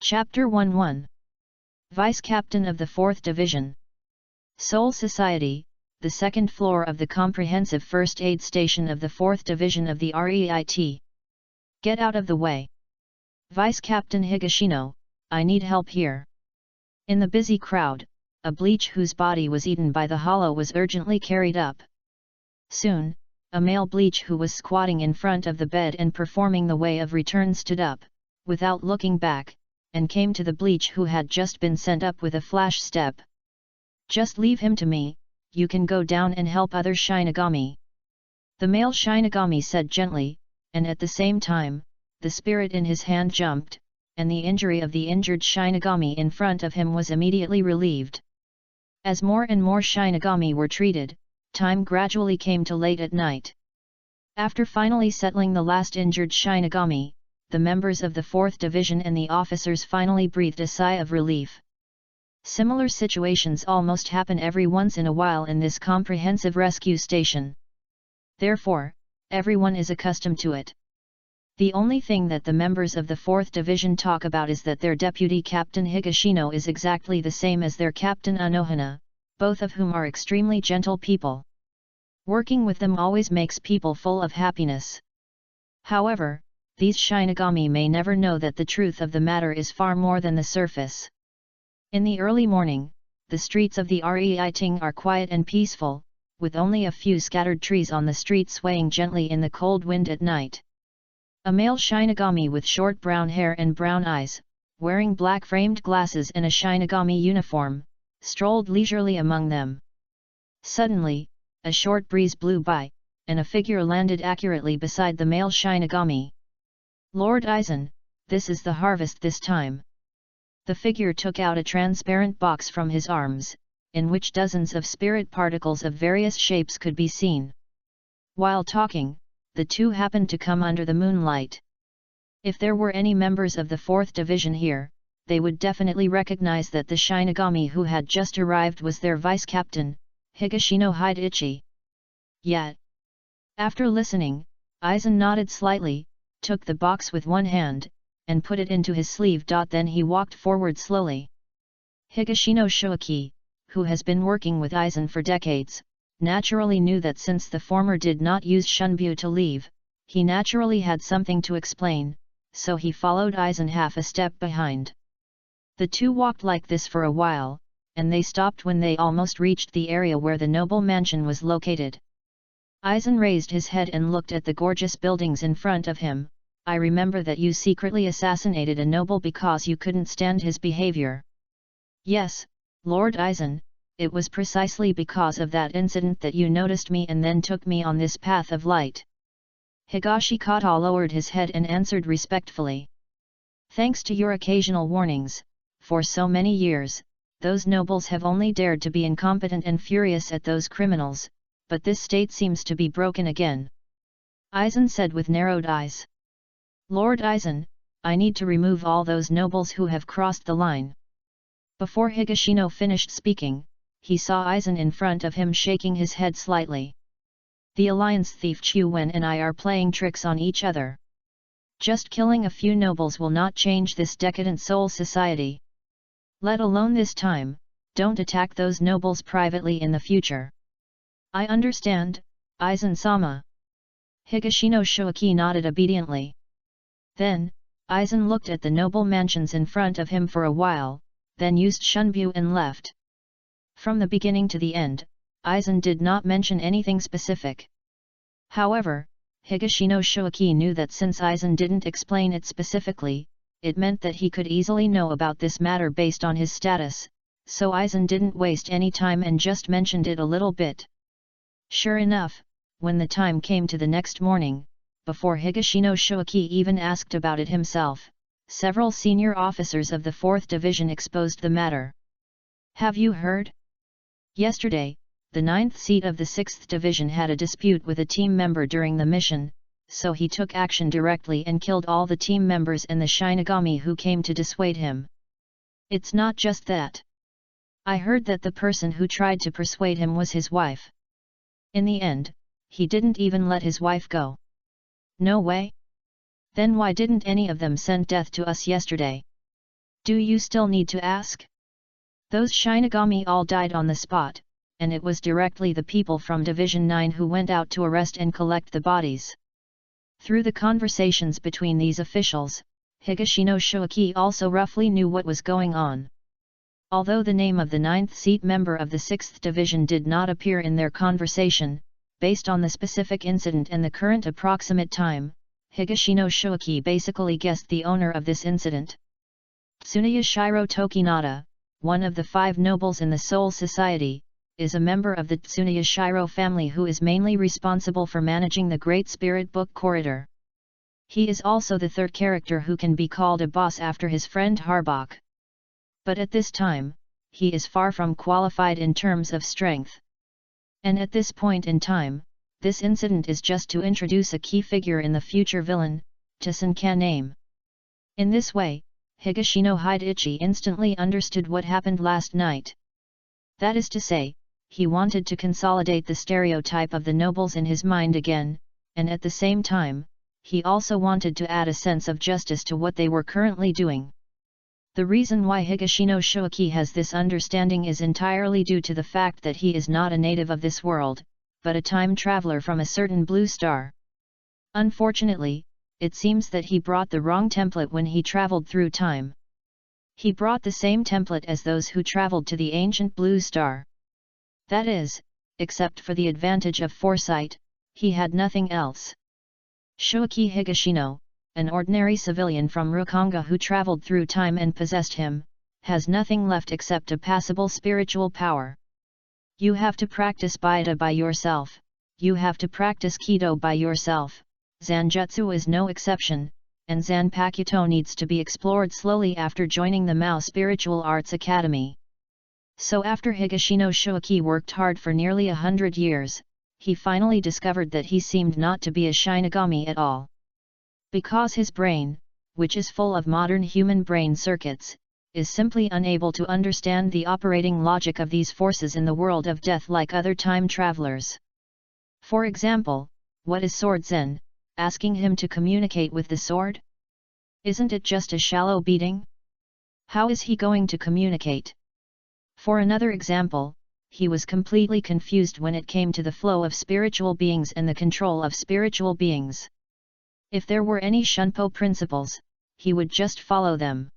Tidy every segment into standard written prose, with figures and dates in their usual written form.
Chapter 11. Vice Captain of the 4th Division. Seoul Society, the second floor of the comprehensive first aid station of the 4th Division of the REIT. Get out of the way. Vice Captain Higashino, I need help here. In the busy crowd, a Bleach whose body was eaten by the hollow was urgently carried up. Soon, a male Bleach who was squatting in front of the bed and performing the way of return stood up, without looking back, and came to the Bleach who had just been sent up with a flash step. Just leave him to me, you can go down and help other Shinigami. The male Shinigami said gently, and at the same time, the spirit in his hand jumped, and the injury of the injured Shinigami in front of him was immediately relieved. As more and more Shinigami were treated, time gradually came to late at night. After finally settling the last injured Shinigami, the members of the 4th Division and the officers finally breathed a sigh of relief. Similar situations almost happen every once in a while in this comprehensive rescue station. Therefore, everyone is accustomed to it. The only thing that the members of the 4th Division talk about is that their deputy captain Higashino is exactly the same as their captain Unohana, both of whom are extremely gentle people. Working with them always makes people full of happiness. However, these Shinigami may never know that the truth of the matter is far more than the surface. In the early morning, the streets of the REIT are quiet and peaceful, with only a few scattered trees on the street swaying gently in the cold wind at night. A male Shinigami with short brown hair and brown eyes, wearing black framed glasses and a Shinigami uniform, strolled leisurely among them. Suddenly, a short breeze blew by, and a figure landed accurately beside the male Shinigami. Lord Aizen, this is the harvest this time. The figure took out a transparent box from his arms, in which dozens of spirit particles of various shapes could be seen. While talking, the two happened to come under the moonlight. If there were any members of the 4th Division here, they would definitely recognize that the Shinigami who had just arrived was their vice captain, Higashino Hidichi. Yet, after listening, Aizen nodded slightly, took the box with one hand, and put it into his sleeve. Then he walked forward slowly. Higashino Shoaki, who has been working with Aizen for decades, naturally knew that since the former did not use Shunbyu to leave, he naturally had something to explain, so he followed Aizen half a step behind. The two walked like this for a while, and they stopped when they almost reached the area where the noble mansion was located. Aizen raised his head and looked at the gorgeous buildings in front of him. I remember that you secretly assassinated a noble because you couldn't stand his behavior. Yes, Lord Aizen, it was precisely because of that incident that you noticed me and then took me on this path of light. Higashikata lowered his head and answered respectfully. Thanks to your occasional warnings, for so many years, those nobles have only dared to be incompetent and furious at those criminals, but this state seems to be broken again. Aizen said with narrowed eyes. Lord Aizen, I need to remove all those nobles who have crossed the line. Before Higashino finished speaking, he saw Aizen in front of him shaking his head slightly. The alliance thief Chu Wen and I are playing tricks on each other. Just killing a few nobles will not change this decadent Seoul society. Let alone this time, don't attack those nobles privately in the future. I understand, Aizen-sama. Higashino Shoaki nodded obediently. Then, Aizen looked at the noble mansions in front of him for a while, then used Shunbyu and left. From the beginning to the end, Aizen did not mention anything specific. However, Higashino Shoaki knew that since Aizen didn't explain it specifically, it meant that he could easily know about this matter based on his status, so Aizen didn't waste any time and just mentioned it a little bit. Sure enough, when the time came to the next morning, before Higashino Shoaki even asked about it himself, several senior officers of the 4th Division exposed the matter. Have you heard? Yesterday, the 9th seat of the 6th Division had a dispute with a team member during the mission, so he took action directly and killed all the team members and the Shinigami who came to dissuade him. It's not just that. I heard that the person who tried to persuade him was his wife. In the end, he didn't even let his wife go. No way? Then why didn't any of them send death to us yesterday? Do you still need to ask? Those Shinigami all died on the spot, and it was directly the people from Division 9 who went out to arrest and collect the bodies. Through the conversations between these officials, Higashino Shuaki also roughly knew what was going on. Although the name of the 9th seat member of the 6th Division did not appear in their conversation, based on the specific incident and the current approximate time, Higashino Shuaki basically guessed the owner of this incident. Tsuneyashiro Tokinada, one of the 5 nobles in the Soul Society, is a member of the Tsuneyashiro family who is mainly responsible for managing the Great Spirit Book Corridor. He is also the 3rd character who can be called a boss after his friend Harbok. But at this time, he is far from qualified in terms of strength. And at this point in time, this incident is just to introduce a key figure in the future villain, Tissen Caname. In this way, Higashino Hideichi instantly understood what happened last night. That is to say, he wanted to consolidate the stereotype of the nobles in his mind again, and at the same time, he also wanted to add a sense of justice to what they were currently doing. The reason why Higashino Shuaki has this understanding is entirely due to the fact that he is not a native of this world, but a time traveler from a certain blue star. Unfortunately, it seems that he brought the wrong template when he traveled through time. He brought the same template as those who traveled to the ancient blue star. That is, except for the advantage of foresight, he had nothing else. Shuaki Higashino, an ordinary civilian from Rukanga who traveled through time and possessed him, has nothing left except a passable spiritual power. You have to practice Baido by yourself, you have to practice Kido by yourself, Zanjutsu is no exception, and Zanpakuto needs to be explored slowly after joining the Mao Spiritual Arts Academy. So after Higashino Shuaki worked hard for nearly 100 years, he finally discovered that he seemed not to be a Shinigami at all. Because his brain, which is full of modern human brain circuits, is simply unable to understand the operating logic of these forces in the world of death like other time travelers. For example, what is sword zen, asking him to communicate with the sword? Isn't it just a shallow beating? How is he going to communicate? For another example, he was completely confused when it came to the flow of spiritual beings and the control of spiritual beings. If there were any Shunpo principles, he would just follow them.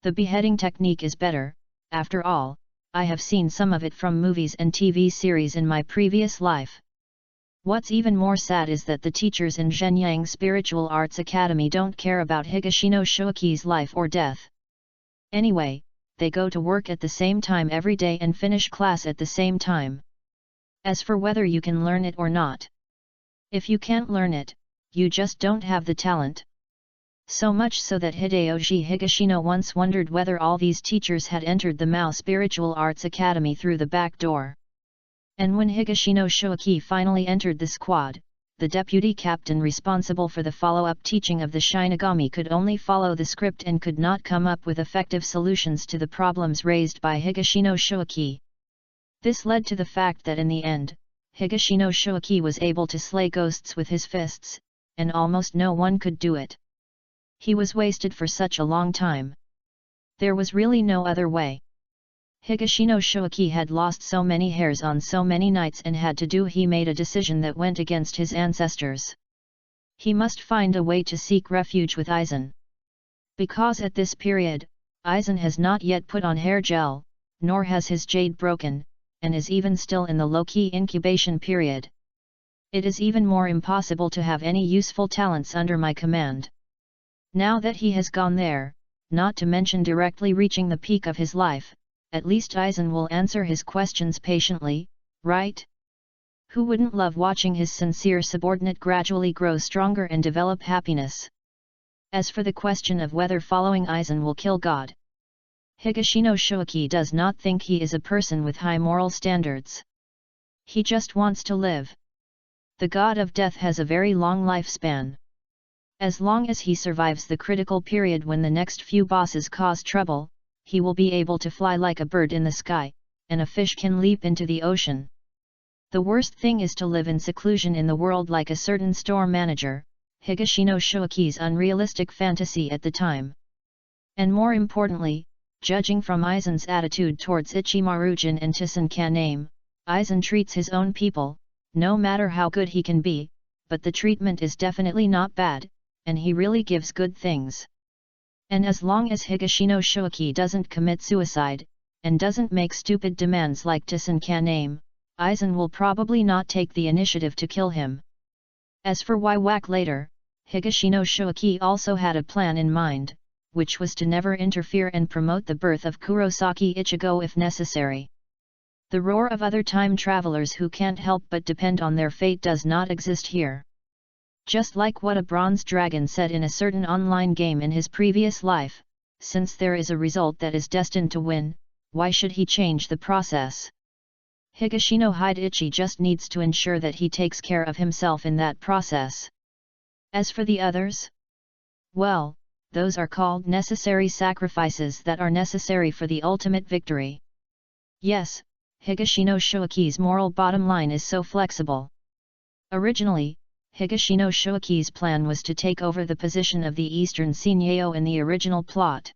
The beheading technique is better, after all, I have seen some of it from movies and TV series in my previous life. What's even more sad is that the teachers in Zhenyang Spiritual Arts Academy don't care about Higashino Shuaki's life or death. Anyway, they go to work at the same time every day and finish class at the same time. As for whether you can learn it or not, if you can't learn it, you just don't have the talent. So much so that Hideyoshi Higashino once wondered whether all these teachers had entered the Mao Spiritual Arts Academy through the back door. And when Higashino Shuaki finally entered the squad, the deputy captain responsible for the follow-up teaching of the Shinigami could only follow the script and could not come up with effective solutions to the problems raised by Higashino Shuaki. This led to the fact that in the end, Higashino Shuaki was able to slay ghosts with his fists, and almost no one could do it. He was wasted for such a long time. There was really no other way. Higashino Shuaki had lost so many hairs on so many nights and he made a decision that went against his ancestors. He must find a way to seek refuge with Aizen. Because at this period, Aizen has not yet put on hair gel, nor has his jade broken, and is even still in the low-key incubation period. It is even more impossible to have any useful talents under my command. Now that he has gone there, not to mention directly reaching the peak of his life, at least Aizen will answer his questions patiently, right? Who wouldn't love watching his sincere subordinate gradually grow stronger and develop happiness? As for the question of whether following Aizen will kill God, Higashino Shuaki does not think he is a person with high moral standards. He just wants to live. The god of death has a very long lifespan. As long as he survives the critical period when the next few bosses cause trouble, he will be able to fly like a bird in the sky, and a fish can leap into the ocean. The worst thing is to live in seclusion in the world like a certain store manager, Higashino Shuaki's unrealistic fantasy at the time. And more importantly, judging from Aizen's attitude towards Ichimarujin and Tissen Caname, Aizen treats his own people, no matter how good he can be, but the treatment is definitely not bad, and he really gives good things. And as long as Higashino Shoaki doesn't commit suicide, and doesn't make stupid demands like Tissen Caname, Aizen will probably not take the initiative to kill him. As for Iwak later, Higashino Shoaki also had a plan in mind, which was to never interfere and promote the birth of Kurosaki Ichigo if necessary. The roar of other time travelers who can't help but depend on their fate does not exist here. Just like what a bronze dragon said in a certain online game in his previous life, since there is a result that is destined to win, why should he change the process? Higashino Hideichi just needs to ensure that he takes care of himself in that process. As for the others? Well, those are called necessary sacrifices that are necessary for the ultimate victory. Yes, Higashino Shoaki's moral bottom line is so flexible. Originally, Higashino Shoaki's plan was to take over the position of the Eastern Seinyeo in the original plot.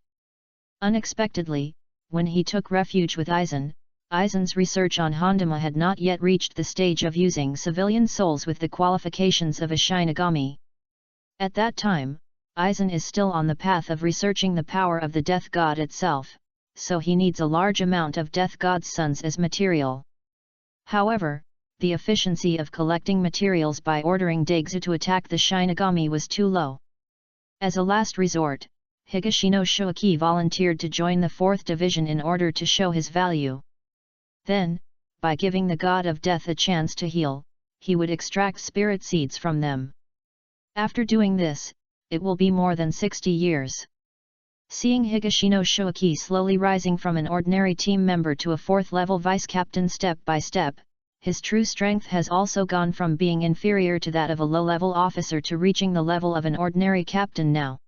Unexpectedly, when he took refuge with Aizen, Aizen's research on Hondama had not yet reached the stage of using civilian souls with the qualifications of a Shinigami. At that time, Aizen is still on the path of researching the power of the Death God itself, so he needs a large amount of Death God's sons as material. However, the efficiency of collecting materials by ordering Daigzu to attack the Shinigami was too low. As a last resort, Higashino Shoaki volunteered to join the 4th Division in order to show his value. Then, by giving the God of Death a chance to heal, he would extract spirit seeds from them. After doing this, it will be more than 60 years. Seeing Higashino Shoaki slowly rising from an ordinary team member to a 4th level vice captain step by step, his true strength has also gone from being inferior to that of a low-level officer to reaching the level of an ordinary captain now.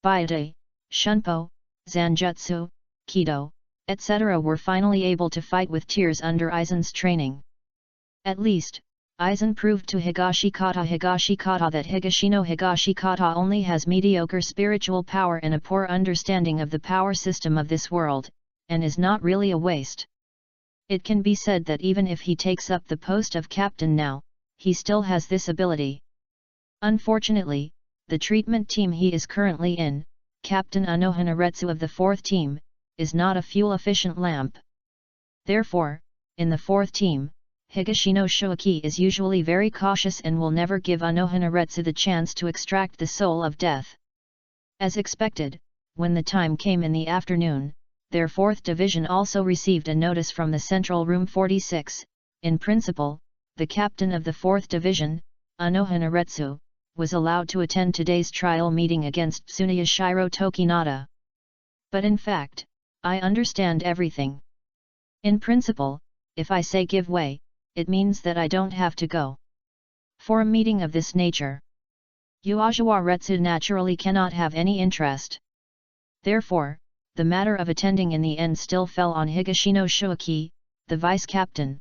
Baitai, Shunpo, Zanjutsu, Kido, etc. were finally able to fight with tears under Aizen's training. At least, Aizen proved to Higashikata that Higashino Higashikata only has mediocre spiritual power and a poor understanding of the power system of this world, and is not really a waste. It can be said that even if he takes up the post of captain now, he still has this ability. Unfortunately, the treatment team he is currently in, Captain Unohana Retsu of the 4th team, is not a fuel-efficient lamp. Therefore, in the 4th team, Higashino Shoaki is usually very cautious and will never give Unohana Retsu the chance to extract the soul of death. As expected, when the time came in the afternoon, their 4th Division also received a notice from the Central Room 46. In principle, the captain of the 4th Division, Unohana Retsu, was allowed to attend today's trial meeting against Tsuneyashiro Tokinada. But in fact, I understand everything. In principle, if I say give way, it means that I don't have to go. For a meeting of this nature, Uajawa Retsu naturally cannot have any interest. Therefore, the matter of attending in the end still fell on Higashino Shoaki, the vice-captain.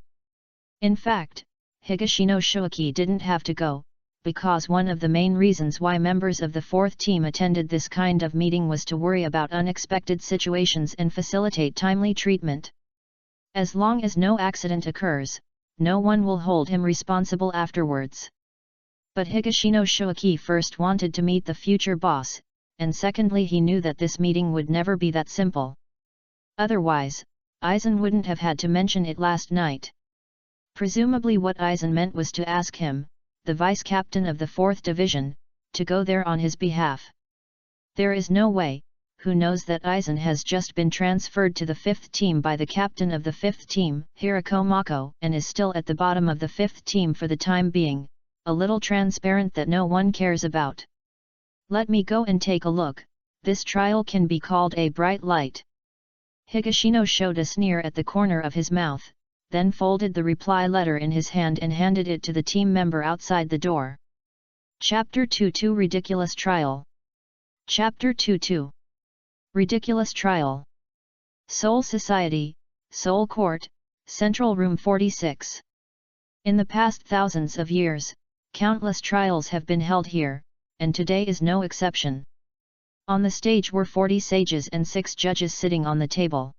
In fact, Higashino Shoaki didn't have to go, because one of the main reasons why members of the 4th team attended this kind of meeting was to worry about unexpected situations and facilitate timely treatment. As long as no accident occurs, no one will hold him responsible afterwards. But Higashino Shoaki first wanted to meet the future boss, and secondly he knew that this meeting would never be that simple. Otherwise, Aizen wouldn't have had to mention it last night. Presumably what Aizen meant was to ask him, the vice-captain of the 4th Division, to go there on his behalf. There is no way, who knows that Aizen has just been transferred to the 5th team by the captain of the 5th team, Hirako Mako, and is still at the bottom of the 5th team for the time being, a little transparent that no one cares about. Let me go and take a look, this trial can be called a bright light. Higashino showed a sneer at the corner of his mouth, then folded the reply letter in his hand and handed it to the team member outside the door. Chapter 22 Ridiculous Trial. Chapter 22 Ridiculous Trial. Soul Society, Soul Court, Central Room 46. In the past thousands of years, countless trials have been held here, and today is no exception. On the stage were 40 sages and 6 judges sitting on the table.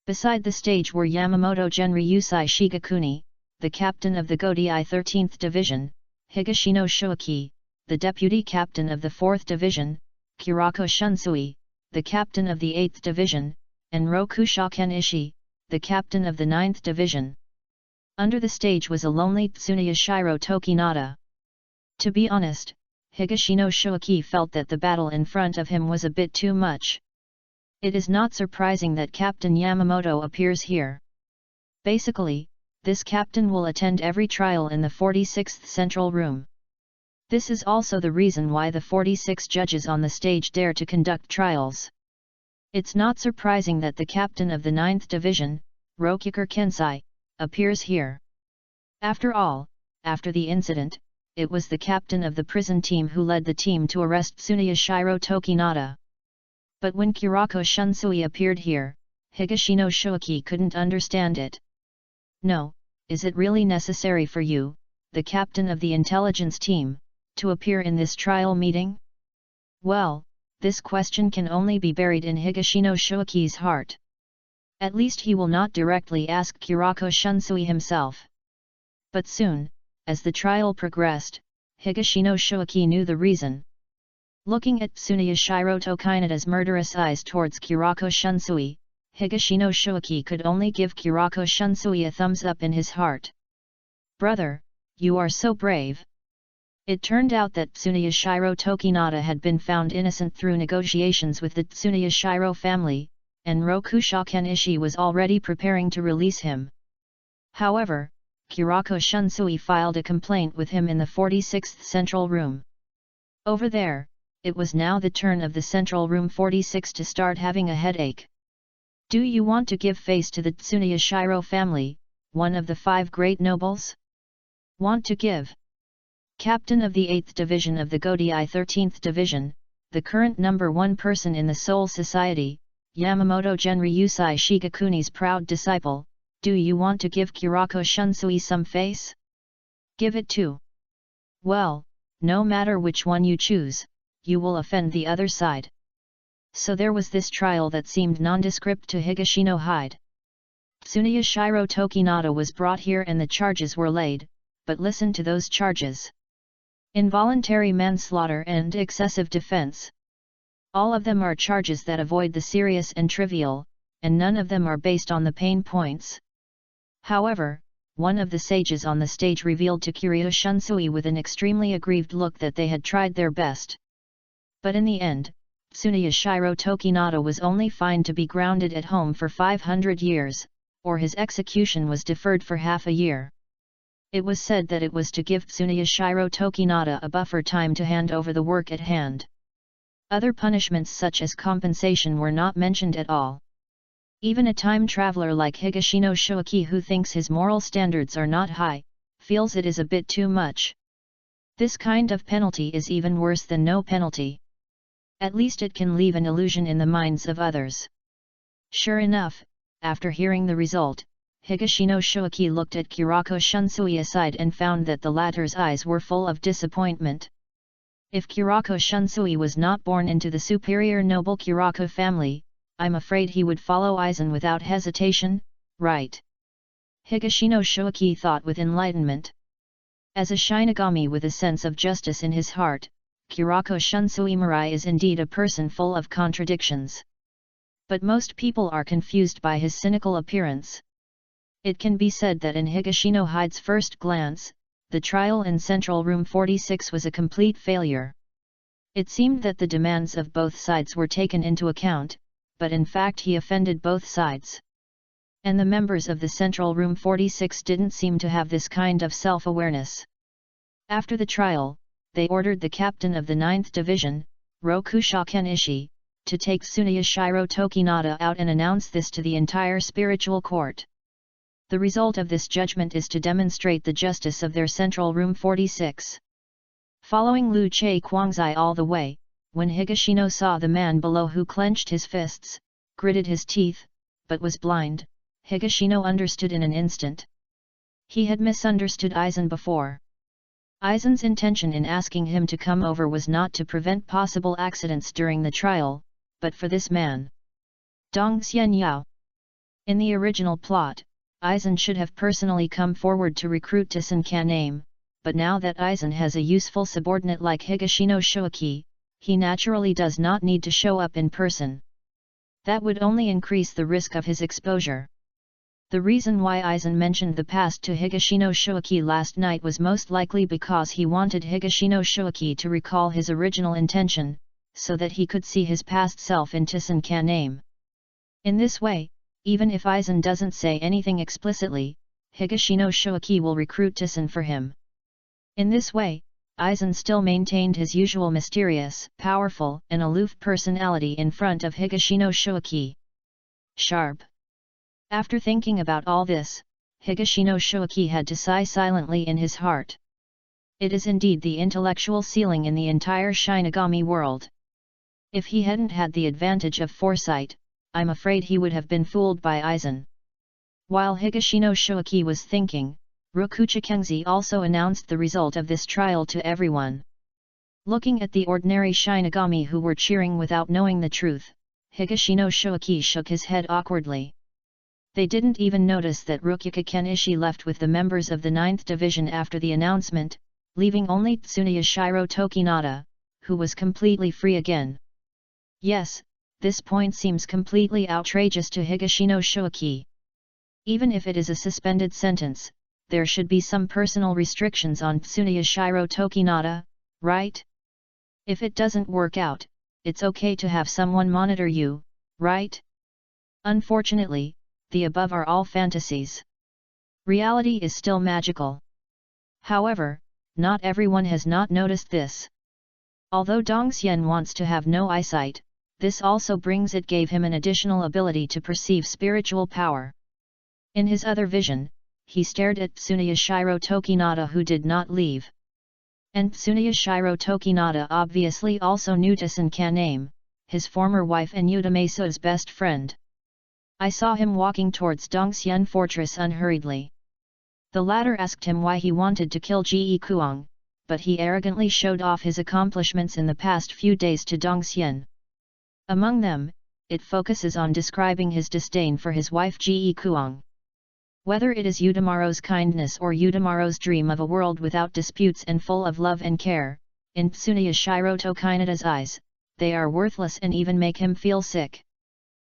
Beside the stage were Yamamoto Genryusai Shigakuni, the captain of the Godai 13th Division, Higashino Shoaki, the deputy captain of the 4th Division, Kurako Shunsui, the captain of the 8th Division, and Rokusha Kenishi, the captain of the 9th Division. Under the stage was a lonely Tsuneyashiro Tokinada. To be honest, Higashino Shoaki felt that the battle in front of him was a bit too much. It is not surprising that Captain Yamamoto appears here. Basically, this captain will attend every trial in the 46th Central Room. This is also the reason why the 46 judges on the stage dare to conduct trials. It's not surprising that the captain of the 9th Division, Rokuker Kensai, appears here. After all, after the incident, it was the captain of the prison team who led the team to arrest Tsuneyashiro Tokinada. But when Kurako Shunsui appeared here, Higashino Shoaki couldn't understand it. No, is it really necessary for you, the captain of the intelligence team, to appear in this trial meeting? Well, this question can only be buried in Higashino Shoaki's heart. At least he will not directly ask Kurako Shunsui himself. But soon, as the trial progressed, Higashino Shoaki knew the reason. Looking at Tsuneyashiro Tokinada's murderous eyes towards Kurako Shunsui, Higashino Shoaki could only give Kurako Shunsui a thumbs up in his heart. "Brother, you are so brave." It turned out that Tsuneyashiro Tokinada had been found innocent through negotiations with the Tsuneyashiro family, and Rokusha Kenishi was already preparing to release him. However, Kurako Shunsui filed a complaint with him in the 46th Central Room. Over there, it was now the turn of the Central Room 46 to start having a headache. "Do you want to give face to the Tsuneyashiro family, one of the 5 great nobles? Want to give?" Captain of the 8th Division of the Godai 13th Division, the current number 1 person in the Soul Society, Yamamoto Genryusai Shigakuni's proud disciple, "Do you want to give Kurako Shunsui some face? Give it too. Well, no matter which one you choose, you will offend the other side." So there was this trial that seemed nondescript to Higashino Hyde. Tsuneyashiro Tokinada was brought here and the charges were laid, but listen to those charges. Involuntary manslaughter and excessive defense. All of them are charges that avoid the serious and trivial, and none of them are based on the pain points. However, one of the sages on the stage revealed to Kurako Shunsui with an extremely aggrieved look that they had tried their best. But in the end, Tsuneyashiro Tokinada was only fined to be grounded at home for 500 years, or his execution was deferred for half a year. It was said that it was to give Tsuneyashiro Tokinada a buffer time to hand over the work at hand. Other punishments such as compensation were not mentioned at all. Even a time traveler like Higashino Shoaki, who thinks his moral standards are not high, feels it is a bit too much. This kind of penalty is even worse than no penalty. At least it can leave an illusion in the minds of others. Sure enough, after hearing the result, Higashino Shoaki looked at Kurako Shunsui aside and found that the latter's eyes were full of disappointment. If Kurako Shunsui was not born into the superior noble Kurako family, I'm afraid he would follow Aizen without hesitation, right? Higashino Shoaki thought with enlightenment. As a Shinigami with a sense of justice in his heart, Kurako Shunsui Mirai is indeed a person full of contradictions. But most people are confused by his cynical appearance. It can be said that in Higashino Hyde's first glance, the trial in Central Room 46 was a complete failure. It seemed that the demands of both sides were taken into account, but in fact he offended both sides. And the members of the Central Room 46 didn't seem to have this kind of self-awareness. After the trial, they ordered the captain of the 9th Division, Rokusha Kenishi, to take Tsuneyashiro Tokinada out and announce this to the entire spiritual court. The result of this judgment is to demonstrate the justice of their Central Room 46. Following Lu Che Kuangzai all the way, when Higashino saw the man below who clenched his fists, gritted his teeth, but was blind, Higashino understood in an instant. He had misunderstood Aizen before. Aizen's intention in asking him to come over was not to prevent possible accidents during the trial, but for this man. Dong Xian Yao. In the original plot, Aizen should have personally come forward to recruit Tissen Caname, but now that Aizen has a useful subordinate like Higashino Shoaki, he naturally does not need to show up in person. That would only increase the risk of his exposure. The reason why Aizen mentioned the past to Higashino Shoaki last night was most likely because he wanted Higashino Shoaki to recall his original intention, so that he could see his past self in Tissen Caname. In this way, even if Aizen doesn't say anything explicitly, Higashino Shoaki will recruit Tissen for him. In this way, Aizen still maintained his usual mysterious, powerful, and aloof personality in front of Higashino Shoaki. Sharp. After thinking about all this, Higashino Shoaki had to sigh silently in his heart. It is indeed the intellectual ceiling in the entire Shinigami world. If he hadn't had the advantage of foresight, I'm afraid he would have been fooled by Aizen. While Higashino Shoaki was thinking, Rokucha Kengzi also announced the result of this trial to everyone. Looking at the ordinary Shinigami who were cheering without knowing the truth, Higashino Shoaki shook his head awkwardly. They didn't even notice that Rokucha Kenishi left with the members of the 9th Division after the announcement, leaving only Tsuneya Shiro Tokinada, who was completely free again. Yes, this point seems completely outrageous to Higashino Shoaki. Even if it is a suspended sentence, there should be some personal restrictions on Tsuneya Shiro Tokinada, right? If it doesn't work out, it's okay to have someone monitor you, right? Unfortunately, the above are all fantasies. Reality is still magical. However, not everyone has not noticed this. Although Dongxian wants to have no eyesight, this also gave him an additional ability to perceive spiritual power. In his other vision, he stared at Tsuneya Shiro Tokinada who did not leave. And Tsuneya Shiro Tokinada obviously also knew Tissen Caname, his former wife and Udamesa's best friend. I saw him walking towards Dongxian Fortress unhurriedly. The latter asked him why he wanted to kill Ji Kuang, but he arrogantly showed off his accomplishments in the past few days to Dongxian. Among them, it focuses on describing his disdain for his wife Ji Kuang. Whether it is Udamaro's kindness or Udamaro's dream of a world without disputes and full of love and care, in Tsuneya Shiro Tokinada's eyes, they are worthless and even make him feel sick.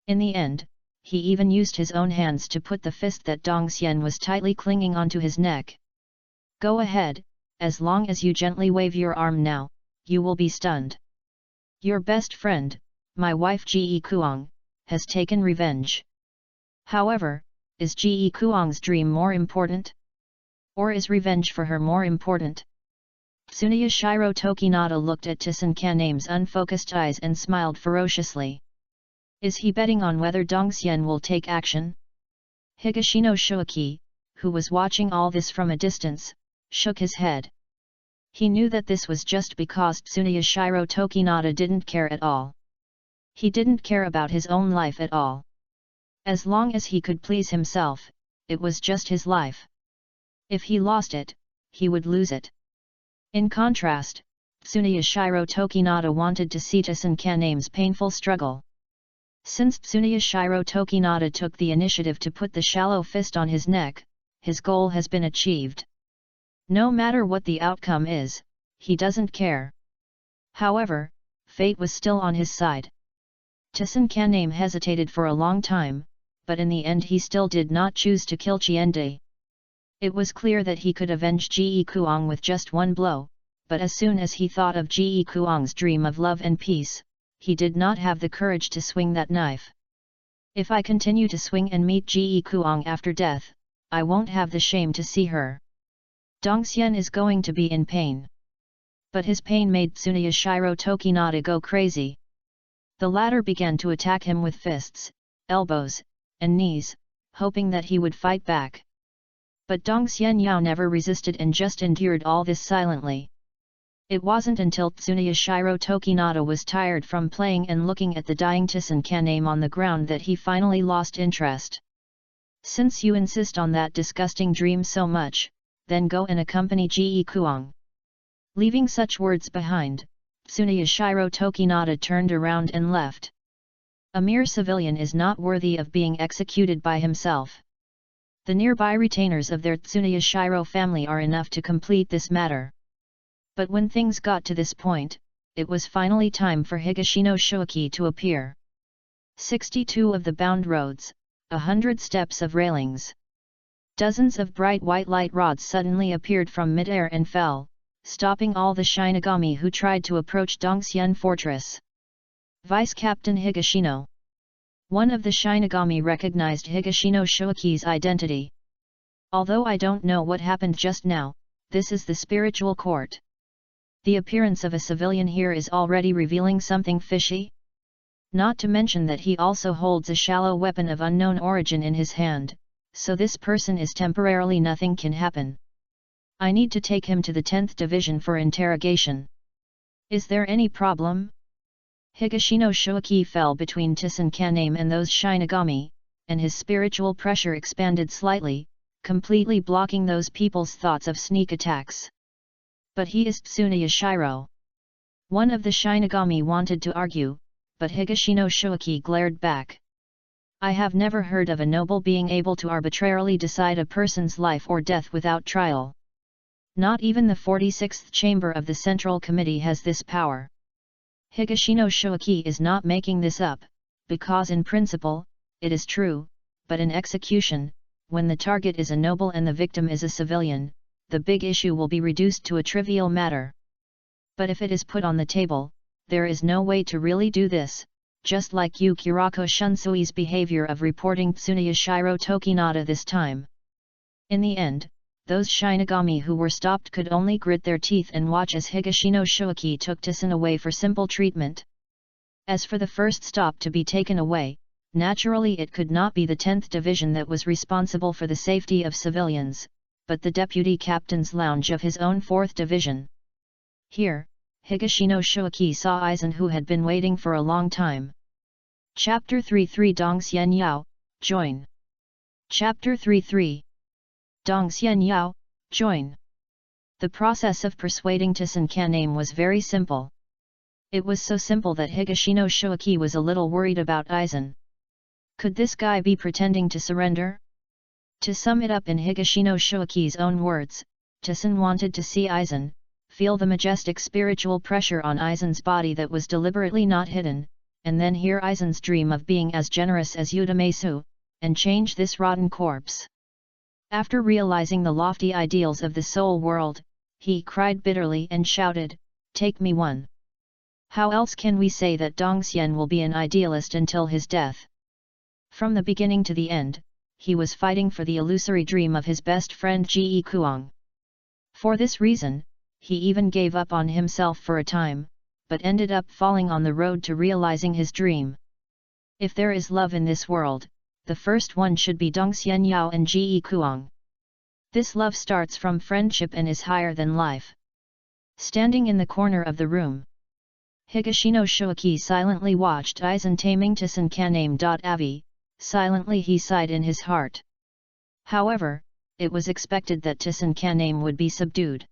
In the end, he even used his own hands to put the fist that Dongxian was tightly clinging onto his neck. Go ahead, as long as you gently wave your arm now, you will be stunned. Your best friend, my wife Ji Kuang, has taken revenge. However, is Ji Kuang's dream more important? Or is revenge for her more important? Tsuneya Shiro Tokinada looked at Tissen Caname's unfocused eyes and smiled ferociously. Is he betting on whether Dongxian will take action? Higashino Shoaki, who was watching all this from a distance, shook his head. He knew that this was just because Tsuneya Shiro Tokinada didn't care at all. He didn't care about his own life at all. As long as he could please himself, it was just his life. If he lost it, he would lose it. In contrast, Tsuneya Shiro Tokinada wanted to see Tissen Caname's painful struggle. Since Tsuneya Shiro Tokinada took the initiative to put the shallow fist on his neck, his goal has been achieved. No matter what the outcome is, he doesn't care. However, fate was still on his side. Tissen Caname hesitated for a long time, but in the end he still did not choose to kill Qiande. It was clear that he could avenge Ji Kuang with just one blow, but as soon as he thought of Ji Kuang's dream of love and peace, he did not have the courage to swing that knife. If I continue to swing and meet Ji Kuang after death, I won't have the shame to see her. Dongxian is going to be in pain. But his pain made Tsuneya Shiro Tokinada go crazy. The latter began to attack him with fists, elbows, and knees, hoping that he would fight back. But Dongxian Yao never resisted and just endured all this silently. It wasn't until Tsuneya Shiro Tokinada was tired from playing and looking at the dying Tissen Caname on the ground that he finally lost interest. Since you insist on that disgusting dream so much, then go and accompany Ji Kuang. Leaving such words behind, Tsuneyashiro Tokinada turned around and left. A mere civilian is not worthy of being executed by himself. The nearby retainers of their Tsuneyashiro family are enough to complete this matter. But when things got to this point, it was finally time for Higashino Shoaki to appear. 62 of the bound roads, 100 steps of railings. Dozens of bright white light rods suddenly appeared from midair and fell, stopping all the Shinigami who tried to approach Dongxian Fortress. Vice Captain Higashino. One of the Shinigami recognized Higashino Shoaki's identity. Although I don't know what happened just now, this is the spiritual court. The appearance of a civilian here is already revealing something fishy. Not to mention that he also holds a shallow weapon of unknown origin in his hand, so this person is temporarily nothing can happen. I need to take him to the 10th Division for interrogation. Is there any problem? Higashino Shoaki fell between Tissen Caname and those Shinigami, and his spiritual pressure expanded slightly, completely blocking those people's thoughts of sneak attacks. But he is Tsuneyashiro. One of the Shinigami wanted to argue, but Higashino Shoaki glared back. I have never heard of a noble being able to arbitrarily decide a person's life or death without trial. Not even the 46th chamber of the Central Committee has this power. Higashino Shoaki is not making this up, because in principle, it is true, but in execution, when the target is a noble and the victim is a civilian, the big issue will be reduced to a trivial matter. But if it is put on the table, there is no way to really do this, just like Yukirako Shunsui's behavior of reporting Tsuneyashiro Tokinada this time. In the end, those Shinigami who were stopped could only grit their teeth and watch as Higashino Shoaki took Tissen away for simple treatment. As for the first stop to be taken away, naturally it could not be the 10th Division that was responsible for the safety of civilians, but the deputy captain's lounge of his own 4th Division. Here, Higashino Shoaki saw Aizen, who had been waiting for a long time. Chapter 3-3 Dongxian Yao, join. Chapter 3-3 Dongxian Yao, join. The process of persuading Tissen Caname was very simple. It was so simple that Higashino Shoaki was a little worried about Aizen. Could this guy be pretending to surrender? To sum it up in Higashino Shoaki's own words, Tissen wanted to see Aizen, feel the majestic spiritual pressure on Aizen's body that was deliberately not hidden, and then hear Aizen's dream of being as generous as Udamesu, and change this rotten corpse. After realizing the lofty ideals of the soul world, he cried bitterly and shouted, "Take me one!" How else can we say that Dongxian will be an idealist until his death? From the beginning to the end, he was fighting for the illusory dream of his best friend Ge Kuang. For this reason, he even gave up on himself for a time, but ended up falling on the road to realizing his dream. If there is love in this world, the first one should be Dongxian Yao and Ge Kuang. This love starts from friendship and is higher than life. Standing in the corner of the room, Higashino Shoaki silently watched Aizen taming Tissen Caname. Avi, silently he sighed in his heart. However, it was expected that Tissen Caname would be subdued.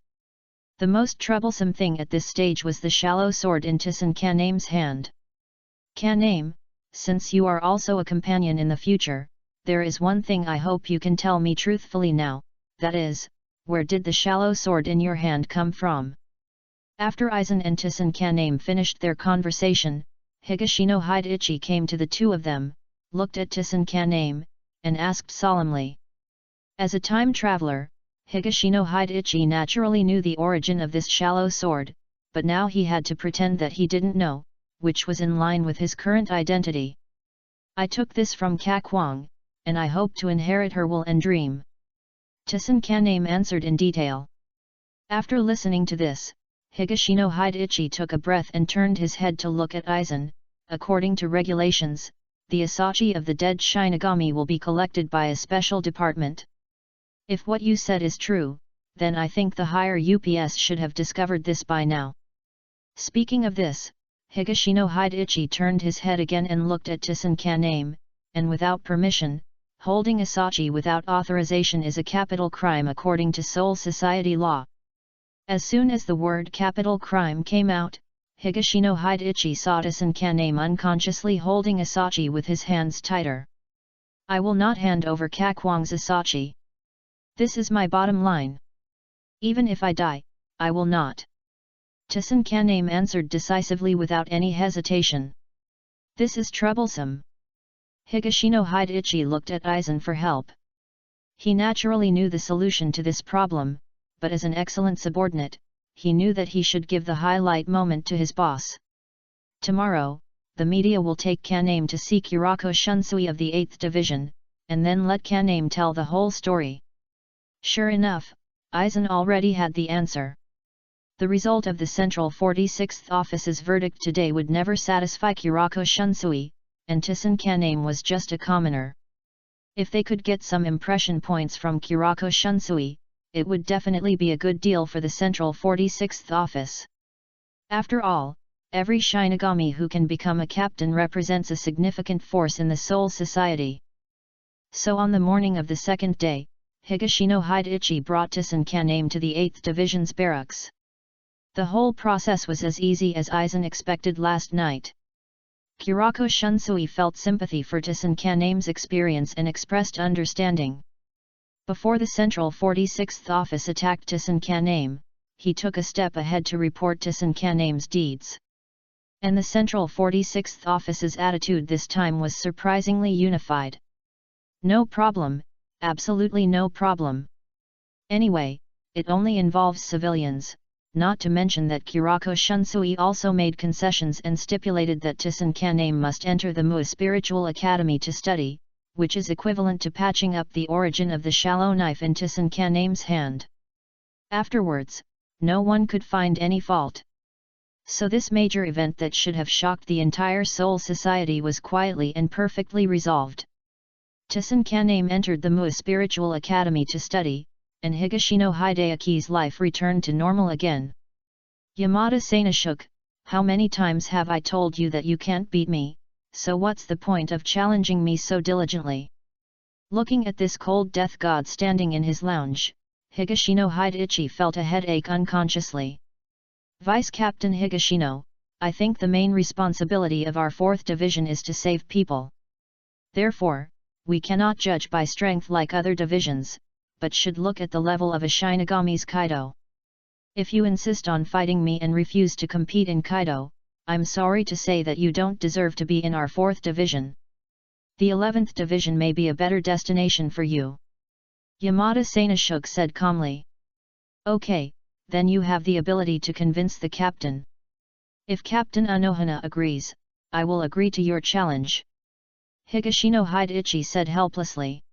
The most troublesome thing at this stage was the shallow sword in Tissen Caname's hand. Caname, since you are also a companion in the future, there is one thing I hope you can tell me truthfully now, that is, where did the shallow sword in your hand come from? After Aizen and Tissen Caname finished their conversation, Higashino Hideichi came to the two of them, looked at Tissen Caname, and asked solemnly. As a time traveler, Higashino Hideichi naturally knew the origin of this shallow sword, but now he had to pretend that he didn't know, which was in line with his current identity. I took this from Kakwang, and I hope to inherit her will and dream. Tissen Caname answered in detail. After listening to this, Higashino Hideichi took a breath and turned his head to look at Aizen. According to regulations, the Asachi of the dead Shinigami will be collected by a special department. If what you said is true, then I think the higher UPS should have discovered this by now. Speaking of this, Higashino Hideichi turned his head again and looked at Tissen Caname, and without permission, holding Asachi without authorization is a capital crime according to Soul Society law. As soon as the word capital crime came out, Higashino Hideichi saw Tissen Caname unconsciously holding Asachi with his hands tighter. I will not hand over Kakwang's Asachi. This is my bottom line. Even if I die, I will not. Tissen Caname answered decisively without any hesitation. This is troublesome. Higashino Hideichi looked at Aizen for help. He naturally knew the solution to this problem, but as an excellent subordinate, he knew that he should give the highlight moment to his boss. Tomorrow, the media will take Caname to see Kurako Shunsui of the 8th Division, and then let Caname tell the whole story. Sure enough, Aizen already had the answer. The result of the Central 46th Office's verdict today would never satisfy Kurako Shunsui, and Tissen Caname was just a commoner. If they could get some impression points from Kurako Shunsui, it would definitely be a good deal for the Central 46th Office. After all, every Shinigami who can become a captain represents a significant force in the Soul Society. So on the morning of the second day, Higashino Hideichi brought Tissen Caname to the 8th Division's barracks. The whole process was as easy as Aizen expected last night. Kurako Shunsui felt sympathy for Tissen Caname's experience and expressed understanding. Before the Central 46th Office attacked Tissen Caname, he took a step ahead to report Tissen Caname's deeds. And the Central 46th Office's attitude this time was surprisingly unified. No problem, absolutely no problem. Anyway, it only involves civilians, not to mention that Kurako Shunsui also made concessions and stipulated that Tissen Caname must enter the Mu Spiritual Academy to study, which is equivalent to patching up the origin of the shallow knife in Tissen Caname's hand. Afterwards, no one could find any fault. So this major event that should have shocked the entire Soul Society was quietly and perfectly resolved. Tissen Caname entered the Mu Spiritual Academy to study, and Higashino Hideichi's life returned to normal again. Yamada-sana shook, how many times have I told you that you can't beat me, so what's the point of challenging me so diligently? Looking at this cold death god standing in his lounge, Higashino Hideichi felt a headache unconsciously. Vice Captain Higashino, I think the main responsibility of our 4th Division is to save people. Therefore, we cannot judge by strength like other divisions, but should look at the level of a Shinigami's Kaido. If you insist on fighting me and refuse to compete in Kaido, I'm sorry to say that you don't deserve to be in our 4th Division. The 11th Division may be a better destination for you. Yamada-sana shook said calmly. Okay, then you have the ability to convince the captain. If Captain Unohana agrees, I will agree to your challenge. Higashino Hideichi said helplessly.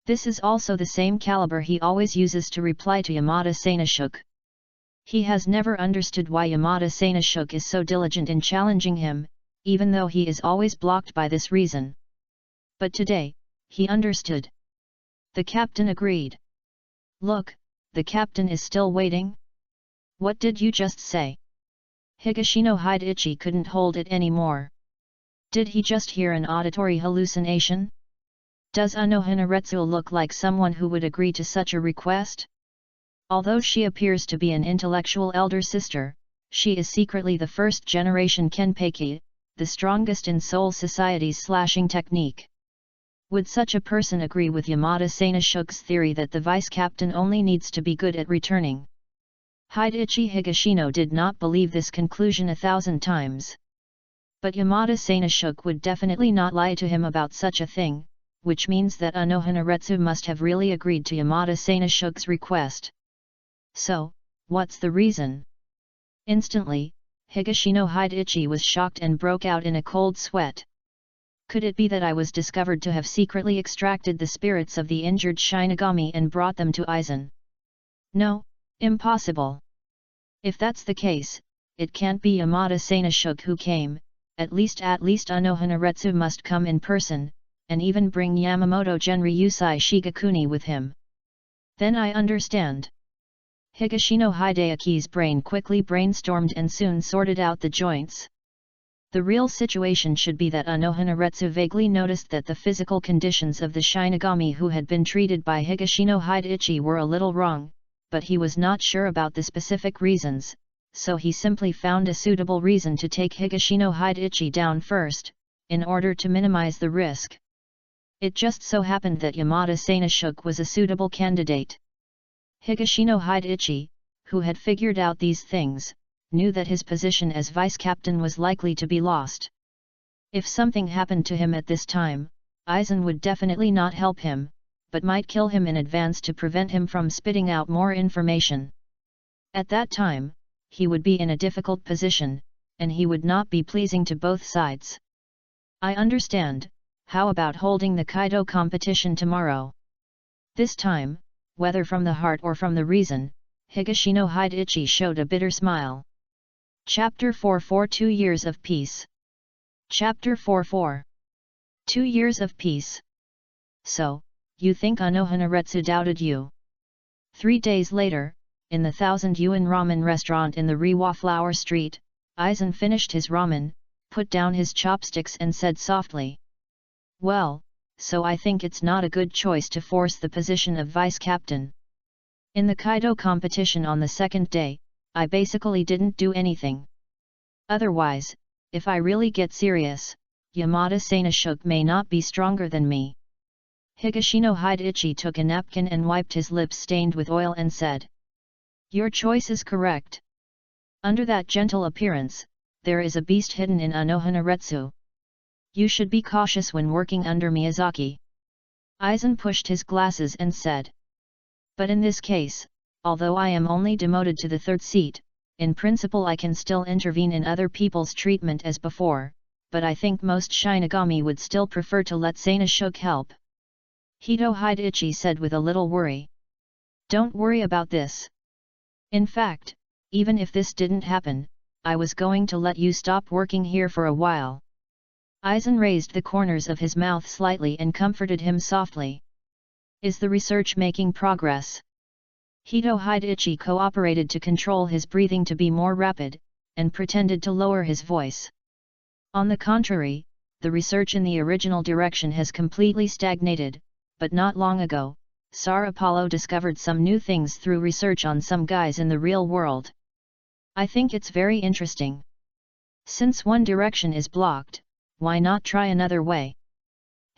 This is also the same caliber he always uses to reply to Yamada-sana shook. He has never understood why Yamada-sana shook is so diligent in challenging him, even though he is always blocked by this reason. But today, he understood. The captain agreed. Look, the captain is still waiting? What did you just say? Higashino Hideichi couldn't hold it anymore. Did he just hear an auditory hallucination? Does Unohana Retsu look like someone who would agree to such a request? Although she appears to be an intellectual elder sister, she is secretly the first-generation Kenpachi, the strongest in Soul Society's slashing technique. Would such a person agree with Yamada-sana shook's theory that the vice-captain only needs to be good at returning? Hideichi Higashino did not believe this conclusion 1,000 times. But Yamada-sana shook would definitely not lie to him about such a thing, which means that Unohana Retsu must have really agreed to Yamada-sana shook's request. So, what's the reason? Instantly, Higashino Hideichi was shocked and broke out in a cold sweat. Could it be that I was discovered to have secretly extracted the spirits of the injured Shinigami and brought them to Aizen? No, impossible. If that's the case, it can't be Yamada-sana shook who came, at least Unohana Retsu must come in person, and even bring Yamamoto Genri Yusai Shigakuni with him. Then I understand. Higashino Hideichi's brain quickly brainstormed and soon sorted out the joints. The real situation should be that Unohana Retsu vaguely noticed that the physical conditions of the Shinigami who had been treated by Higashino Hideichi were a little wrong, but he was not sure about the specific reasons, so he simply found a suitable reason to take Higashino Hideichi down first, in order to minimize the risk. It just so happened that Yamada Sanashuk was a suitable candidate. Higashino Hideichi, who had figured out these things, knew that his position as vice-captain was likely to be lost. If something happened to him at this time, Aizen would definitely not help him, but might kill him in advance to prevent him from spitting out more information. At that time, he would be in a difficult position, and he would not be pleasing to both sides. I understand. How about holding the Kaido competition tomorrow? This time, whether from the heart or from the reason, Higashino Hideichi showed a bitter smile. Chapter 4 2 Years of Peace. Chapter 4 2 Years of Peace. So, you think Unohana doubted you? 3 days later, in the 1,000 yuan ramen restaurant in the Reiwa Flower Street, Aizen finished his ramen, put down his chopsticks and said softly. Well, so I think it's not a good choice to force the position of vice-captain. In the Kaido competition on the second day, I basically didn't do anything. Otherwise, if I really get serious, Yamada Sanashuk may not be stronger than me. Higashino Hideichi took a napkin and wiped his lips stained with oil and said. Your choice is correct. Under that gentle appearance, there is a beast hidden in Unohana. You should be cautious when working under Miyazaki. Aizen pushed his glasses and said. But in this case, although I am only demoted to the third seat, in principle I can still intervene in other people's treatment as before, but I think most Shinigami would still prefer to let Sanashuk help. Hito Hideichi said with a little worry. Don't worry about this. In fact, even if this didn't happen, I was going to let you stop working here for a while. Aizen raised the corners of his mouth slightly and comforted him softly. Is the research making progress? Hito Hideichi cooperated to control his breathing to be more rapid, and pretended to lower his voice. On the contrary, the research in the original direction has completely stagnated, but not long ago, Sar Apollo discovered some new things through research on some guys in the real world. I think it's very interesting. Since one direction is blocked, why not try another way?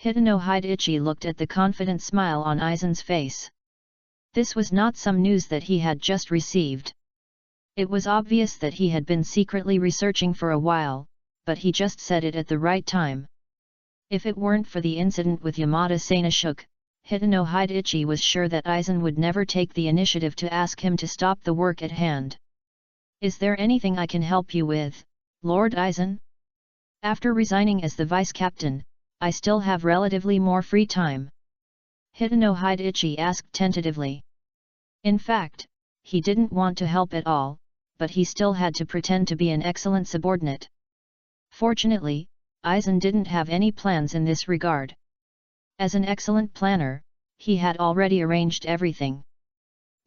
Hitano Hideichi looked at the confident smile on Aizen's face. This was not some news that he had just received. It was obvious that he had been secretly researching for a while, but he just said it at the right time. If it weren't for the incident with Yamada Sanashuk, Hitano Hideichi was sure that Aizen would never take the initiative to ask him to stop the work at hand. Is there anything I can help you with, Lord Aizen? After resigning as the vice-captain, I still have relatively more free time. Hitano Hideichi asked tentatively. In fact, he didn't want to help at all, but he still had to pretend to be an excellent subordinate. Fortunately, Aizen didn't have any plans in this regard. As an excellent planner, he had already arranged everything.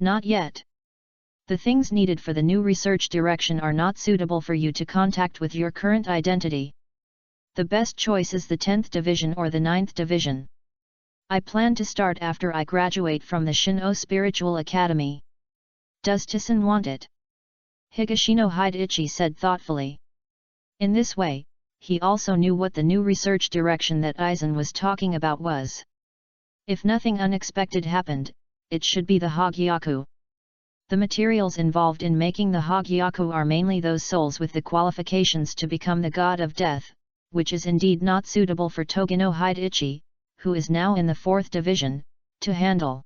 Not yet. The things needed for the new research direction are not suitable for you to contact with your current identity. The best choice is the 10th Division or the 9th Division. I plan to start after I graduate from the Shin-O Spiritual Academy. Does Tissen want it? Higashino Hideichi said thoughtfully. In this way, he also knew what the new research direction that Aizen was talking about was. If nothing unexpected happened, it should be the Hogyaku. The materials involved in making the Hogyaku are mainly those souls with the qualifications to become the god of death, which is indeed not suitable for Togino Hideichi, who is now in the 4th division, to handle.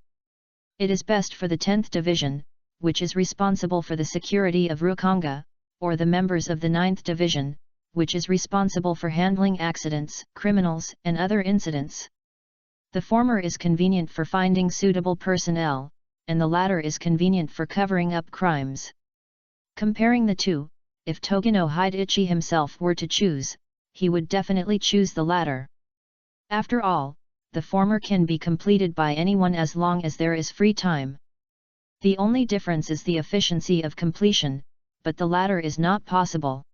It is best for the 10th division, which is responsible for the security of Rukanga, or the members of the 9th division, which is responsible for handling accidents, criminals, and other incidents. The former is convenient for finding suitable personnel, and the latter is convenient for covering up crimes. Comparing the two, if Togino Hideichi himself were to choose, he would definitely choose the latter. After all, the former can be completed by anyone as long as there is free time. The only difference is the efficiency of completion, but the latter is not possible.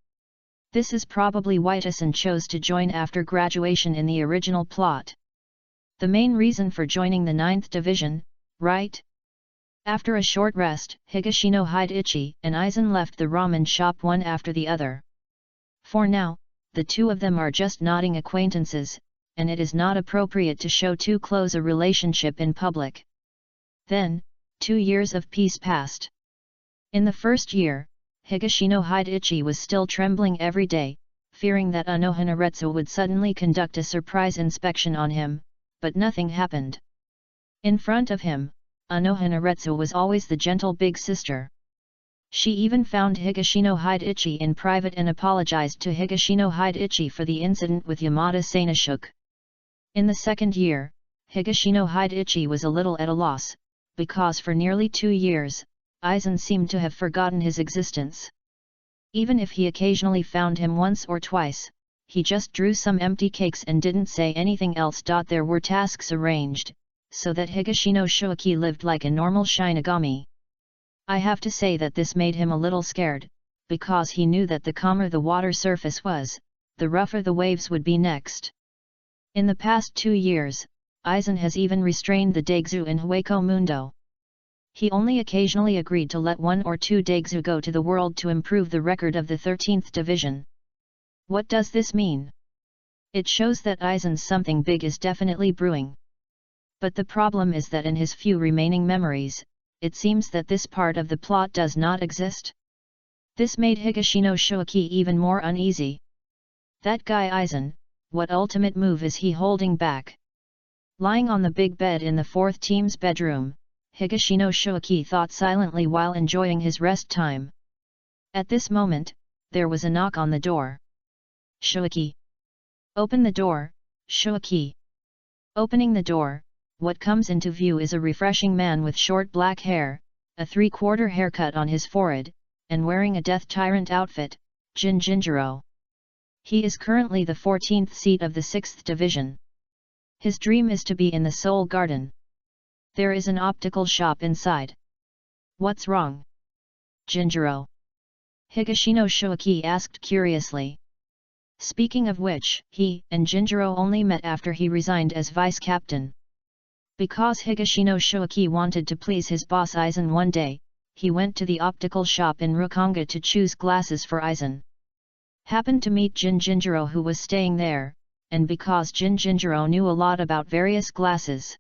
This is probably why Tissen chose to join after graduation in the original plot. The main reason for joining the 9th division, right? After a short rest, Higashino Hideichi and Aizen left the ramen shop one after the other. For now, the two of them are just nodding acquaintances, and it is not appropriate to show too close a relationship in public. Then, 2 years of peace passed. In the first year, Higashino Hideichi was still trembling every day, fearing that Unohana would suddenly conduct a surprise inspection on him, but nothing happened. In front of him, Unohana was always the gentle big sister. She even found Higashino Hideichi in private and apologized to Higashino Hideichi for the incident with Yamada Sanoshook. In the second year, Higashino Hideichi was a little at a loss, because for nearly 2 years, Aizen seemed to have forgotten his existence. Even if he occasionally found him once or twice, he just drew some empty cakes and didn't say anything else. There were tasks arranged, so that Higashino Shoaki lived like a normal Shinigami. I have to say that this made him a little scared, because he knew that the calmer the water surface was, the rougher the waves would be next. In the past 2 years, Aizen has even restrained the Daigzu in Hueco Mundo. He only occasionally agreed to let 1 or 2 Daigzu go to the world to improve the record of the 13th division. What does this mean? It shows that Aizen's something big is definitely brewing. But the problem is that in his few remaining memories, it seems that this part of the plot does not exist. This made Higashino Shoaki even more uneasy. That guy Aizen, what ultimate move is he holding back? Lying on the big bed in the 4th team's bedroom, Higashino Shoaki thought silently while enjoying his rest time. At this moment, there was a knock on the door. Shoaki! Open the door, Shoaki! Opening the door, what comes into view is a refreshing man with short black hair, a 3/4 haircut on his forehead, and wearing a Death Tyrant outfit, Jinjinjiro. He is currently the 14th seat of the 6th division. His dream is to be in the Soul Garden. There is an optical shop inside. What's wrong, Jinjiro? Higashino Shoaki asked curiously. Speaking of which, he and Jinjiro only met after he resigned as vice captain. Because Higashino Shoaki wanted to please his boss Aizen one day, he went to the optical shop in Rukanga to choose glasses for Aizen. Happened to meet Jinjinjiro who was staying there, and because Jinjinjiro knew a lot about various glasses.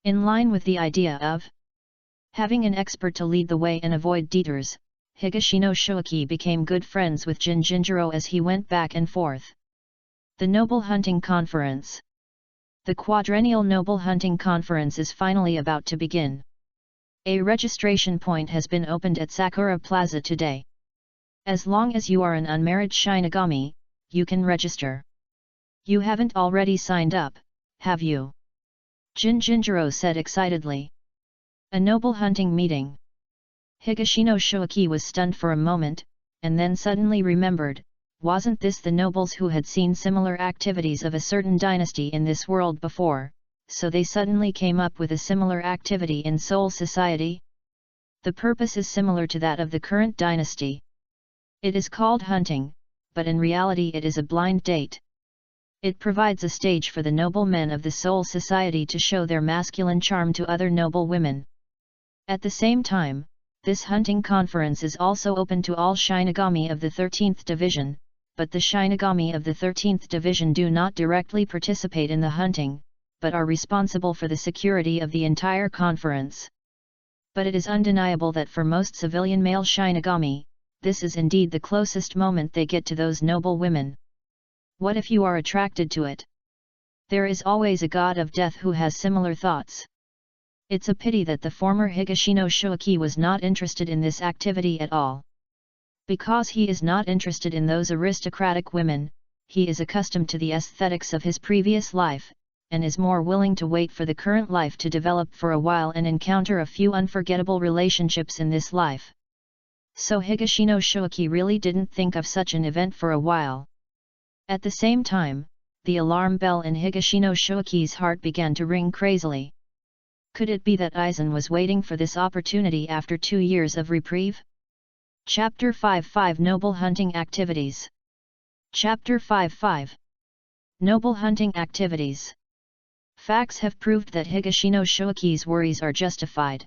In line with the idea of having an expert to lead the way and avoid detours, Higashino Shoaki became good friends with Jinjinjiro as he went back and forth. The Noble Hunting Conference. The quadrennial Noble Hunting Conference is finally about to begin. A registration point has been opened at Sakura Plaza today. As long as you are an unmarried Shinigami, you can register. You haven't already signed up, have you? Jinjinjiro said excitedly. A noble hunting meeting. Higashino Shoaki was stunned for a moment, and then suddenly remembered, wasn't this the nobles who had seen similar activities of a certain dynasty in this world before, so they suddenly came up with a similar activity in Soul Society? The purpose is similar to that of the current dynasty. It is called hunting, but in reality it is a blind date. It provides a stage for the noble men of the Soul Society to show their masculine charm to other noble women. At the same time, this hunting conference is also open to all Shinigami of the 13th Division, but the Shinigami of the 13th Division do not directly participate in the hunting, but are responsible for the security of the entire conference. But it is undeniable that for most civilian male Shinigami, this is indeed the closest moment they get to those noble women. What if you are attracted to it? There is always a god of death who has similar thoughts. It's a pity that the former Higashino Shoaki was not interested in this activity at all. Because he is not interested in those aristocratic women, he is accustomed to the aesthetics of his previous life, and is more willing to wait for the current life to develop for a while and encounter a few unforgettable relationships in this life. So Higashino Shoaki really didn't think of such an event for a while. At the same time, the alarm bell in Higashino Shoaki's heart began to ring crazily. Could it be that Aizen was waiting for this opportunity after 2 years of reprieve? Chapter 5 Noble Hunting Activities. Chapter 5 Noble Hunting Activities. Facts have proved that Higashino Shoaki's worries are justified.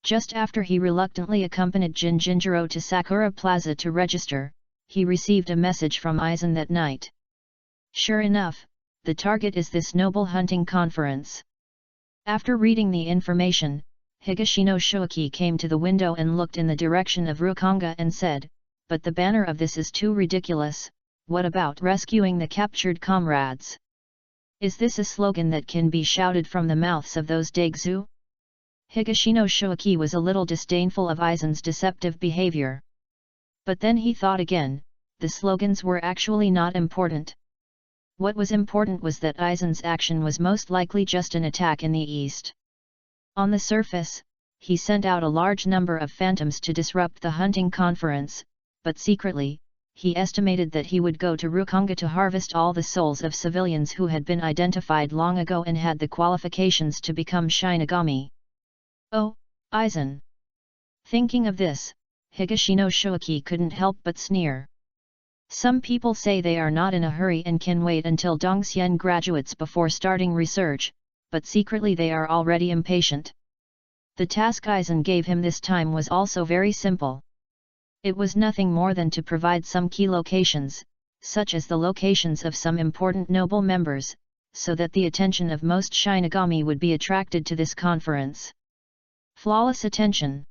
Just after he reluctantly accompanied Jinjinjiro to Sakura Plaza to register, he received a message from Aizen that night. Sure enough, the target is this noble hunting conference. After reading the information, Higashino Shuaki came to the window and looked in the direction of Rukanga and said, "But the banner of this is too ridiculous. What about rescuing the captured comrades? Is this a slogan that can be shouted from the mouths of those Daigzu?" Higashino Shuaki was a little disdainful of Aizen's deceptive behavior. But then he thought again, the slogans were actually not important. What was important was that Aizen's action was most likely just an attack in the east. On the surface, he sent out a large number of phantoms to disrupt the hunting conference, but secretly, he estimated that he would go to Rukanga to harvest all the souls of civilians who had been identified long ago and had the qualifications to become Shinigami. Oh, Aizen! Thinking of this, Higashino Shuaki couldn't help but sneer. Some people say they are not in a hurry and can wait until Dongxian graduates before starting research, but secretly they are already impatient. The task Aizen gave him this time was also very simple. It was nothing more than to provide some key locations, such as the locations of some important noble members, so that the attention of most Shinigami would be attracted to this conference. Flawless attention.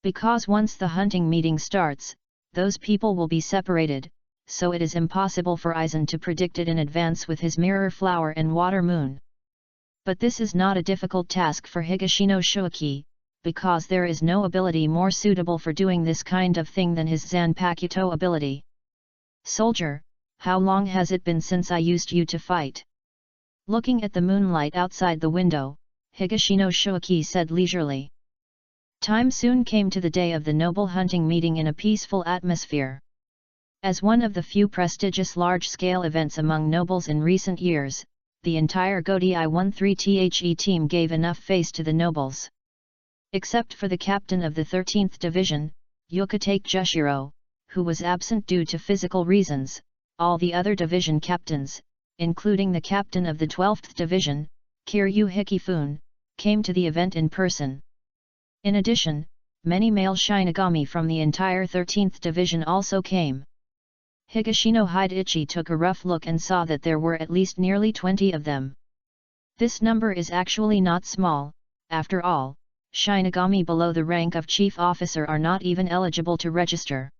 Because once the hunting meeting starts, those people will be separated, so it is impossible for Aizen to predict it in advance with his mirror flower and water moon. But this is not a difficult task for Higashino Shuaki, because there is no ability more suitable for doing this kind of thing than his Zanpakuto ability. "Soldier, how long has it been since I used you to fight?" Looking at the moonlight outside the window, Higashino Shuaki said leisurely. Time soon came to the day of the noble hunting meeting in a peaceful atmosphere. As one of the few prestigious large-scale events among nobles in recent years, the entire Godi 13The team gave enough face to the nobles. Except for the captain of the 13th Division, Yukitake Jushiro, who was absent due to physical reasons, all the other division captains, including the captain of the 12th Division, Kiryu Hikifune, came to the event in person. In addition, many male Shinigami from the entire 13th Division also came. Higashino Hidichi took a rough look and saw that there were at least nearly 20 of them. This number is actually not small, after all, Shinigami below the rank of chief officer are not even eligible to register.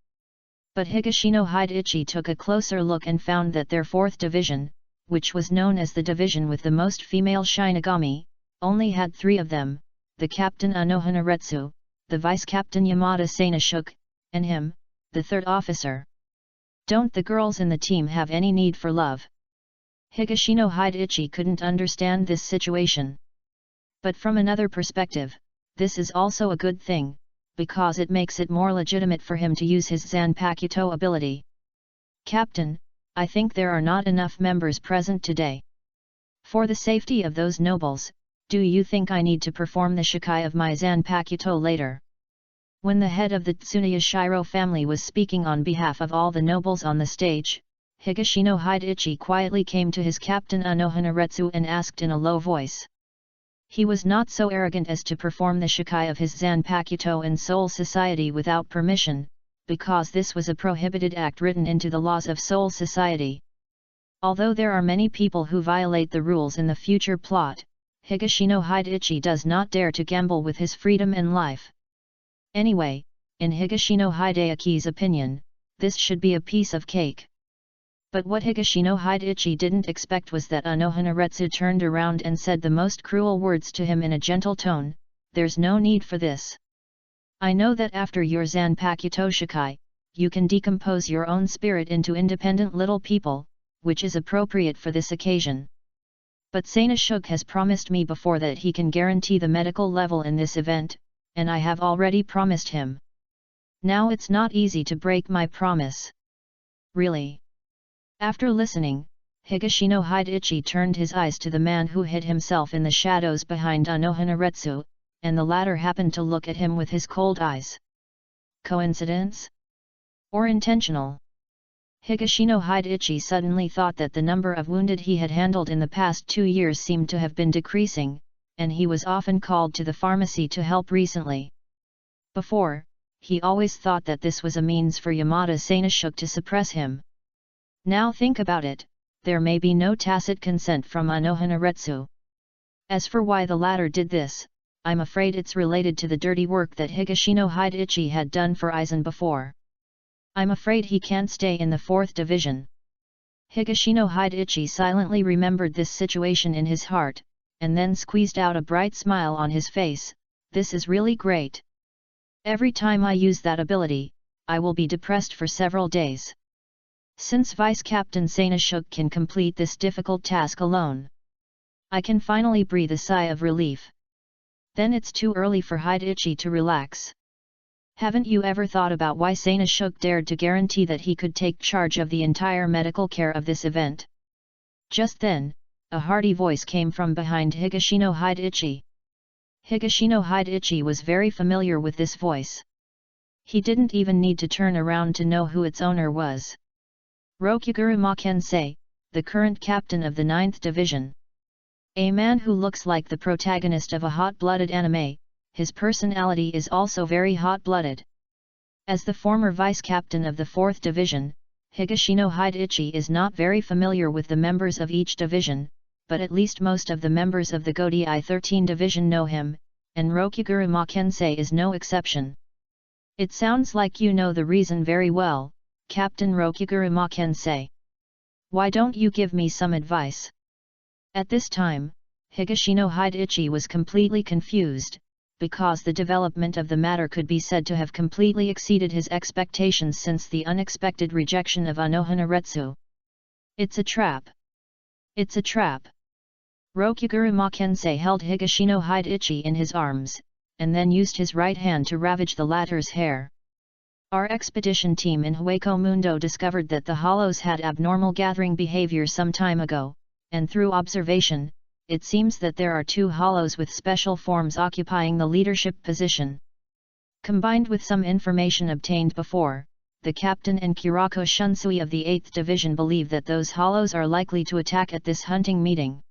But Higashino Hidichi took a closer look and found that their 4th Division, which was known as the division with the most female Shinigami, only had 3 of them, the captain Unohana Retsu, the vice-captain Yamada Sanashuk, and him, the 3rd officer. Don't the girls in the team have any need for love? Higashino Hidichi couldn't understand this situation. But from another perspective, this is also a good thing, because it makes it more legitimate for him to use his Zanpakuto ability. Captain, I think there are not enough members present today. For the safety of those nobles, do you think I need to perform the Shikai of my Zanpakuto later? When the head of the Tsuneyashiro family was speaking on behalf of all the nobles on the stage, Higashino Hidichi quietly came to his captain Unohana Retsu and asked in a low voice. He was not so arrogant as to perform the Shikai of his Zanpakuto in Soul Society without permission, because this was a prohibited act written into the laws of Soul Society. Although there are many people who violate the rules in the future plot, Higashino Hidichi does not dare to gamble with his freedom and life. Anyway, in Higashino Hideaki's opinion, this should be a piece of cake. But what Higashino Hidichi didn't expect was that Unohana Retsu turned around and said the most cruel words to him in a gentle tone, "There's no need for this. I know that after your Zanpakuto Shikai, you can decompose your own spirit into independent little people, which is appropriate for this occasion. But Sanashuk has promised me before that he can guarantee the medical level in this event, and I have already promised him. Now it's not easy to break my promise." Really? After listening, Higashino Hidichi turned his eyes to the man who hid himself in the shadows behind Unohana Retsu, and the latter happened to look at him with his cold eyes. Coincidence? Or intentional? Higashino Hidichi suddenly thought that the number of wounded he had handled in the past 2 years seemed to have been decreasing, and he was often called to the pharmacy to help recently. Before, he always thought that this was a means for Yamada Sanashuk to suppress him. Now think about it, there may be no tacit consent from Unohana. As for why the latter did this, I'm afraid it's related to the dirty work that Higashino Hideichi had done for Aizen before. I'm afraid he can't stay in the 4th division. Higashino Hideichi silently remembered this situation in his heart, and then squeezed out a bright smile on his face. This is really great. Every time I use that ability, I will be depressed for several days. Since Vice Captain Sanashuk can complete this difficult task alone, I can finally breathe a sigh of relief. Then it's too early for Hideichi to relax. Haven't you ever thought about why Sanashuk dared to guarantee that he could take charge of the entire medical care of this event? Just then, a hearty voice came from behind Higashino Hideichi. Higashino Hideichi was very familiar with this voice. He didn't even need to turn around to know who its owner was. Rokuguru Makensei, the current captain of the 9th division. A man who looks like the protagonist of a hot-blooded anime, his personality is also very hot-blooded. As the former vice-captain of the 4th division, Higashino Hideichi is not very familiar with the members of each division, but at least most of the members of the Godei 13 division know him, and Rokuguru Makensei is no exception. It sounds like you know the reason very well, Captain Rokuguru Makensei. Why don't you give me some advice? At this time, Higashino Hideichi was completely confused, because the development of the matter could be said to have completely exceeded his expectations since the unexpected rejection of Unohana. It's a trap. It's a trap. Rokuguru Makensei held Higashino Hideichi in his arms, and then used his right hand to ravage the latter's hair. Our expedition team in Hueco Mundo discovered that the hollows had abnormal gathering behavior some time ago, and through observation, it seems that there are 2 hollows with special forms occupying the leadership position. Combined with some information obtained before, the captain and Kirako Shunsui of the 8th division believe that those hollows are likely to attack at this hunting meeting.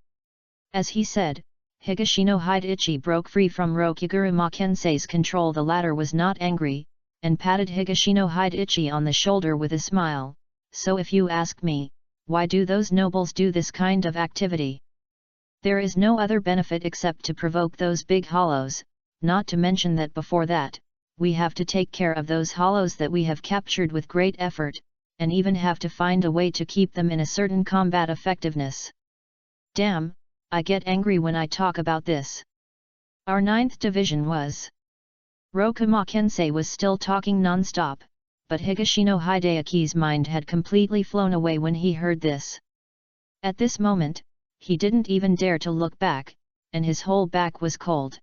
As he said, Higashino Hideichi broke free from Rokuguru Makensei's control. The latter was not angry, and patted Higashino Hideichi on the shoulder with a smile. So if you ask me, why do those nobles do this kind of activity? There is no other benefit except to provoke those big hollows, not to mention that before that, we have to take care of those hollows that we have captured with great effort, and even have to find a way to keep them in a certain combat effectiveness. Damn, I get angry when I talk about this. Our 9th division was. Roku Makensei was still talking non-stop, but Higashino Hideichi's mind had completely flown away when he heard this. At this moment, he didn't even dare to look back, and his whole back was cold.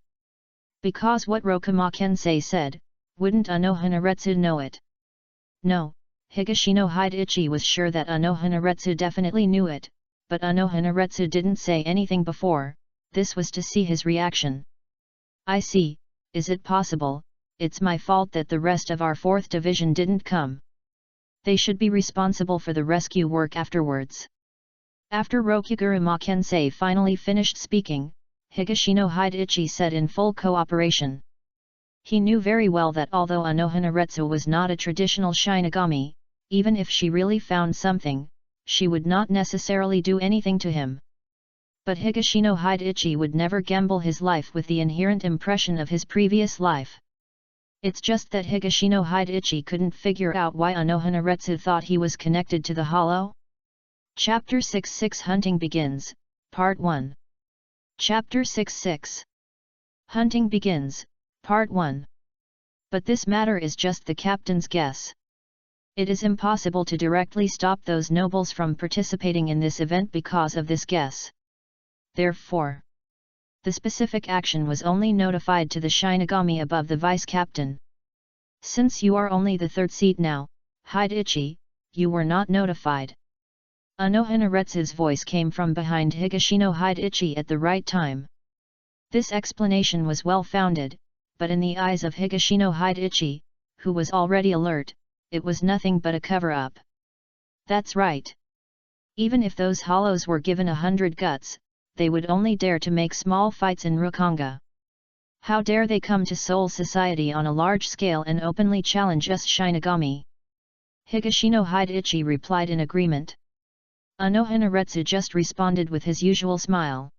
Because what Roku Makensei said, wouldn't Unohana know it? No, Higashino Hideichi was sure that Unohana definitely knew it, but Unohana didn't say anything before. This was to see his reaction. I see. Is it possible? It's my fault that the rest of our 4th division didn't come. They should be responsible for the rescue work afterwards. After Rokuguru Makensei finally finished speaking, Higashino Hideichi said in full cooperation. He knew very well that although Unohana was not a traditional Shinigami, even if she really found something, she would not necessarily do anything to him. But Higashino Hideichi would never gamble his life with the inherent impression of his previous life. It's just that Higashino Hideichi couldn't figure out why Unohana thought he was connected to the hollow. Chapter 6-6 Hunting Begins, Part 1. Chapter 6-6 Hunting Begins, Part 1. But this matter is just the captain's guess. It is impossible to directly stop those nobles from participating in this event because of this guess. Therefore, the specific action was only notified to the Shinigami above the vice-captain. Since you are only the 3rd seat now, Hideichi, you were not notified. Unohana voice came from behind Higashino Hideichi at the right time. This explanation was well-founded, but in the eyes of Higashino Hideichi, who was already alert, it was nothing but a cover-up. That's right. Even if those hollows were given 100 guts, they would only dare to make small fights in Rukanga. How dare they come to Seoul society on a large scale and openly challenge us Shinigami? Higashino Hideichi replied in agreement. Unohana just responded with his usual smile.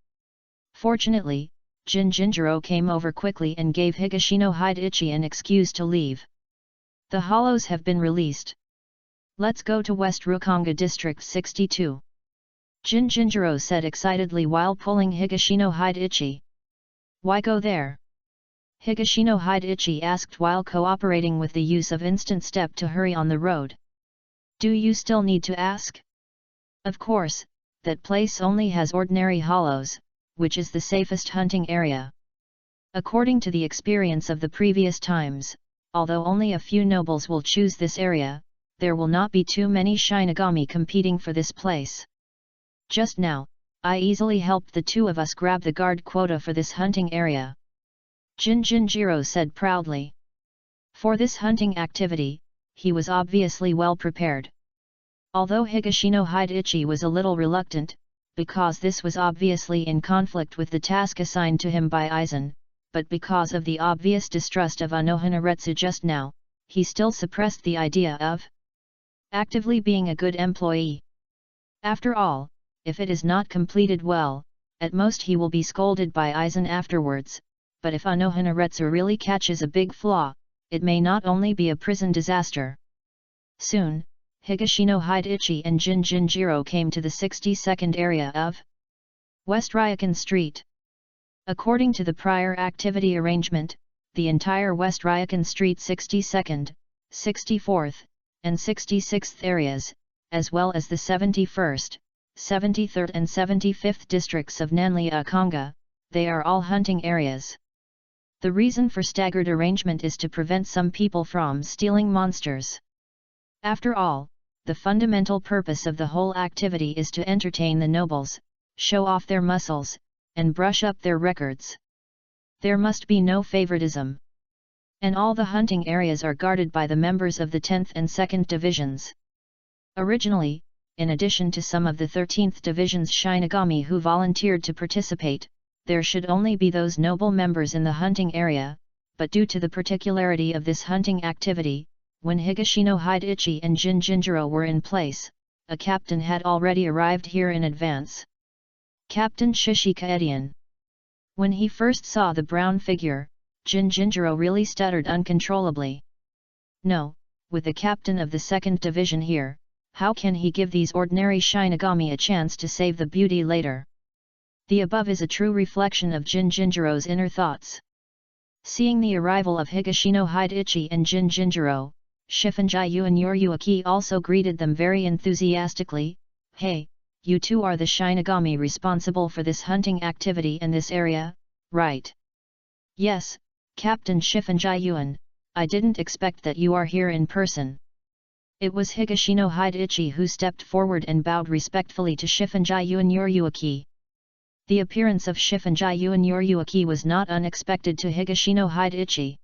Fortunately, Jinjinjiro came over quickly and gave Higashino Hideichi an excuse to leave. The hollows have been released. Let's go to West Rukanga District 62. Jinjinjiro said excitedly while pulling Higashino Hideichi. Why go there? Higashino Hideichi asked while cooperating with the use of instant step to hurry on the road. Do you still need to ask? Of course, that place only has ordinary hollows, which is the safest hunting area. According to the experience of the previous times, although only a few nobles will choose this area, there will not be too many Shinigami competing for this place. Just now, I easily helped the two of us grab the guard quota for this hunting area. Jinjinjiro said proudly. For this hunting activity, he was obviously well prepared. Although Higashino Hideichi was a little reluctant, because this was obviously in conflict with the task assigned to him by Aizen, but because of the obvious distrust of Unohana just now, he still suppressed the idea of actively being a good employee. After all, if it is not completed well, at most he will be scolded by Aizen afterwards, but if Unohana really catches a big flaw, it may not only be a prison disaster. Soon, Higashino Hideichi and Jinjinjiro came to the 62nd area of West Ryokan Street. According to the prior activity arrangement, the entire West Ryokan Street 62nd, 64th, and 66th areas, as well as the 71st, 73rd and 75th districts of Nanliakanga, they are all hunting areas. The reason for staggered arrangement is to prevent some people from stealing monsters. After all, the fundamental purpose of the whole activity is to entertain the nobles, show off their muscles, and brush up their records. There must be no favoritism. And all the hunting areas are guarded by the members of the 10th and 2nd Divisions. Originally, in addition to some of the 13th Division's Shinigami who volunteered to participate, there should only be those noble members in the hunting area, but due to the particularity of this hunting activity, when Higashino Hideichi and Jinjinjiro were in place, a captain had already arrived here in advance. Captain Shishikaedian. When he first saw the brown figure, Jinjinjiro really stuttered uncontrollably. No, with the captain of the 2nd Division here, how can he give these ordinary Shinigami a chance to save the beauty later? The above is a true reflection of Jinjinjiro's inner thoughts. Seeing the arrival of Higashino Hideichi and Jinjinjiro, Shifunji and Yoryuaki also greeted them very enthusiastically. Hey, you two are the Shinigami responsible for this hunting activity in this area, right? Yes, Captain Shifunji, I didn't expect that you are here in person. It was Higashino Hideichi who stepped forward and bowed respectfully to Shifunji and Yoryuaki. The appearance of Shifunji and Yoryuaki was not unexpected to Higashino Hideichi.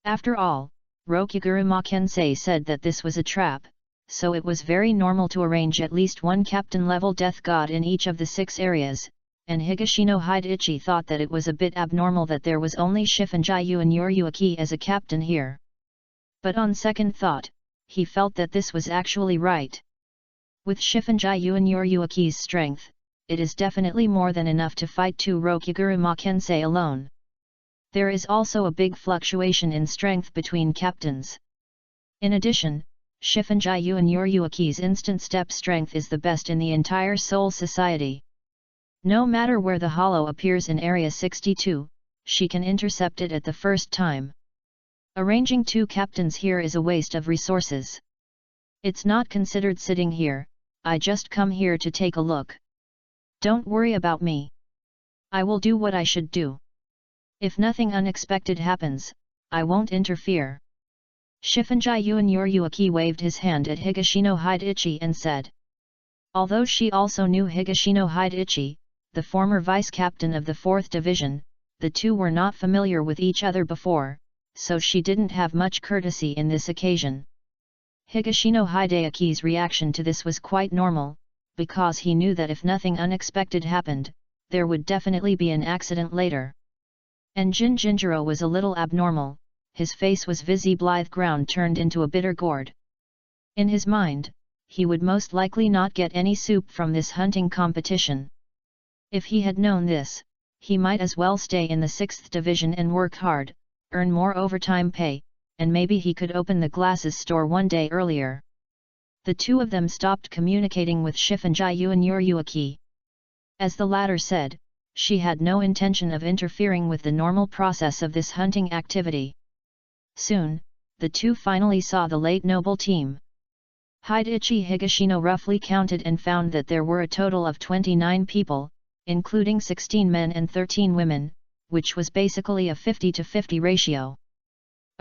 After all, Rokuguru Makensei said that this was a trap, so it was very normal to arrange at least one captain-level death god in each of the 6 areas, and Higashino Hideichi thought that it was a bit abnormal that there was only Shifunji and Yoryuaki as a captain here. But on second thought, he felt that this was actually right. With Shifunji and Yoryuaki's strength, it is definitely more than enough to fight 2 Rokuguru Makensei alone. There is also a big fluctuation in strength between captains. In addition, Shifunji and Yoryuaki's instant step strength is the best in the entire Seoul society. No matter where the hollow appears in Area 62, she can intercept it at the first time. Arranging 2 captains here is a waste of resources. It's not considered sitting here, I just come here to take a look. Don't worry about me. I will do what I should do. If nothing unexpected happens, I won't interfere. Shifunji and Yoryuaki waved his hand at Higashino Hideichi and said. Although she also knew Higashino Hideichi, the former vice-captain of the 4th Division, the two were not familiar with each other before, so she didn't have much courtesy in this occasion. Higashino Hideichi's reaction to this was quite normal, because he knew that if nothing unexpected happened, there would definitely be an accident later. And Jinjiro was a little abnormal, his face was visibly blithe ground turned into a bitter gourd. In his mind, he would most likely not get any soup from this hunting competition. If he had known this, he might as well stay in the 6th division and work hard, earn more overtime pay, and maybe he could open the glasses store one day earlier. The two of them stopped communicating with Shifunji and Yuryuaki. As the latter said, she had no intention of interfering with the normal process of this hunting activity. Soon, the two finally saw the late noble team. Hidechi Higashino roughly counted and found that there were a total of 29 people, including 16 men and 13 women, which was basically a 50-50 ratio.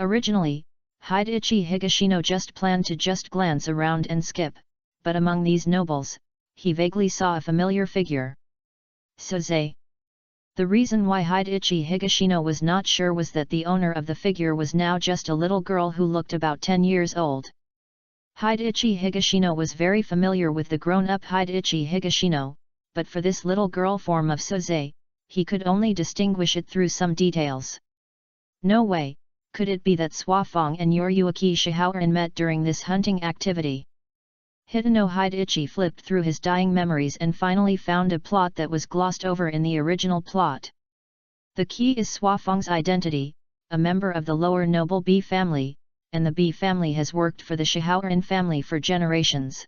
Originally, Hidechi Higashino just planned to just glance around and skip, but among these nobles, he vaguely saw a familiar figure. Suze. The reason why Hidechi Higashino was not sure was that the owner of the figure was now just a little girl who looked about 10 years old. Hidechi Higashino was very familiar with the grown-up Hidechi Higashino, but for this little girl form of Suze, he could only distinguish it through some details. No way, could it be that Soi Fon and Yuryuaki Shihaoran met during this hunting activity? Hitano Hidechi flipped through his dying memories and finally found a plot that was glossed over in the original plot. The key is Soi Fon's identity, a member of the lower noble B family, and the B family has worked for the Shihaoran family for generations.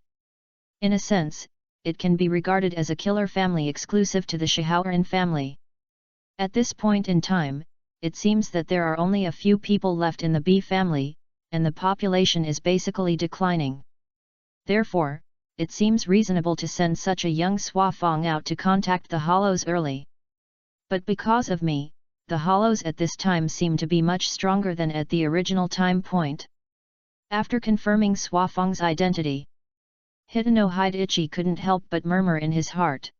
In a sense, it can be regarded as a killer family exclusive to the Shihaoran family. At this point in time, it seems that there are only a few people left in the B family, and the population is basically declining. Therefore, it seems reasonable to send such a young Soi Fon out to contact the Hollows early. But because of me, the Hollows at this time seem to be much stronger than at the original time point. After confirming Soi Fon's identity, Hitano Hidechi couldn't help but murmur in his heart.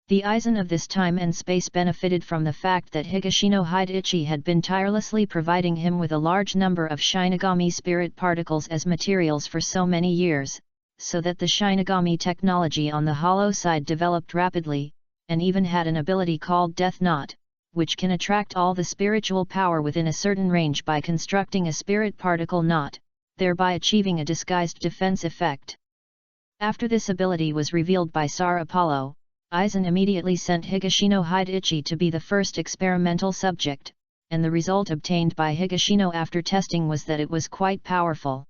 The Aizen of this time and space benefited from the fact that Higashino Hidechi had been tirelessly providing him with a large number of Shinigami spirit particles as materials for so many years, so that the Shinigami technology on the hollow side developed rapidly, and even had an ability called Death Knot, which can attract all the spiritual power within a certain range by constructing a spirit particle knot, thereby achieving a disguised defense effect. After this ability was revealed by Sar Apollo, Aizen immediately sent Higashino Hidechi to be the first experimental subject, and the result obtained by Higashino after testing was that it was quite powerful.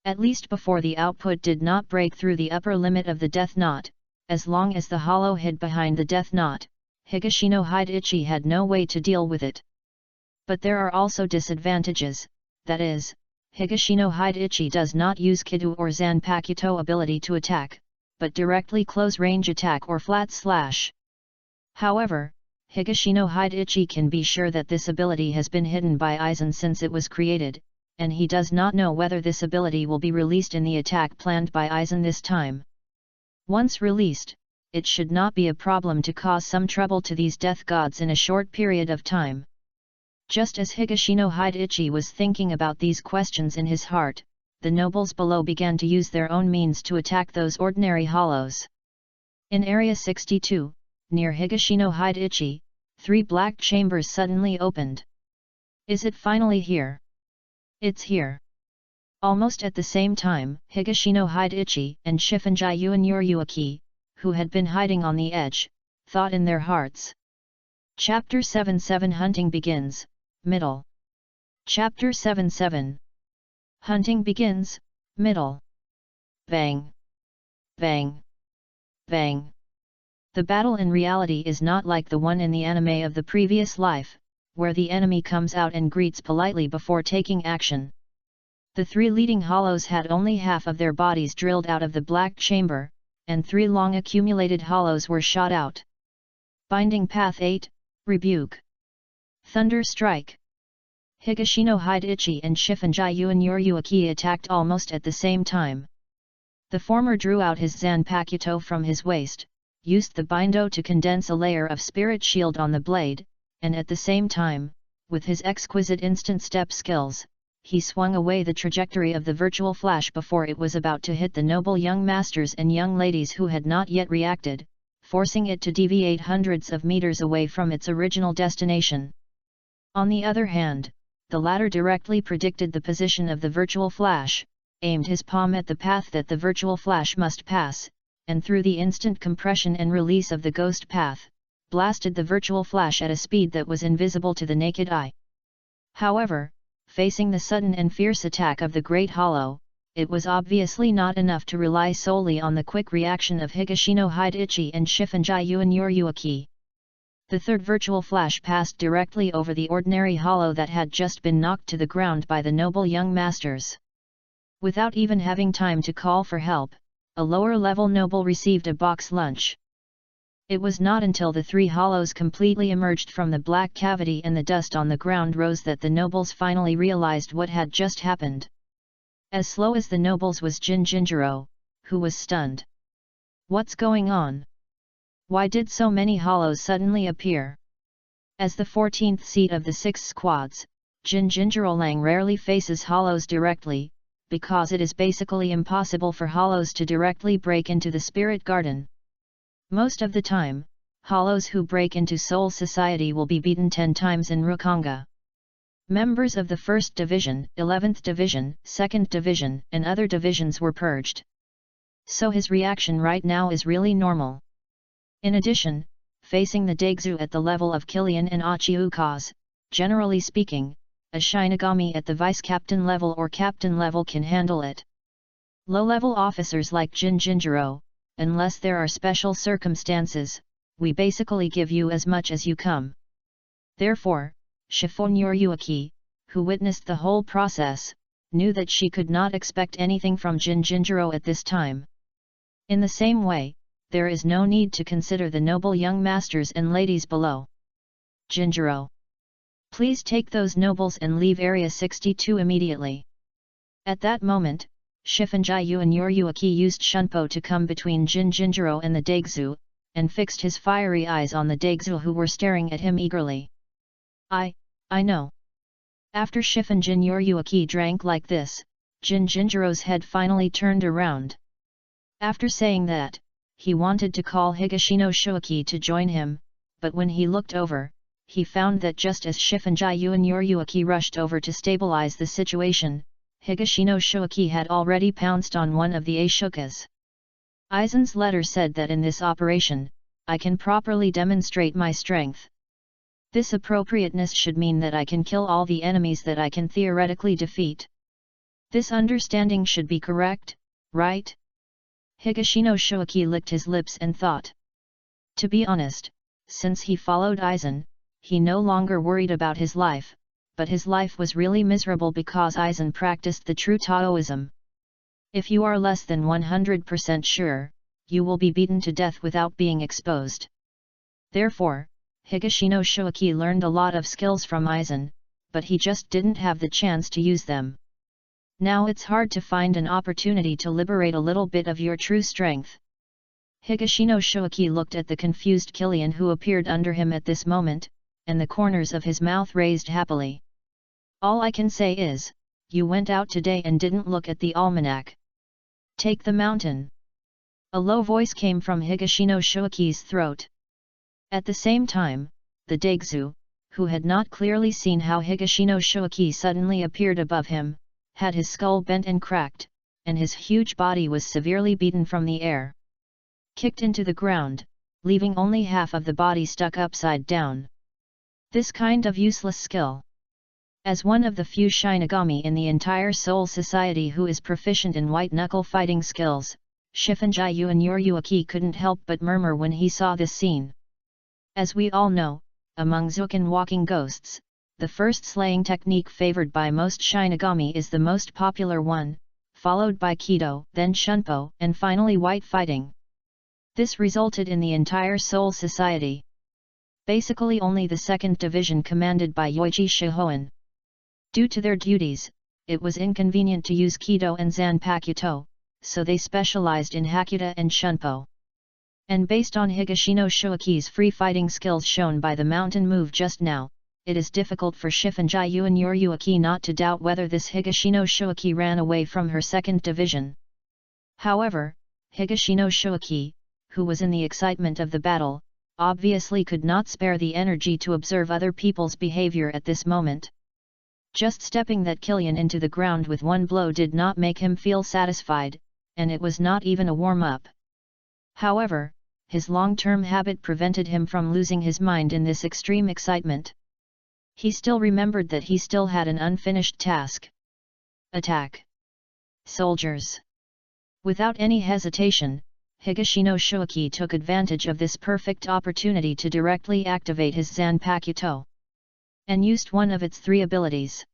At least before the output did not break through the upper limit of the Death Knot, as long as the hollow hid behind the Death Knot, Higashino Hidechi had no way to deal with it. But there are also disadvantages, that is, Higashino Hidechi does not use Kidu or Zanpakuto ability to attack, but directly close-range attack or flat slash. However, Higashino Hidechi can be sure that this ability has been hidden by Aizen since it was created, and he does not know whether this ability will be released in the attack planned by Aizen this time. Once released, it should not be a problem to cause some trouble to these death gods in a short period of time. Just as Higashino Hidechi was thinking about these questions in his heart, the nobles below began to use their own means to attack those ordinary hollows. In Area 62, near Higashino Hidechi, 3 black chambers suddenly opened. Is it finally here? It's here. Almost at the same time, Higashino Hidechi and Shifunji and Yuryuaki, who had been hiding on the edge, thought in their hearts. Chapter 7-7 Hunting begins, middle. Chapter 7-7 Hunting begins, middle. Bang. Bang. Bang. The battle in reality is not like the one in the anime of the previous life, where the enemy comes out and greets politely before taking action. The 3 leading hollows had only half of their bodies drilled out of the black chamber, and 3 long accumulated hollows were shot out. Binding Path 8, Rebuke. Thunder Strike. Higashino Hidechi and Shifunji and Yuryuaki attacked almost at the same time. The former drew out his Zanpakuto from his waist, used the bindo to condense a layer of spirit shield on the blade, and at the same time, with his exquisite instant step skills, he swung away the trajectory of the virtual flash before it was about to hit the noble young masters and young ladies who had not yet reacted, forcing it to deviate hundreds of meters away from its original destination. On the other hand, the latter directly predicted the position of the virtual flash, aimed his palm at the path that the virtual flash must pass, and through the instant compression and release of the ghost path, blasted the virtual flash at a speed that was invisible to the naked eye. However, facing the sudden and fierce attack of the Great Hollow, it was obviously not enough to rely solely on the quick reaction of Higashino Hideichi and Shifunji and Yoryuaki. The third virtual flash passed directly over the ordinary hollow that had just been knocked to the ground by the noble young masters. Without even having time to call for help, a lower-level noble received a box lunch. It was not until the three hollows completely emerged from the black cavity and the dust on the ground rose that the nobles finally realized what had just happened. As slow as the nobles was Jinjinjiro, who was stunned. What's going on? Why did so many hollows suddenly appear? As the 14th seat of the 6 squads, Jinjinjiro Lang rarely faces hollows directly, because it is basically impossible for hollows to directly break into the spirit garden. Most of the time, hollows who break into Soul Society will be beaten 10 times in Rukanga. Members of the 1st Division, 11th Division, 2nd Division, and other divisions were purged. So his reaction right now is really normal. In addition, facing the Daigzu at the level of Killian and Achiukas, generally speaking, a Shinigami at the vice-captain level or captain level can handle it. Low-level officers like Jinjinjiro, unless there are special circumstances, we basically give you as much as you come. Therefore, Shifon Yoryuaki, who witnessed the whole process, knew that she could not expect anything from Jinjinjiro at this time. In the same way, there is no need to consider the noble young masters and ladies below. Jinjiro, please take those nobles and leave Area 62 immediately. At that moment, Shifunji and Yoryuaki used Shunpo to come between Jinjinjiro and the Daigzu, and fixed his fiery eyes on the Daigzu who were staring at him eagerly. I know. After Shifunjin Yoryuaki drank like this, Jinjinjiro's head finally turned around. After saying that, he wanted to call Higashino Shoaki to join him, but when he looked over, he found that just as Shifunji and Yoryuaki rushed over to stabilize the situation, Higashino Shoaki had already pounced on one of the Ashokas. Aizen's letter said that in this operation, I can properly demonstrate my strength. This appropriateness should mean that I can kill all the enemies that I can theoretically defeat. This understanding should be correct, right? Higashino Shoaki licked his lips and thought. To be honest, since he followed Aizen, he no longer worried about his life, but his life was really miserable because Aizen practiced the true Taoism. If you are less than 100% sure, you will be beaten to death without being exposed. Therefore, Higashino Shoaki learned a lot of skills from Aizen, but he just didn't have the chance to use them. Now it's hard to find an opportunity to liberate a little bit of your true strength. Higashino Shoaki looked at the confused Killian who appeared under him at this moment, and the corners of his mouth raised happily. All I can say is, you went out today and didn't look at the almanac. Take the mountain. A low voice came from Higashino Shoaki's throat. At the same time, the Daigzu, who had not clearly seen how Higashino Shoaki suddenly appeared above him, had his skull bent and cracked, and his huge body was severely beaten from the air. Kicked into the ground, leaving only half of the body stuck upside down. This kind of useless skill. As one of the few Shinigami in the entire Soul Society who is proficient in white-knuckle fighting skills, Shifunji and Yoryuaki couldn't help but murmur when he saw this scene. As we all know, among Zuken walking ghosts, the first slaying technique favored by most Shinigami is the most popular one, followed by Kido, then Shunpo, and finally white fighting. This resulted in the entire Soul Society. Basically only the 2nd Division commanded by Yoichi Shihoan. Due to their duties, it was inconvenient to use Kido and Zanpakuto, so they specialized in Hakuta and Shunpo. And based on Higashino Shoaki's free fighting skills shown by the mountain move just now, it is difficult for Shifunji and Yoryuaki not to doubt whether this Higashino Shoaki ran away from her 2nd Division. However, Higashino Shoaki, who was in the excitement of the battle, obviously could not spare the energy to observe other people's behavior at this moment. Just stepping that Killian into the ground with one blow did not make him feel satisfied, and it was not even a warm-up. However, his long-term habit prevented him from losing his mind in this extreme excitement. He still remembered that he still had an unfinished task. Attack! Soldiers! Without any hesitation, Higashino Shuaki took advantage of this perfect opportunity to directly activate his Zanpakuto, and used one of its 3 abilities.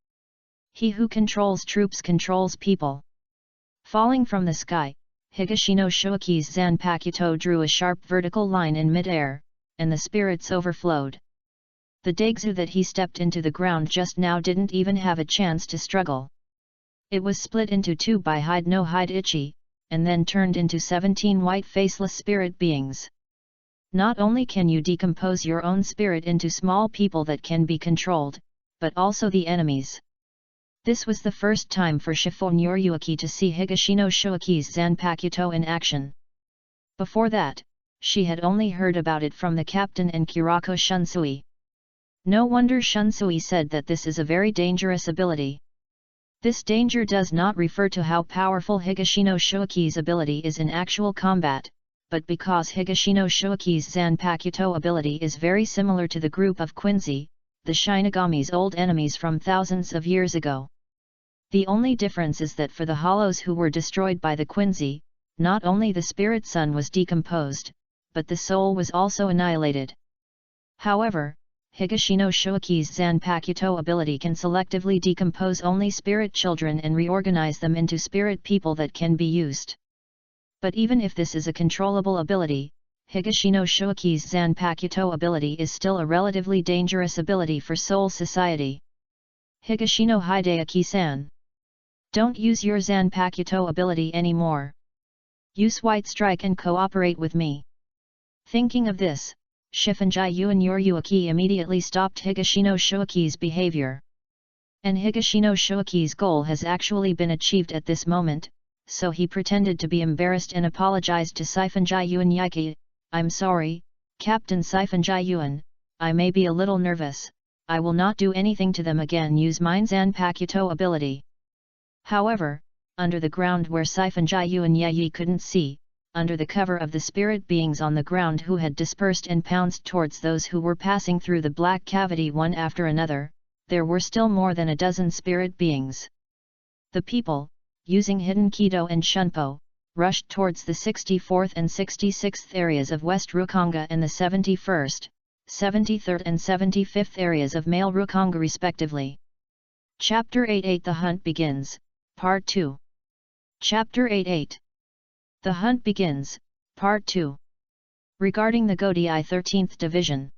He who controls troops controls people. Falling from the sky, Higashino Shuaki's Zanpakuto drew a sharp vertical line in mid-air, and the spirits overflowed. The Daigzu that he stepped into the ground just now didn't even have a chance to struggle. It was split into 2 by Hide no Hide Ichi, and then turned into 17 white faceless spirit beings. Not only can you decompose your own spirit into small people that can be controlled, but also the enemies. This was the first time for Shifon Yoryuaki to see Higashino Shuaki's Zanpakuto in action. Before that, she had only heard about it from the captain and Kurako Shunsui. No wonder Shunsui said that this is a very dangerous ability. This danger does not refer to how powerful Higashino Shuaki's ability is in actual combat, but because Higashino Shuaki's Zanpakuto ability is very similar to the group of Quincy, the Shinigami's old enemies from thousands of years ago. The only difference is that for the hollows who were destroyed by the Quincy, not only the spirit sun was decomposed, but the soul was also annihilated. However, Higashino Shuaki's Zanpakuto ability can selectively decompose only spirit children and reorganize them into spirit people that can be used. But even if this is a controllable ability, Higashino Shuaki's Zanpakuto ability is still a relatively dangerous ability for Soul Society. Higashino Hideaki-san. Don't use your Zanpakuto ability anymore. Use White Strike and cooperate with me. Thinking of this, Shifunji Yuan Yoryuaki immediately stopped Higashino Shuaki's behavior. And Higashino Shuaki's goal has actually been achieved at this moment, so he pretended to be embarrassed and apologized to Shifunji Yuan Yiki. I'm sorry, Captain Shifunji Yuan, I may be a little nervous, I will not do anything to them again. Use mine Zanpakuto ability. However, under the ground where Shifunji Yuan Yi couldn't see, under the cover of the spirit beings on the ground who had dispersed and pounced towards those who were passing through the black cavity one after another, there were still more than a dozen spirit beings. The people, using hidden Kido and Shunpo, rushed towards the 64th and 66th areas of West Rukonga and the 71st, 73rd and 75th areas of Male Rukonga respectively. Chapter 8 The Hunt Begins, Part 2. Chapter 8 The Hunt Begins, Part 2. Regarding the Godai 13th Division,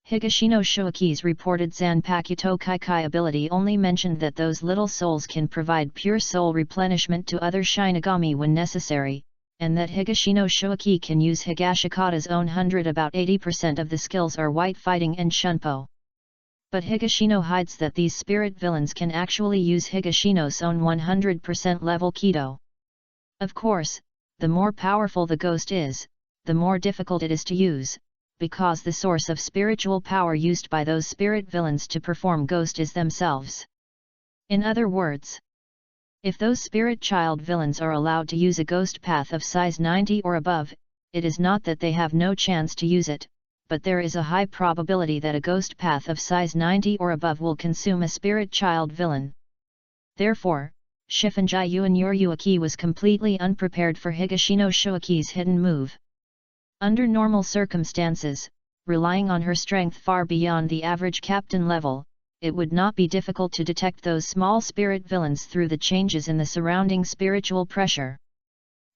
Higashino Shuaki's reported Zanpakuto Kaikai ability only mentioned that those little souls can provide pure soul replenishment to other Shinigami when necessary, and that Higashino Shuaki can use Higashikata's own 100. About 80% of the skills are white fighting and Shunpo. But Higashino hides that these spirit villains can actually use Higashino's own 100% level Kido. Of course, the more powerful the ghost is, the more difficult it is to use, because the source of spiritual power used by those spirit villains to perform ghost is themselves. In other words, if those spirit child villains are allowed to use a ghost path of size 90 or above, it is not that they have no chance to use it, but there is a high probability that a ghost path of size 90 or above will consume a spirit child villain. Therefore, Shifunji Yuan Yoryuaki was completely unprepared for Higashino Shuaki's hidden move. Under normal circumstances, relying on her strength far beyond the average captain level, it would not be difficult to detect those small spirit villains through the changes in the surrounding spiritual pressure.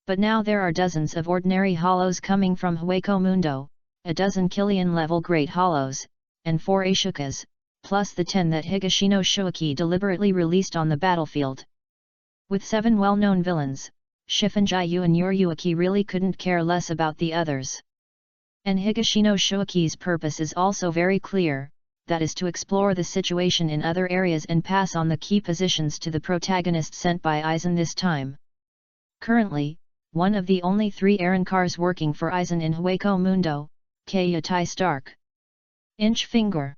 But now there are dozens of ordinary hollows coming from Hueco Mundo, a dozen Killian-level great hollows, and 4 Ashokas, plus the 10 that Higashino Shuaki deliberately released on the battlefield. With 7 well-known villains, Shifunji Yuan Yoryuaki really couldn't care less about the others. And Higashino Shuaki's purpose is also very clear, that is to explore the situation in other areas and pass on the key positions to the protagonist sent by Aizen this time. Currently, one of the only 3 Arancars working for Aizen in Hueco Mundo, Kayatai Stark. Inch finger.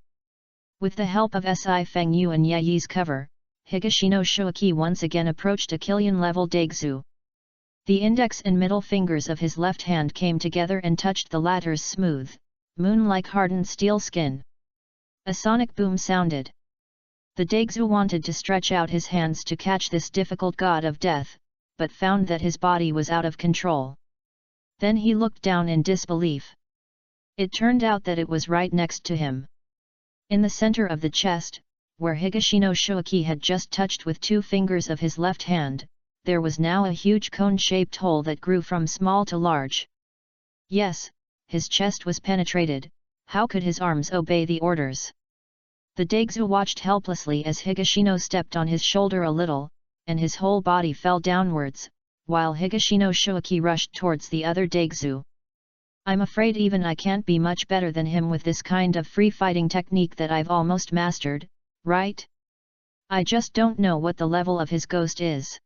With the help of Si Feng Yu and Yayi's cover, Higashino Shuaki once again approached a Killian-level Daigzu. The index and middle fingers of his left hand came together and touched the latter's smooth, moon-like hardened steel skin. A sonic boom sounded. The Daigzu wanted to stretch out his hands to catch this difficult god of death, but found that his body was out of control. Then he looked down in disbelief. It turned out that it was right next to him. In the center of the chest, where Higashino Shuaki had just touched with 2 fingers of his left hand, there was now a huge cone-shaped hole that grew from small to large. Yes, his chest was penetrated. How could his arms obey the orders? The Daigzu watched helplessly as Higashino stepped on his shoulder a little, and his whole body fell downwards, while Higashino Shuaki rushed towards the other Daigzu. I'm afraid even I can't be much better than him with this kind of free-fighting technique that I've almost mastered, right? I just don't know what the level of his ghost is.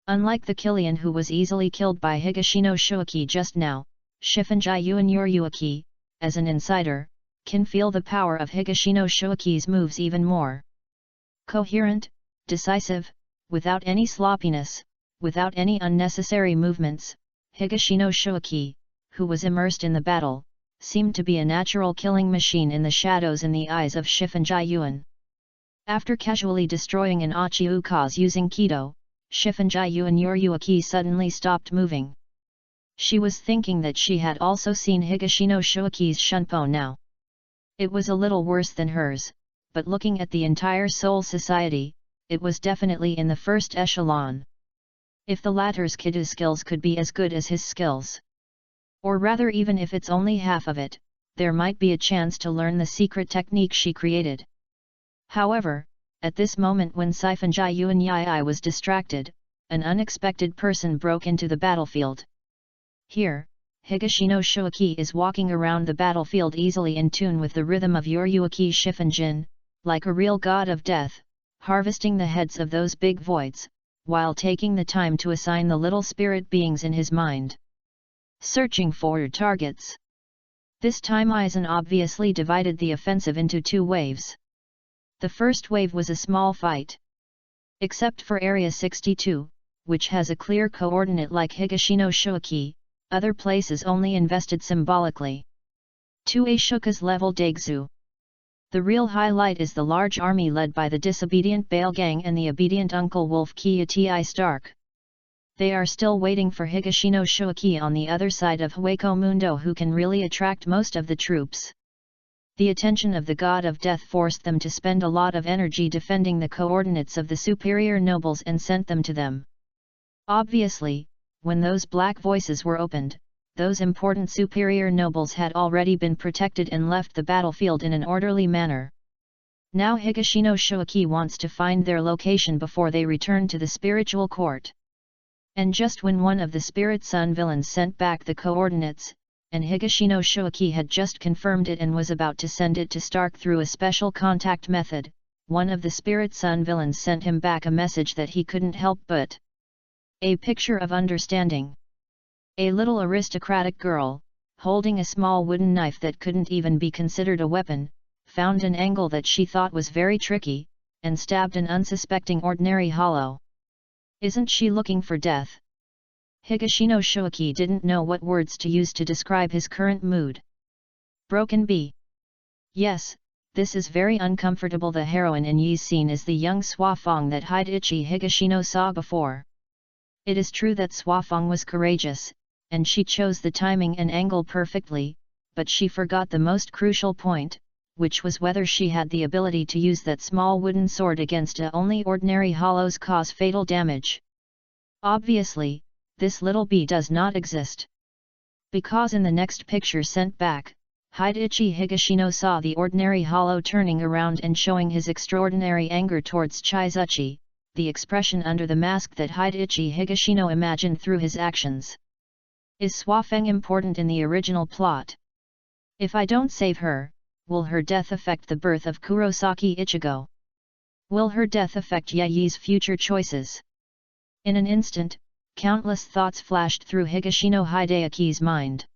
Unlike the Killian who was easily killed by Higashino Shuaki just now, Shifunji Yuan Yuryuaki, as an insider, can feel the power of Higashino Shuaki's moves even more. Coherent, decisive, without any sloppiness, without any unnecessary movements, Higashino Shuaki, who was immersed in the battle, seemed to be a natural killing machine in the shadows in the eyes of Shifunji Yuan. After casually destroying an Achiuka's using Kido, Shifunji Yuan Yuryuaki suddenly stopped moving. She was thinking that she had also seen Higashino Shuaki's Shunpo now. It was a little worse than hers, but looking at the entire Soul Society, it was definitely in the first echelon. If the latter's Kido skills could be as good as his skills, or rather even if it's only half of it, there might be a chance to learn the secret technique she created. However, at this moment when Shifunji Yuan Yai was distracted, an unexpected person broke into the battlefield. Here, Higashino Shuaki is walking around the battlefield easily in tune with the rhythm of Yuryuaki Shifunjin, like a real god of death, harvesting the heads of those big voids, while taking the time to assign the little spirit beings in his mind. Searching for targets. This time Aizen obviously divided the offensive into 2 waves. The first wave was a small fight. Except for Area 62, which has a clear coordinate like Higashino Shuaki, other places only invested symbolically. 2 Ashoka's level Daigzu. The real highlight is the large army led by the disobedient Bale Gang and the obedient Uncle Wolf Kayatai Stark. They are still waiting for Higashino Shuaki on the other side of Hueco Mundo who can really attract most of the troops. The attention of the god of death forced them to spend a lot of energy defending the coordinates of the superior nobles and sent them to them. Obviously, when those black voices were opened, those important superior nobles had already been protected and left the battlefield in an orderly manner. Now Higashino Shuaki wants to find their location before they return to the spiritual court. And just when one of the Spirit Sun villains sent back the coordinates, and Higashino Shuaki had just confirmed it and was about to send it to Stark through a special contact method, one of the Spirit Sun villains sent him back a message that he couldn't help but. A picture of understanding. A little aristocratic girl, holding a small wooden knife that couldn't even be considered a weapon, found an angle that she thought was very tricky, and stabbed an unsuspecting ordinary hollow. Isn't she looking for death? Higashino Shuaki didn't know what words to use to describe his current mood. Broken bee. Yes, this is very uncomfortable. The heroine in Yi's scene is the young Soi Fon that Hidechi Higashino saw before. It is true that Soi Fon was courageous, and she chose the timing and angle perfectly, but she forgot the most crucial point, which was whether she had the ability to use that small wooden sword against only ordinary hollows cause fatal damage. Obviously, this little bee does not exist. Because in the next picture sent back, Hidechi Higashino saw the ordinary hollow turning around and showing his extraordinary anger towards Chizuchi, the expression under the mask that Hidechi Higashino imagined through his actions. Is Soi Fon important in the original plot? If I don't save her, will her death affect the birth of Kurosaki Ichigo? Will her death affect Yayi's future choices? In an instant, Countless thoughts flashed through Higashino Hideaki's mind.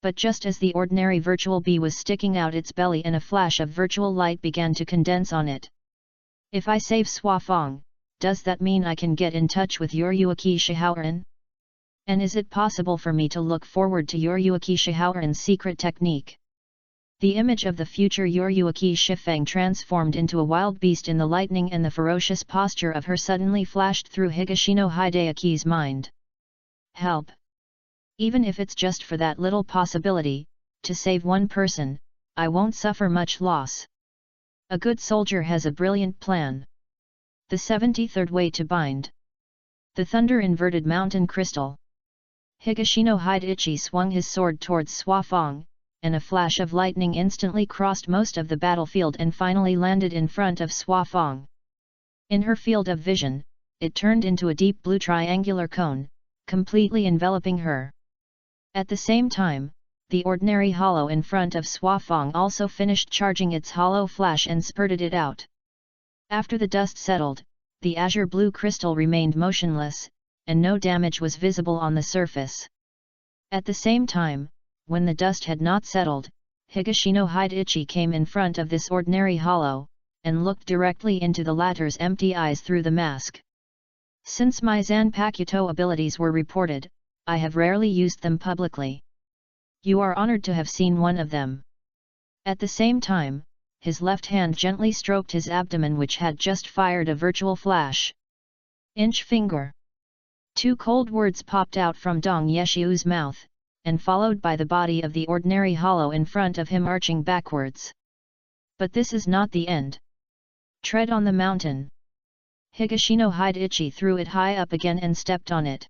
But just as the ordinary virtual bee was sticking out its belly and a flash of virtual light began to condense on it. If I save Soi Fon, does that mean I can get in touch with Yoryuki Shihaoran? And is it possible for me to look forward to Yoryuki Shihaoran's secret technique? The image of the future Yoryuki Shifeng transformed into a wild beast in the lightning, and the ferocious posture of her suddenly flashed through Higashino Hideaki's mind. Help! Even if it's just for that little possibility, to save one person, I won't suffer much loss. A good soldier has a brilliant plan. The 73rd way to bind. The thunder-inverted mountain crystal. Higashino Hideachi swung his sword towards Soi Fon, and a flash of lightning instantly crossed most of the battlefield and finally landed in front of Soi Fon. In her field of vision, it turned into a deep blue triangular cone, completely enveloping her. At the same time, the ordinary hollow in front of Soi Fon also finished charging its hollow flash and spurted it out. After the dust settled, the azure blue crystal remained motionless, and no damage was visible on the surface. At the same time, when the dust had not settled, Higashino Hideachi came in front of this ordinary hollow, and looked directly into the latter's empty eyes through the mask. Since my Zanpakuto abilities were reported, I have rarely used them publicly. You are honored to have seen one of them. At the same time, his left hand gently stroked his abdomen, which had just fired a virtual flash. Inch finger. Two cold words popped out from Dong Yeshiu's mouth, and followed by the body of the ordinary hollow in front of him arching backwards. But this is not the end. Tread on the mountain. Higashino Hideachi threw it high up again and stepped on it.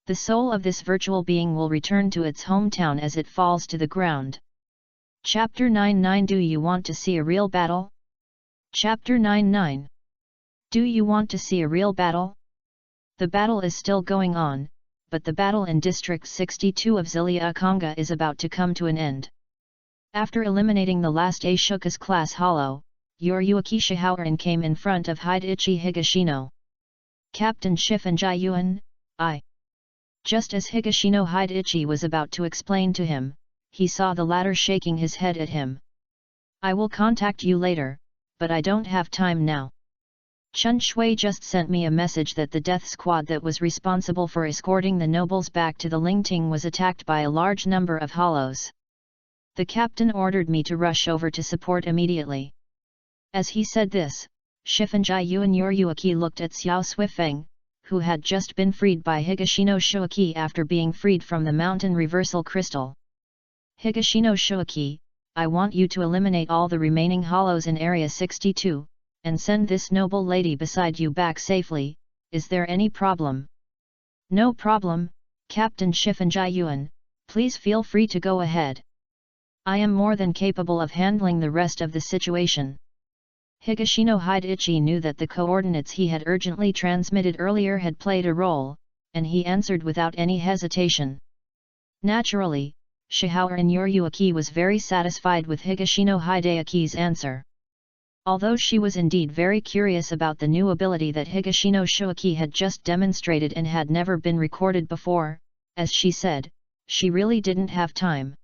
The soul of this virtual being will return to its hometown as it falls to the ground. Chapter 99. Do you want to see a real battle? Chapter 99. Do you want to see a real battle? The battle is still going on, but the battle in District 62 of Zilia Konga is about to come to an end. After eliminating the last Ashoka's class hollow, Yoryuki Shihaoran came in front of Hideachi Higashino. Captain Shifenjai Yuan, I. Just as Higashino Hideachi was about to explain to him, he saw the latter shaking his head at him. I will contact you later, but I don't have time now. Chun Shui just sent me a message that the death squad that was responsible for escorting the nobles back to the Lingting was attacked by a large number of hollows. The captain ordered me to rush over to support immediately. As he said this, Shifenjai Yuan Yoryuki looked at Xiao Suifeng, who had just been freed by Higashino Shuaki after being freed from the mountain reversal crystal. Higashino Shuaki, I want you to eliminate all the remaining hollows in Area 62, and send this noble lady beside you back safely. Is there any problem? No problem, Captain Shifenjai Yuan, please feel free to go ahead. I am more than capable of handling the rest of the situation. Higashino Hideachi knew that the coordinates he had urgently transmitted earlier had played a role, and he answered without any hesitation. Naturally, Shihaoran Yoryuki was very satisfied with Higashino Hideaki's answer. Although she was indeed very curious about the new ability that Higashino Shuaki had just demonstrated and had never been recorded before, as she said, she really didn't have time.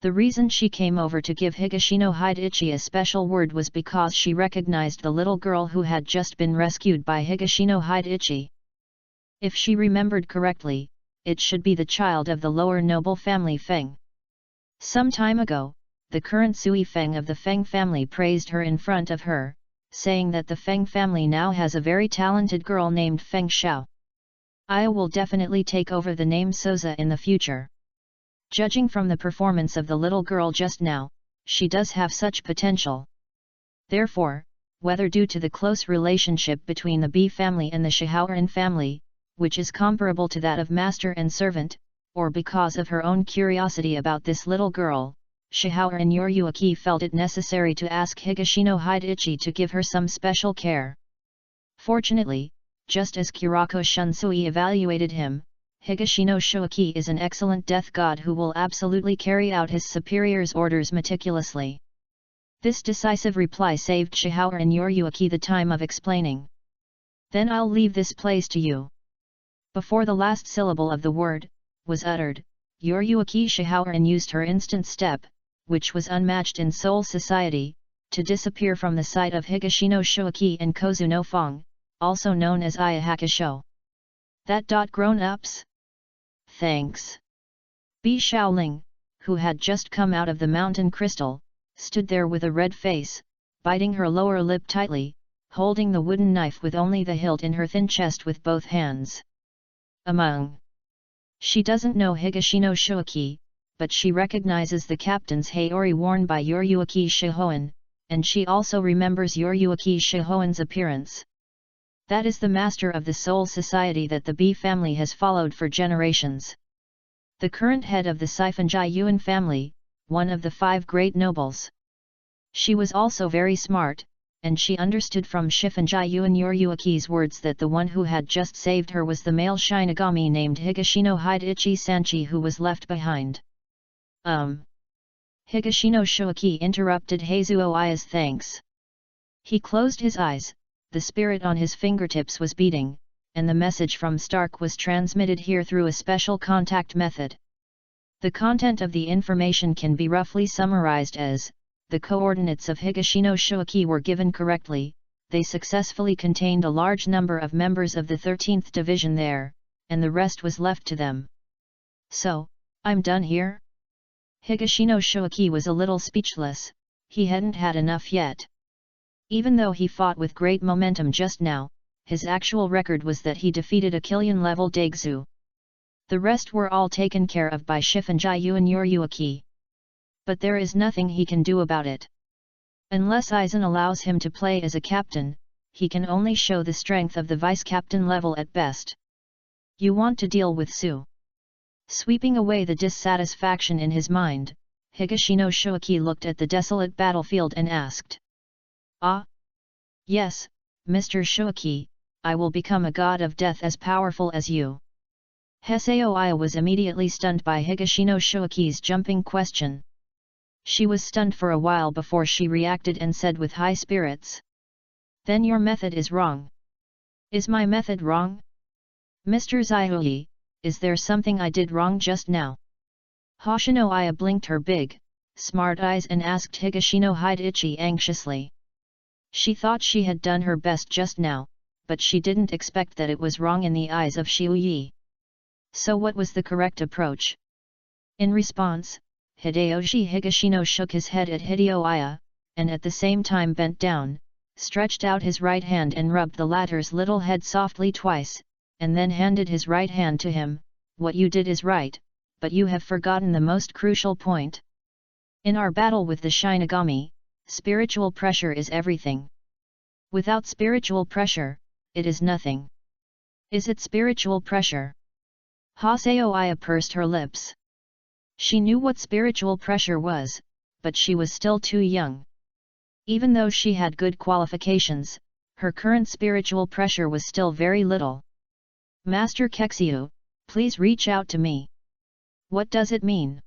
The reason she came over to give Higashino Hideachi a special word was because she recognized the little girl who had just been rescued by Higashino Hideachi. If she remembered correctly, it should be the child of the lower noble family Feng. Some time ago, the current Sui Feng of the Feng family praised her in front of her, saying that the Feng family now has a very talented girl named Feng Xiao. I will definitely take over the name Soza in the future. Judging from the performance of the little girl just now, she does have such potential. Therefore, whether due to the close relationship between the B family and the Shihaoran family, which is comparable to that of master and servant, or because of her own curiosity about this little girl, Shihaoran Yoryuki felt it necessary to ask Higashino Hideachi to give her some special care. Fortunately, just as Kurako Shunsui evaluated him, Higashino Shuaki is an excellent death god who will absolutely carry out his superior's orders meticulously. This decisive reply saved Shihaoran Yoryuki the time of explaining. Then I'll leave this place to you. Before the last syllable of the word was uttered, Yoryuki Shihoran used her instant step, which was unmatched in Seoul society, to disappear from the sight of Higashino Shoaki and Kozuno Fong, also known as Ayahakasho. That grown-ups? Thanks. Bi Shaoling, who had just come out of the mountain crystal, stood there with a red face, biting her lower lip tightly, holding the wooden knife with only the hilt in her thin chest with both hands. She doesn't know Higashino Shoaki, but she recognizes the captain's haori worn by Yoryuki Shihoan, and she also remembers Yoryuki Shihoan's appearance. That is the master of the Seoul society that the B family has followed for generations. The current head of the Sifenjai Yuan family, one of the 5 great nobles. She was also very smart, and she understood from Sifenjai Yuan Yoryuki's words that the one who had just saved her was the male Shinigami named Higashino Hidechi Sanchi who was left behind. Higashino Shoaki interrupted Heizuo Aya's thanks. He closed his eyes, the spirit on his fingertips was beating, and the message from Stark was transmitted here through a special contact method. The content of the information can be roughly summarized as, the coordinates of Higashino Shoaki were given correctly, they successfully contained a large number of members of the 13th Division there, and the rest was left to them. So, I'm done here? Higashino Shoaki was a little speechless, he hadn't had enough yet. Even though he fought with great momentum just now, his actual record was that he defeated a Killian-level Daigzu. The rest were all taken care of by Sifenjai Yuan Yoryuki. But there is nothing he can do about it. Unless Aizen allows him to play as a captain, he can only show the strength of the vice-captain level at best. You want to deal with Su? Sweeping away the dissatisfaction in his mind, Higashino Shoaki looked at the desolate battlefield and asked. Yes, Mr. Shoaki, I will become a god of death as powerful as you. Heseo Aya was immediately stunned by Higashino Shoaki's jumping question. She was stunned for a while before she reacted and said with high spirits. Then your method is wrong. Is my method wrong? Mr. Zaihui, is there something I did wrong just now? Hoshino Aya blinked her big, smart eyes and asked Higashino Hidechi anxiously. She thought she had done her best just now, but she didn't expect that it was wrong in the eyes of Shiuyi. So what was the correct approach? In response, Hideyoshi Higashino shook his head at Hideo Aya, and at the same time bent down, stretched out his right hand and rubbed the latter's little head softly twice, and then handed his right hand to him. What you did is right, but you have forgotten the most crucial point. In our battle with the Shinigami, spiritual pressure is everything. Without spiritual pressure, it is nothing. Is it spiritual pressure? Haseo Aya pursed her lips. She knew what spiritual pressure was, but she was still too young. Even though she had good qualifications, her current spiritual pressure was still very little. Master Kexiu, please reach out to me. What does it mean?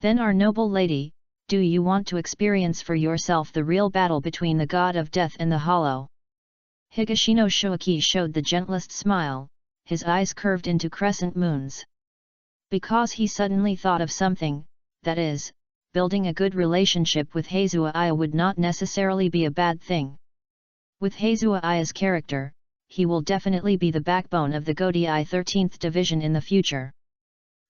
Then our noble lady, do you want to experience for yourself the real battle between the god of death and the hollow? Higashino Shoaki showed the gentlest smile, his eyes curved into crescent moons. Because he suddenly thought of something, that is, building a good relationship with Heizuo Aya would not necessarily be a bad thing. With Heizuo Aya's character, he will definitely be the backbone of the Godei 13th Division in the future.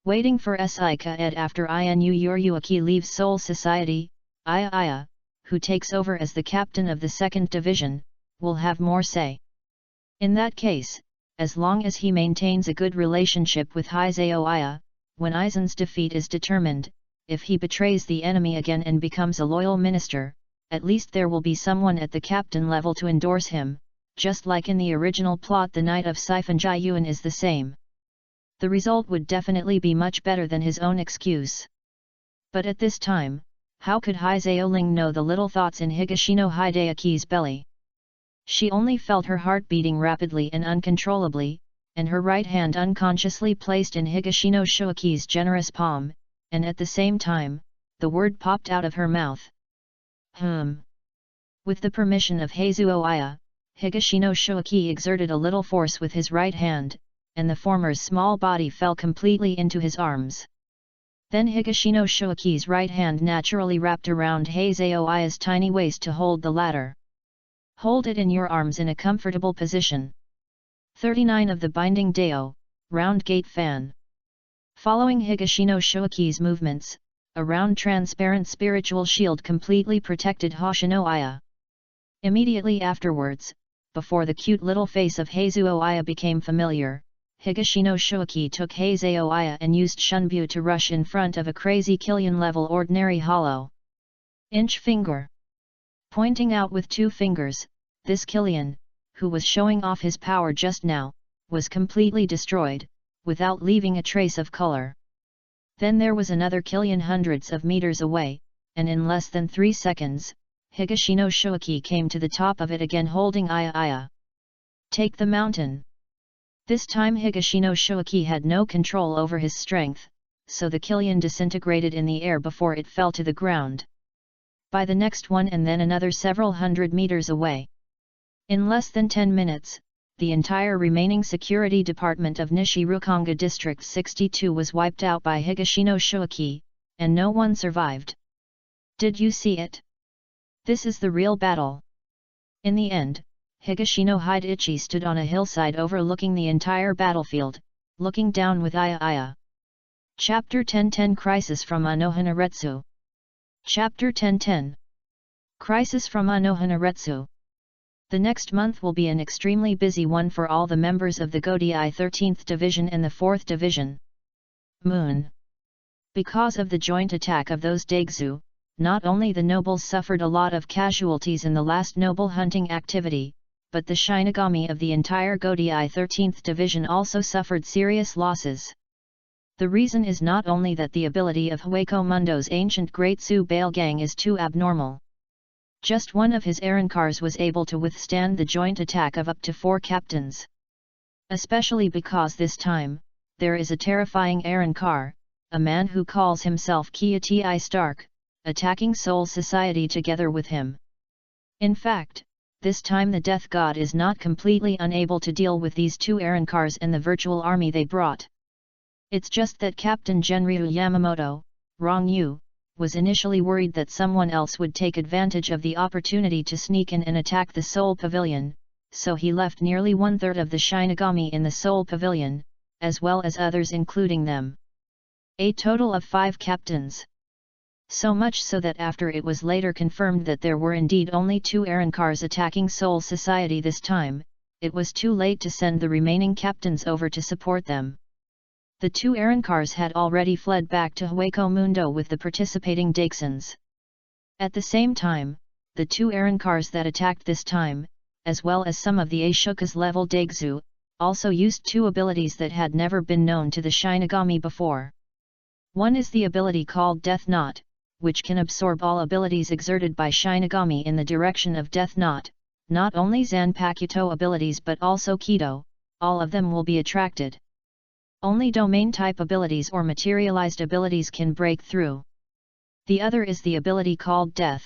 Waiting for Saika Ed after Inu Yoryuki leaves Seoul Society, Aya, who takes over as the captain of the 2nd Division, will have more say. In that case, as long as he maintains a good relationship with Heizuo Aya, when Aizen's defeat is determined, if he betrays the enemy again and becomes a loyal minister, at least there will be someone at the captain level to endorse him, just like in the original plot the Knight of Sifenjai Yuan is the same. The result would definitely be much better than his own excuse. But at this time, how could Heizuo Ling know the little thoughts in Higashino Hideaki's belly? She only felt her heart beating rapidly and uncontrollably, and her right hand unconsciously placed in Higashino Shoaki's generous palm, and at the same time, the word popped out of her mouth. With the permission of Heizuo Aya, Higashino Shoaki exerted a little force with his right hand, and the former's small body fell completely into his arms. Then Higashino Shoiki's right hand naturally wrapped around Heizaoya's tiny waist to hold the latter. Hold it in your arms in a comfortable position. 39 of the Binding Dao, Round Gate Fan. Following Higashino Shoiki's movements, a round transparent spiritual shield completely protected Hoshino-aya. Immediately afterwards, before the cute little face of Heizuo-aya became familiar, Higashino Shoiki took Heizaoya and used Shunbyu to rush in front of a crazy Killian-level ordinary hollow inch finger. Pointing out with 2 fingers, this Killian, who was showing off his power just now, was completely destroyed, without leaving a trace of color. Then there was another Killian hundreds of meters away, and in less than 3 seconds, Higashino Shoiki came to the top of it again holding Aya. Take the mountain. This time Higashino Shoiki had no control over his strength, so the Killian disintegrated in the air before it fell to the ground. By the next one and then another several hundred meters away. In less than 10 minutes, the entire remaining security department of Nishirukanga District 62 was wiped out by Higashino Shoiki, and no one survived. Did you see it? This is the real battle. In the end, Higashino Hidechi stood on a hillside overlooking the entire battlefield, looking down with Aya. Chapter 1010 Crisis from Unohana. Chapter 1010 Crisis from Unohana. The next month will be an extremely busy one for all the members of the Godai 13th Division and the 4th Division. Moon. Because of the joint attack of those Daigzu, not only the nobles suffered a lot of casualties in the last noble hunting activity, but the Shinigami of the entire Godai 13th Division also suffered serious losses. The reason is not only that the ability of Hueco Mundo's ancient Great Tsu-Bale Gang is too abnormal. Just one of his Arankars was able to withstand the joint attack of up to 4 captains. Especially because this time, there is a terrifying Arankar, a man who calls himself Kia-Ti Stark, attacking Soul Society together with him. In fact, this time the Death God is not completely unable to deal with these 2 Arankars and the virtual army they brought. It's just that Captain Genryu Yamamoto, Rong Yu, was initially worried that someone else would take advantage of the opportunity to sneak in and attack the Soul Pavilion, so he left nearly 1/3 of the Shinigami in the Soul Pavilion, as well as others including them. A total of 5 captains. So much so that after it was later confirmed that there were indeed only 2 Arankars attacking Soul Society this time, it was too late to send the remaining captains over to support them. The 2 Arankars had already fled back to Hueco Mundo with the participating Daixins. At the same time, the 2 Arankars that attacked this time, as well as some of the Ashoka's level Daigzu, also used 2 abilities that had never been known to the Shinigami before. One is the ability called Death Knot, which can absorb all abilities exerted by Shinigami in the direction of Death Knot, not only Zanpakuto abilities but also Kido, all of them will be attracted. Only domain-type abilities or materialized abilities can break through. The other is the ability called Death.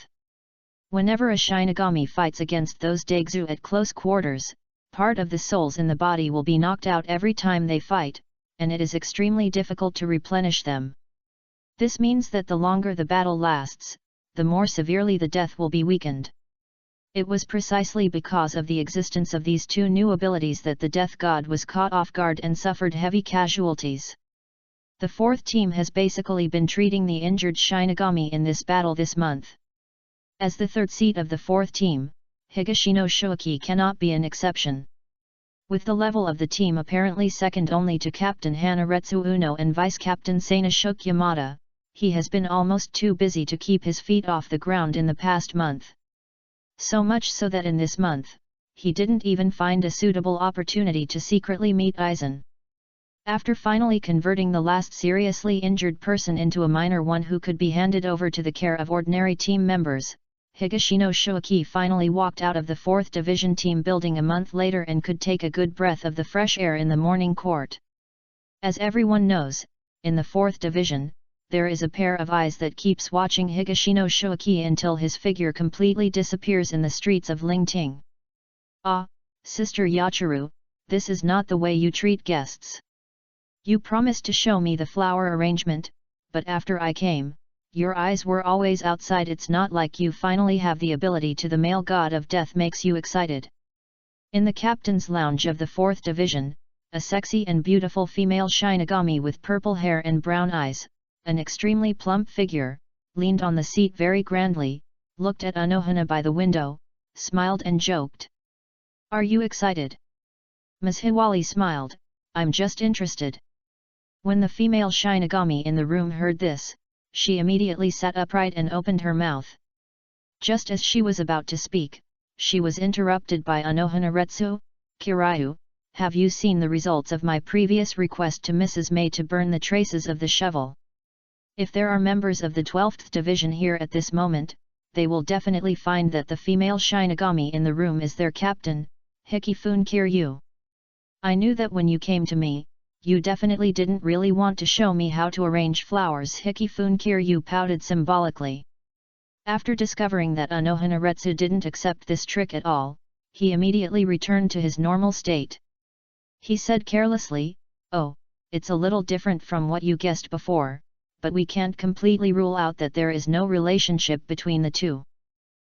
Whenever a Shinigami fights against those Daigzu at close quarters, part of the souls in the body will be knocked out every time they fight, and it is extremely difficult to replenish them. This means that the longer the battle lasts, the more severely the death will be weakened. It was precisely because of the existence of these 2 new abilities that the Death God was caught off guard and suffered heavy casualties. The 4th team has basically been treating the injured Shinigami in this battle this month. As the 3rd seat of the 4th team, Higashino Shoiki cannot be an exception. With the level of the team apparently second only to Captain Hanaretsu Uno and Vice Captain Sanashuk Yamada, he has been almost too busy to keep his feet off the ground in the past month. So much so that in this month, he didn't even find a suitable opportunity to secretly meet Aizen. After finally converting the last seriously injured person into a minor one who could be handed over to the care of ordinary team members, Higashino Shoiki finally walked out of the 4th Division team building a month later and could take a good breath of the fresh air in the morning court. As everyone knows, in the 4th Division, there is a pair of eyes that keeps watching Higashino Shoiki until his figure completely disappears in the streets of Lingting. Ah, Sister Yachiru, this is not the way you treat guests. You promised to show me the flower arrangement, but after I came, your eyes were always outside. It's not like you finally have the ability to. The male god of death makes you excited. In the captain's lounge of the 4th Division, a sexy and beautiful female Shinigami with purple hair and brown eyes, an extremely plump figure, leaned on the seat very grandly, looked at Unohana by the window, smiled and joked. Are you excited? Ms. Hiwali smiled, I'm just interested. When the female Shinigami in the room heard this, she immediately sat upright and opened her mouth. Just as she was about to speak, she was interrupted by Unohana Retsu. Kiryu, have you seen the results of my previous request to Mrs. May to burn the traces of the shovel? If there are members of the 12th Division here at this moment, they will definitely find that the female Shinigami in the room is their captain, Hikifune Kiryu. I knew that when you came to me, you definitely didn't really want to show me how to arrange flowers. Hikifune Kiryu pouted symbolically. After discovering that Unohana Retsu didn't accept this trick at all, he immediately returned to his normal state. He said carelessly, oh, it's a little different from what you guessed before, but we can't completely rule out that there is no relationship between the two.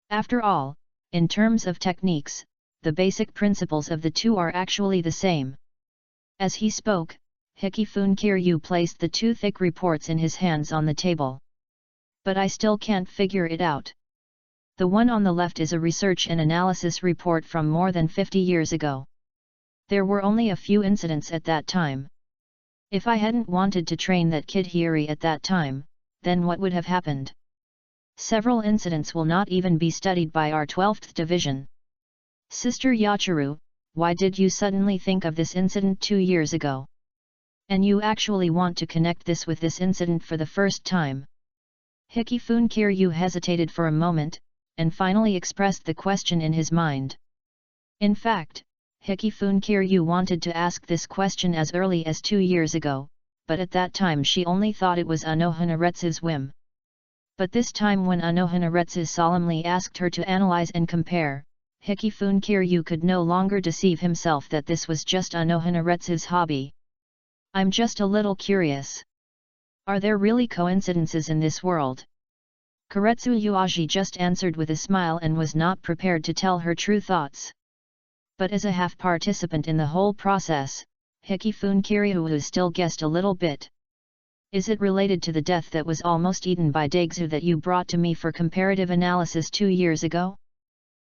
After all, in terms of techniques, the basic principles of the two are actually the same. As he spoke, Hikifune Kiryu placed the 2 thick reports in his hands on the table. But I still can't figure it out. The one on the left is a research and analysis report from more than 50 years ago. There were only a few incidents at that time. If I hadn't wanted to train that kid Hiri at that time, then what would have happened? Several incidents will not even be studied by our 12th Division. Sister Yachiru, why did you suddenly think of this incident 2 years ago? And you actually want to connect this with this incident for the first time? Hikifune Kiryu hesitated for a moment, and finally expressed the question in his mind. In fact, Hikifune Kiryu wanted to ask this question as early as 2 years ago, but at that time she only thought it was Unohana Retsu's whim. But this time when Unohana Retsu solemnly asked her to analyze and compare, Hikifune Kiryu could no longer deceive himself that this was just Unohana Retsu's hobby. I'm just a little curious. Are there really coincidences in this world? Kuretsu Yuaji just answered with a smile and was not prepared to tell her true thoughts. But as a half-participant in the whole process, Hikifune Kiryu still guessed a little bit. Is it related to the death that was almost eaten by Daigzu that you brought to me for comparative analysis 2 years ago?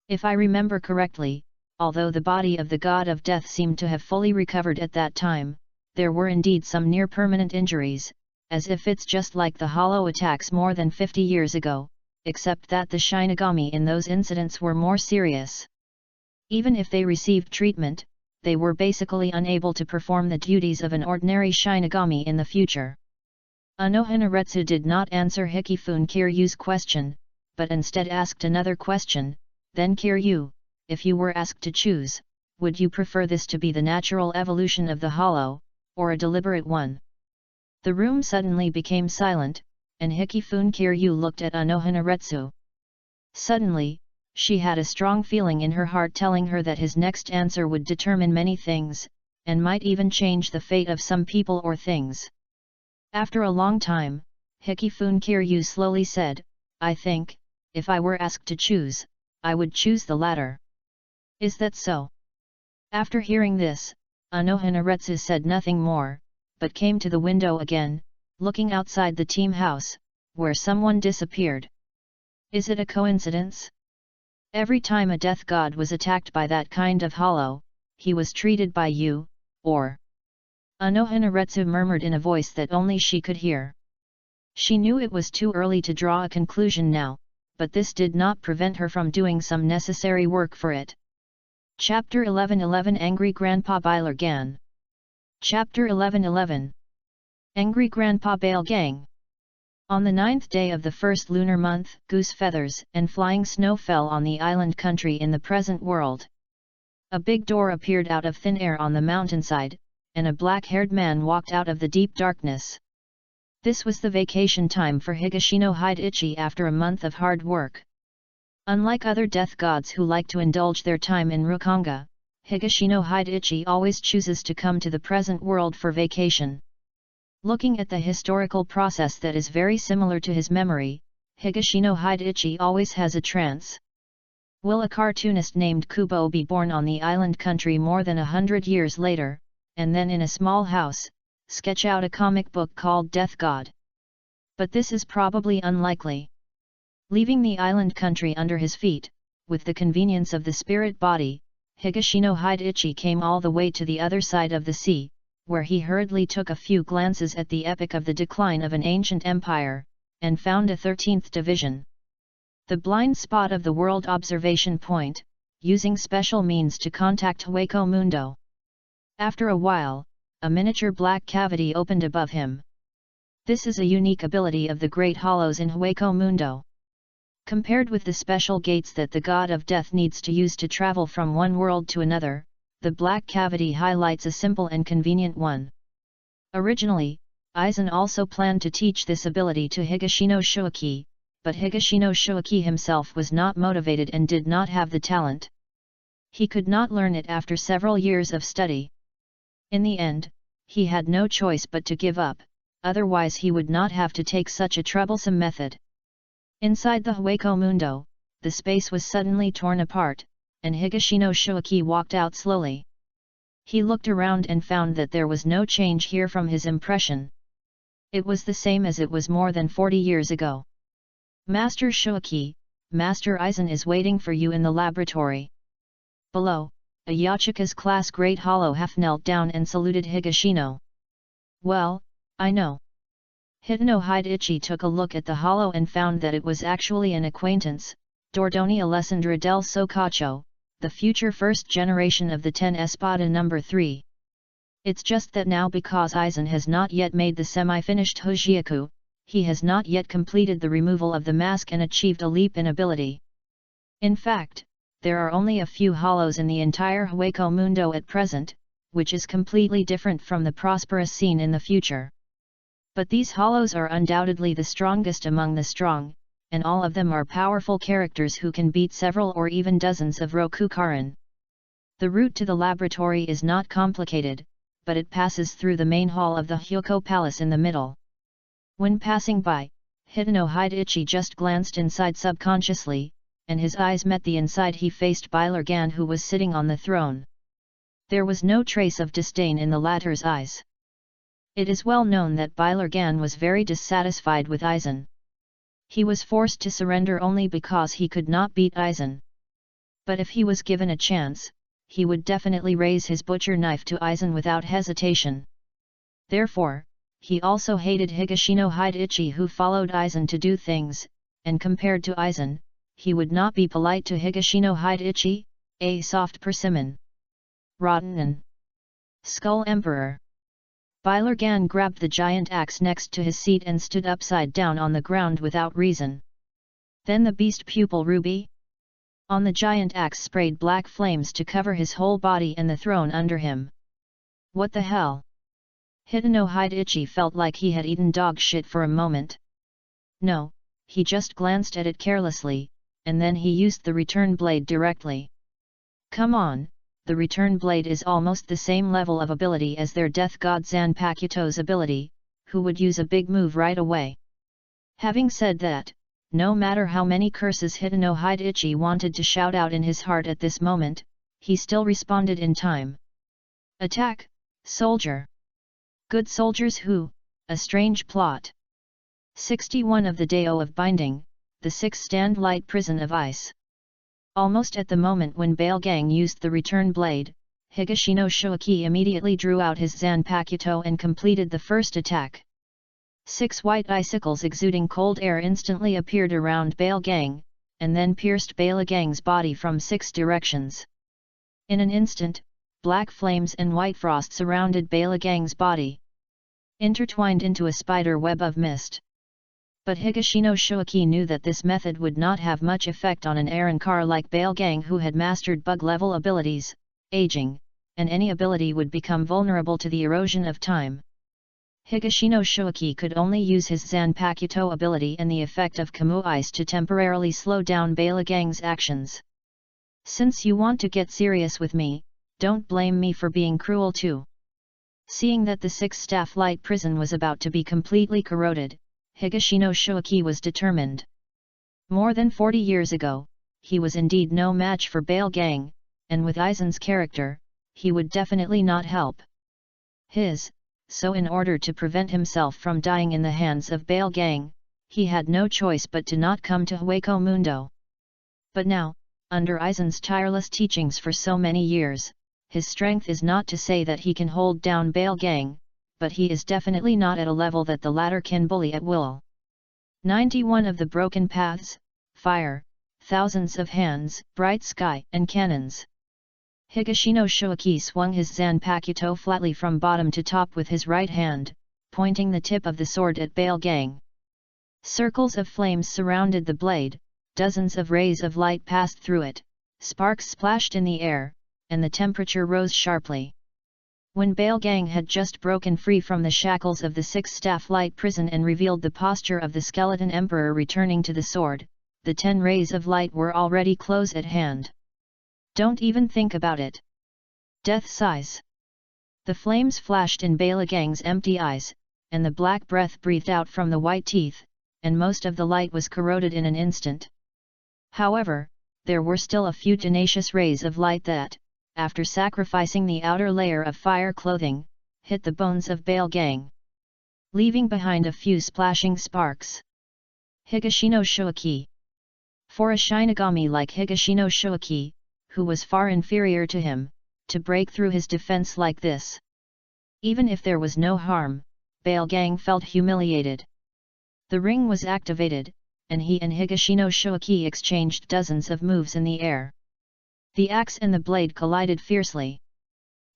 If I remember correctly, although the body of the god of death seemed to have fully recovered at that time, there were indeed some near-permanent injuries, as if it's just like the hollow attacks more than 50 years ago, except that the Shinigami in those incidents were more serious. Even if they received treatment, they were basically unable to perform the duties of an ordinary Shinigami in the future. Unohana Retsu did not answer Hikifune Kiryu's question, but instead asked another question. Then Kiryu, if you were asked to choose, would you prefer this to be the natural evolution of the hollow, or a deliberate one? The room suddenly became silent, and Hikifune Kiryu looked at Unohana Retsu. Suddenly, she had a strong feeling in her heart telling her that his next answer would determine many things, and might even change the fate of some people or things. After a long time, Hikifune Kiryu slowly said, I think, if I were asked to choose, I would choose the latter. Is that so? After hearing this, Unohana Retsu said nothing more, but came to the window again, looking outside the team house, where someone disappeared. Is it a coincidence? Every time a death god was attacked by that kind of hollow, he was treated by you, or... Unohana Retsu murmured in a voice that only she could hear. She knew it was too early to draw a conclusion now, but this did not prevent her from doing some necessary work for it. Chapter 11:11 Angry Grandpa Bailer Gan. Chapter 11:11 Angry Grandpa Bail Gang. On the 9th day of the first lunar month, goose feathers and flying snow fell on the island country in the present world. A big door appeared out of thin air on the mountainside, and a black-haired man walked out of the deep darkness. This was the vacation time for Higashino Hideichi after a month of hard work. Unlike other death gods who like to indulge their time in Rukanga, Higashino Hidechi always chooses to come to the present world for vacation. Looking at the historical process that is very similar to his memory, Higashino Hidechi always has a trance. Will a cartoonist named Kubo be born on the island country more than 100 years later, and then in a small house, sketch out a comic book called Death God? But this is probably unlikely. Leaving the island country under his feet, with the convenience of the spirit body, Higashino Hidechi came all the way to the other side of the sea, where he hurriedly took a few glances at the epic of the decline of an ancient empire, and found a 13th division. The blind spot of the world observation point, using special means to contact Hueco Mundo. After a while, a miniature black cavity opened above him. This is a unique ability of the Great Hollows in Hueco Mundo. Compared with the special gates that the god of death needs to use to travel from one world to another, the black cavity highlights a simple and convenient one. Originally, Aizen also planned to teach this ability to Higashino Shuaki, but Higashino Shuaki himself was not motivated and did not have the talent. He could not learn it after several years of study. In the end, he had no choice but to give up, otherwise he would not have to take such a troublesome method. Inside the Hueco Mundo, the space was suddenly torn apart, and Higashino Shuaki walked out slowly. He looked around and found that there was no change here from his impression. It was the same as it was more than 40 years ago. Master Shuaki, Master Aizen is waiting for you in the laboratory. Below, a Yachika's class Great Hollow half knelt down and saluted Higashino. Well, I know. Hitono Hidechi took a look at the hollow and found that it was actually an acquaintance, Dordoni Alessandra del Socacho, the future first generation of the Ten Espada No. 3. It's just that now because Aizen has not yet made the semi-finished Hojiaku, he has not yet completed the removal of the mask and achieved a leap in ability. In fact, there are only a few hollows in the entire Hueco Mundo at present, which is completely different from the prosperous scene in the future. But these hollows are undoubtedly the strongest among the strong, and all of them are powerful characters who can beat several or even dozens of Rokukaran. The route to the laboratory is not complicated, but it passes through the main hall of the Hyoko Palace in the middle. When passing by, Hitono Hidechi just glanced inside subconsciously, and his eyes met the inside he faced Bailargan who was sitting on the throne. There was no trace of disdain in the latter's eyes. It is well known that Bailargan was very dissatisfied with Aizen. He was forced to surrender only because he could not beat Aizen. But if he was given a chance, he would definitely raise his butcher knife to Aizen without hesitation. Therefore, he also hated Higashino Hidechi who followed Aizen to do things, and compared to Aizen, he would not be polite to Higashino Hidechi, a soft persimmon. Rotten Skull Emperor. Bailargan grabbed the giant axe next to his seat and stood upside down on the ground without reason. Then the beast pupil Ruby? On the giant axe sprayed black flames to cover his whole body and the throne under him. What the hell? Hitono Hidechi felt like he had eaten dog shit for a moment. No, he just glanced at it carelessly, and then he used the return blade directly. Come on, the return blade is almost the same level of ability as their death god Zanpakuto's ability, who would use a big move right away. Having said that, no matter how many curses Hitono Hidechi wanted to shout out in his heart at this moment, he still responded in time. Attack, soldier! Good soldiers who, a strange plot. 61 of the Dao of Binding, the 6 stand-light prison of ice. Almost at the moment when Balegang used the return blade, Higashino Shuaki immediately drew out his Zanpakuto and completed the first attack. 6 white icicles exuding cold air instantly appeared around Balegang, and then pierced Balagang's body from 6 directions. In an instant, black flames and white frost surrounded Balagang's body, intertwined into a spider web of mist. But Higashino Shuaki knew that this method would not have much effect on an Arankar like Balegang who had mastered bug-level abilities, aging, and any ability would become vulnerable to the erosion of time. Higashino Shuaki could only use his Zanpakuto ability and the effect of Kamu Ice to temporarily slow down Balagang's actions. Since you want to get serious with me, Don't blame me for being cruel too. Seeing that the 6-staff light prison was about to be completely corroded, Higashino Shoaki was determined. More than 40 years ago, he was indeed no match for Bale Gang, and with Aizen's character, he would definitely not help. So in order to prevent himself from dying in the hands of Bale Gang, he had no choice but to not come to Hueco Mundo. But now, under Aizen's tireless teachings for so many years, his strength is not to say that he can hold down Bale Gang, but he is definitely not at a level that the latter can bully at will. 91 of the broken paths, fire, thousands of hands, bright sky and cannons. Higashino Shoaki swung his Zanpakuto flatly from bottom to top with his right hand, pointing the tip of the sword at Bale Gang. Circles of flames surrounded the blade, dozens of rays of light passed through it, sparks splashed in the air, and the temperature rose sharply. When Bale Gang had just broken free from the shackles of the 6-staff light prison and revealed the posture of the skeleton emperor returning to the sword, the 10 rays of light were already close at hand. Don't even think about it. Death sighs. The flames flashed in Bale Gang's empty eyes, and the black breath breathed out from the white teeth, and most of the light was corroded in an instant. However, there were still a few tenacious rays of light that, after sacrificing the outer layer of fire clothing, hit the bones of Bale Gang, leaving behind a few splashing sparks. Higashino Shoaki. For a Shinigami like Higashino Shoaki, who was far inferior to him, to break through his defense like this. Even if there was no harm, Bale Gang felt humiliated. The ring was activated, and he and Higashino Shoaki exchanged dozens of moves in the air. The axe and the blade collided fiercely.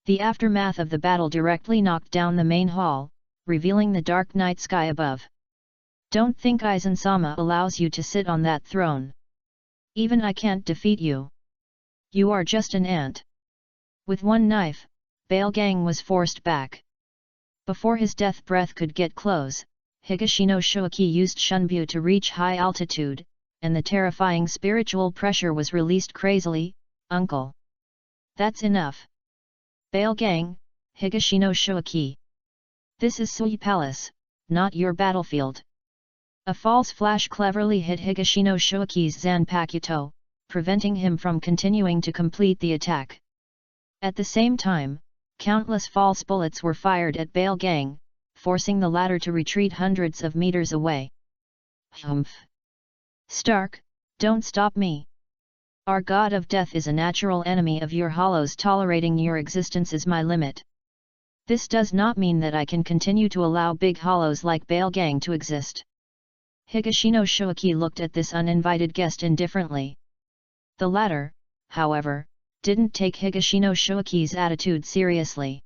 The aftermath of the battle directly knocked down the main hall, revealing the dark night sky above. Don't think Aizen-sama allows you to sit on that throne. Even I can't defeat you. You are just an ant. With one knife, Bale Gang was forced back. Before his death breath could get close, Higashino Shoaki used Shunbyu to reach high altitude, and the terrifying spiritual pressure was released crazily. Uncle. That's enough. Bale Gang, Higashino Shoaki. This is Soi Palace, not your battlefield. A false flash cleverly hit Higashino Shoaki's Zanpakuto, preventing him from continuing to complete the attack. At the same time, countless false bullets were fired at Bale Gang, forcing the latter to retreat hundreds of meters away. Humph! Stark, don't stop me! Our god of death is a natural enemy of your hollows. Tolerating your existence is my limit. This does not mean that I can continue to allow big hollows like Bale Gang to exist. Higashino Shoaki looked at this uninvited guest indifferently. The latter, however, didn't take Higashino Shoaki's attitude seriously.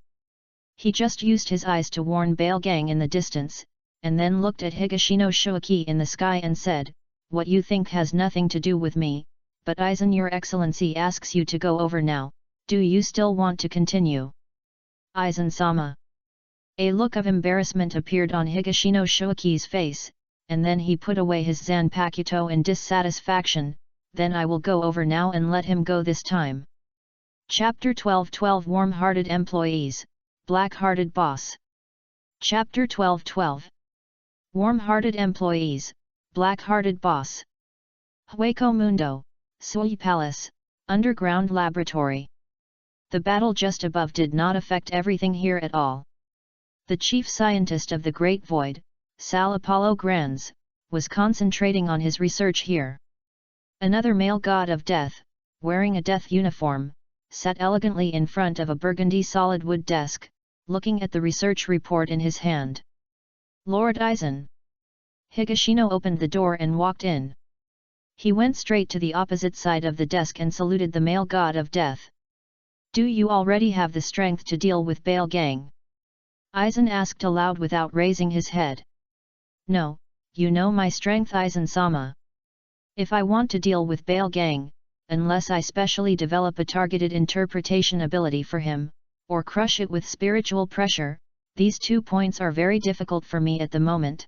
He just used his eyes to warn Bale Gang in the distance, and then looked at Higashino Shoaki in the sky and said, "What you think has nothing to do with me, but Aizen, your excellency asks you to go over now. Do you still want to continue?" Aizen-sama. A look of embarrassment appeared on Higashino Shoaki's face, and then he put away his Zanpakuto in dissatisfaction. Then I will go over now and let him go this time. Chapter 12:12 Warm-hearted employees, black-hearted boss. Chapter 12:12 Warm-hearted employees, black-hearted boss. Hueco Mundo, Soi Palace, underground laboratory. The battle just above did not affect everything here at all. The chief scientist of the Great Void, Sal Apollo Granz, was concentrating on his research here. Another male god of death, wearing a death uniform, sat elegantly in front of a burgundy solid wood desk, looking at the research report in his hand. Lord Aizen. Higashino opened the door and walked in. He went straight to the opposite side of the desk and saluted the male god of death. Do you already have the strength to deal with Bale Gang? Aizen asked aloud without raising his head. No, you know my strength, Aizen-sama. If I want to deal with Bale Gang, unless I specially develop a targeted interpretation ability for him, or crush it with spiritual pressure, these 2 points are very difficult for me at the moment.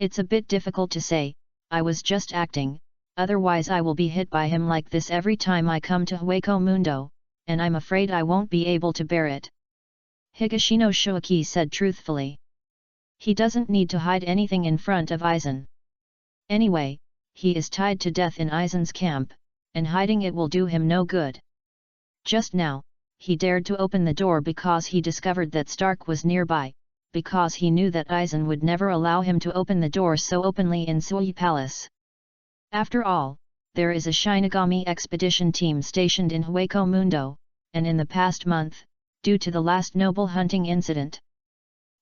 It's a bit difficult to say, I was just acting, otherwise I will be hit by him like this every time I come to Hueco Mundo, and I'm afraid I won't be able to bear it. Higashino Shoaki said truthfully. He doesn't need to hide anything in front of Aizen. Anyway, he is tied to death in Aizen's camp, and hiding it will do him no good. Just now, he dared to open the door because he discovered that Stark was nearby, because he knew that Aizen would never allow him to open the door so openly in Sui Palace. After all, there is a Shinigami expedition team stationed in Hueco Mundo, and in the past month, due to the last noble hunting incident,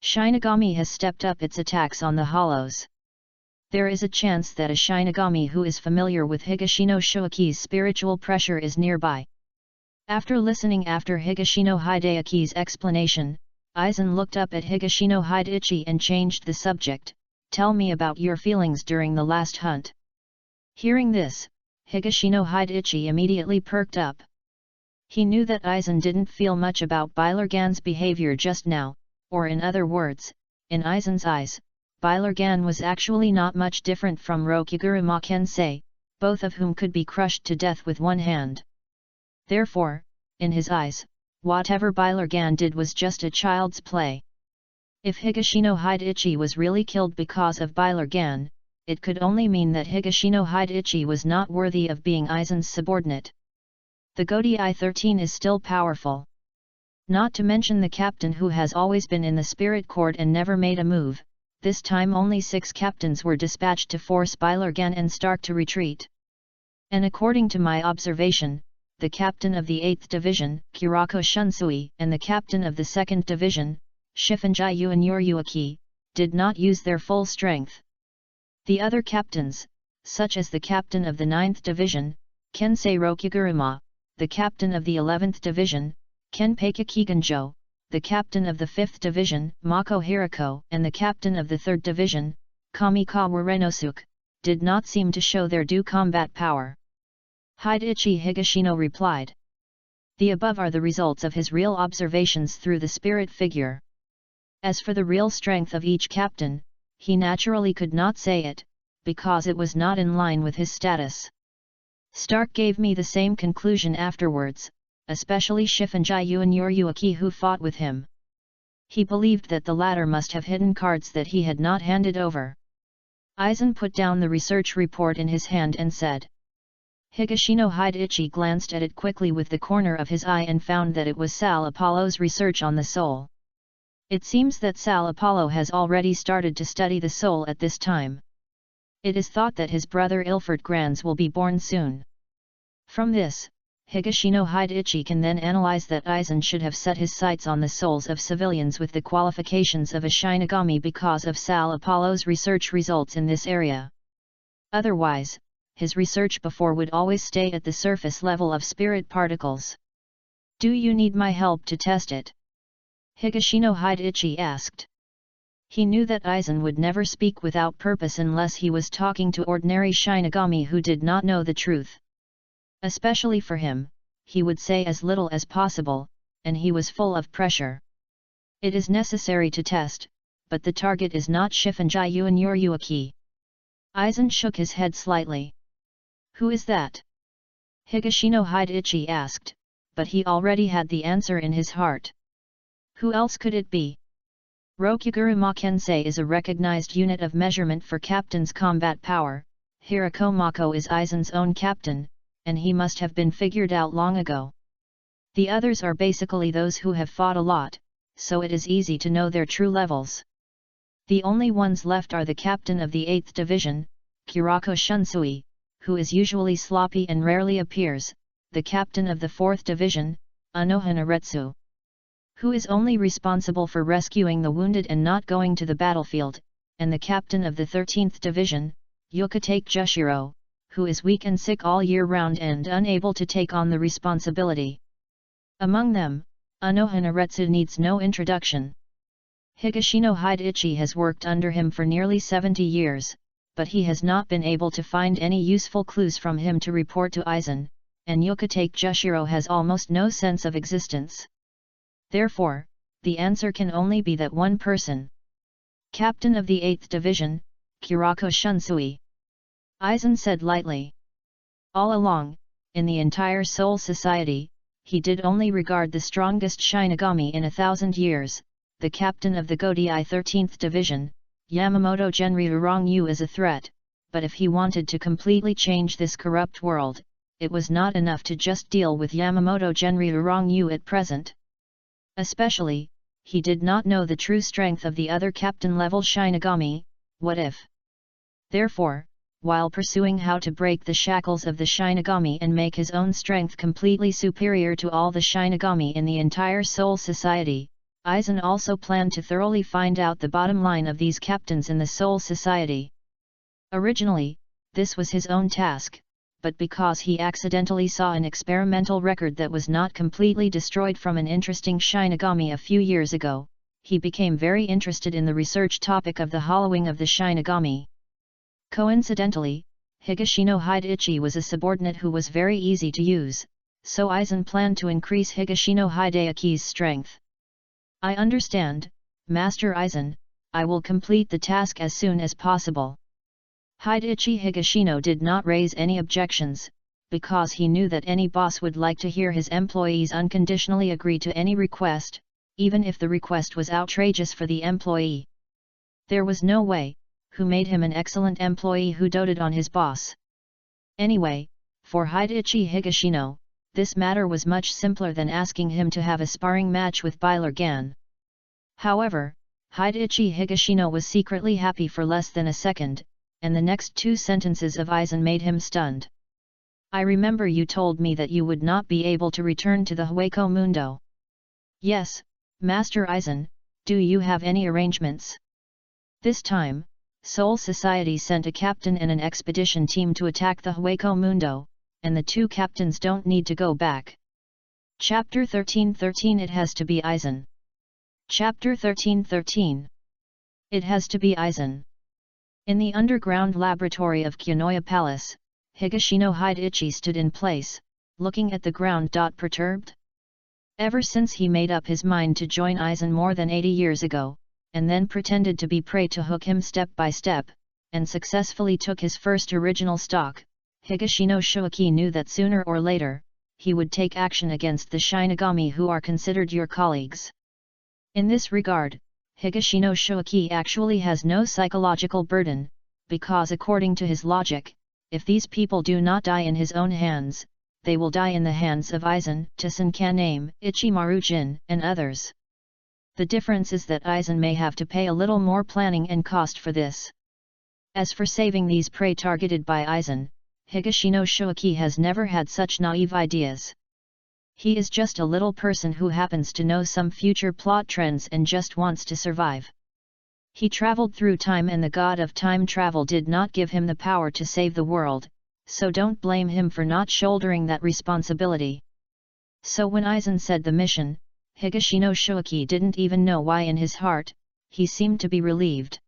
Shinigami has stepped up its attacks on the Hollows. There is a chance that a Shinigami who is familiar with Higashino Shoaki's spiritual pressure is nearby. After listening after Higashino Hideaki's explanation, Aizen looked up at Higashino Hideichi and changed the subject. Tell me about your feelings during the last hunt. Hearing this, Higashino Hideichi immediately perked up. He knew that Aizen didn't feel much about Bailergan's behavior just now, or in other words, in Aizen's eyes, Bailergan was actually not much different from Rokuguruma Kensei, both of whom could be crushed to death with one hand. Therefore, in his eyes, whatever Bailergan did was just a child's play. If Higashino Hideichi was really killed because of Bailergan, it could only mean that Higashino Hideichi was not worthy of being Aizen's subordinate. The Godi I-13 is still powerful. Not to mention the captain who has always been in the spirit court and never made a move. This time only 6 captains were dispatched to force Bailergan and Stark to retreat. And according to my observation, the captain of the 8th Division, Kirako Shunsui, and the captain of the 2nd Division, Shifunji Yuanyuryuaki, did not use their full strength. The other captains, such as the captain of the 9th Division, Kensei Rokuguruma, the captain of the 11th Division, Kenpachi Kiganjo, the captain of the 5th Division, Mako Hirako, and the captain of the 3rd Division, Kamikawa Renosuke, did not seem to show their due combat power. Hideichi Higashino replied. The above are the results of his real observations through the spirit figure. As for the real strength of each captain, he naturally could not say it, because it was not in line with his status. Stark gave me the same conclusion afterwards, especially Shifunji Yuanyuryuaki who fought with him. He believed that the latter must have hidden cards that he had not handed over. Aizen put down the research report in his hand and said. Higashino Hideichi glanced at it quickly with the corner of his eye and found that it was Sal Apollo's research on the soul. It seems that Sal Apollo has already started to study the soul at this time. It is thought that his brother Ilford Grans will be born soon. From this, Higashino Hideichi can then analyze that Aizen should have set his sights on the souls of civilians with the qualifications of a Shinigami because of Sal Apollo's research results in this area. Otherwise, his research before would always stay at the surface level of spirit particles. Do you need my help to test it? Higashino Hideichi asked. He knew that Aizen would never speak without purpose unless he was talking to ordinary Shinigami who did not know the truth. Especially for him, he would say as little as possible, and he was full of pressure. It is necessary to test, but the target is not Shifunji Yuanyuryuaki. Aizen shook his head slightly. Who is that? Higashino Hideichi asked, but he already had the answer in his heart. Who else could it be? Rokuguruma Kensei is a recognized unit of measurement for captain's combat power. Hirako Mako is Aizen's own captain, and he must have been figured out long ago. The others are basically those who have fought a lot, so it is easy to know their true levels. The only ones left are the captain of the 8th Division, Kirako Shunsui, who is usually sloppy and rarely appears, the captain of the 4th Division, Unohana Retsu, who is only responsible for rescuing the wounded and not going to the battlefield, and the captain of the 13th Division, Yukatake Jushiro, who is weak and sick all year round and unable to take on the responsibility. Among them, Unohana Retsu needs no introduction. Higashino Hideichi has worked under him for nearly 70 years, but he has not been able to find any useful clues from him to report to Aizen, and Yukatake Jushiro has almost no sense of existence. Therefore, the answer can only be that one person. Captain of the 8th Division, Kirako Shunsui. Aizen said lightly. All along, in the entire Soul Society, he did only regard the strongest Shinigami in 1,000 years, the captain of the Godai 13th Division, Yamamoto Genryu Rongyu, as a threat, but if he wanted to completely change this corrupt world, it was not enough to just deal with Yamamoto Genryu Rongyu at present. Especially, he did not know the true strength of the other captain-level Shinigami. What if? Therefore, while pursuing how to break the shackles of the Shinigami and make his own strength completely superior to all the Shinigami in the entire Soul Society, Aizen also planned to thoroughly find out the bottom line of these captains in the Soul Society. Originally, this was his own task, but because he accidentally saw an experimental record that was not completely destroyed from an interesting Shinigami a few years ago, he became very interested in the research topic of the hollowing of the Shinigami. Coincidentally, Higashino Hideichi was a subordinate who was very easy to use, so Aizen planned to increase Higashino Hideiki's strength. I understand, Master Aizen, I will complete the task as soon as possible. Hideichi Higashino did not raise any objections, because he knew that any boss would like to hear his employees unconditionally agree to any request, even if the request was outrageous for the employee. There was no way, who made him an excellent employee who doted on his boss. Anyway, for Hideichi Higashino, this matter was much simpler than asking him to have a sparring match with Byler Gan. However, Hideichi Higashino was secretly happy for less than a second, and the next two sentences of Aizen made him stunned. I remember you told me that you would not be able to return to the Hueco Mundo. Yes, Master Aizen, do you have any arrangements? This time, Soul Society sent a captain and an expedition team to attack the Hueco Mundo, and the two captains don't need to go back. Chapter 13:13 It has to be Aizen. Chapter 13:13 It has to be Aizen. In the underground laboratory of Kyonoya Palace, Higashino Hideichi stood in place, looking at the ground. Perturbed? Ever since he made up his mind to join Aizen more than 80 years ago, and then pretended to be prey to hook him step by step, and successfully took his first original stock, Higashino Shoiki knew that sooner or later, he would take action against the Shinigami who are considered your colleagues. In this regard, Higashino Shoiki actually has no psychological burden, because according to his logic, if these people do not die in his own hands, they will die in the hands of Aizen, Tissen Caname, Ichimaru Jin, and others. The difference is that Aizen may have to pay a little more planning and cost for this. As for saving these prey targeted by Aizen, Higashino Shoiki has never had such naive ideas. He is just a little person who happens to know some future plot trends and just wants to survive. He traveled through time and the god of time travel did not give him the power to save the world, so don't blame him for not shouldering that responsibility. So when Aizen said the mission, Higashino Shoiki didn't even know why. In his heart, he seemed to be relieved.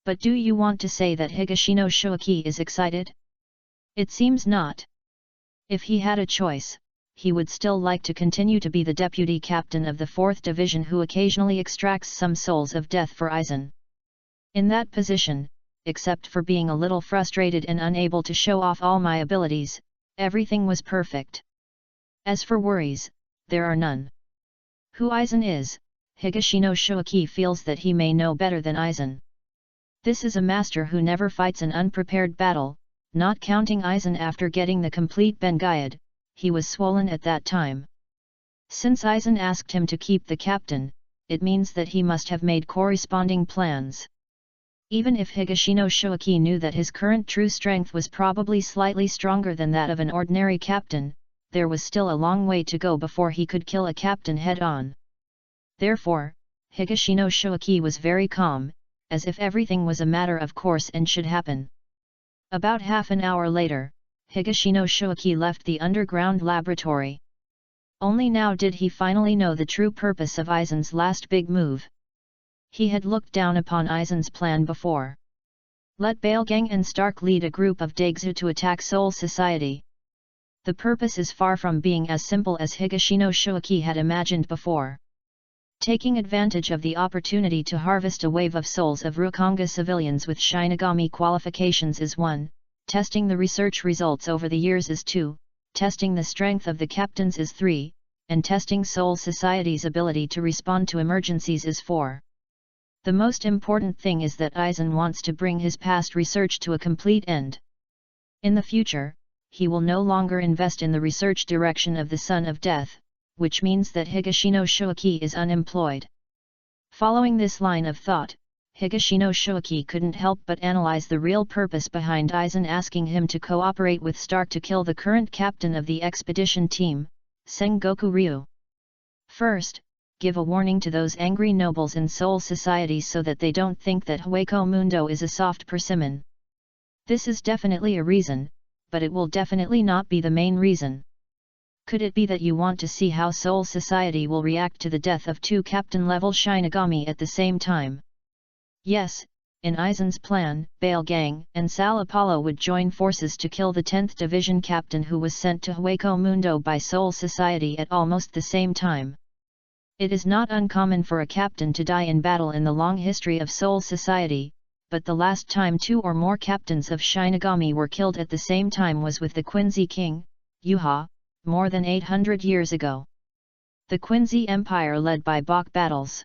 But do you want to say that Higashino Shoiki is excited? It seems not. If he had a choice, he would still like to continue to be the deputy captain of the 4th Division who occasionally extracts some souls of death for Aizen. In that position, except for being a little frustrated and unable to show off all my abilities, everything was perfect. As for worries, there are none. Who Aizen is, Higashino Shoiki feels that he may know better than Aizen. This is a master who never fights an unprepared battle, not counting Aizen after getting the complete Bengayad. He was swollen at that time. Since Aizen asked him to keep the captain, it means that he must have made corresponding plans. Even if Higashino Shoiki knew that his current true strength was probably slightly stronger than that of an ordinary captain, there was still a long way to go before he could kill a captain head-on. Therefore, Higashino Shoiki was very calm, as if everything was a matter of course and should happen. About half an hour later, Higashino Shoiki left the underground laboratory. Only now did he finally know the true purpose of Aizen's last big move. He had looked down upon Aizen's plan before. Let Balegang and Stark lead a group of Daigzu to attack Soul Society. The purpose is far from being as simple as Higashino Shoiki had imagined before. Taking advantage of the opportunity to harvest a wave of souls of Rukonga civilians with Shinigami qualifications is 1, testing the research results over the years is 2, testing the strength of the captains is 3, and testing Seoul Society's ability to respond to emergencies is 4. The most important thing is that Aizen wants to bring his past research to a complete end. In the future, he will no longer invest in the research direction of the Son of Death, which means that Higashino Shoaki is unemployed. Following this line of thought, Higashino Shoaki couldn't help but analyze the real purpose behind Aizen asking him to cooperate with Stark to kill the current captain of the expedition team, Sengoku Ryu. First, give a warning to those angry nobles in Seoul Society so that they don't think that Hueco Mundo is a soft persimmon. This is definitely a reason, but it will definitely not be the main reason. Could it be that you want to see how Seoul Society will react to the death of 2 captain-level Shinigami at the same time? Yes, in Aizen's plan, Bale Gang and Sal Apollo would join forces to kill the 10th Division captain who was sent to Hueco Mundo by Seoul Society at almost the same time. It is not uncommon for a captain to die in battle in the long history of Seoul Society, but the last time 2 or more captains of Shinigami were killed at the same time was with the Quincy King, Yuha, more than 800 years ago. The Quincy Empire led by Bok battles.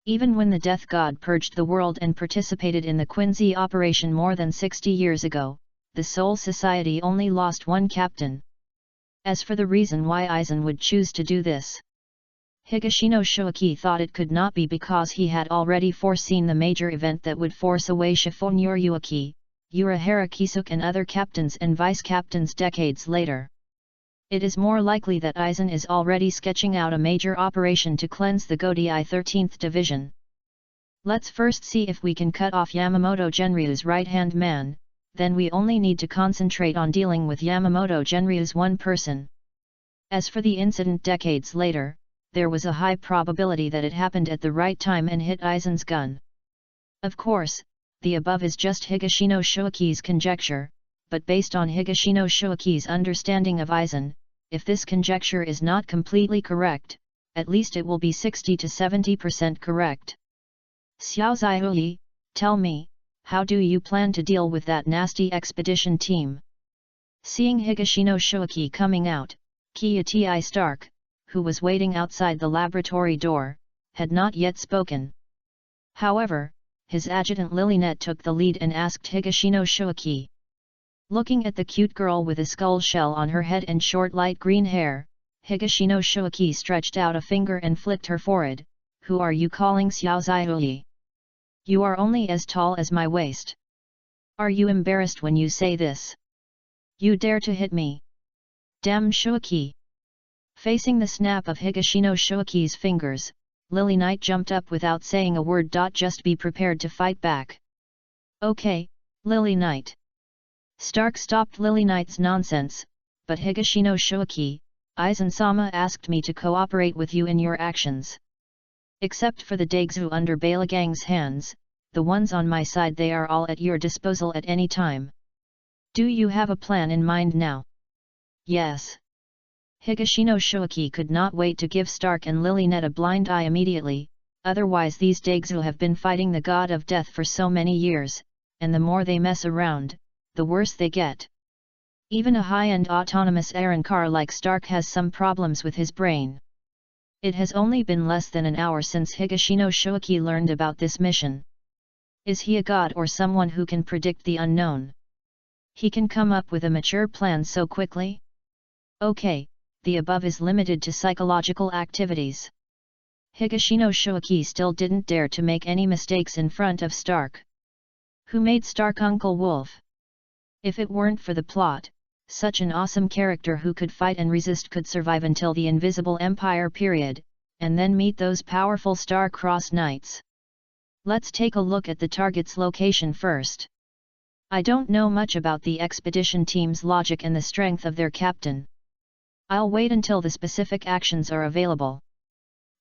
Even when the Death God purged the world and participated in the Quincy operation more than 60 years ago, the Seoul Society only lost 1 captain. As for the reason why Aizen would choose to do this, Higashino Shoaki thought it could not be because he had already foreseen the major event that would force away Shifonur Yuaki, Urahara Kisuk and other captains and vice-captains decades later. It is more likely that Aizen is already sketching out a major operation to cleanse the Godai 13th Division. Let's first see if we can cut off Yamamoto Genryu's right-hand man, then we only need to concentrate on dealing with Yamamoto Genryu's one person. As for the incident decades later, there was a high probability that it happened at the right time and hit Aizen's gun. Of course, the above is just Higashino Shoaki's conjecture, but based on Higashino Shoaki's understanding of Aizen, if this conjecture is not completely correct, at least it will be 60 to 70% correct. Xiao Zaihui, tell me, how do you plan to deal with that nasty expedition team? Seeing Higashino Shoaki coming out, Kiyotii Stark, who was waiting outside the laboratory door, had not yet spoken. However, his adjutant Lilynet took the lead and asked Higashino Shoaki. Looking at the cute girl with a skull shell on her head and short light green hair, Higashino Shoaki stretched out a finger and flicked her forehead. Who are you calling Xiao Zaihui? You are only as tall as my waist. Are you embarrassed when you say this? You dare to hit me? Damn Shoaki! Facing the snap of Higashino Shoaki's fingers, Lily Knight jumped up without saying a word. Just be prepared to fight back. Okay, Lily Knight. Stark stopped Lily Knight's nonsense, but Higashino Shoaki, Aizen-sama asked me to cooperate with you in your actions. Except for the Daigzu under Bala Gang's hands, the ones on my side, they are all at your disposal at any time. Do you have a plan in mind now? Yes. Higashino Shoaki could not wait to give Stark and Lilynet a blind eye immediately, otherwise these Daigzu have been fighting the god of death for so many years, and the more they mess around, the worse they get. Even a high-end autonomous Aaron car like Stark has some problems with his brain. It has only been less than an hour since Higashino Shoaki learned about this mission. Is he a god or someone who can predict the unknown? He can come up with a mature plan so quickly? Okay, the above is limited to psychological activities. Higashino Shoaki still didn't dare to make any mistakes in front of Stark. Who made Stark Uncle Wolf? If it weren't for the plot, such an awesome character who could fight and resist could survive until the Invisible Empire period, and then meet those powerful Star-Crossed Knights. Let's take a look at the target's location first. I don't know much about the expedition team's logic and the strength of their captain. I'll wait until the specific actions are available.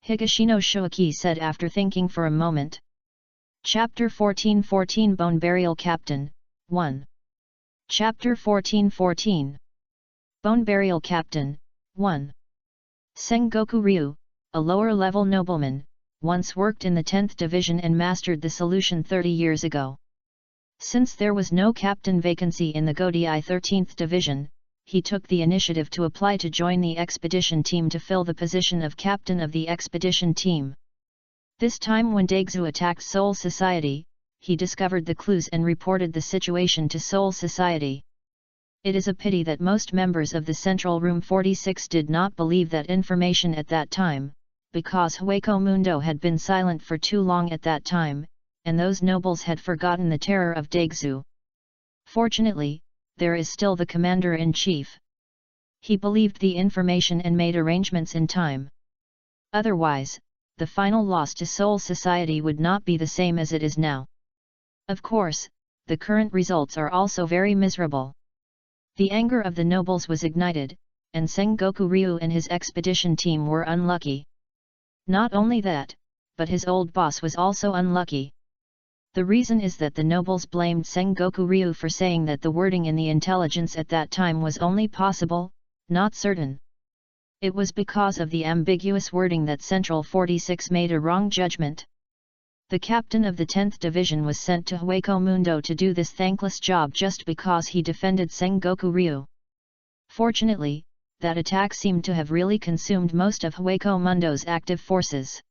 Higashino Shoaki said after thinking for a moment. Chapter 1414 Bone Burial Captain, 1. Chapter 1414 Bone Burial Captain, 1. Sengoku Ryu, a lower-level nobleman, once worked in the 10th Division and mastered the solution 30 years ago. Since there was no captain vacancy in the Godai 13th Division, he took the initiative to apply to join the expedition team to fill the position of captain of the expedition team. This time when Daegzu attacked Seoul Society, he discovered the clues and reported the situation to Seoul Society. It is a pity that most members of the Central Room 46 did not believe that information at that time, because Hueco Mundo had been silent for too long at that time, and those nobles had forgotten the terror of Daegzu. Fortunately, there is still the commander-in-chief. He believed the information and made arrangements in time. Otherwise, the final loss to Seoul Society would not be the same as it is now. Of course, the current results are also very miserable. The anger of the nobles was ignited, and Sengoku Ryu and his expedition team were unlucky. Not only that, but his old boss was also unlucky. The reason is that the nobles blamed Sengoku Ryu for saying that the wording in the intelligence at that time was only possible, not certain. It was because of the ambiguous wording that Central 46 made a wrong judgment. The captain of the 10th Division was sent to Hueco Mundo to do this thankless job just because he defended Sengoku Ryu. Fortunately, that attack seemed to have really consumed most of Hueco Mundo's active forces.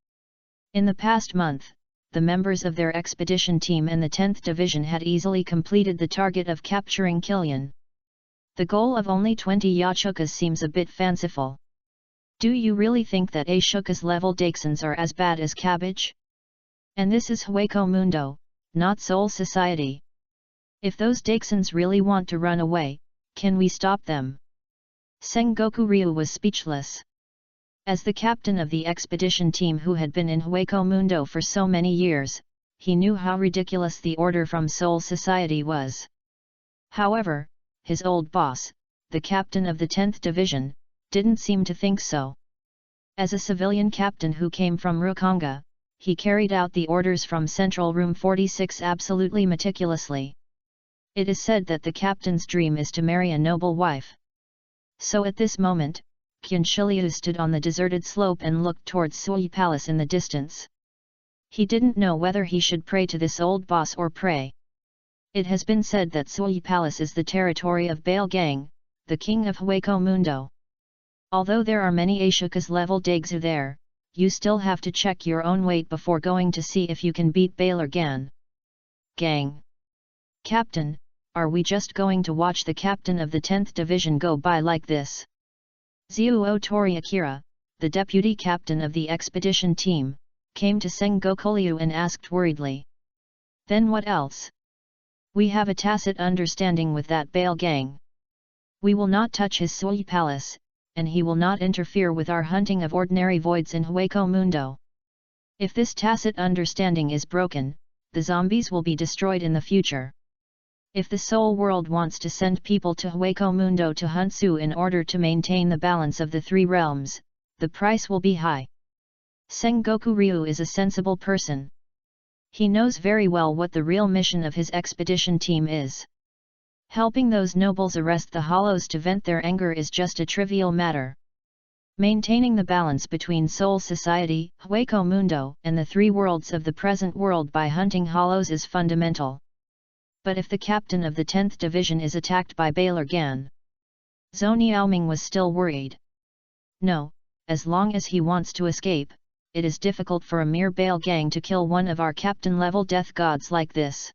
In the past month, the members of their expedition team and the 10th Division had easily completed the target of capturing Killian. The goal of only 20 Yachukas seems a bit fanciful. Do you really think that Ashoka's level Daexons are as bad as Cabbage? And this is Hueco Mundo, not Seoul Society. If those Daexons really want to run away, can we stop them? Sengoku Ryu was speechless. As the captain of the expedition team who had been in Hueco Mundo for so many years, he knew how ridiculous the order from Seoul Society was. However, his old boss, the captain of the 10th Division, didn't seem to think so. As a civilian captain who came from Rukonga, he carried out the orders from Central Room 46 absolutely meticulously. It is said that the captain's dream is to marry a noble wife. So at this moment, Kyunshiliu stood on the deserted slope and looked towards Sui Palace in the distance. He didn't know whether he should pray to this old boss or pray. It has been said that Sui Palace is the territory of Bale Gang, the king of Hueco Mundo. Although there are many Ashoka's level Daegzu there, you still have to check your own weight before going to see if you can beat Baler Gan. Gang. Captain, are we just going to watch the captain of the 10th Division go by like this? Zuo Tori Akira, the deputy captain of the expedition team, came to Sengoku Ryu and asked worriedly. Then what else? We have a tacit understanding with that Bale Gang. We will not touch his Sui Palace, and he will not interfere with our hunting of ordinary voids in Hueco Mundo. If this tacit understanding is broken, the zombies will be destroyed in the future. If the Soul World wants to send people to Hueco Mundo to hunt Su in order to maintain the balance of the three realms, the price will be high. Sengoku Ryu is a sensible person. He knows very well what the real mission of his expedition team is. Helping those nobles arrest the Hollows to vent their anger is just a trivial matter. Maintaining the balance between Seoul Society, Hueco Mundo, and the three worlds of the present world by hunting Hollows is fundamental. But if the captain of the 10th Division is attacked by Baler Gan, Zhou Niaoming was still worried. No, as long as he wants to escape, it is difficult for a mere Bale Gang to kill one of our captain-level death gods like this.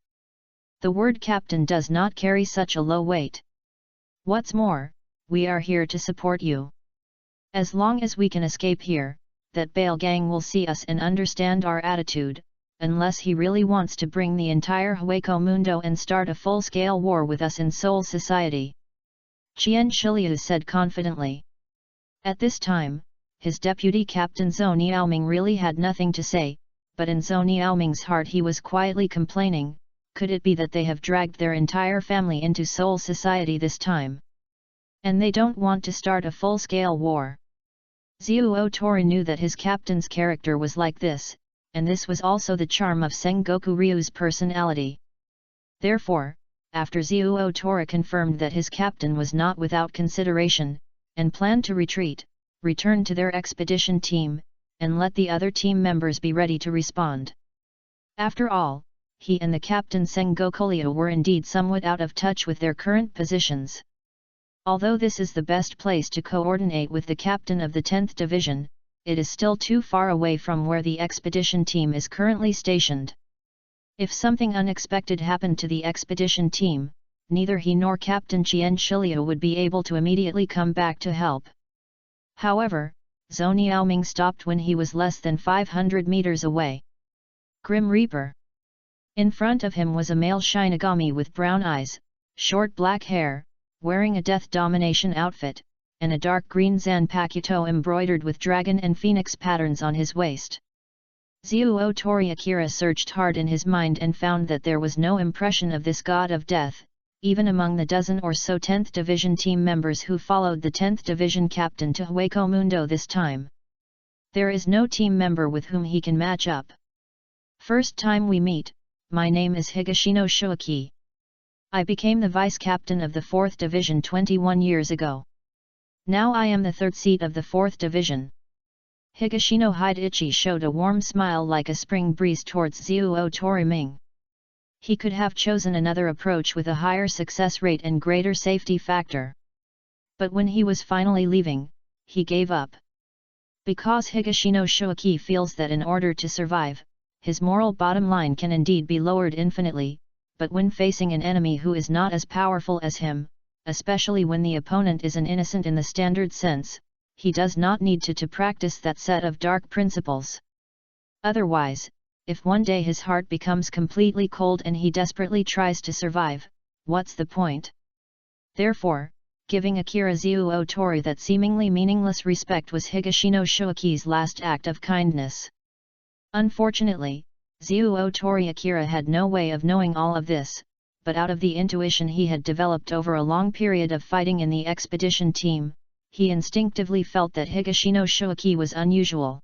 The word captain does not carry such a low weight. What's more, we are here to support you. As long as we can escape here, that Bale Gang will see us and understand our attitude, unless he really wants to bring the entire Hueco Mundo and start a full-scale war with us in Seoul Society. Qian Shiliu said confidently. At this time, his deputy captain Zhou Niaoming really had nothing to say, but in Zhou Niaoming's heart he was quietly complaining, could it be that they have dragged their entire family into Seoul Society this time? And they don't want to start a full-scale war. Zuo Tori knew that his captain's character was like this, and this was also the charm of Sengoku Ryu's personality. Therefore, after Zuo Tori confirmed that his captain was not without consideration, and planned to retreat, return to their expedition team, and let the other team members be ready to respond. After all, he and the captain Sengoku Ryu were indeed somewhat out of touch with their current positions. Although this is the best place to coordinate with the captain of the 10th Division, it is still too far away from where the expedition team is currently stationed. If something unexpected happened to the expedition team, neither he nor Captain Qian Shiliu would be able to immediately come back to help. However, Zhou Niaoming stopped when he was less than 500 meters away. Grim Reaper. In front of him was a male Shinigami with brown eyes, short black hair, wearing a death domination outfit, and a dark green zanpakuto embroidered with dragon and phoenix patterns on his waist. Zuo Tori Akira searched hard in his mind and found that there was no impression of this god of death, even among the dozen or so 10th Division team members who followed the 10th Division captain to Hueco Mundo this time. There is no team member with whom he can match up. First time we meet, my name is Higashino Shuaki. I became the vice captain of the 4th Division 21 years ago. Now I am the third seat of the 4th Division. Higashino Hideichi showed a warm smile like a spring breeze towards Zuo Toriming. He could have chosen another approach with a higher success rate and greater safety factor. But when he was finally leaving, he gave up. Because Higashino Shuaki feels that in order to survive, his moral bottom line can indeed be lowered infinitely, but when facing an enemy who is not as powerful as him, especially when the opponent is an innocent in the standard sense, he does not need to practice that set of dark principles. Otherwise, if one day his heart becomes completely cold and he desperately tries to survive, what's the point? Therefore, giving Akira Zuo Tori that seemingly meaningless respect was Higashino Shuaki's last act of kindness. Unfortunately, Zuo Tori Akira had no way of knowing all of this, but out of the intuition he had developed over a long period of fighting in the expedition team, he instinctively felt that Higashino Shuaki was unusual.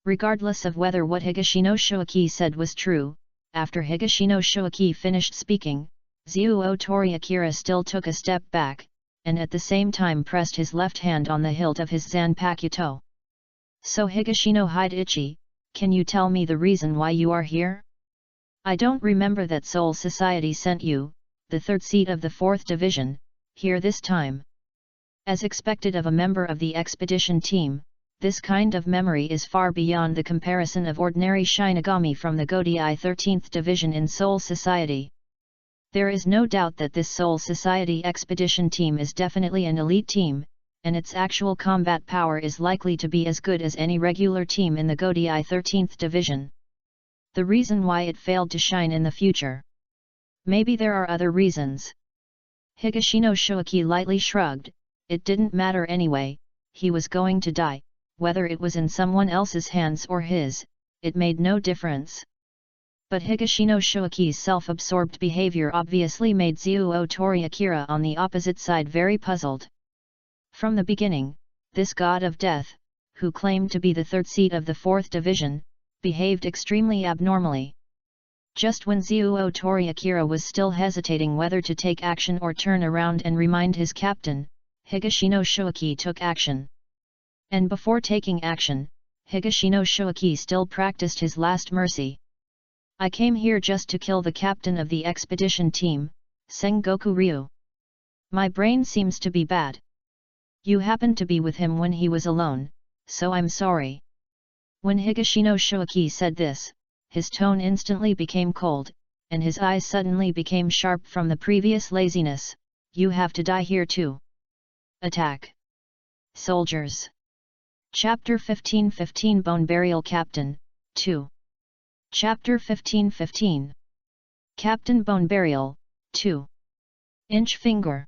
Regardless of whether what Higashino Shuaki said was true, after Higashino Shuaki finished speaking, Zuo Tori Akira still took a step back, and at the same time pressed his left hand on the hilt of his Zanpakuto. So Higashino Hideichi, can you tell me the reason why you are here? I don't remember that Soul Society sent you, the third seat of the 4th Division, here this time. As expected of a member of the expedition team, this kind of memory is far beyond the comparison of ordinary Shinigami from the Godei 13th Division in Soul Society. There is no doubt that this Soul Society expedition team is definitely an elite team, and its actual combat power is likely to be as good as any regular team in the Godei 13th Division. The reason why it failed to shine in the future. Maybe there are other reasons. Higashino Shuaki lightly shrugged, it didn't matter anyway, he was going to die, whether it was in someone else's hands or his, it made no difference. But Higashino Shuaki's self-absorbed behavior obviously made Zuo Tori Akira on the opposite side very puzzled. From the beginning, this god of death, who claimed to be the third seat of the 4th Division, behaved extremely abnormally. Just when Zuo Tori Akira was still hesitating whether to take action or turn around and remind his captain, Higashino Shuaki took action. And before taking action, Higashino Shuaki still practiced his last mercy. I came here just to kill the captain of the expedition team, Sengoku Ryu. My brain seems to be bad. You happened to be with him when he was alone, so I'm sorry. When Higashino Shuaki said this, his tone instantly became cold, and his eyes suddenly became sharp from the previous laziness. You have to die here too. Attack! Soldiers! Chapter 15:15 Bone Burial Captain, 2. Chapter 15:15 Captain Bone Burial, 2. Inch Finger.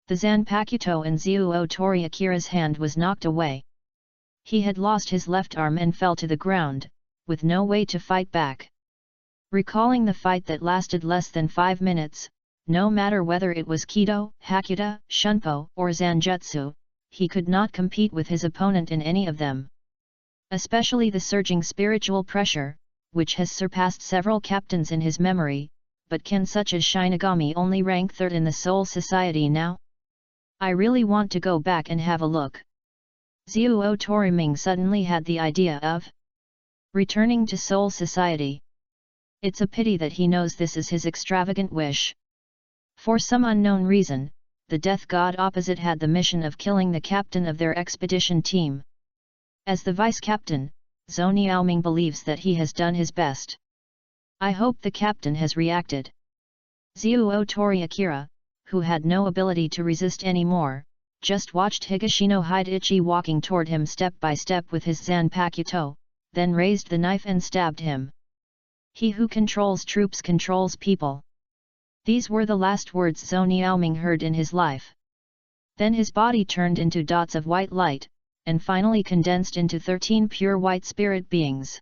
The Zanpakuto in Zuo Tori Akira's hand was knocked away. He had lost his left arm and fell to the ground, with no way to fight back. Recalling the fight that lasted less than 5 minutes, no matter whether it was Kido, Hakuta, Shunpo, or Zanjutsu, he could not compete with his opponent in any of them. Especially the surging spiritual pressure, which has surpassed several captains in his memory, but can such as Shinigami only rank third in the Soul Society now? I really want to go back and have a look. Zuo Toriming suddenly had the idea of returning to Soul Society. It's a pity that he knows this is his extravagant wish. For some unknown reason, the death god opposite had the mission of killing the captain of their expedition team. As the vice-captain, Zhou Niaoming believes that he has done his best. I hope the captain has reacted. Zuo Tori Akira, who had no ability to resist anymore, just watched Higashino Hidechi walking toward him step by step with his Zanpakuto, then raised the knife and stabbed him. He who controls troops controls people. These were the last words Zhou Niaoming heard in his life. Then his body turned into dots of white light, and finally condensed into 13 pure white spirit beings.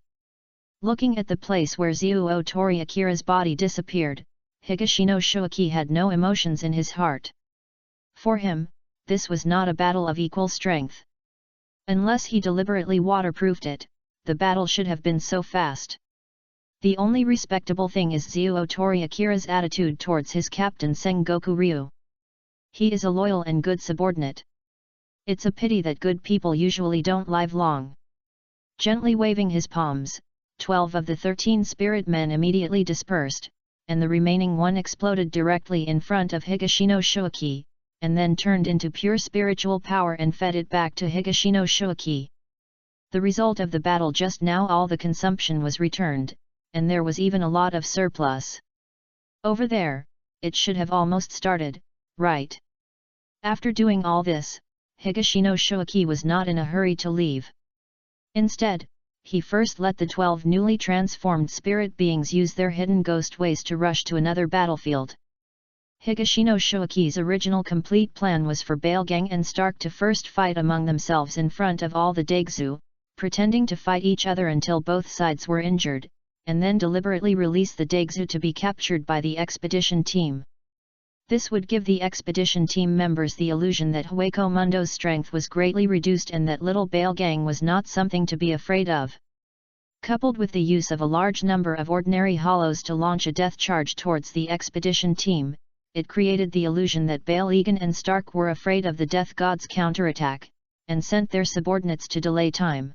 Looking at the place where Zuo Tori Akira's body disappeared, Higashino Shuaki had no emotions in his heart. For him, this was not a battle of equal strength. Unless he deliberately waterproofed it, the battle should have been so fast. The only respectable thing is Zuo Tori Akira's attitude towards his captain Sengoku Ryu. He is a loyal and good subordinate. It's a pity that good people usually don't live long. Gently waving his palms, 12 of the 13 spirit men immediately dispersed, and the remaining one exploded directly in front of Higashino Shuaki, and then turned into pure spiritual power and fed it back to Higashino Shuaki. The result of the battle just now, all the consumption was returned, and there was even a lot of surplus. Over there, it should have almost started, right? After doing all this, Higashino Shuaki was not in a hurry to leave. Instead, he first let the 12 newly transformed spirit beings use their hidden ghost ways to rush to another battlefield. Higashino Shuaki's original complete plan was for Balegang and Stark to first fight among themselves in front of all the Daigzu, pretending to fight each other until both sides were injured, and then deliberately release the Daigzu to be captured by the expedition team. This would give the expedition team members the illusion that Hueco Mundo's strength was greatly reduced and that little Balegang was not something to be afraid of. Coupled with the use of a large number of ordinary hollows to launch a death charge towards the expedition team, it created the illusion that Balegan and Stark were afraid of the death god's counterattack, and sent their subordinates to delay time.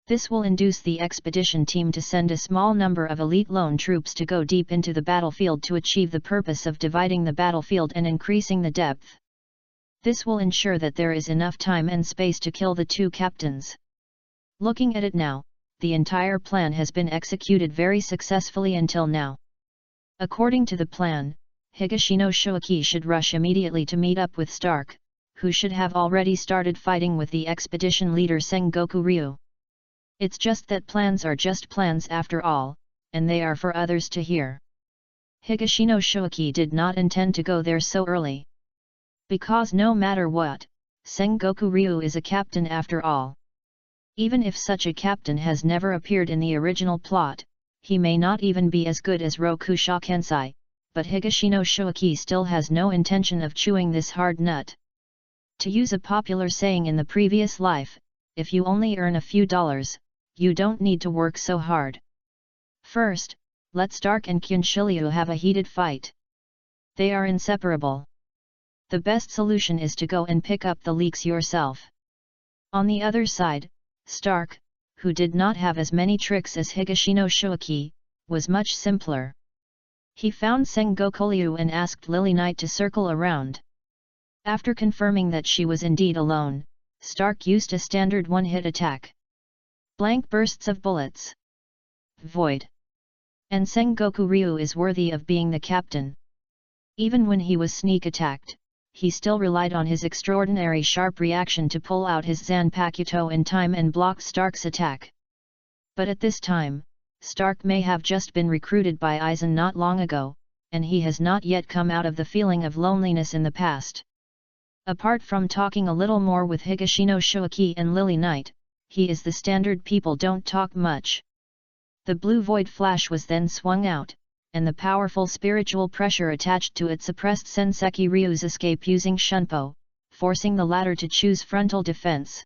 This will induce the expedition team to send a small number of elite lone troops to go deep into the battlefield to achieve the purpose of dividing the battlefield and increasing the depth. This will ensure that there is enough time and space to kill the two captains. Looking at it now, the entire plan has been executed very successfully until now. According to the plan, Higashino Shuaki should rush immediately to meet up with Stark, who should have already started fighting with the expedition leader Sengoku Ryu. It's just that plans are just plans after all, and they are for others to hear. Higashino Shuaki did not intend to go there so early. Because no matter what, Sengoku Ryu is a captain after all. Even if such a captain has never appeared in the original plot, he may not even be as good as Rokusha Kensai, but Higashino Shuaki still has no intention of chewing this hard nut. To use a popular saying in the previous life, if you only earn a few dollars, you don't need to work so hard. First, let Stark and Kyunshiryu have a heated fight. They are inseparable. The best solution is to go and pick up the leaks yourself. On the other side, Stark, who did not have as many tricks as Higashino Shuaki, was much simpler. He found Sengoku Ryu and asked Lily Knight to circle around. After confirming that she was indeed alone, Stark used a standard one-hit attack. Blank bursts of bullets. Void. And Sengoku Ryu is worthy of being the captain. Even when he was sneak attacked, he still relied on his extraordinary sharp reaction to pull out his Zanpakuto in time and block Stark's attack. But at this time, Stark may have just been recruited by Aizen not long ago, and he has not yet come out of the feeling of loneliness in the past. Apart from talking a little more with Higashino Shuaki and Lily Knight, he is the standard people don't talk much. The blue void flash was then swung out, and the powerful spiritual pressure attached to it suppressed Senseki Ryu's escape using Shunpo, forcing the latter to choose frontal defense.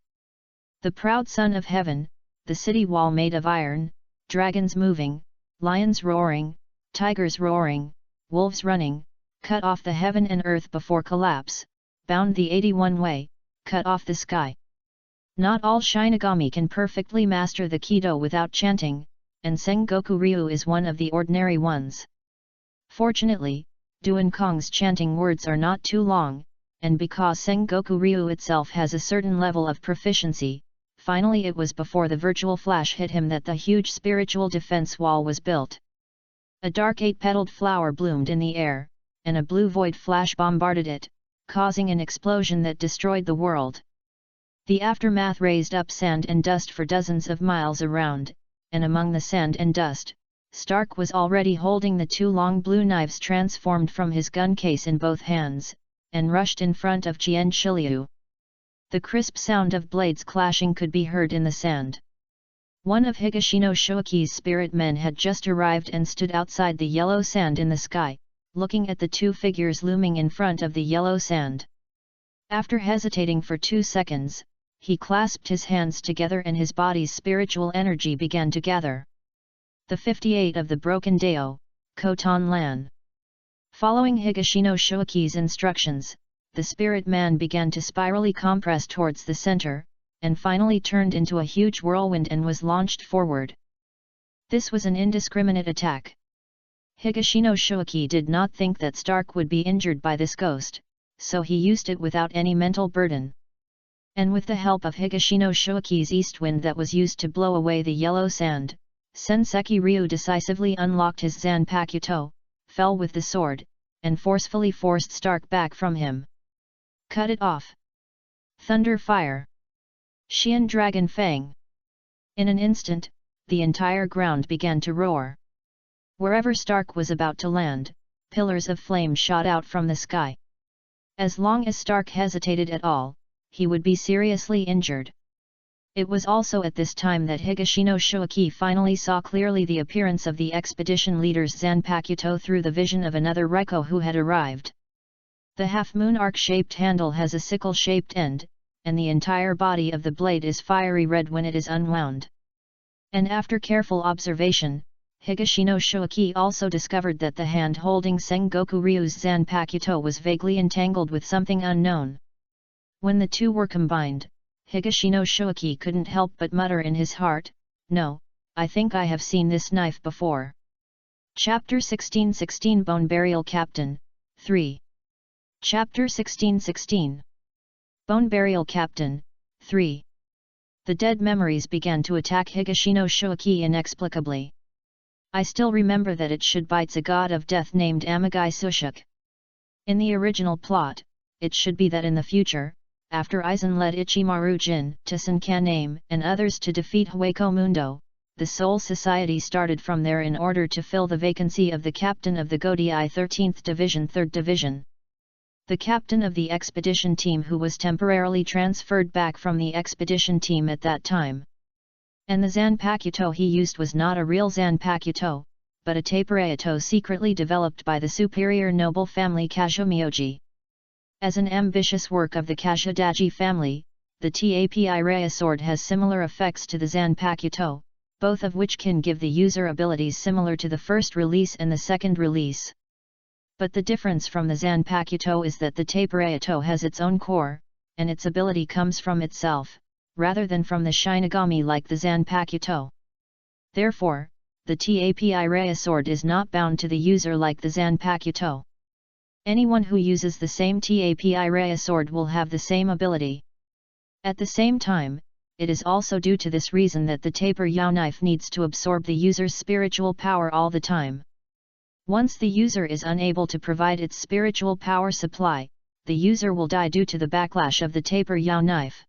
The proud son of heaven, the city wall made of iron, dragons moving, lions roaring, tigers roaring, wolves running, cut off the heaven and earth before collapse, bound the 81 way, cut off the sky. Not all Shinigami can perfectly master the Kido without chanting, and Sengoku Ryu is one of the ordinary ones. Fortunately, Duan Kong's chanting words are not too long, and because Sengoku Ryu itself has a certain level of proficiency, finally it was before the virtual flash hit him that the huge spiritual defense wall was built. A dark 8-petaled flower bloomed in the air, and a blue void flash bombarded it, causing an explosion that destroyed the world. The aftermath raised up sand and dust for dozens of miles around, and among the sand and dust, Stark was already holding the 2 long blue knives transformed from his gun case in both hands, and rushed in front of Jian Shiliu. The crisp sound of blades clashing could be heard in the sand. One of Higashino Shoiki's spirit men had just arrived and stood outside the yellow sand in the sky, looking at the 2 figures looming in front of the yellow sand. After hesitating for 2 seconds, he clasped his hands together and his body's spiritual energy began to gather. The 58 of the Broken Dao, Koton Lan. Following Higashino Shoiki's instructions, the spirit man began to spirally compress towards the center, and finally turned into a huge whirlwind and was launched forward. This was an indiscriminate attack. Higashino Shoiki did not think that Stark would be injured by this ghost, so he used it without any mental burden. And with the help of Higashino Shoiki's east wind that was used to blow away the yellow sand, Senseki Ryu decisively unlocked his Zanpakuto, fell with the sword, and forcefully forced Stark back from him. Cut it off! Thunder Fire! Xian Dragon Fang! In an instant, the entire ground began to roar. Wherever Stark was about to land, pillars of flame shot out from the sky. As long as Stark hesitated at all, he would be seriously injured. It was also at this time that Higashino Shoiki finally saw clearly the appearance of the expedition leader's Zanpakuto through the vision of another Reiko who had arrived. The half-moon arc-shaped handle has a sickle-shaped end, and the entire body of the blade is fiery red when it is unwound. And after careful observation, Higashino Shoiki also discovered that the hand holding Sengoku Ryu's Zanpakuto was vaguely entangled with something unknown. When the 2 were combined, Higashino Shoiki couldn't help but mutter in his heart, "No, I think I have seen this knife before." Chapter 1616 Bone Burial Captain, 3. Chapter 1616 Bone Burial Captain, 3. The dead memories began to attack Higashino Shoiki inexplicably. I still remember that it should bites a god of death named Amagai Sushuk. In the original plot, it should be that in the future, after Aizen led Ichimaru Jin, Tissen Caname, and others to defeat Hueco Mundo, the Soul Society started from there in order to fill the vacancy of the captain of the Godii 13th Division 3rd Division. The captain of the expedition team who was temporarily transferred back from the expedition team at that time. And the Zanpakuto he used was not a real Zanpakuto, but a Tapereato secretly developed by the superior noble family Kazumyoji. As an ambitious work of the Kazadaji family, the Tapi Raya sword has similar effects to the Zanpakuto, both of which can give the user abilities similar to the first release and the second release. But the difference from the Zanpakuto is that the Tapereato has its own core, and its ability comes from itself, rather than from the Shinigami like the Zanpakuto. Therefore, the Tapi Raya sword is not bound to the user like the Zanpakuto. Anyone who uses the same Tapi Raya sword will have the same ability. At the same time, it is also due to this reason that the taper Yao knife needs to absorb the user's spiritual power all the time. Once the user is unable to provide its spiritual power supply, the user will die due to the backlash of the taper Yao knife.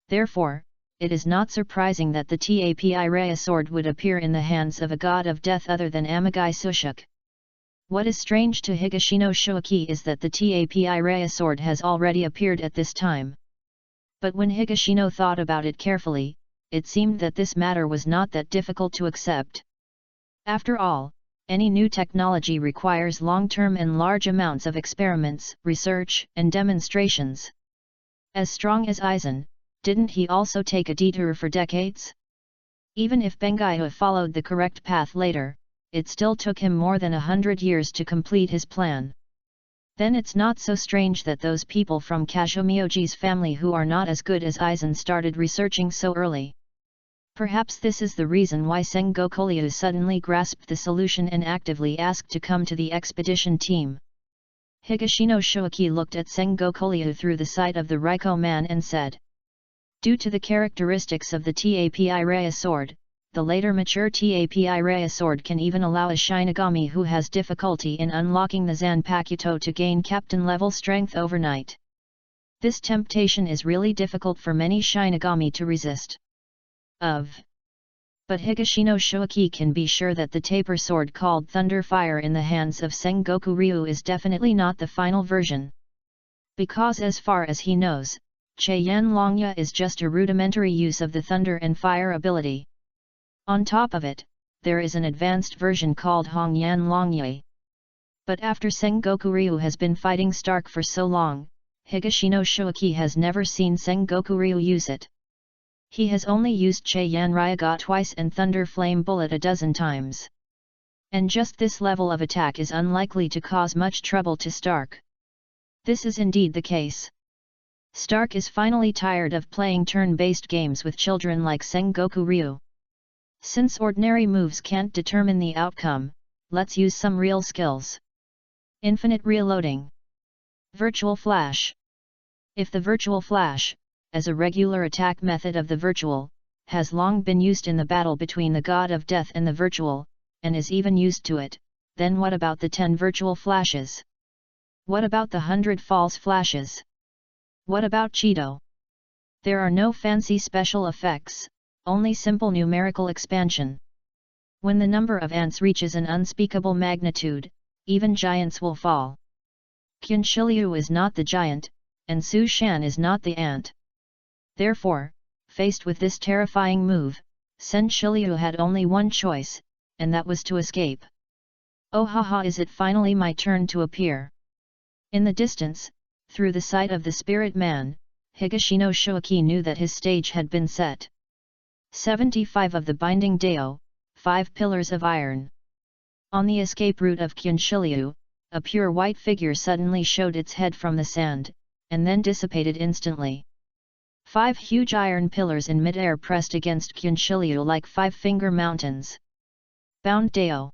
Therefore, it is not surprising that the Tapi Raya sword would appear in the hands of a god of death other than Amagai Sushuk. What is strange to Higashino Shoiki is that the Tapi Raya sword has already appeared at this time. But when Higashino thought about it carefully, it seemed that this matter was not that difficult to accept. After all, any new technology requires long-term and large amounts of experiments, research, and demonstrations. As strong as Aizen, didn't he also take a detour for decades? Even if Bengaiho followed the correct path later, it still took him more than 100 years to complete his plan. Then it's not so strange that those people from Kazumyoji's family who are not as good as Aizen started researching so early. Perhaps this is the reason why Sengoku Ryu suddenly grasped the solution and actively asked to come to the expedition team. Higashino Shoaki looked at Sengoku Ryu through the sight of the Raiko man and said. Due to the characteristics of the Tapi Raya sword, the later mature Tapi Raya sword can even allow a Shinigami who has difficulty in unlocking the Zanpakuto to gain captain level strength overnight. This temptation is really difficult for many Shinigami to resist. But Higashino Shoaki can be sure that the taper sword called Thunder Fire in the hands of Sengoku Ryu is definitely not the final version. Because as far as he knows, Cheyenne Longya is just a rudimentary use of the Thunder and Fire ability. On top of it, there is an advanced version called Hongyan Longye. But after Sengoku Ryu has been fighting Stark for so long, Higashino Shoaki has never seen Sengoku Ryu use it. He has only used Cheyenne Ryaga twice and Thunder Flame Bullet a dozen times. And just this level of attack is unlikely to cause much trouble to Stark. This is indeed the case. Stark is finally tired of playing turn-based games with children like Sengoku Ryu. Since ordinary moves can't determine the outcome, let's use some real skills. Infinite reloading. Virtual Flash. If the Virtual Flash, as a regular attack method of the virtual, has long been used in the battle between the God of Death and the virtual, and is even used to it, then what about the 10 virtual flashes? What about the 100 false flashes? What about Cheeto? There are no fancy special effects, only simple numerical expansion. When the number of ants reaches an unspeakable magnitude, even giants will fall. Qinshiliu is not the giant, and Su Shan is not the ant. Therefore, faced with this terrifying move, Sen Shiliu had only one choice, and that was to escape. Oh haha, is it finally my turn to appear? In the distance, through the sight of the spirit man, Higashino Shoaki knew that his stage had been set. 75 of the binding Dao, 5 pillars of iron. On the escape route of Qinshiliu, a pure white figure suddenly showed its head from the sand, and then dissipated instantly. 5 huge iron pillars in mid-air pressed against Qinshiliu like 5-finger mountains. Bound Dao.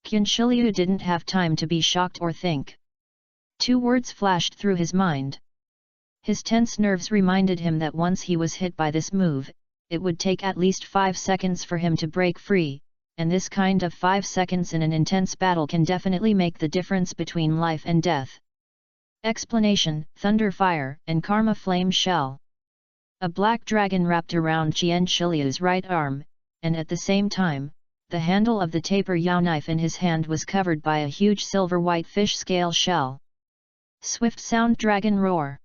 Qinshiliu didn't have time to be shocked or think. 2 words flashed through his mind. His tense nerves reminded him that once he was hit by this move, it would take at least 5 seconds for him to break free, and this kind of 5 seconds in an intense battle can definitely make the difference between life and death. Explanation: Thunder Fire and Karma Flame Shell. A black dragon wrapped around Qinshiliu's right arm, and at the same time, the handle of the taper yao knife in his hand was covered by a huge silver-white fish scale shell. Swift sound dragon roar.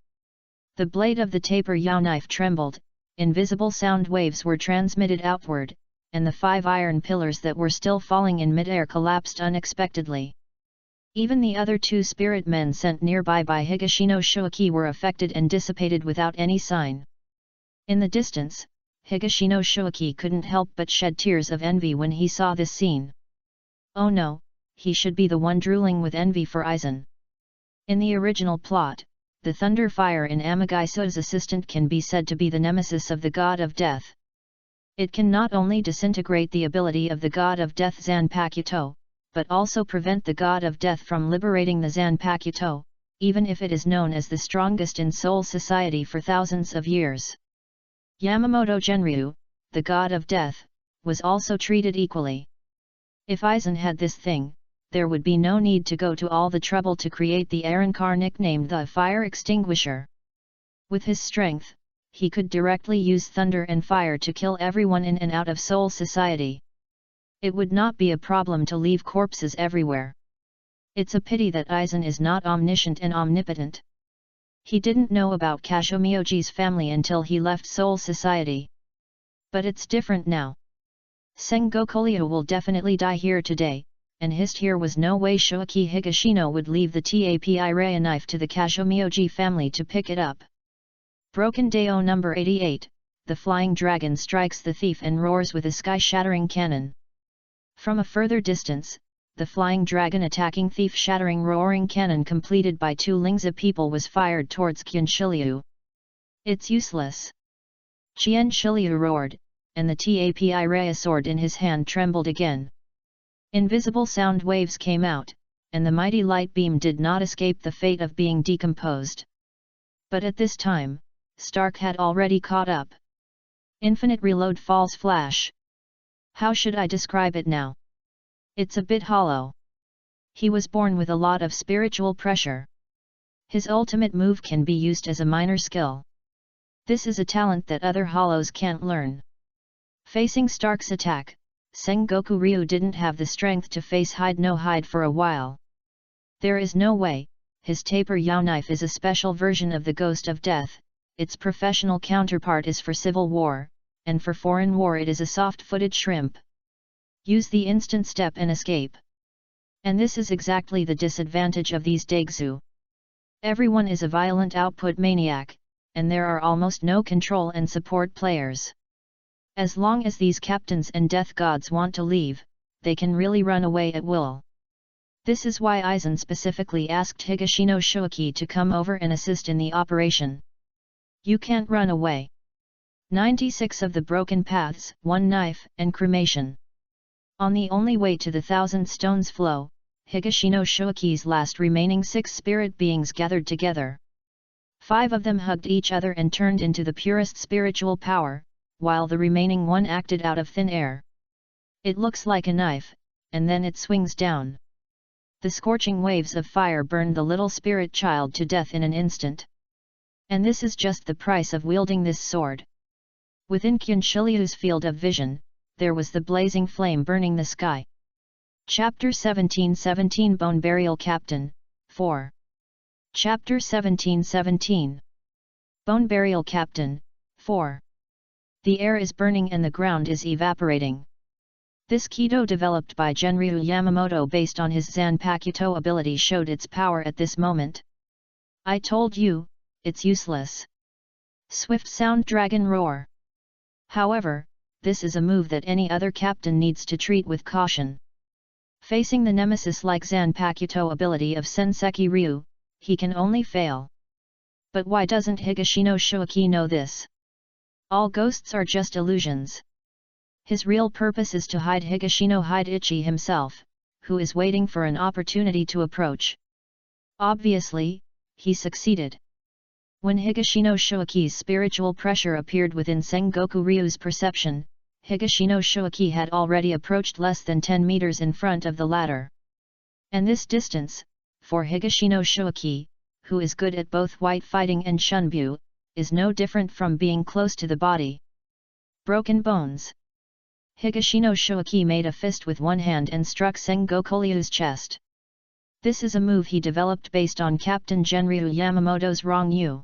The blade of the taper yao knife trembled, invisible sound waves were transmitted outward, and the 5 iron pillars that were still falling in mid-air collapsed unexpectedly. Even the other 2 spirit men sent nearby by Higashino Shoaki were affected and dissipated without any sign. In the distance, Higashino Shoaki couldn't help but shed tears of envy when he saw this scene. Oh no, he should be the one drooling with envy for Aizen. In the original plot, the Thunder Fire in Amagisu's assistant can be said to be the nemesis of the God of Death. It can not only disintegrate the ability of the God of Death Zanpakuto, but also prevent the God of Death from liberating the Zanpakuto, even if it is known as the strongest in Soul Society for thousands of years. Yamamoto Genryu, the God of Death, was also treated equally. If Aizen had this thing, there would be no need to go to all the trouble to create the Arrancar nicknamed the Fire Extinguisher. With his strength, he could directly use thunder and fire to kill everyone in and out of Soul Society. It would not be a problem to leave corpses everywhere. It's a pity that Aizen is not omniscient and omnipotent. He didn't know about Kashomyoji's family until he left Soul Society. But it's different now. Sengoku Ryu will definitely die here today, and here was no way Shoaki Higashino would leave the Tapi Raya knife to the Kashomyoji family to pick it up. Broken Dao number 88, the flying dragon strikes the thief and roars with a sky-shattering cannon. From a further distance, the flying dragon attacking thief-shattering roaring cannon completed by 2 Lingza people was fired towards Qinshiliu. It's useless. Qinshiliu roared, and the Tapi Raya sword in his hand trembled again. Invisible sound waves came out, and the mighty light beam did not escape the fate of being decomposed. But at this time, Stark had already caught up. Infinite reload falls flash. How should I describe it now? It's a bit hollow. He was born with a lot of spiritual pressure. His ultimate move can be used as a minor skill. This is a talent that other hollows can't learn. Facing Stark's attack, Sengoku Ryu didn't have the strength to face hide no hide for a while. There is no way. His taper Yao knife is a special version of the Ghost of Death, its professional counterpart is for civil war, and for foreign war it is a soft-footed shrimp. Use the instant step and escape. And this is exactly the disadvantage of these Daigzu. Everyone is a violent output maniac, and there are almost no control and support players. As long as these captains and death gods want to leave, they can really run away at will. This is why Aizen specifically asked Higashino Shoaki to come over and assist in the operation. You can't run away. 96 of the broken paths, one knife, and cremation. On the only way to the thousand stones flow, Higashino Shoaki's last remaining 6 spirit beings gathered together. 5 of them hugged each other and turned into the purest spiritual power, while the remaining 1 acted out of thin air. It looks like a knife, and then it swings down. The scorching waves of fire burned the little spirit child to death in an instant. And this is just the price of wielding this sword. Within Kyunshiliu's field of vision, there was the blazing flame burning the sky. Chapter 1717 Bone Burial Captain, 4. Chapter 1717 Bone Burial Captain, 4. The air is burning and the ground is evaporating. This Kido developed by Genryu Yamamoto based on his Zanpakuto ability showed its power at this moment. I told you, it's useless. Swift Sound Dragon Roar. However, this is a move that any other captain needs to treat with caution. Facing the nemesis-like Zanpakuto ability of Senseki Ryu, he can only fail. But why doesn't Higashino Shoaki know this? All ghosts are just illusions. His real purpose is to hide Higashino Ichi himself, who is waiting for an opportunity to approach. Obviously, he succeeded. When Higashino Shoaki's spiritual pressure appeared within Sengoku Ryu's perception, Higashino Shoaki had already approached less than 10 meters in front of the latter. And this distance, for Higashino Shoaki, who is good at both white fighting and shunbyu, is no different from being close to the body. Broken bones. Higashino Shoaki made a fist with one hand and struck Sengoku Ryu's chest. This is a move he developed based on Captain Genryu Yamamoto's Rongyu.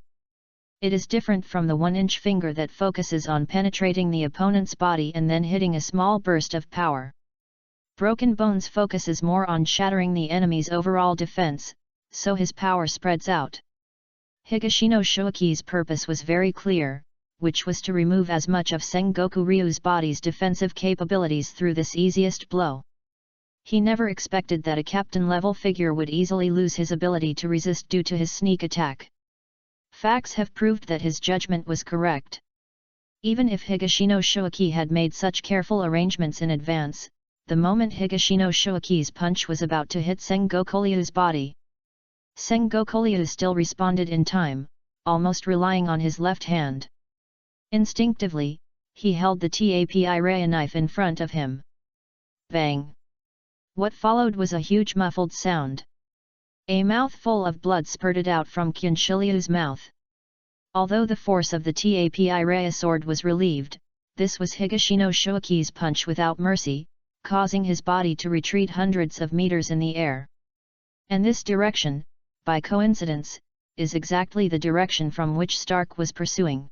It is different from the 1-inch finger that focuses on penetrating the opponent's body and then hitting a small burst of power. Broken Bones focuses more on shattering the enemy's overall defense, so his power spreads out. Higashino Shoaki's purpose was very clear, which was to remove as much of Sengoku Ryu's body's defensive capabilities through this easiest blow. He never expected that a captain-level figure would easily lose his ability to resist due to his sneak attack. Facts have proved that his judgment was correct. Even if Higashino Shoaki had made such careful arrangements in advance, the moment Higashino Shoaki's punch was about to hit Sengoku Ryu's body, Sengoku Ryu still responded in time, almost relying on his left hand. Instinctively, he held the Tapi Raya knife in front of him. Bang! What followed was a huge muffled sound. A mouthful of blood spurted out from Kyunshiliu's mouth. Although the force of the Tapi Raya sword was relieved, this was Higashino Shoaki's punch without mercy, causing his body to retreat hundreds of meters in the air. And this direction, by coincidence, is exactly the direction from which Stark was pursuing.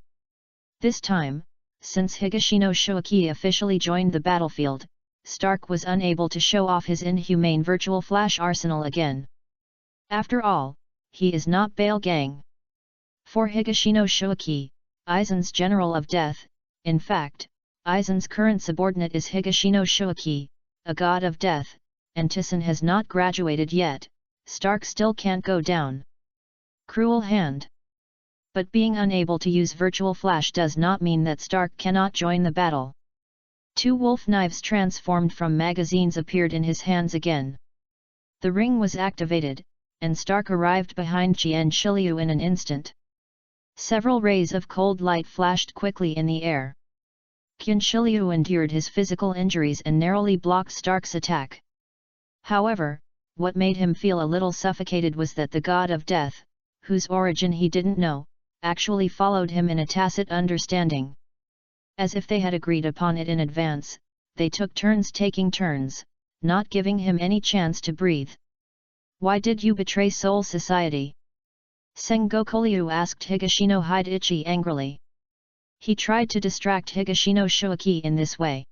This time, since Higashino Shoaki officially joined the battlefield, Stark was unable to show off his inhumane virtual flash arsenal again. After all, he is not Bale Gang. For Higashino Shoaki, Aizen's General of Death, in fact, Aizen's current subordinate is Higashino Shoaki, a god of death, and Tissen has not graduated yet, Stark still can't go down. Cruel hand. But being unable to use virtual flash does not mean that Stark cannot join the battle. 2 wolf knives transformed from magazines appeared in his hands again. The ring was activated, and Stark arrived behind Qian Shiliu in an instant. Several rays of cold light flashed quickly in the air. Qian Shiliu endured his physical injuries and narrowly blocked Stark's attack. However, what made him feel a little suffocated was that the god of death, whose origin he didn't know, actually followed him in a tacit understanding. As if they had agreed upon it in advance, they took turns taking turns, not giving him any chance to breathe. "Why did you betray Soul Society?" Sengoku Ryu asked Higashino Hideichi angrily. He tried to distract Higashino Shuaki in this way.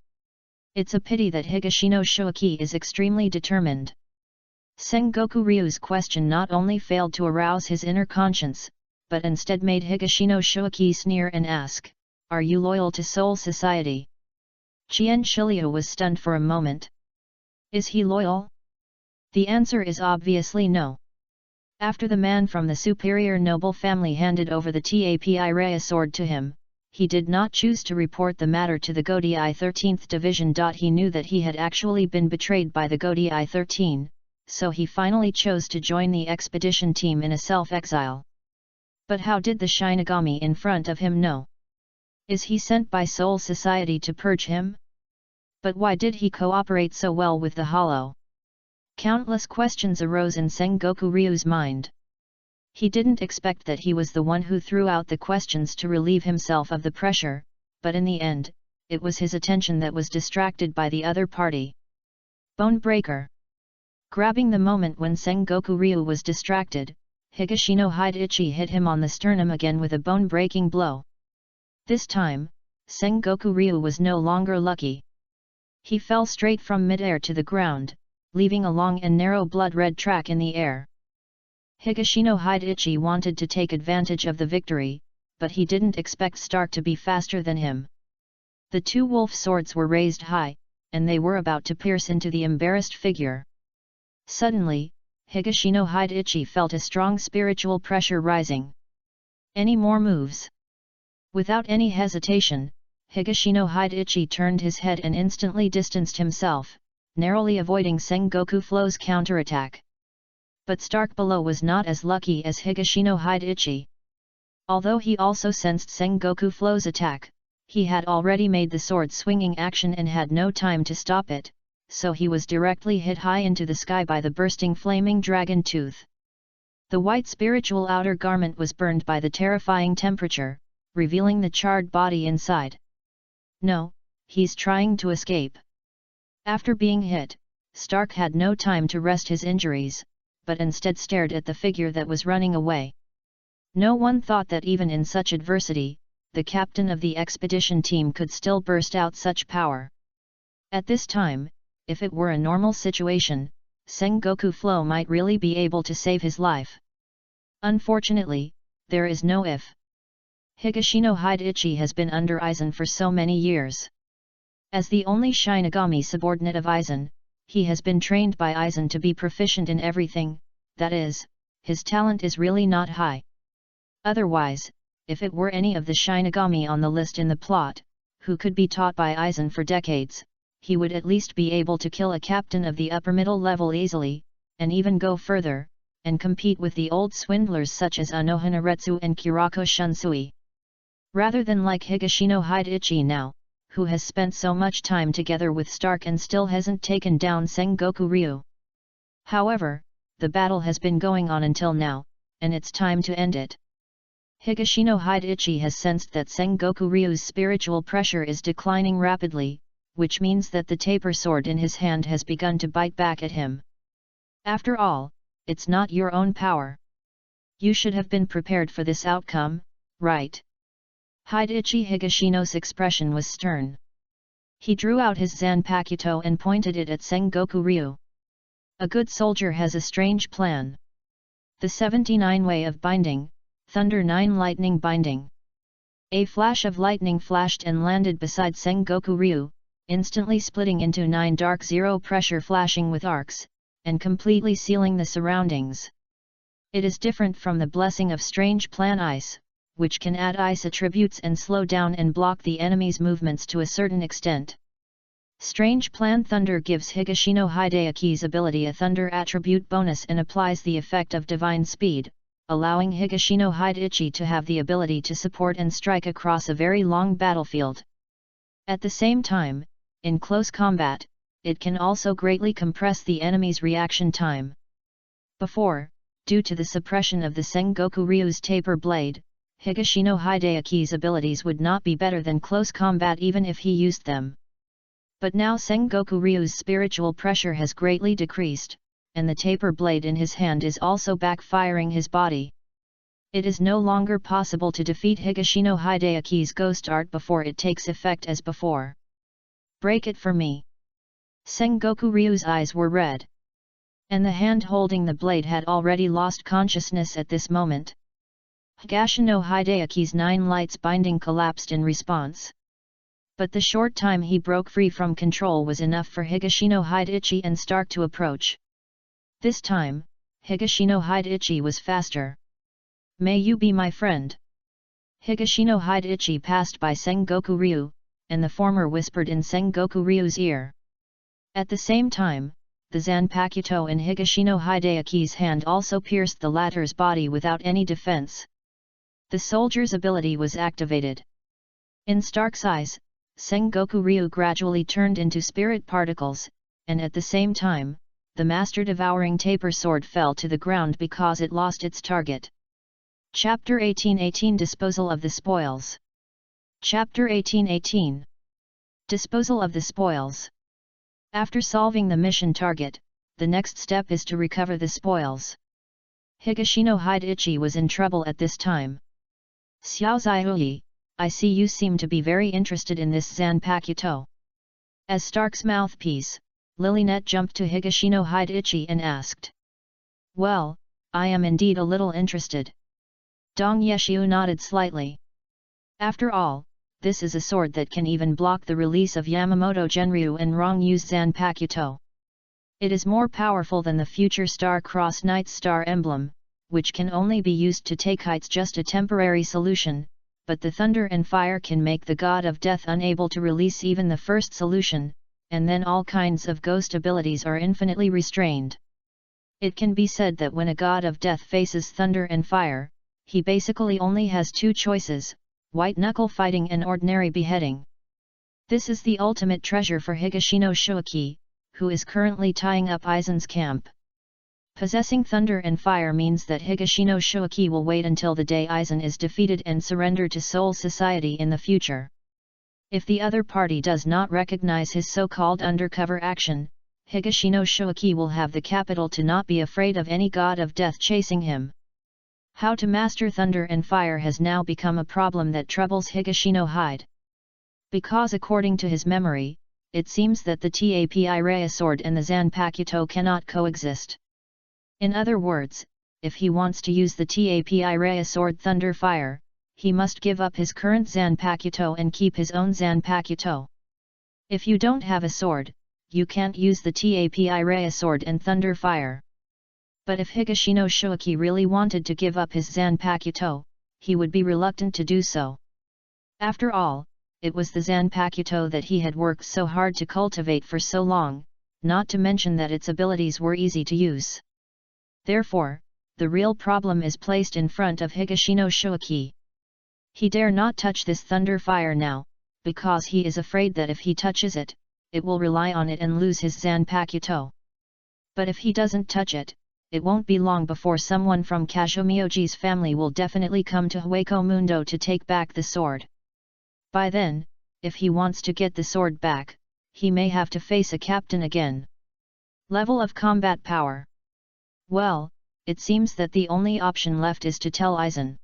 It's a pity that Higashino Shuaki is extremely determined. Sengoku Ryu's question not only failed to arouse his inner conscience, but instead made Higashino Shuaki sneer and ask, "Are you loyal to Soul Society?" Qian Shiliu was stunned for a moment. Is he loyal? The answer is obviously no. After the man from the superior noble family handed over the Tapi Rhea sword to him, he did not choose to report the matter to the Godii 13th Division. He knew that he had actually been betrayed by the Godii 13, so he finally chose to join the expedition team in a self-exile. But how did the Shinigami in front of him know? Is he sent by Soul Society to purge him? But why did he cooperate so well with the Hollow? Countless questions arose in Sengoku Ryu's mind. He didn't expect that he was the one who threw out the questions to relieve himself of the pressure, but in the end, it was his attention that was distracted by the other party. Bone Breaker. Grabbing the moment when Sengoku Ryu was distracted, Higashino Hideichi hit him on the sternum again with a bone-breaking blow. This time, Sengoku Ryu was no longer lucky. He fell straight from mid-air to the ground, leaving a long and narrow blood-red track in the air. Higashino Hideichi wanted to take advantage of the victory, but he didn't expect Stark to be faster than him. The two wolf swords were raised high, and they were about to pierce into the embarrassed figure. Suddenly, Higashino Hideichi felt a strong spiritual pressure rising. Any more moves? Without any hesitation, Higashino Hideichi turned his head and instantly distanced himself, narrowly avoiding Sengoku Flow's counterattack. But Stark below was not as lucky as Higashino Hideichi. Although he also sensed Sengoku Flow's attack, he had already made the sword-swinging action and had no time to stop it, so he was directly hit high into the sky by the bursting flaming dragon tooth. The white spiritual outer garment was burned by the terrifying temperature, revealing the charred body inside. No, he's trying to escape. After being hit, Stark had no time to rest his injuries, but instead stared at the figure that was running away. No one thought that even in such adversity, the captain of the expedition team could still burst out such power. At this time, if it were a normal situation, Sengoku Flow might really be able to save his life. Unfortunately, there is no if. Higashino Hideichi has been under Aizen for so many years. As the only Shinigami subordinate of Aizen, he has been trained by Aizen to be proficient in everything, that is, his talent is really not high. Otherwise, if it were any of the Shinigami on the list in the plot, who could be taught by Aizen for decades, he would at least be able to kill a captain of the upper middle level easily, and even go further, and compete with the old swindlers such as Unohana Retsu and Kurako Shunsui. Rather than like Higashino Hideichi now, who has spent so much time together with Stark and still hasn't taken down Sengoku Ryu. However, the battle has been going on until now, and it's time to end it. Higashino Hideichi has sensed that Sengoku Ryu's spiritual pressure is declining rapidly, which means that the taper sword in his hand has begun to bite back at him. After all, it's not your own power. You should have been prepared for this outcome, right? Hideichi Higashino's expression was stern. He drew out his Zanpakuto and pointed it at Sengoku Ryu. A good soldier has a strange plan. The 79 way of binding, Thunder 9 lightning binding. A flash of lightning flashed and landed beside Sengoku Ryu, instantly splitting into 9 dark zero pressure flashing with arcs, and completely sealing the surroundings. It is different from the blessing of strange plan ice, which can add ice attributes and slow down and block the enemy's movements to a certain extent. Strange Plan Thunder gives Higashino Hideaki's ability a thunder attribute bonus and applies the effect of divine speed, allowing Higashino Hideichi to have the ability to support and strike across a very long battlefield. At the same time, in close combat, it can also greatly compress the enemy's reaction time. Before, due to the suppression of the Sengoku Ryu's taper blade, Higashino Hideaki's abilities would not be better than close combat even if he used them. But now Sengoku Ryu's spiritual pressure has greatly decreased, and the taper blade in his hand is also backfiring his body. It is no longer possible to defeat Higashino Hideaki's ghost art before it takes effect as before. Break it for me. Sengoku Ryu's eyes were red. And the hand holding the blade had already lost consciousness at this moment. Higashino Hideaki's 9 lights binding collapsed in response. But the short time he broke free from control was enough for Higashino Hideichi and Stark to approach. This time, Higashino Hideichi was faster. May you be my friend. Higashino Hideichi passed by Sengoku Ryu, and the former whispered in Sengoku Ryu's ear. At the same time, the Zanpakuto in Higashino Hideaki's hand also pierced the latter's body without any defense. The soldier's ability was activated. In Stark's eyes, Sengoku Ryu gradually turned into spirit particles, and at the same time, the Master Devouring Taper Sword fell to the ground because it lost its target. Chapter 1818 Disposal of the Spoils. Chapter 1818 Disposal of the Spoils. After solving the mission target, the next step is to recover the spoils. Higashino Hideichi was in trouble at this time. Xiaozai, I see you seem to be very interested in this Zanpakuto. As Stark's mouthpiece, Lilynet jumped to Higashino Hideichi and asked. Well, I am indeed a little interested. Dong Yeshiu nodded slightly. After all, this is a sword that can even block the release of Yamamoto Genryu and Rongyu's Zanpakuto. It is more powerful than the future Star Cross Knight's star emblem, which can only be used to take heights, just a temporary solution, but the thunder and fire can make the god of death unable to release even the first solution, and then all kinds of ghost abilities are infinitely restrained. It can be said that when a god of death faces thunder and fire, he basically only has 2 choices, white-knuckle fighting and ordinary beheading. This is the ultimate treasure for Higashino Shuaki, who is currently tying up Aizen's camp. Possessing thunder and fire means that Higashino Shuaki will wait until the day Aizen is defeated and surrender to Soul Society in the future. If the other party does not recognize his so-called undercover action, Higashino Shuaki will have the capital to not be afraid of any god of death chasing him. How to master thunder and fire has now become a problem that troubles Higashino Hide. Because according to his memory, it seems that the Tapi Raya sword and the Zanpakuto cannot coexist. In other words, if he wants to use the Tapi Raya sword Thunder Fire, he must give up his current Zanpakuto and keep his own Zanpakuto. If you don't have a sword, you can't use the Tapi Raya sword and Thunder Fire. But if Higashino Shuaki really wanted to give up his Zanpakuto, he would be reluctant to do so. After all, it was the Zanpakuto that he had worked so hard to cultivate for so long, not to mention that its abilities were easy to use. Therefore, the real problem is placed in front of Higashino Shuaki. He dare not touch this Thunder Fire now, because he is afraid that if he touches it, it will rely on it and lose his Zanpakuto. But if he doesn't touch it, it won't be long before someone from Kazumioji's family will definitely come to Hueco Mundo to take back the sword. By then, if he wants to get the sword back, he may have to face a captain again. Level of combat power. Well, it seems that the only option left is to tell Aizen.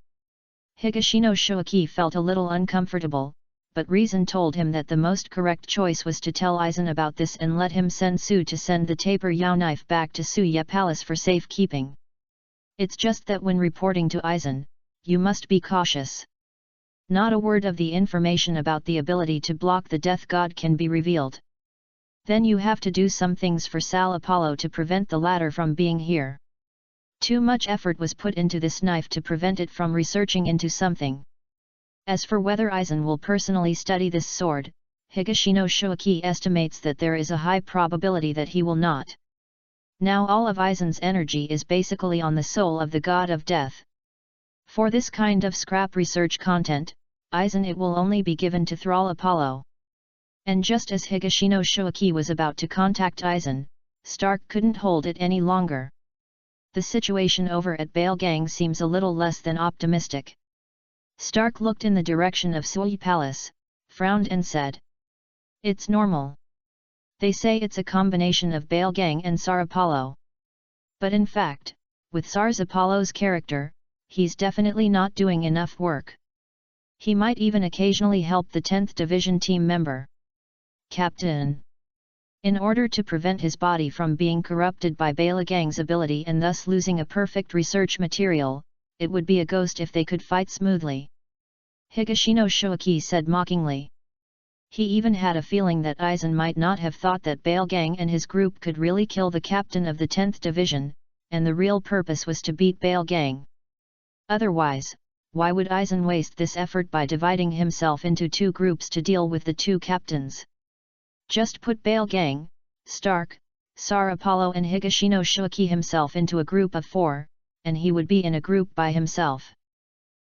Higashino Shuaki felt a little uncomfortable, but reason told him that the most correct choice was to tell Aizen about this and let him send Su to send the taper Yao knife back to Suya Palace for safekeeping. It's just that when reporting to Aizen, you must be cautious. Not a word of the information about the ability to block the death god can be revealed. Then you have to do some things for Sal Apollo to prevent the latter from being here. Too much effort was put into this knife to prevent it from researching into something. As for whether Aizen will personally study this sword, Higashino Shoaki estimates that there is a high probability that he will not. Now all of Aizen's energy is basically on the soul of the god of death. For this kind of scrap research content, Aizen it will only be given to Thrall Apollo. And just as Higashino Shoaki was about to contact Aizen, Stark couldn't hold it any longer. The situation over at Bale Gang seems a little less than optimistic. Stark looked in the direction of Soi Palace, frowned and said, "It's normal. They say it's a combination of Bale Gang and Sar Apollo. But in fact, with Sars Apollo's character, he's definitely not doing enough work. He might even occasionally help the 10th Division team member. Captain. In order to prevent his body from being corrupted by Bale Gang's ability and thus losing a perfect research material, it would be a ghost if they could fight smoothly," Higashino Shoaki said mockingly. He even had a feeling that Aizen might not have thought that Bale Gang and his group could really kill the captain of the 10th Division, and the real purpose was to beat Bale Gang. Otherwise, why would Aizen waste this effort by dividing himself into two groups to deal with the two captains? Just put Bale Gang, Stark, Sar Apollo and Higashino Shoaki himself into a group of 4, and he would be in a group by himself.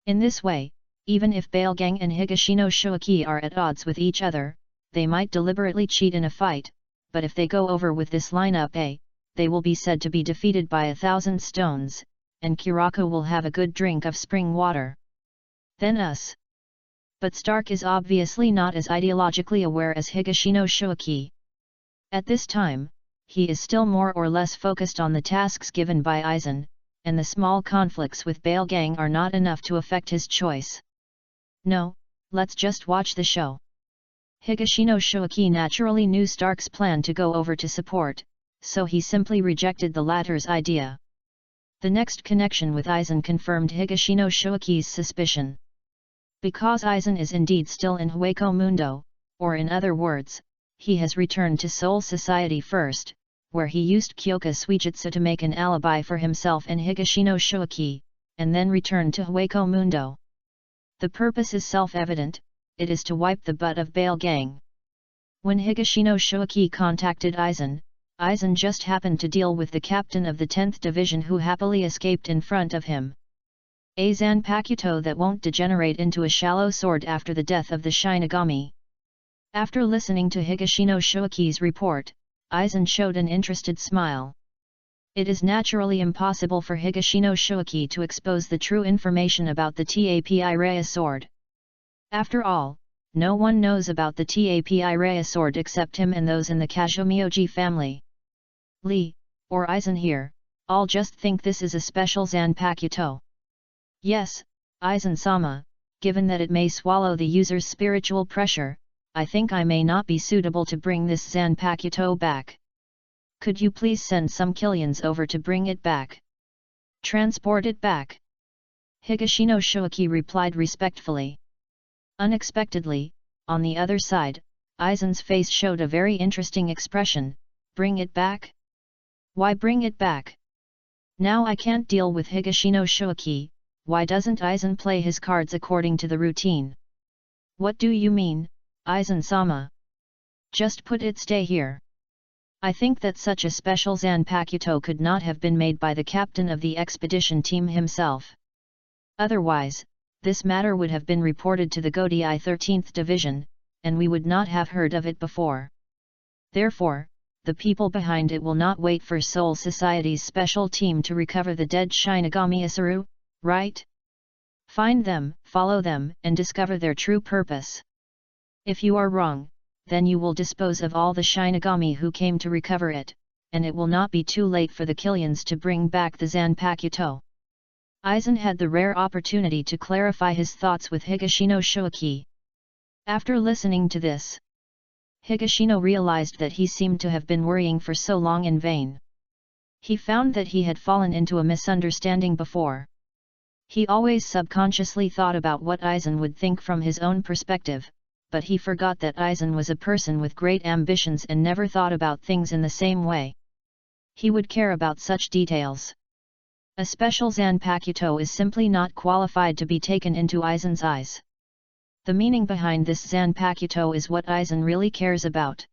In this way, even if Bale Gang and Higashino Shoaki are at odds with each other, they might deliberately cheat in a fight, but if they go over with this lineup A, they will be said to be defeated by 1,000 stones, and Kirako will have a good drink of spring water. Then us. But Stark is obviously not as ideologically aware as Higashino Shoaki. At this time, he is still more or less focused on the tasks given by Aizen, and the small conflicts with Bale Gang are not enough to affect his choice. No, let's just watch the show. Higashino Shoaki naturally knew Stark's plan to go over to support, so he simply rejected the latter's idea. The next connection with Aizen confirmed Higashino Shoaki's suspicion. Because Aizen is indeed still in Hueco Mundo, or in other words, he has returned to Soul Society first, where he used Kyoka Suijutsu to make an alibi for himself and Higashino Shoaki, and then returned to Hueco Mundo. The purpose is self-evident, it is to wipe the butt of Bale Gang. When Higashino Shoaki contacted Aizen, Aizen just happened to deal with the captain of the 10th Division who happily escaped in front of him. A Zanpakuto that won't degenerate into a shallow sword after the death of the Shinigami. After listening to Higashino Shoaki's report, Aizen showed an interested smile. It is naturally impossible for Higashino Shoaki to expose the true information about the Tapi Raya sword. After all, no one knows about the Tapi Raya sword except him and those in the Kazumioji family. Lee, or Aizen here, all just think this is a special Zanpakuto. Yes, Aizen-sama, given that it may swallow the user's spiritual pressure, I think I may not be suitable to bring this Zanpakuto back. Could you please send some Killians over to bring it back? Transport it back. Higashino Shoaki replied respectfully. Unexpectedly, on the other side, Aizen's face showed a very interesting expression. Bring it back? Why bring it back? Now I can't deal with Higashino Shoaki, why doesn't Aizen play his cards according to the routine? What do you mean, Aizen-sama? Just put it stay here. I think that such a special Zanpakuto could not have been made by the captain of the expedition team himself. Otherwise, this matter would have been reported to the Godai 13th Division, and we would not have heard of it before. Therefore, the people behind it will not wait for Soul Society's special team to recover the dead Shinigami Isuru, right? Find them, follow them, and discover their true purpose. If you are wrong, then you will dispose of all the Shinigami who came to recover it, and it will not be too late for the Killians to bring back the Zanpakuto. Aizen had the rare opportunity to clarify his thoughts with Higashino Shoaki. After listening to this, Higashino realized that he seemed to have been worrying for so long in vain. He found that he had fallen into a misunderstanding before. He always subconsciously thought about what Aizen would think from his own perspective, but he forgot that Aizen was a person with great ambitions and never thought about things in the same way. He would care about such details. A special Zanpakuto is simply not qualified to be taken into Aizen's eyes. The meaning behind this Zanpakuto is what Aizen really cares about.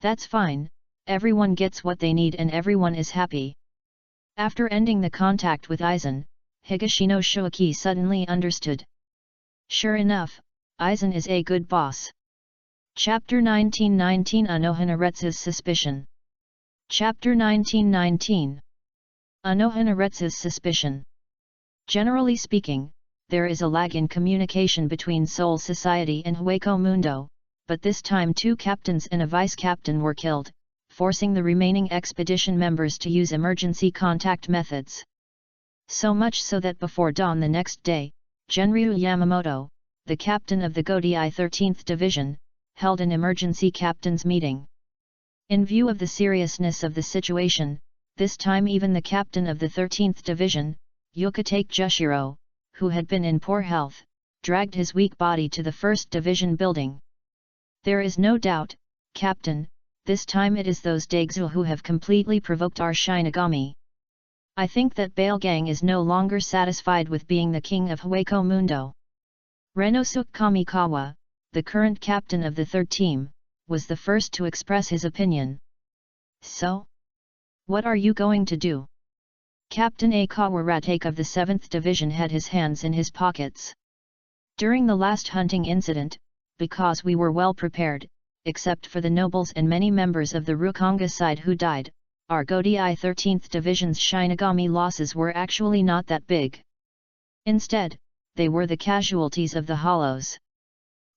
That's fine, everyone gets what they need and everyone is happy. After ending the contact with Aizen, Higashino Shuaki suddenly understood. Sure enough, Aizen is a good boss. Chapter 1919 Unohanaretsu's Suspicion. Chapter 1919 Unohanaretsu's Suspicion. Generally speaking, there is a lag in communication between Soul Society and Hueco Mundo, but this time 2 captains and a vice-captain were killed, forcing the remaining expedition members to use emergency contact methods. So much so that before dawn the next day, Genryu Yamamoto, the captain of the Godei 13th Division, held an emergency captain's meeting. In view of the seriousness of the situation, this time even the captain of the 13th Division, Yukitake Jushiro, who had been in poor health, dragged his weak body to the 1st Division building. There is no doubt, Captain, this time it is those Daigzu who have completely provoked our Shinigami. I think that Balegang is no longer satisfied with being the king of Hueco Mundo. Renosuke Kamikawa, the current captain of the 3rd team, was the first to express his opinion. So? What are you going to do? Captain Akawaratake of the 7th Division had his hands in his pockets. During the last hunting incident, because we were well prepared, except for the nobles and many members of the Rukonga side who died, our Godei 13th Division's Shinigami losses were actually not that big. Instead, they were the casualties of the Hollows.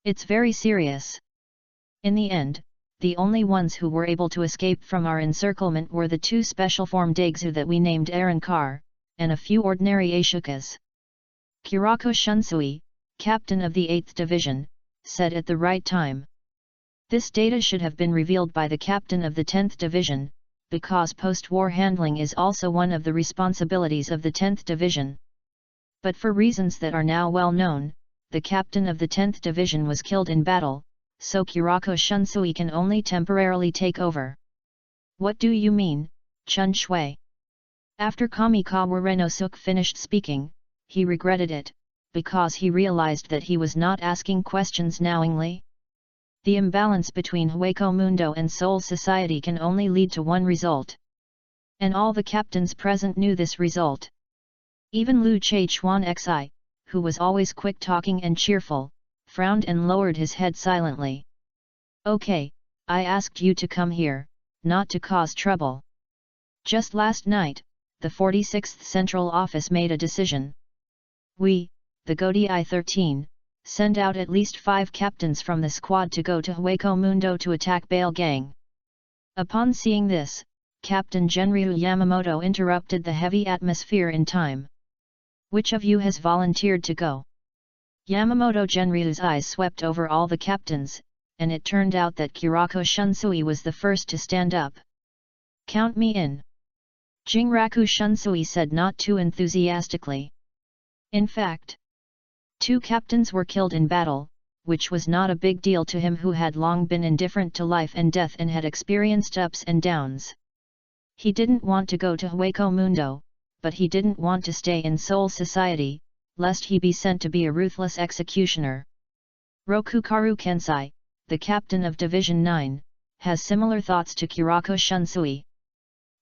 It's very serious. In the end, the only ones who were able to escape from our encirclement were the 2 special form Daigzu that we named Arankar, and a few ordinary Ashokas. Kurako Shunsui, captain of the 8th Division, said at the right time. This data should have been revealed by the captain of the 10th Division, because post-war handling is also one of the responsibilities of the 10th Division. But for reasons that are now well known, the captain of the 10th Division was killed in battle, so Kurako Shunsui can only temporarily take over. What do you mean, Chun Shui? After Kamikawa Renosuke finished speaking, he regretted it, because he realized that he was not asking questions knowingly. The imbalance between Hueco Mundo and Soul Society can only lead to one result. And all the captains present knew this result. Even Liu Che-chuan Xi, who was always quick-talking and cheerful, frowned and lowered his head silently. Okay, I asked you to come here, not to cause trouble. Just last night, the 46th Central Office made a decision. We, the Godei 13, send out at least 5 captains from the squad to go to Hueco Mundo to attack Balegang. Upon seeing this, Captain Genryu Yamamoto interrupted the heavy atmosphere in time. Which of you has volunteered to go? Yamamoto Genryu's eyes swept over all the captains, and it turned out that Kurako Shunsui was the first to stand up. Count me in. Jinraku Shunsui said not too enthusiastically. In fact, 2 captains were killed in battle, which was not a big deal to him who had long been indifferent to life and death and had experienced ups and downs. He didn't want to go to Hueco Mundo, but he didn't want to stay in Soul Society, lest he be sent to be a ruthless executioner. Rokukaru Kensai, the captain of Division 9, has similar thoughts to Kurako Shunsui.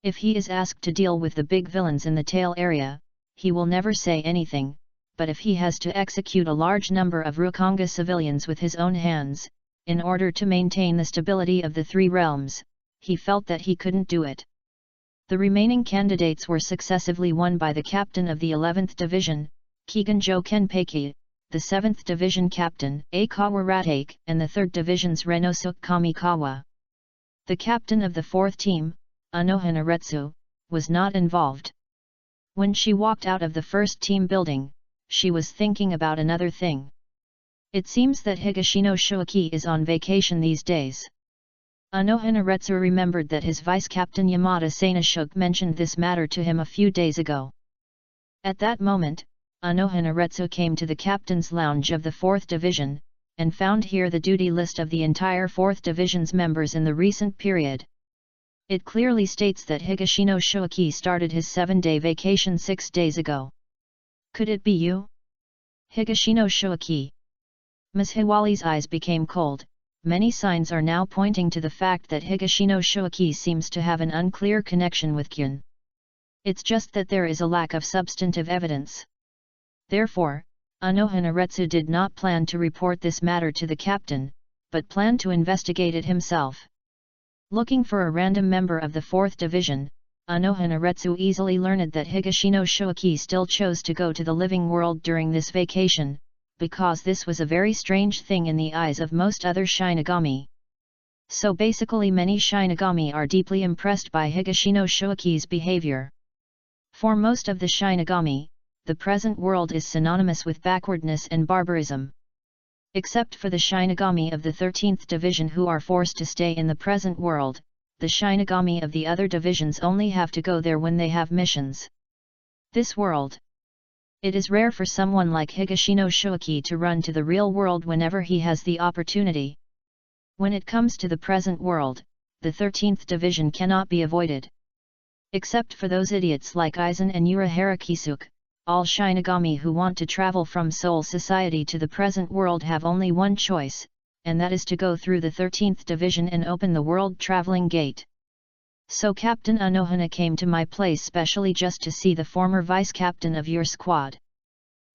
If he is asked to deal with the big villains in the tail area, he will never say anything, but if he has to execute a large number of Rukonga civilians with his own hands, in order to maintain the stability of the 3 realms, he felt that he couldn't do it. The remaining candidates were successively won by the captain of the 11th Division, Kiganjo Kenpachi, the 7th Division captain, Akawaratake, and the 3rd Division's Renosuke Kamikawa. The captain of the 4th team, Unohanaretsu, was not involved. When she walked out of the 1st team building, she was thinking about another thing. It seems that Higashino Shuaki is on vacation these days. Unohanaretsu remembered that his vice-captain Yamada Sanashuk mentioned this matter to him a few days ago. At that moment, Unohanaretsu came to the captain's lounge of the 4th Division, and found here the duty list of the entire 4th Division's members in the recent period. It clearly states that Higashino Shuaki started his 7-day vacation 6 days ago. Could it be you? Higashino Shuaki. Ms. Hiwali's eyes became cold. Many signs are now pointing to the fact that Higashino Shoaki seems to have an unclear connection with Kyun. It's just that there is a lack of substantive evidence. Therefore, Unohana did not plan to report this matter to the captain, but planned to investigate it himself. Looking for a random member of the 4th Division, Unohana easily learned that Higashino Shoaki still chose to go to the living world during this vacation, because this was a very strange thing in the eyes of most other Shinigami. So basically many Shinigami are deeply impressed by Higashino Shoaki's behavior. For most of the Shinigami, the present world is synonymous with backwardness and barbarism. Except for the Shinigami of the 13th Division who are forced to stay in the present world, the Shinigami of the other divisions only have to go there when they have missions. This world. It is rare for someone like Higashino Shoaki to run to the real world whenever he has the opportunity. When it comes to the present world, the 13th Division cannot be avoided. Except for those idiots like Aizen and Urahara Kisuke, all Shinigami who want to travel from Soul Society to the present world have only one choice, and that is to go through the 13th Division and open the World Traveling Gate. So Captain Unohana came to my place specially just to see the former vice-captain of your squad.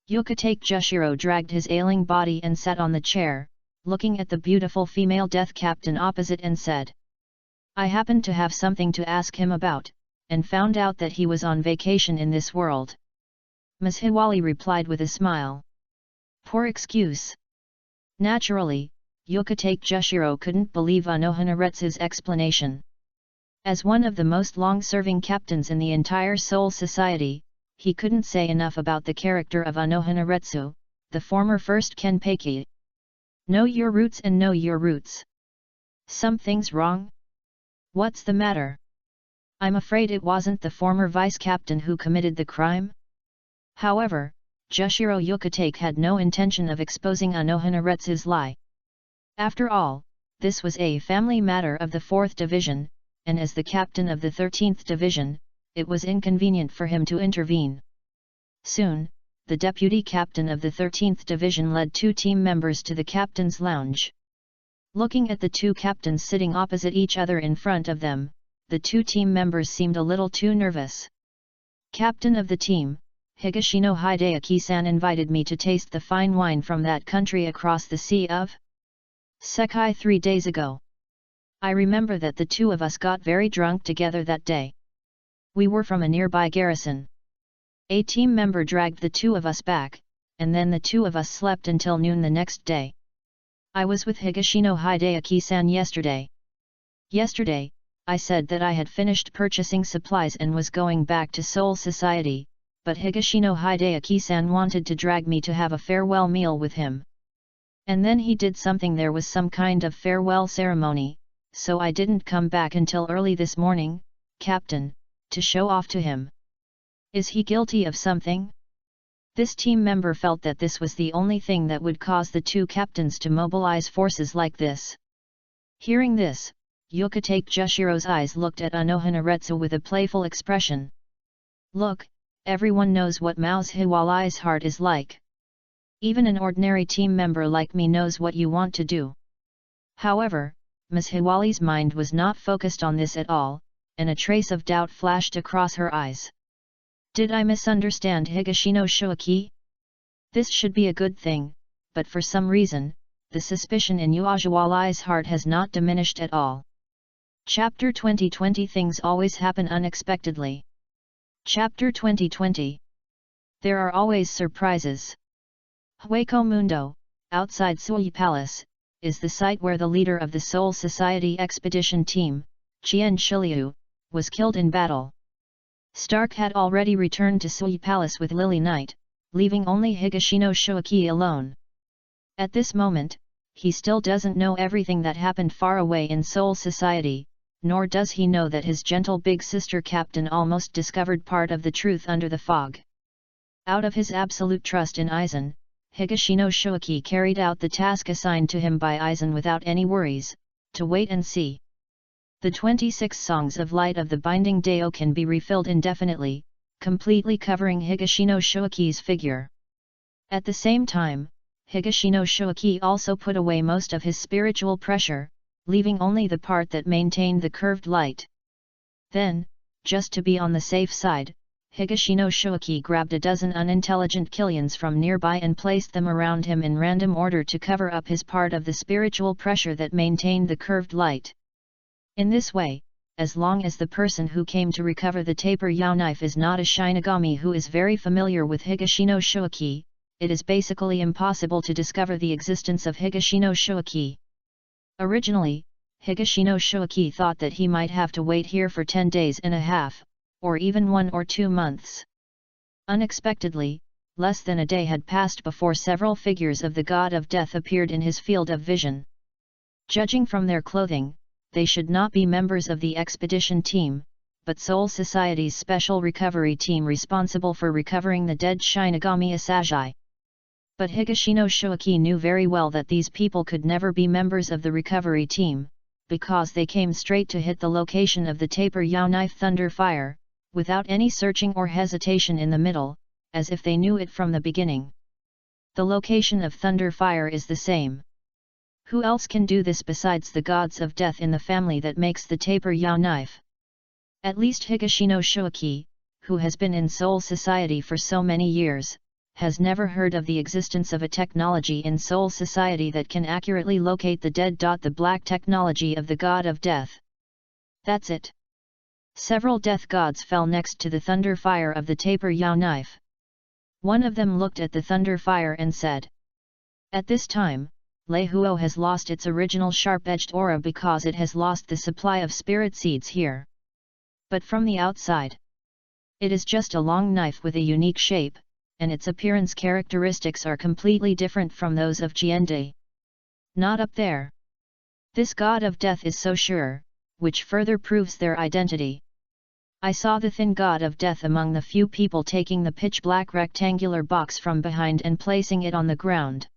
Yukatake Jushiro dragged his ailing body and sat on the chair, looking at the beautiful female death captain opposite and said, "I happened to have something to ask him about, and found out that he was on vacation in this world." Ms. Hiwali replied with a smile. Poor excuse. Naturally, Yukatake Jushiro couldn't believe Unohana explanation. As one of the most long-serving captains in the entire Soul Society, he couldn't say enough about the character of Unohana, the former first Kenpachi. Know your roots and know your roots. Something's wrong? What's the matter? I'm afraid it wasn't the former vice-captain who committed the crime? However, Jushiro Yukatake had no intention of exposing Unohana lie. After all, this was a family matter of the 4th Division, and as the captain of the 13th Division, it was inconvenient for him to intervene. Soon, the deputy captain of the 13th Division led 2 team members to the captain's lounge. Looking at the 2 captains sitting opposite each other in front of them, the 2 team members seemed a little too nervous. Captain of the team, Higashino Hideaki-san invited me to taste the fine wine from that country across the Sea of Sekai 3 days ago. I remember that the 2 of us got very drunk together that day. We were from a nearby garrison. A team member dragged the 2 of us back, and then the 2 of us slept until noon the next day. I was with Higashino Hideaki-san yesterday. Yesterday, I said that I had finished purchasing supplies and was going back to Soul Society, but Higashino Hideaki-san wanted to drag me to have a farewell meal with him. And then he did something, there was some kind of farewell ceremony, so I didn't come back until early this morning, Captain, to show off to him. Is he guilty of something? This team member felt that this was the only thing that would cause the 2 captains to mobilize forces like this. Hearing this, Yukatake Jushiro's eyes looked at Unohana with a playful expression. Look, everyone knows what Ms. Hiwali's heart is like. Even an ordinary team member like me knows what you want to do. However, Ms. Hiwali's mind was not focused on this at all, and a trace of doubt flashed across her eyes. Did I misunderstand Higashino Shoaki? This should be a good thing, but for some reason, the suspicion in Uajiwali's heart has not diminished at all. Chapter 2020 Things always happen unexpectedly. Chapter 2020. There are always surprises. Hueco Mundo, outside Sui Palace, is the site where the leader of the Soul Society expedition team, Chien Shiliu, was killed in battle. Stark had already returned to Sui Palace with Lily Knight, leaving only Higashino Shoaki alone. At this moment, he still doesn't know everything that happened far away in Soul Society, nor does he know that his gentle big sister captain almost discovered part of the truth under the fog. Out of his absolute trust in Aizen, Higashino Shoaki carried out the task assigned to him by Aizen without any worries, to wait and see. The 26 songs of light of the Binding Dao can be refilled indefinitely, completely covering Higashino Shoaki's figure. At the same time, Higashino Shuaki also put away most of his spiritual pressure, leaving only the part that maintained the curved light. Then, just to be on the safe side, Higashino Shuaki grabbed a dozen unintelligent Killians from nearby and placed them around him in random order to cover up his part of the spiritual pressure that maintained the curved light. In this way, as long as the person who came to recover the taper Yao knife is not a Shinigami who is very familiar with Higashino Shuaki, it is basically impossible to discover the existence of Higashino Shuaki. Originally, Higashino Shuaki thought that he might have to wait here for 10 days and a half, or even 1 or 2 months. Unexpectedly, less than a day had passed before several figures of the god of death appeared in his field of vision. Judging from their clothing, they should not be members of the expedition team, but Soul Society's special recovery team responsible for recovering the dead Shinigami Asagi. But Higashino Shuaki knew very well that these people could never be members of the recovery team, because they came straight to hit the location of the taper Yao knife thunder fire, without any searching or hesitation in the middle, as if they knew it from the beginning. The location of thunder fire is the same. Who else can do this besides the gods of death in the family that makes the taper Yao knife? At least Higashino Shuaki, who has been in Soul Society for so many years, has never heard of the existence of a technology in Soul Society that can accurately locate the dead. The black technology of the god of death. That's it. Several death gods fell next to the thunder fire of the taper Yao knife. One of them looked at the thunder fire and said, "At this time, Lei Huo has lost its original sharp-edged aura because it has lost the supply of spirit seeds here. But from the outside, it is just a long knife with a unique shape, and its appearance characteristics are completely different from those of Jiande. Not up there. This god of death is so sure, which further proves their identity. I saw the thin god of death among the few people taking the pitch-black rectangular box from behind and placing it on the ground.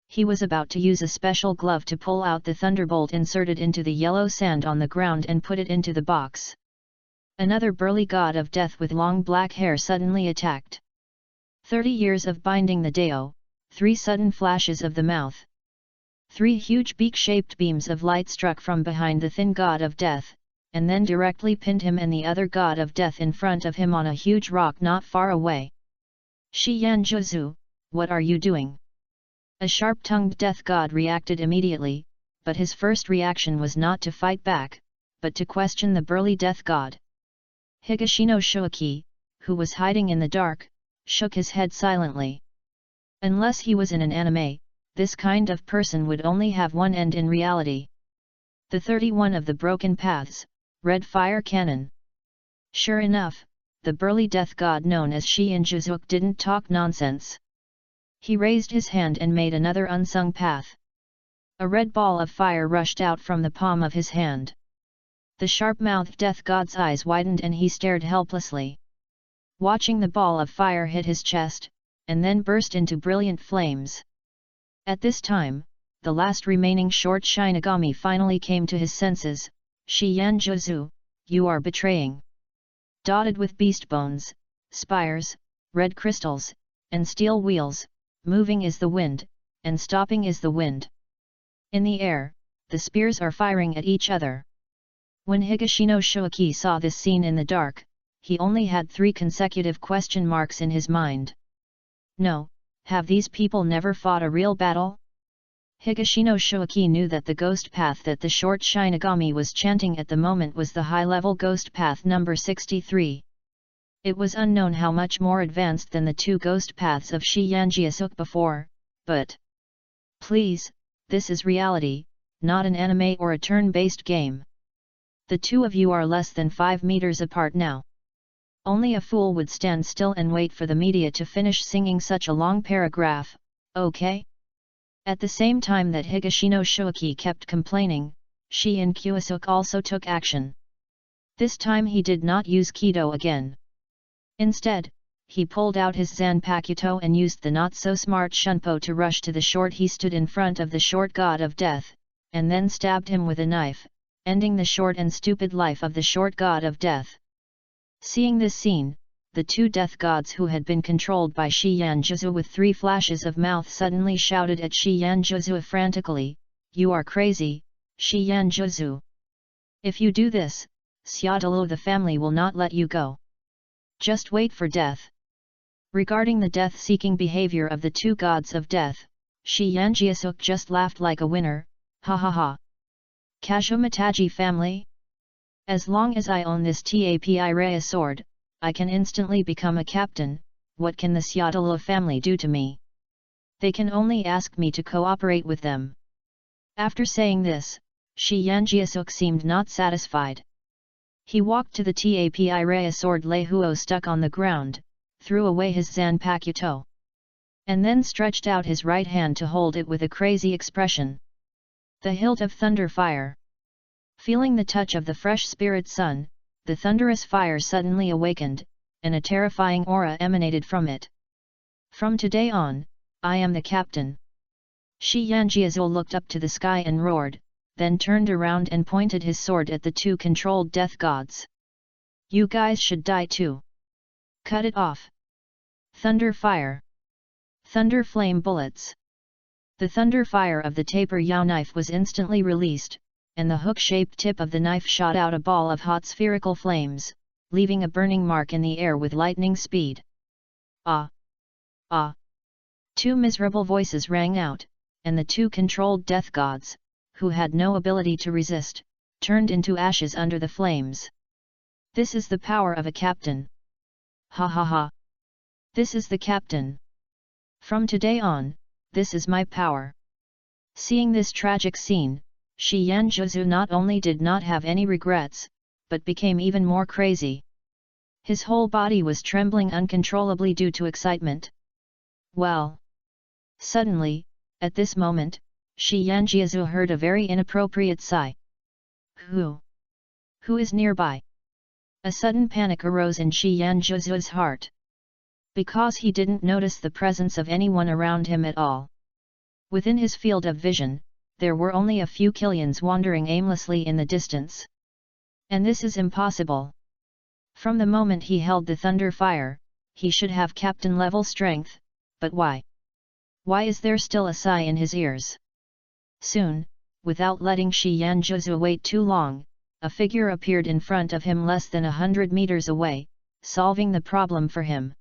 He was about to use a special glove to pull out the thunderbolt inserted into the yellow sand on the ground and put it into the box. Another burly god of death with long black hair suddenly attacked. 30 years of binding the Dao, 3 sudden flashes of the mouth. 3 huge beak-shaped beams of light struck from behind the thin god of death, and then directly pinned him and the other god of death in front of him on a huge rock not far away. Shi Yanjuzu, what are you doing? A sharp-tongued death god reacted immediately, but his first reaction was not to fight back, but to question the burly death god. Higashino Shuaki, who was hiding in the dark, shook his head silently. Unless he was in an anime, this kind of person would only have one end in reality. The 31 of the Broken Paths, Red Fire Cannon. Sure enough, the burly death god known as Shi Injuzuk didn't talk nonsense. He raised his hand and made another unsung path. A red ball of fire rushed out from the palm of his hand. The sharp-mouthed death god's eyes widened and he stared helplessly. Watching the ball of fire hit his chest, and then burst into brilliant flames. At this time, the last remaining short Shinigami finally came to his senses. Shi Yanjuzu, you are betraying. Dotted with beast bones, spires, red crystals, and steel wheels, moving is the wind, and stopping is the wind. In the air, the spears are firing at each other. When Higashino Shuaki saw this scene in the dark, he only had 3 consecutive question marks in his mind. No, have these people never fought a real battle? Higashino Shuaki knew that the ghost path that the short Shinigami was chanting at the moment was the high-level ghost path number 63. It was unknown how much more advanced than the 2 ghost paths of Shi Yanjiasuk before, but... Please, this is reality, not an anime or a turn-based game. The 2 of you are less than 5 meters apart now. Only a fool would stand still and wait for the media to finish singing such a long paragraph, okay? At the same time that Higashino Shuaki kept complaining, Shi Inkyusuk also took action. This time he did not use Kido again. Instead, he pulled out his Zanpakuto and used the not-so-smart Shunpo to rush to the short. He stood in front of the short god of death, and then stabbed him with a knife, ending the short and stupid life of the short god of death. Seeing this scene, the two death gods who had been controlled by Shi Yanjizu with 3 flashes of mouth suddenly shouted at Shi Yanjizu frantically, "You are crazy, Shi Yanjizu. If you do this, Xiaotalo the family will not let you go. Just wait for death." Regarding the death-seeking behavior of the two gods of death, Shi Yanjiazuk just laughed like a winner, "Ha ha ha. Kazumataji family? As long as I own this Tapi Raya sword, I can instantly become a captain. What can the Xiaotalo family do to me? They can only ask me to cooperate with them." After saying this, Shi Yanjiazuk seemed not satisfied. He walked to the Tapi Raya sword Lei Huo stuck on the ground, threw away his Zanpakuto, and then stretched out his right hand to hold it with a crazy expression. The hilt of thunder fire. Feeling the touch of the fresh spirit sun, the thunderous fire suddenly awakened, and a terrifying aura emanated from it. "From today on, I am the captain." Shi Yanjiazul looked up to the sky and roared, then turned around and pointed his sword at the two controlled death gods. "You guys should die too. Cut it off." Thunder fire. Thunder flame bullets. The thunder fire of the taper Yao knife was instantly released, and the hook-shaped tip of the knife shot out a ball of hot spherical flames, leaving a burning mark in the air with lightning speed. "Ah! Ah!" 2 miserable voices rang out, and the two controlled death gods, who had no ability to resist, turned into ashes under the flames. "This is the power of a captain. Ha ha ha! This is the captain. From today on, this is my power." Seeing this tragic scene, Shi Yanjiazhu not only did not have any regrets, but became even more crazy. His whole body was trembling uncontrollably due to excitement. Well! Suddenly, at this moment, Shi Yanjiazhu heard a very inappropriate sigh. Who is nearby? A sudden panic arose in Shi Yanjiazhu's heart. Because he didn't notice the presence of anyone around him at all. Within his field of vision, there were only a few Killians wandering aimlessly in the distance. And this is impossible. From the moment he held the thunder fire, he should have captain-level strength, but why? Why is there still a sigh in his ears? Soon, without letting Shi Yanjiazhu wait too long, a figure appeared in front of him less than 100 meters away, solving the problem for him.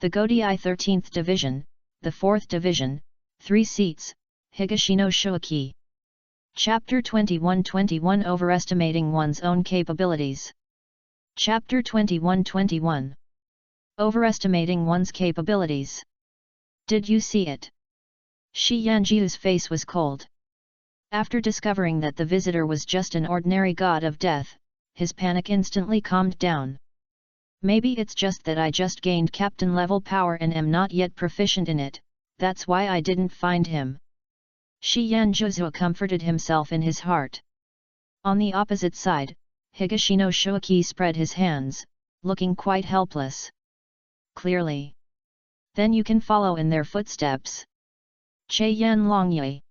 The Godai 13th Division, the 4th Division, 3 seats, Higashino Shoaki. Chapter 21-21 Overestimating One's Own Capabilities. Chapter 21-21 Overestimating One's Capabilities. Did you see it? Shi Yanjiu's face was cold. After discovering that the visitor was just an ordinary god of death, his panic instantly calmed down. Maybe it's just that I just gained captain-level power and am not yet proficient in it, that's why I didn't find him. Shi Yanjiazhu comforted himself in his heart. On the opposite side, Higashino Shoaki spread his hands, looking quite helpless. Clearly. Then you can follow in their footsteps. Che Yan Longye.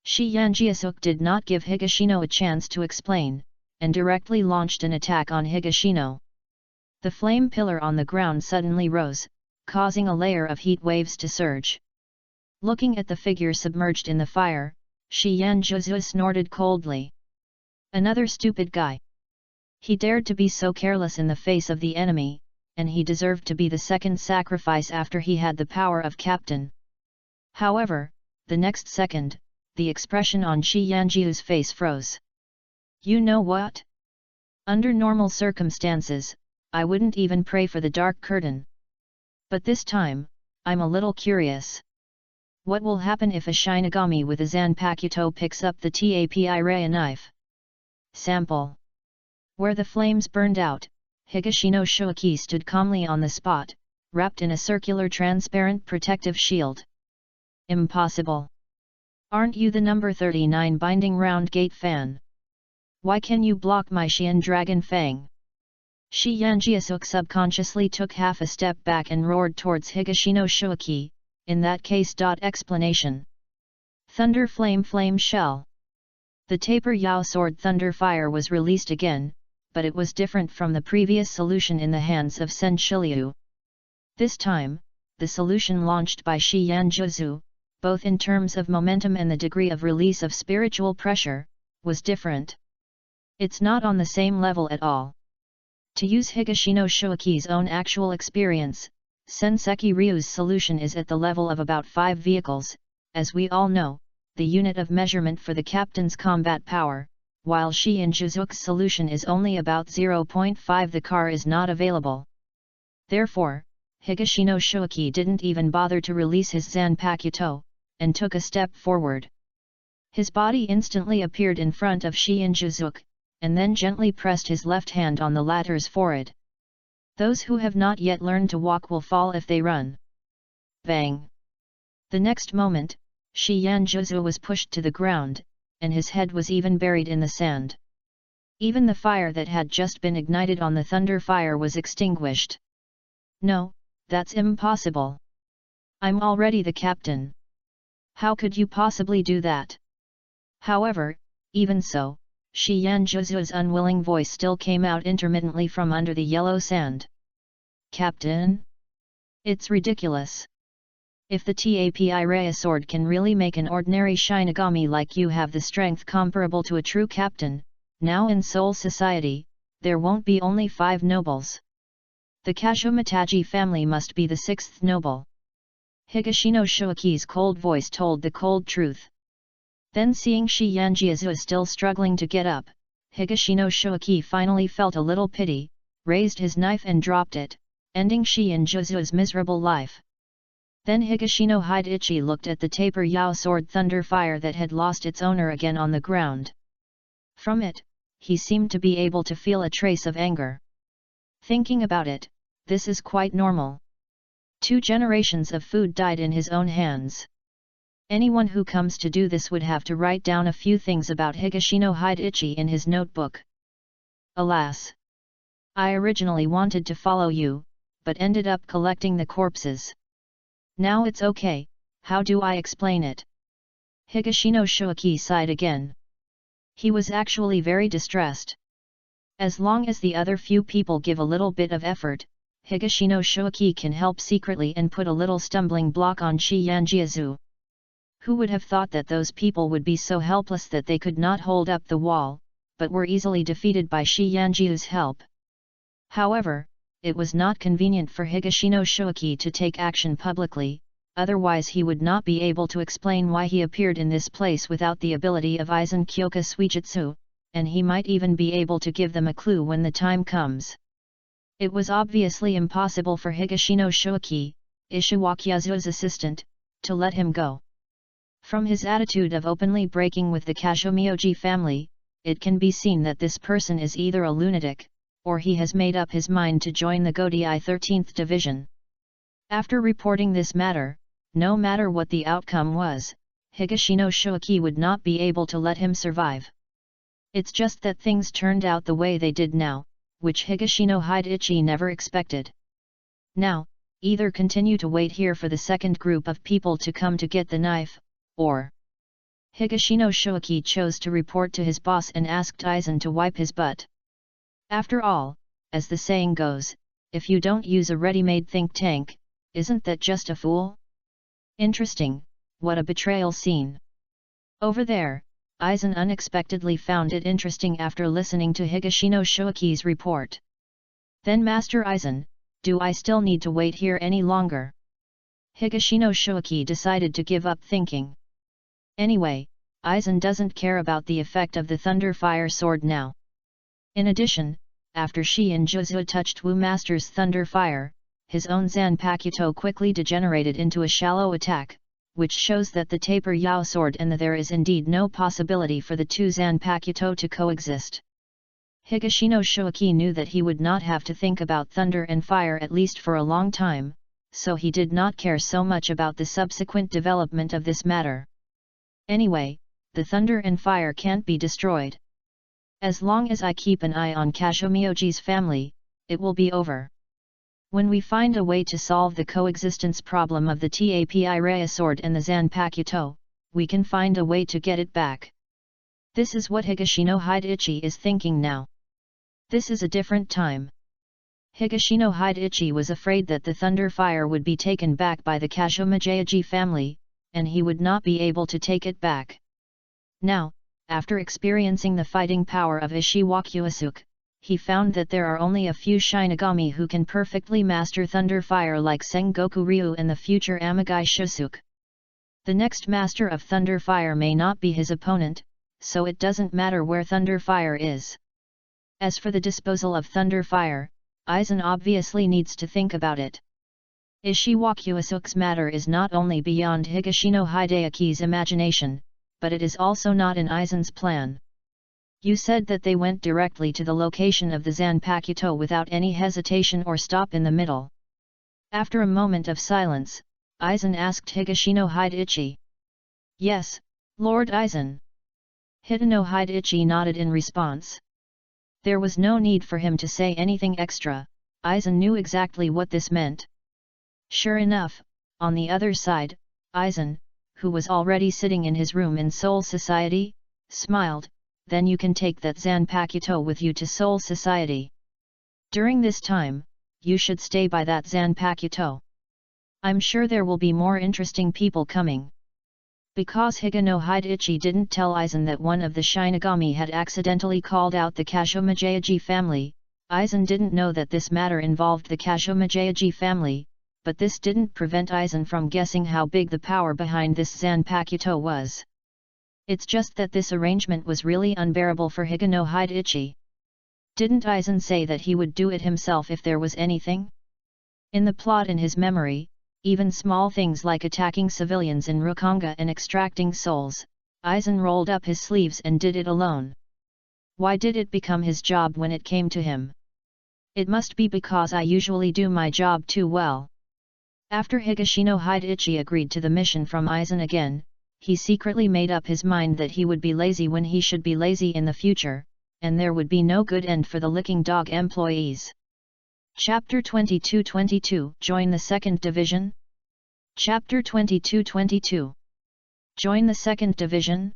Shi Yanjiazhu did not give Higashino a chance to explain, and directly launched an attack on Higashino. The flame pillar on the ground suddenly rose, causing a layer of heat waves to surge. Looking at the figure submerged in the fire, Shi Yanjiazhu snorted coldly. Another stupid guy. He dared to be so careless in the face of the enemy, and he deserved to be the second sacrifice after he had the power of captain. However, the next second, the expression on Shi Yanjiazhu's face froze. You know what? Under normal circumstances, I wouldn't even pray for the dark curtain. But this time, I'm a little curious. What will happen if a Shinigami with a Zanpakuto picks up the Tapi Raya knife? Sample. Where the flames burned out, Higashino Shoaki stood calmly on the spot, wrapped in a circular transparent protective shield. Impossible. Aren't you the number 39 binding round gate fan? Why can you block my Xian Dragon Fang? Shi Yanjiazhu subconsciously took half a step back and roared towards Higashino Shoaki, in that case. Explanation. Thunder flame shell. The taper Yao sword thunder fire was released again, but it was different from the previous solution in the hands of Sen Shiliu. This time, the solution launched by Shi Yanjizu, both in terms of momentum and the degree of release of spiritual pressure, was different. It's not on the same level at all. To use Higashino Shoiki's own actual experience, Senseki Ryu's solution is at the level of about 5 vehicles, as we all know, the unit of measurement for the captain's combat power, while Shi Yanjizu's solution is only about 0.5. The car is not available. Therefore, Higashino Shoiki didn't even bother to release his Zanpakuto, and took a step forward. His body instantly appeared in front of Shi Yanjizu, and then gently pressed his left hand on the latter's forehead. Those who have not yet learned to walk will fall if they run. Bang! The next moment, Shi Yanjizu was pushed to the ground, and his head was even buried in the sand. Even the fire that had just been ignited on the thunder fire was extinguished. No, that's impossible. I'm already the captain. How could you possibly do that? However, even so, Shi Yanjizu's unwilling voice still came out intermittently from under the yellow sand. Captain? It's ridiculous. If the Tapi Raya sword can really make an ordinary Shinigami like you have the strength comparable to a true captain, now in Soul Society, there won't be only 5 nobles. The Kazumataji family must be the 6th noble. Higashino Shoiki's cold voice told the cold truth. Then seeing Shi Yanjizu still struggling to get up, Higashino Shoiki finally felt a little pity, raised his knife and dropped it, ending Shi Yanjizu's miserable life. Then Higashino Hideichi looked at the taper Yao sword thunder fire that had lost its owner again on the ground. From it, he seemed to be able to feel a trace of anger. Thinking about it, this is quite normal. 2 generations of food died in his own hands. Anyone who comes to do this would have to write down a few things about Higashino Hideichi in his notebook. Alas! I originally wanted to follow you, but ended up collecting the corpses. Now it's okay, how do I explain it? Higashino Shoiki sighed again. He was actually very distressed. As long as the other few people give a little bit of effort, Higashino Shoiki can help secretly and put a little stumbling block on Shi Yanjizu. Who would have thought that those people would be so helpless that they could not hold up the wall, but were easily defeated by Shi Yanjizu's help? However, it was not convenient for Higashino Shoiki to take action publicly, otherwise he would not be able to explain why he appeared in this place without the ability of Aizen Kyoka Suijutsu, and he might even be able to give them a clue when the time comes. It was obviously impossible for Higashino Shoiki, Ishiwakuyazu's assistant, to let him go. From his attitude of openly breaking with the Kazumioji family, it can be seen that this person is either a lunatic, or he has made up his mind to join the Godai 13th Division. After reporting this matter, no matter what the outcome was, Higashino Shoiki would not be able to let him survive. It's just that things turned out the way they did now, which Higashino Hideichi never expected. Now, either continue to wait here for the second group of people to come to get the knife, or... Higashino Shoiki chose to report to his boss and asked Aizen to wipe his butt. After all, as the saying goes, if you don't use a ready-made think tank, isn't that just a fool? Interesting, what a betrayal scene. Over there, Aizen unexpectedly found it interesting after listening to Higashino Shoiki's report. Then Master Aizen, do I still need to wait here any longer? Higashino Shoiki decided to give up thinking. Anyway, Aizen doesn't care about the effect of the Thunder Fire Sword now. In addition, after Shi Yanjizu touched Wu Master's Thunder Fire, his own Zanpakuto quickly degenerated into a shallow attack, which shows that the taper Yao sword and there is indeed no possibility for the 2 Zanpakuto to coexist. Higashino Shoiki knew that he would not have to think about thunder and fire at least for a long time, so he did not care so much about the subsequent development of this matter. Anyway, the thunder and fire can't be destroyed. As long as I keep an eye on Kazumioji's family, it will be over. When we find a way to solve the coexistence problem of the Tapi Raya sword and the Zanpakuto, we can find a way to get it back. This is what Higashino Hideichi is thinking now. This is a different time. Higashino Hideichi was afraid that the Thunder Fire would be taken back by the Kashomajayaji family, and he would not be able to take it back. Now, after experiencing the fighting power of Ishiwakuasuke, he found that there are only a few Shinigami who can perfectly master Thunder Fire like Sengoku Ryu and the future Amagai Shusuke. The next master of Thunder Fire may not be his opponent, so it doesn't matter where Thunder Fire is. As for the disposal of Thunder Fire, Aizen obviously needs to think about it. Ishiwakuasuke's matter is not only beyond Higashino Hideichi's imagination, but it is also not in Aizen's plan. You said that they went directly to the location of the Zanpakuto without any hesitation or stop in the middle. After a moment of silence, Aizen asked Higashino Hideichi. Yes, Lord Aizen. Hitano Hideichi nodded in response. There was no need for him to say anything extra, Aizen knew exactly what this meant. Sure enough, on the other side, Aizen, who was already sitting in his room in Soul Society, smiled. Then you can take that Zanpakuto with you to Soul Society. During this time, you should stay by that Zanpakuto. I'm sure there will be more interesting people coming. Because Higano Hideichi didn't tell Aizen that one of the Shinigami had accidentally called out the Kashomajayaji family, Aizen didn't know that this matter involved the Kashomajayaji family, but this didn't prevent Aizen from guessing how big the power behind this Zanpakuto was. It's just that this arrangement was really unbearable for Higano Hideichi. Didn't Aizen say that he would do it himself if there was anything? In the plot in his memory, even small things like attacking civilians in Rukonga and extracting souls, Aizen rolled up his sleeves and did it alone. Why did it become his job when it came to him? It must be because I usually do my job too well. After Higashino Hideichi agreed to the mission from Aizen again, he secretly made up his mind that he would be lazy when he should be lazy in the future, and there would be no good end for the licking dog employees. Chapter 22-22 Join the 2nd Division? Chapter 22-22 Join the 2nd Division?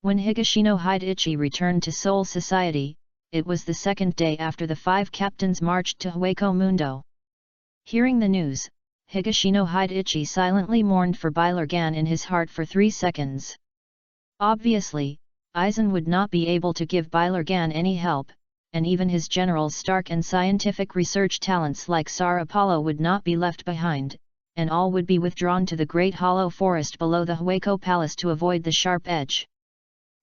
When Higashino Hideichi returned to Soul Society, it was the 2nd day after the 5 captains marched to Hueco Mundo. Hearing the news, Higashino Hideichi silently mourned for Bailargan in his heart for 3 seconds. Obviously, Aizen would not be able to give Bailargan any help, and even his generals Stark and scientific research talents like Sar Apollo would not be left behind, and all would be withdrawn to the great hollow forest below the Hueco Palace to avoid the sharp edge.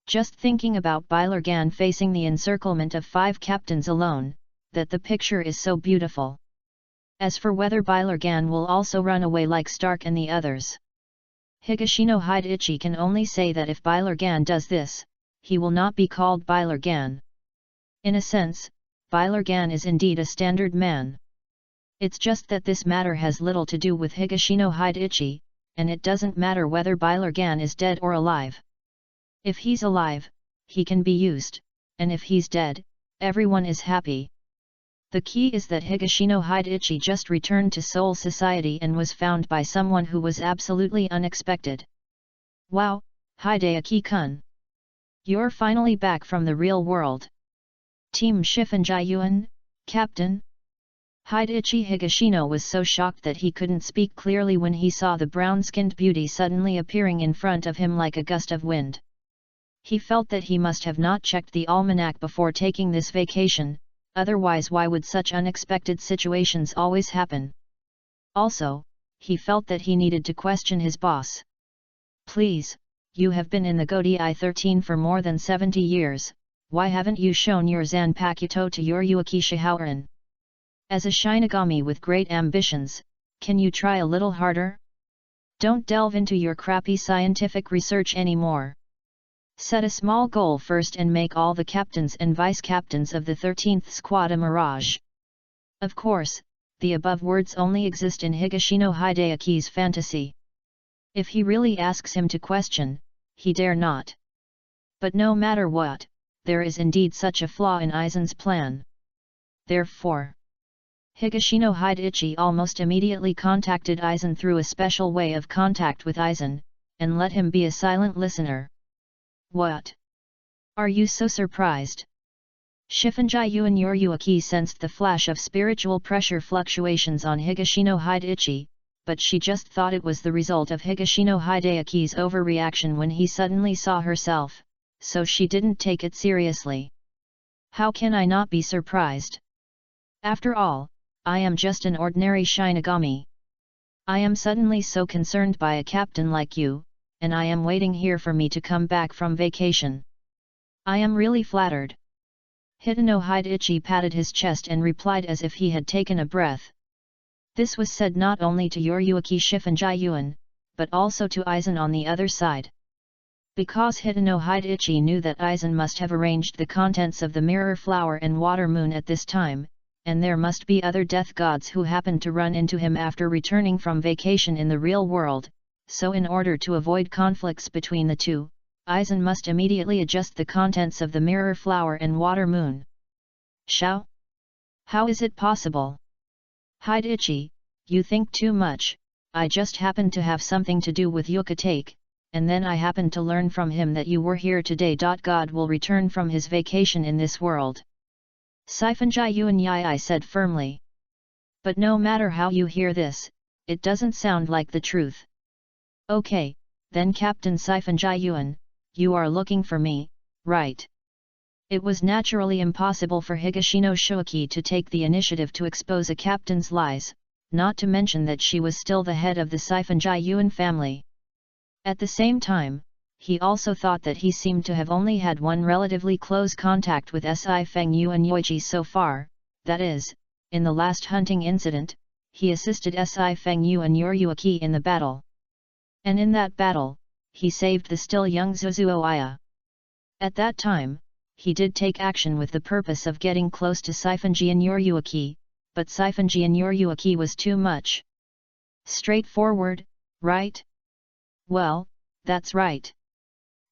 Just thinking about Bailargan facing the encirclement of 5 captains alone, that the picture is so beautiful. As for whether Bailargan will also run away like Stark and the others, Higashino Hideichi can only say that if Bailargan does this, he will not be called Bailargan. In a sense, Bailargan is indeed a standard man. It's just that this matter has little to do with Higashino Hideichi, and it doesn't matter whether Bailargan is dead or alive. If he's alive, he can be used, and if he's dead, everyone is happy. The key is that Higashino Hideichi just returned to Soul Society and was found by someone who was absolutely unexpected. Wow, Hideichi-kun! You're finally back from the real world. Team Shifunjiyuan, Captain? Hideichi Higashino was so shocked that he couldn't speak clearly when he saw the brown-skinned beauty suddenly appearing in front of him like a gust of wind. He felt that he must have not checked the almanac before taking this vacation. Otherwise, why would such unexpected situations always happen? Also, he felt that he needed to question his boss. Please, you have been in the Godai 13 for more than 70 years, why haven't you shown your Zanpakuto to your Yuaki Shihaoran? As a Shinigami with great ambitions, can you try a little harder? Don't delve into your crappy scientific research anymore. Set a small goal first and make all the captains and vice-captains of the 13th Squad a mirage. Of course, the above words only exist in Higashino Hideichi's fantasy. If he really asks him to question, he dare not. But no matter what, there is indeed such a flaw in Aizen's plan. Therefore, Higashino Hideichi almost immediately contacted Aizen through a special way of contact with Aizen, and let him be a silent listener. What? Are you so surprised? Shifunji-Yuan Yoryuaki sensed the flash of spiritual pressure fluctuations on Higashino Hideaki, but she just thought it was the result of Higashino Hideaki's overreaction when he suddenly saw herself, so she didn't take it seriously. How can I not be surprised? After all, I am just an ordinary Shinigami. I am suddenly so concerned by a captain like you, and I am waiting here for me to come back from vacation. I am really flattered. Hitano Hideaki patted his chest and replied as if he had taken a breath. This was said not only to Yoryuaki Shifunji-Yuan, but also to Aizen on the other side. Because Hitano Hideaki knew that Aizen must have arranged the contents of the mirror flower and water moon at this time, and there must be other death gods who happened to run into him after returning from vacation in the real world, so in order to avoid conflicts between the two, Aizen must immediately adjust the contents of the mirror flower and water moon. Shao? How is it possible? Hideaki, you think too much. I just happened to have something to do with Yucatake, and then I happened to learn from him that you were here today. God will return from his vacation in this world. Sifunji-Yuan Yai said firmly. But no matter how you hear this, it doesn't sound like the truth. Okay, then Captain Sifunji-Yuan, you are looking for me, right? It was naturally impossible for Higashino Shoaki to take the initiative to expose a captain's lies, not to mention that she was still the head of the Sifunji-Yuan family. At the same time, he also thought that he seemed to have only had one relatively close contact with Si Feng Yuan Yoichi so far, that is, in the last hunting incident, he assisted Si Feng Yuan Yoryuaki in the battle. And in that battle, he saved the still young Zuzuo Aya. At that time, he did take action with the purpose of getting close to Sifunji and Yoryuaki, but Sifunji and Yoryuaki was too much. Straightforward, right? Well, that's right.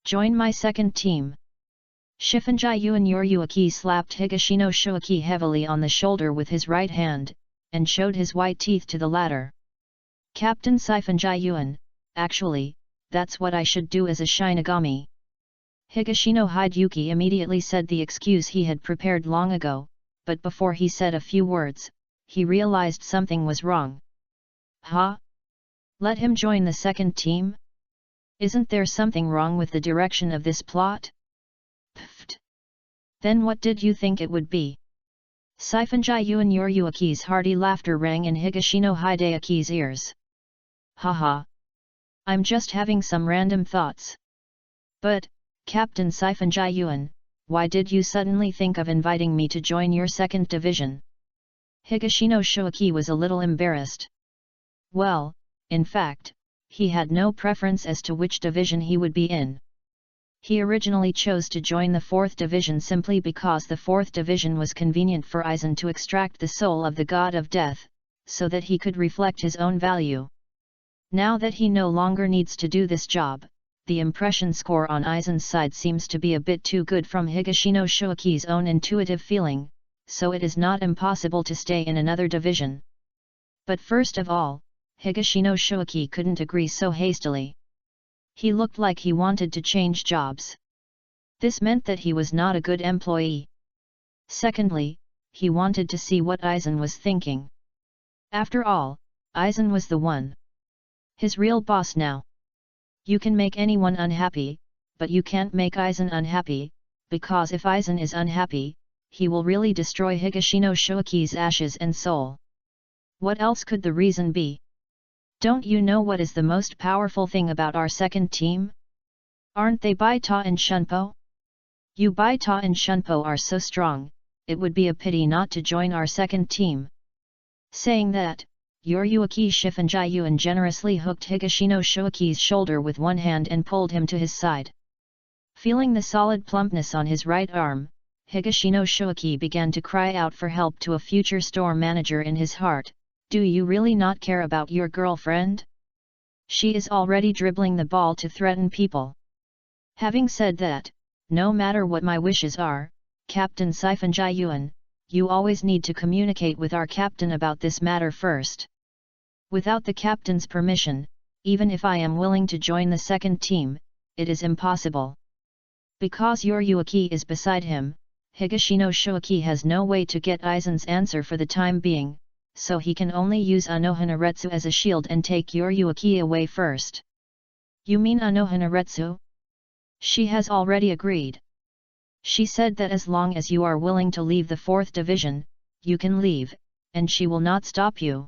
Join my second team. Shifunji-Yuan Yoryuaki slapped Higashino Shoaki heavily on the shoulder with his right hand, and showed his white teeth to the latter. Captain Sifunji-Yuan, actually, that's what I should do as a Shinigami. Higashino Hideaki immediately said the excuse he had prepared long ago, but before he said a few words, he realized something was wrong. Huh? Let him join the second team? Isn't there something wrong with the direction of this plot? Pfft. Then what did you think it would be? Sifunji-Yuan Yoryuaki's hearty laughter rang in Higashino Hideaki's ears. Haha. I'm just having some random thoughts. But, Captain Sifunji-Yuan, why did you suddenly think of inviting me to join your second division? Higashino Shoaki was a little embarrassed. Well, in fact, he had no preference as to which division he would be in. He originally chose to join the 4th division simply because the 4th division was convenient for Aizen to extract the soul of the god of death, so that he could reflect his own value. Now that he no longer needs to do this job, the impression score on Aizen's side seems to be a bit too good from Higashino Shoaki's own intuitive feeling, so it is not impossible to stay in another division. But first of all, Higashino Shoaki couldn't agree so hastily. He looked like he wanted to change jobs. This meant that he was not a good employee. Secondly, he wanted to see what Aizen was thinking. After all, Aizen was the one. His real boss now. You can make anyone unhappy, but you can't make Aizen unhappy, because if Aizen is unhappy, he will really destroy Higashino Shoaki's ashes and soul. What else could the reason be? Don't you know what is the most powerful thing about our second team? Aren't they Baita and Shunpo? You Baita and Shunpo are so strong, it would be a pity not to join our second team. Saying that, Yoryuaki Shifunji-Yuan generously hooked Higashino Shoaki's shoulder with one hand and pulled him to his side. Feeling the solid plumpness on his right arm, Higashino Shoaki began to cry out for help to a future store manager in his heart. Do you really not care about your girlfriend? She is already dribbling the ball to threaten people. Having said that, no matter what my wishes are, Captain Sifunji-Yuan, you always need to communicate with our captain about this matter first. Without the captain's permission, even if I am willing to join the second team, it is impossible. Because Yoryuaki is beside him, Higashino Shoaki has no way to get Aizen's answer for the time being, so he can only use Unohana as a shield and take your Yuaki away first. You mean Unohana? She has already agreed. She said that as long as you are willing to leave the 4th division, you can leave, and she will not stop you.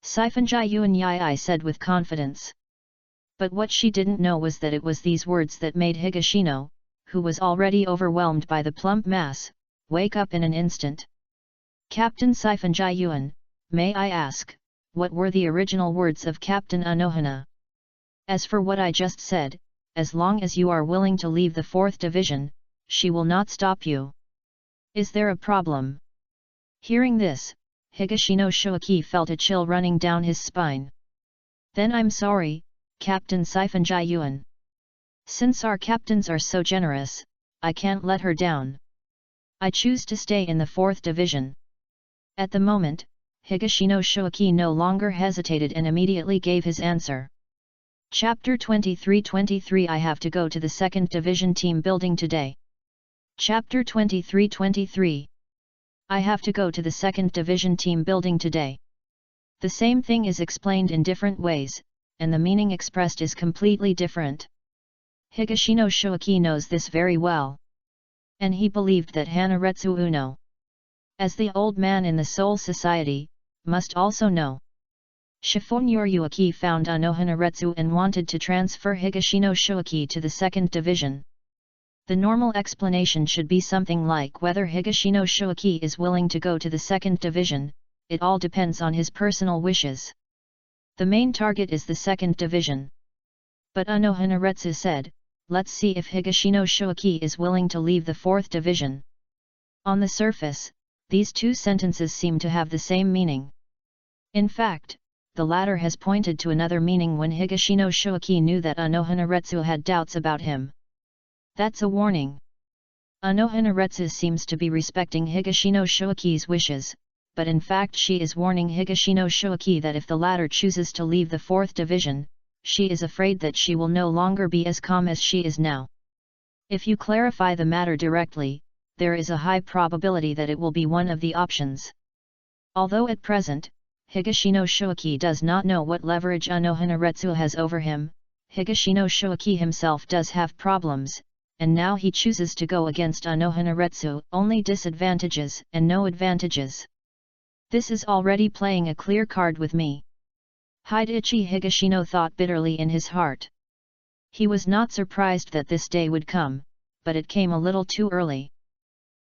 Saifanjai Yuanyai said with confidence. But what she didn't know was that it was these words that made Higashino, who was already overwhelmed by the plump mass, wake up in an instant. Captain Saifanjai Yuan, may I ask, what were the original words of Captain Unohana? As for what I just said, as long as you are willing to leave the 4th division, she will not stop you. Is there a problem? Hearing this, Higashino Shoaki felt a chill running down his spine. Then I'm sorry, Captain Saifanjai Yuan. Since our captains are so generous, I can't let her down. I choose to stay in the 4th division. At the moment, Higashino Shoaki no longer hesitated and immediately gave his answer. Chapter 23-23 I have to go to the 2nd division team building today. Chapter 23-23 I have to go to the 2nd division team building today. The same thing is explained in different ways, and the meaning expressed is completely different. Higashino Shoaki knows this very well. And he believed that Hanaretsu Uno, as the old man in the Soul Society, must also know. Soi Yuaki found Unohana and wanted to transfer Higashino Shoaki to the 2nd division. The normal explanation should be something like whether Higashino Shoaki is willing to go to the 2nd division, it all depends on his personal wishes. The main target is the 2nd division. But Unohana said, let's see if Higashino Shoaki is willing to leave the 4th division. On the surface, these two sentences seem to have the same meaning. In fact, the latter has pointed to another meaning when Higashino Shoaki knew that Unohana had doubts about him. That's a warning. Unohana seems to be respecting Higashino Shoaki's wishes, but in fact she is warning Higashino Shoaki that if the latter chooses to leave the 4th division, she is afraid that she will no longer be as calm as she is now. If you clarify the matter directly, there is a high probability that it will be one of the options. Although at present, Higashino Shoaki does not know what leverage Unohana has over him, Higashino Shoaki himself does have problems, and now he chooses to go against Unohana only disadvantages and no advantages. This is already playing a clear card with me. Hidechi Higashino thought bitterly in his heart. He was not surprised that this day would come, but it came a little too early.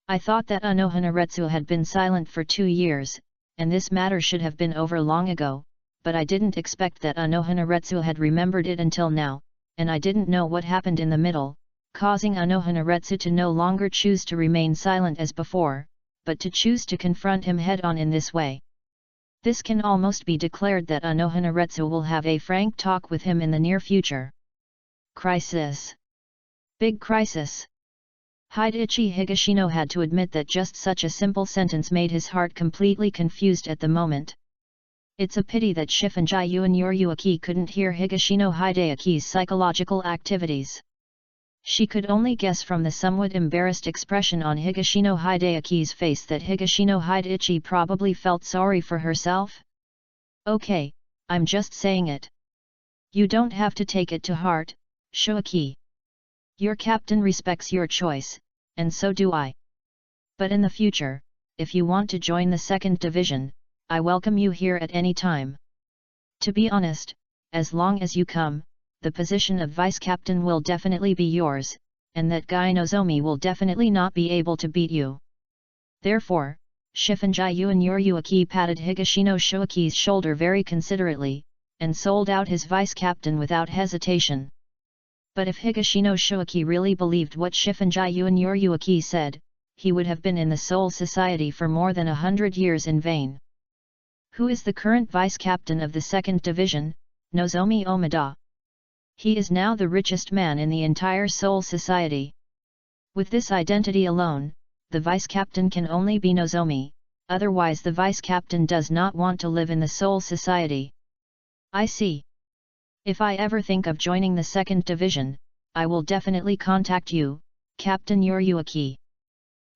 I thought that Unohana had been silent for 2 years, and this matter should have been over long ago, but I didn't expect that Unohana had remembered it until now, and I didn't know what happened in the middle, causing Unohana to no longer choose to remain silent as before, but to choose to confront him head-on in this way. This can almost be declared that Unohana will have a frank talk with him in the near future. Crisis. Big crisis. Hidechi Higashino had to admit that just such a simple sentence made his heart completely confused at the moment. It's a pity that Shifunji Yuanyuaki couldn't hear Higashino Hideaki's psychological activities. She could only guess from the somewhat embarrassed expression on Higashino Hideaki's face that Higashino Hideachi probably felt sorry for herself. Okay, I'm just saying it. You don't have to take it to heart, Shoaki. Your captain respects your choice, and so do I. But in the future, if you want to join the 2nd division, I welcome you here at any time. To be honest, as long as you come, the position of vice-captain will definitely be yours, and that Gai Nozomi will definitely not be able to beat you. Therefore, Shifunji Yuanyuaki patted Higashino Shoaki's shoulder very considerately, and sold out his vice-captain without hesitation. But if Higashino Shoaki really believed what Shifunji Yuanyuaki said, he would have been in the Soul Society for more than 100 years in vain. Who is the current vice-captain of the 2nd division? Nozomi Omida. He is now the richest man in the entire Soul Society. With this identity alone, the vice-captain can only be Nozomi, otherwise the vice-captain does not want to live in the Soul Society. I see. If I ever think of joining the 2nd division, I will definitely contact you, Captain Yuryuaki.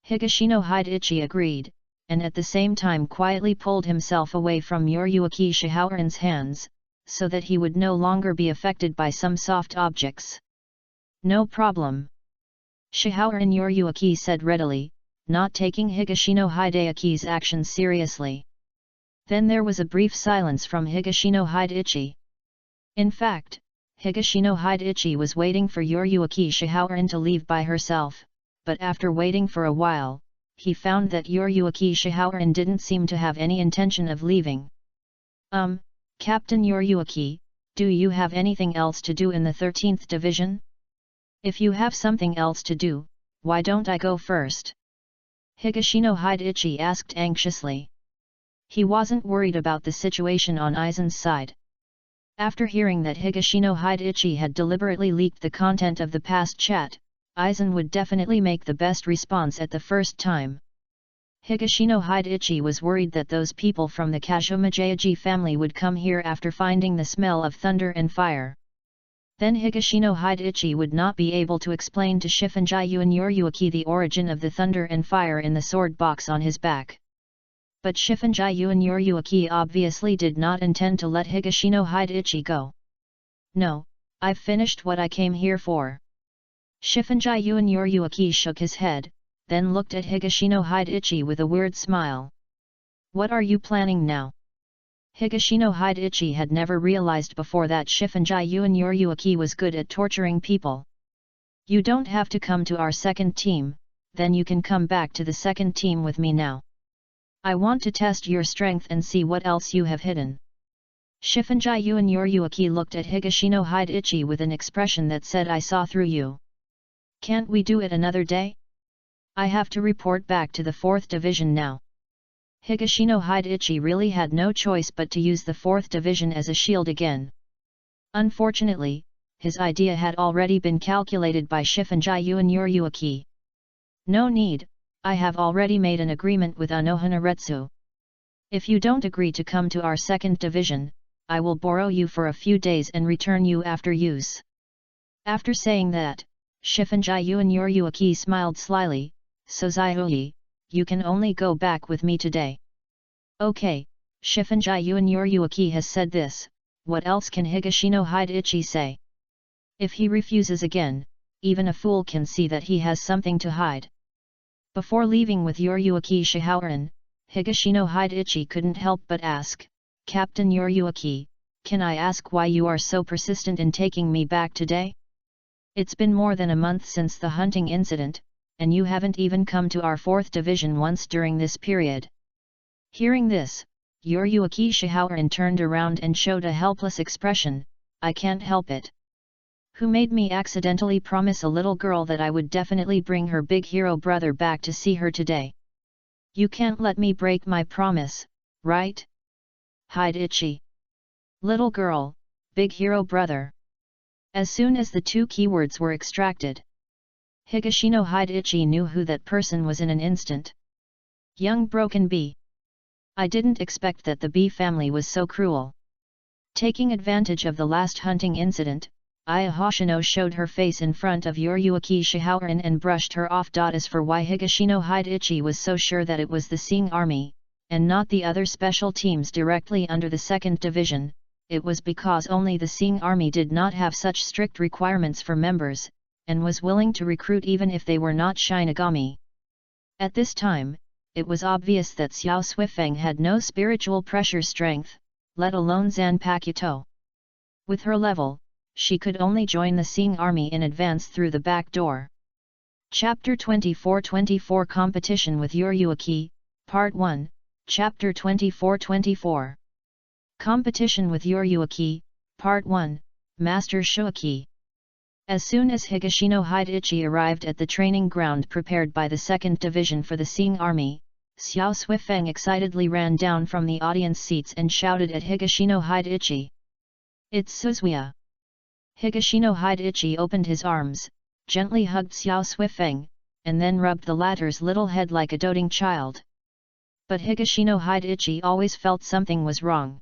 Higashino Hidechi agreed, and at the same time quietly pulled himself away from Yoriyuki Shihaoran's hands, so that he would no longer be affected by some soft objects. No problem. Shihaoran Yoriyuki said readily, not taking Higashino Hideaki's actions seriously. Then there was a brief silence from Higashino Hidechi. In fact, Higashino Hidechi was waiting for Yoriyuki Shihaoran to leave by herself, but after waiting for a while, he found that Yoriyuki Shihaoran didn't seem to have any intention of leaving. Captain Yoriyuki, do you have anything else to do in the 13th Division? If you have something else to do, why don't I go first? Higashino Hidechi asked anxiously. He wasn't worried about the situation on Aizen's side. After hearing that Higashino Hidechi had deliberately leaked the content of the past chat, Aizen would definitely make the best response at the first time. Higashino Hidechi was worried that those people from the Kazumajayaji family would come here after finding the smell of thunder and fire. Then Higashino Hidechi would not be able to explain to Shifunjayu and Yoriyuki the origin of the thunder and fire in the sword box on his back. But Shifunjayu and Yoriyuki obviously did not intend to let Higashino Hidechi go. No, I've finished what I came here for. Shifunjayu and Yoriyuki shook his head, then looked at Higashino Hidechi with a weird smile. What are you planning now? Higashino Hidechi had never realized before that Shifunjayu and Yoriyuki was good at torturing people. You don't have to come to our second team, then you can come back to the second team with me now. I want to test your strength and see what else you have hidden. Shifunjayu and Yoriyuki looked at Higashino Hidechi with an expression that said, I saw through you. Can't we do it another day? I have to report back to the 4th Division now. Higashino Hidechi really had no choice but to use the 4th Division as a shield again. Unfortunately, his idea had already been calculated by Shifunjayu and Yoriyuki. No need, I have already made an agreement with Unohana Retsu. If you don't agree to come to our 2nd Division, I will borrow you for a few days and return you after use. After saying that, Shifunjayu and Yoriyuki smiled slyly. So Zaihui, you can only go back with me today. Okay, Shifunjayu and Yoriyuki has said this, what else can Higashino Hidechi say? If he refuses again, even a fool can see that he has something to hide. Before leaving with Yoriyuki Shihaoran, Higashino Hidechi couldn't help but ask, Captain Yoriyuki, can I ask why you are so persistent in taking me back today? It's been more than a month since the hunting incident, and you haven't even come to our 4th Division once during this period. Hearing this, Yoriyuki Shihaoran turned around and showed a helpless expression, I can't help it. Who made me accidentally promise a little girl that I would definitely bring her big hero brother back to see her today? You can't let me break my promise, right? Hidechi. Little girl, big hero brother. As soon as the two keywords were extracted, Higashino Hidechi knew who that person was in an instant. Young broken bee. I didn't expect that the bee family was so cruel. Taking advantage of the last hunting incident, Aya Hoshino showed her face in front of Yoriyuki Shihaoran and brushed her off. As for why Higashino Hidechi was so sure that it was the Sing Army, and not the other special teams directly under the 2nd Division, it was because only the Sing Army did not have such strict requirements for members, and was willing to recruit even if they were not Shinigami. At this time, it was obvious that Xiao Suifeng had no spiritual pressure strength, let alone Zanpakuto. With her level, she could only join the Sing Army in advance through the back door. Chapter 24-24 Competition with Yoriyuki, Part 1, Chapter 24-24 Competition with Yoriyuki, Part 1, Master Shuaki. As soon as Higashino Hidechi arrived at the training ground prepared by the 2nd Division for the Sing Army, Xiao Suifeng excitedly ran down from the audience seats and shouted at Higashino Hidechi. It's Suzuya. Higashino Hidechi opened his arms, gently hugged Xiao Suifeng, and then rubbed the latter's little head like a doting child. But Higashino Hidechi always felt something was wrong.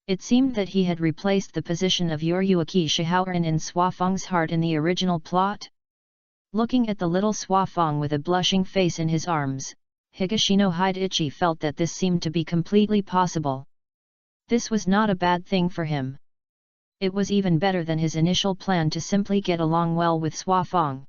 It seemed that he had replaced the position of Yoriyuki Shihaoran in Soi Fon's heart in the original plot. Looking at the little Soi Fon with a blushing face in his arms, Higashino Hidechi felt that this seemed to be completely possible. This was not a bad thing for him. It was even better than his initial plan to simply get along well with Soi Fon.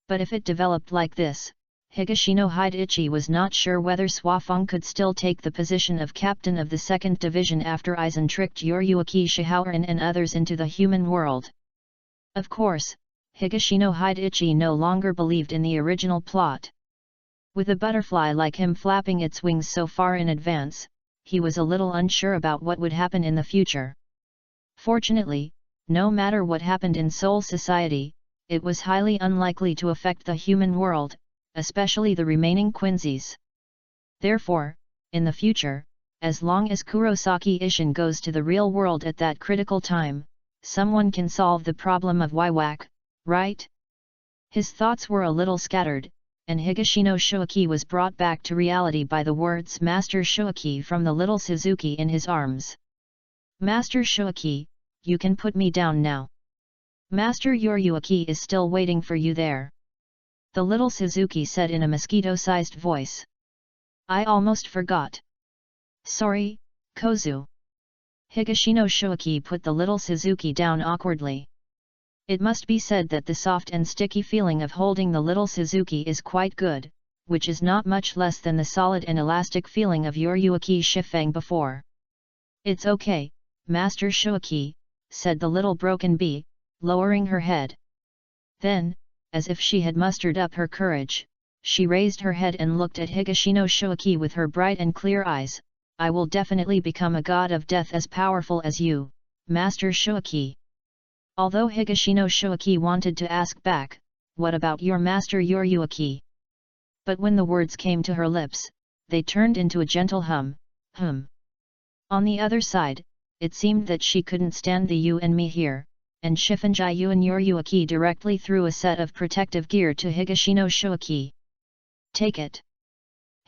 But if it developed like this, Higashino Hidechi was not sure whether Soi Fon could still take the position of captain of the 2nd Division after Aizen tricked Yoryuki Shihaoran and others into the human world. Of course, Higashino Hidechi no longer believed in the original plot. With a butterfly like him flapping its wings so far in advance, he was a little unsure about what would happen in the future. Fortunately, no matter what happened in Soul Society, it was highly unlikely to affect the human world, especially the remaining Quincy's. Therefore, in the future, as long as Kurosaki Ishin goes to the real world at that critical time, someone can solve the problem of Waiwak, right? His thoughts were a little scattered, and Higashino Shuaki was brought back to reality by the words Master Shuaki from the little Suzuki in his arms. Master Shuaki, you can put me down now. Master Yoryuki is still waiting for you there. The little Suzuki said in a mosquito-sized voice. I almost forgot. Sorry, Kozu. Higashino Shuaki put the little Suzuki down awkwardly. It must be said that the soft and sticky feeling of holding the little Suzuki is quite good, which is not much less than the solid and elastic feeling of Yoryuki Shifeng before. It's okay, Master Shuaki, said the little broken bee, lowering her head. Then, as if she had mustered up her courage, she raised her head and looked at Higashino Shuaki with her bright and clear eyes. I will definitely become a god of death as powerful as you, Master Shuaki. Although Higashino Shuaki wanted to ask back, what about your master Yoryuki? But when the words came to her lips, they turned into a gentle hum. On the other side, it seemed that she couldn't stand the you and me here, and Shifunji and Yoryuki directly threw a set of protective gear to Higashino Shuaki. Take it.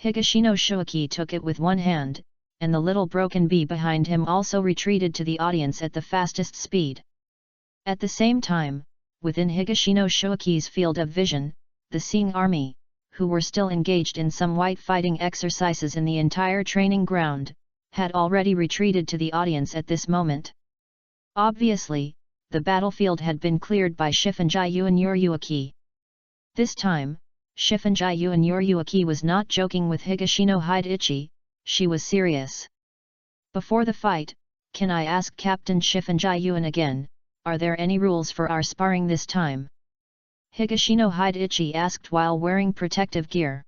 Higashino Shuaki took it with one hand, and the little broken bee behind him also retreated to the audience at the fastest speed. At the same time, within Higashino Shuaki's field of vision, the Seeing Army, who were still engaged in some white fighting exercises in the entire training ground, had already retreated to the audience at this moment. Obviously, the battlefield had been cleared by Shifunji and Yoryuki. This time, Shifunji and Yoryuki was not joking with Higashino Hidechi, she was serious. Before the fight, can I ask Captain Shifunji again, are there any rules for our sparring this time? Higashino Hidechi asked while wearing protective gear.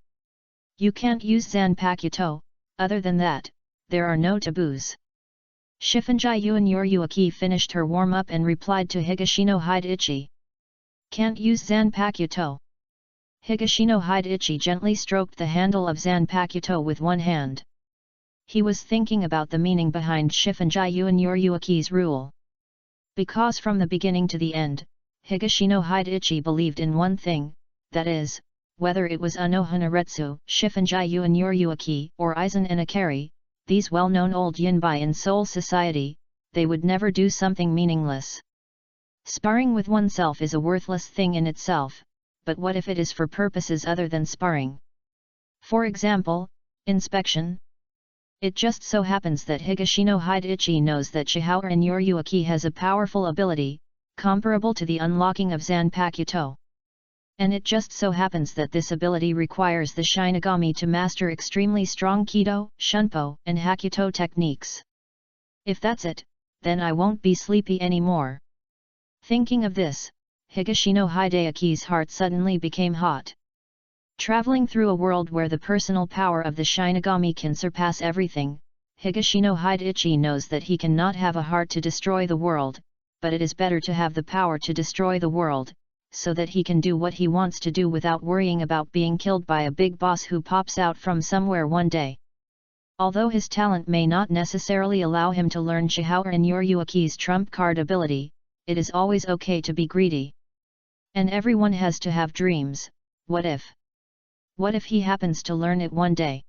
You can't use Zanpakuto, other than that, there are no taboos. Shifunji and Yoryuki finished her warm-up and replied to Higashino Hidechi. Can't use Zanpakuto. Higashino Hidechi gently stroked the handle of Zanpakuto with one hand. He was thinking about the meaning behind Shifunji and Yoryuki's rule. Because from the beginning to the end, Higashino Hidechi believed in one thing, that is, whether it was Unohana Retsu, Shifunji and Yoryuki, or Aizen and Akari, these well-known old yinbai in Soul Society, they would never do something meaningless. Sparring with oneself is a worthless thing in itself, but what if it is for purposes other than sparring? For example, inspection. It just so happens that Higashino Hidechi knows that Shihaoran Yoryuki has a powerful ability, comparable to the unlocking of Zanpakuto. And it just so happens that this ability requires the Shinigami to master extremely strong Kido, Shunpo, and Hakuto techniques. If that's it, then I won't be sleepy anymore. Thinking of this, Higashino Hideaki's heart suddenly became hot. Traveling through a world where the personal power of the Shinigami can surpass everything, Higashino Hidechi knows that he cannot have a heart to destroy the world, but it is better to have the power to destroy the world, so that he can do what he wants to do without worrying about being killed by a big boss who pops out from somewhere one day. Although his talent may not necessarily allow him to learn Shihaoran Yoryuki's trump card ability, it is always okay to be greedy. And everyone has to have dreams. What if? What if he happens to learn it one day?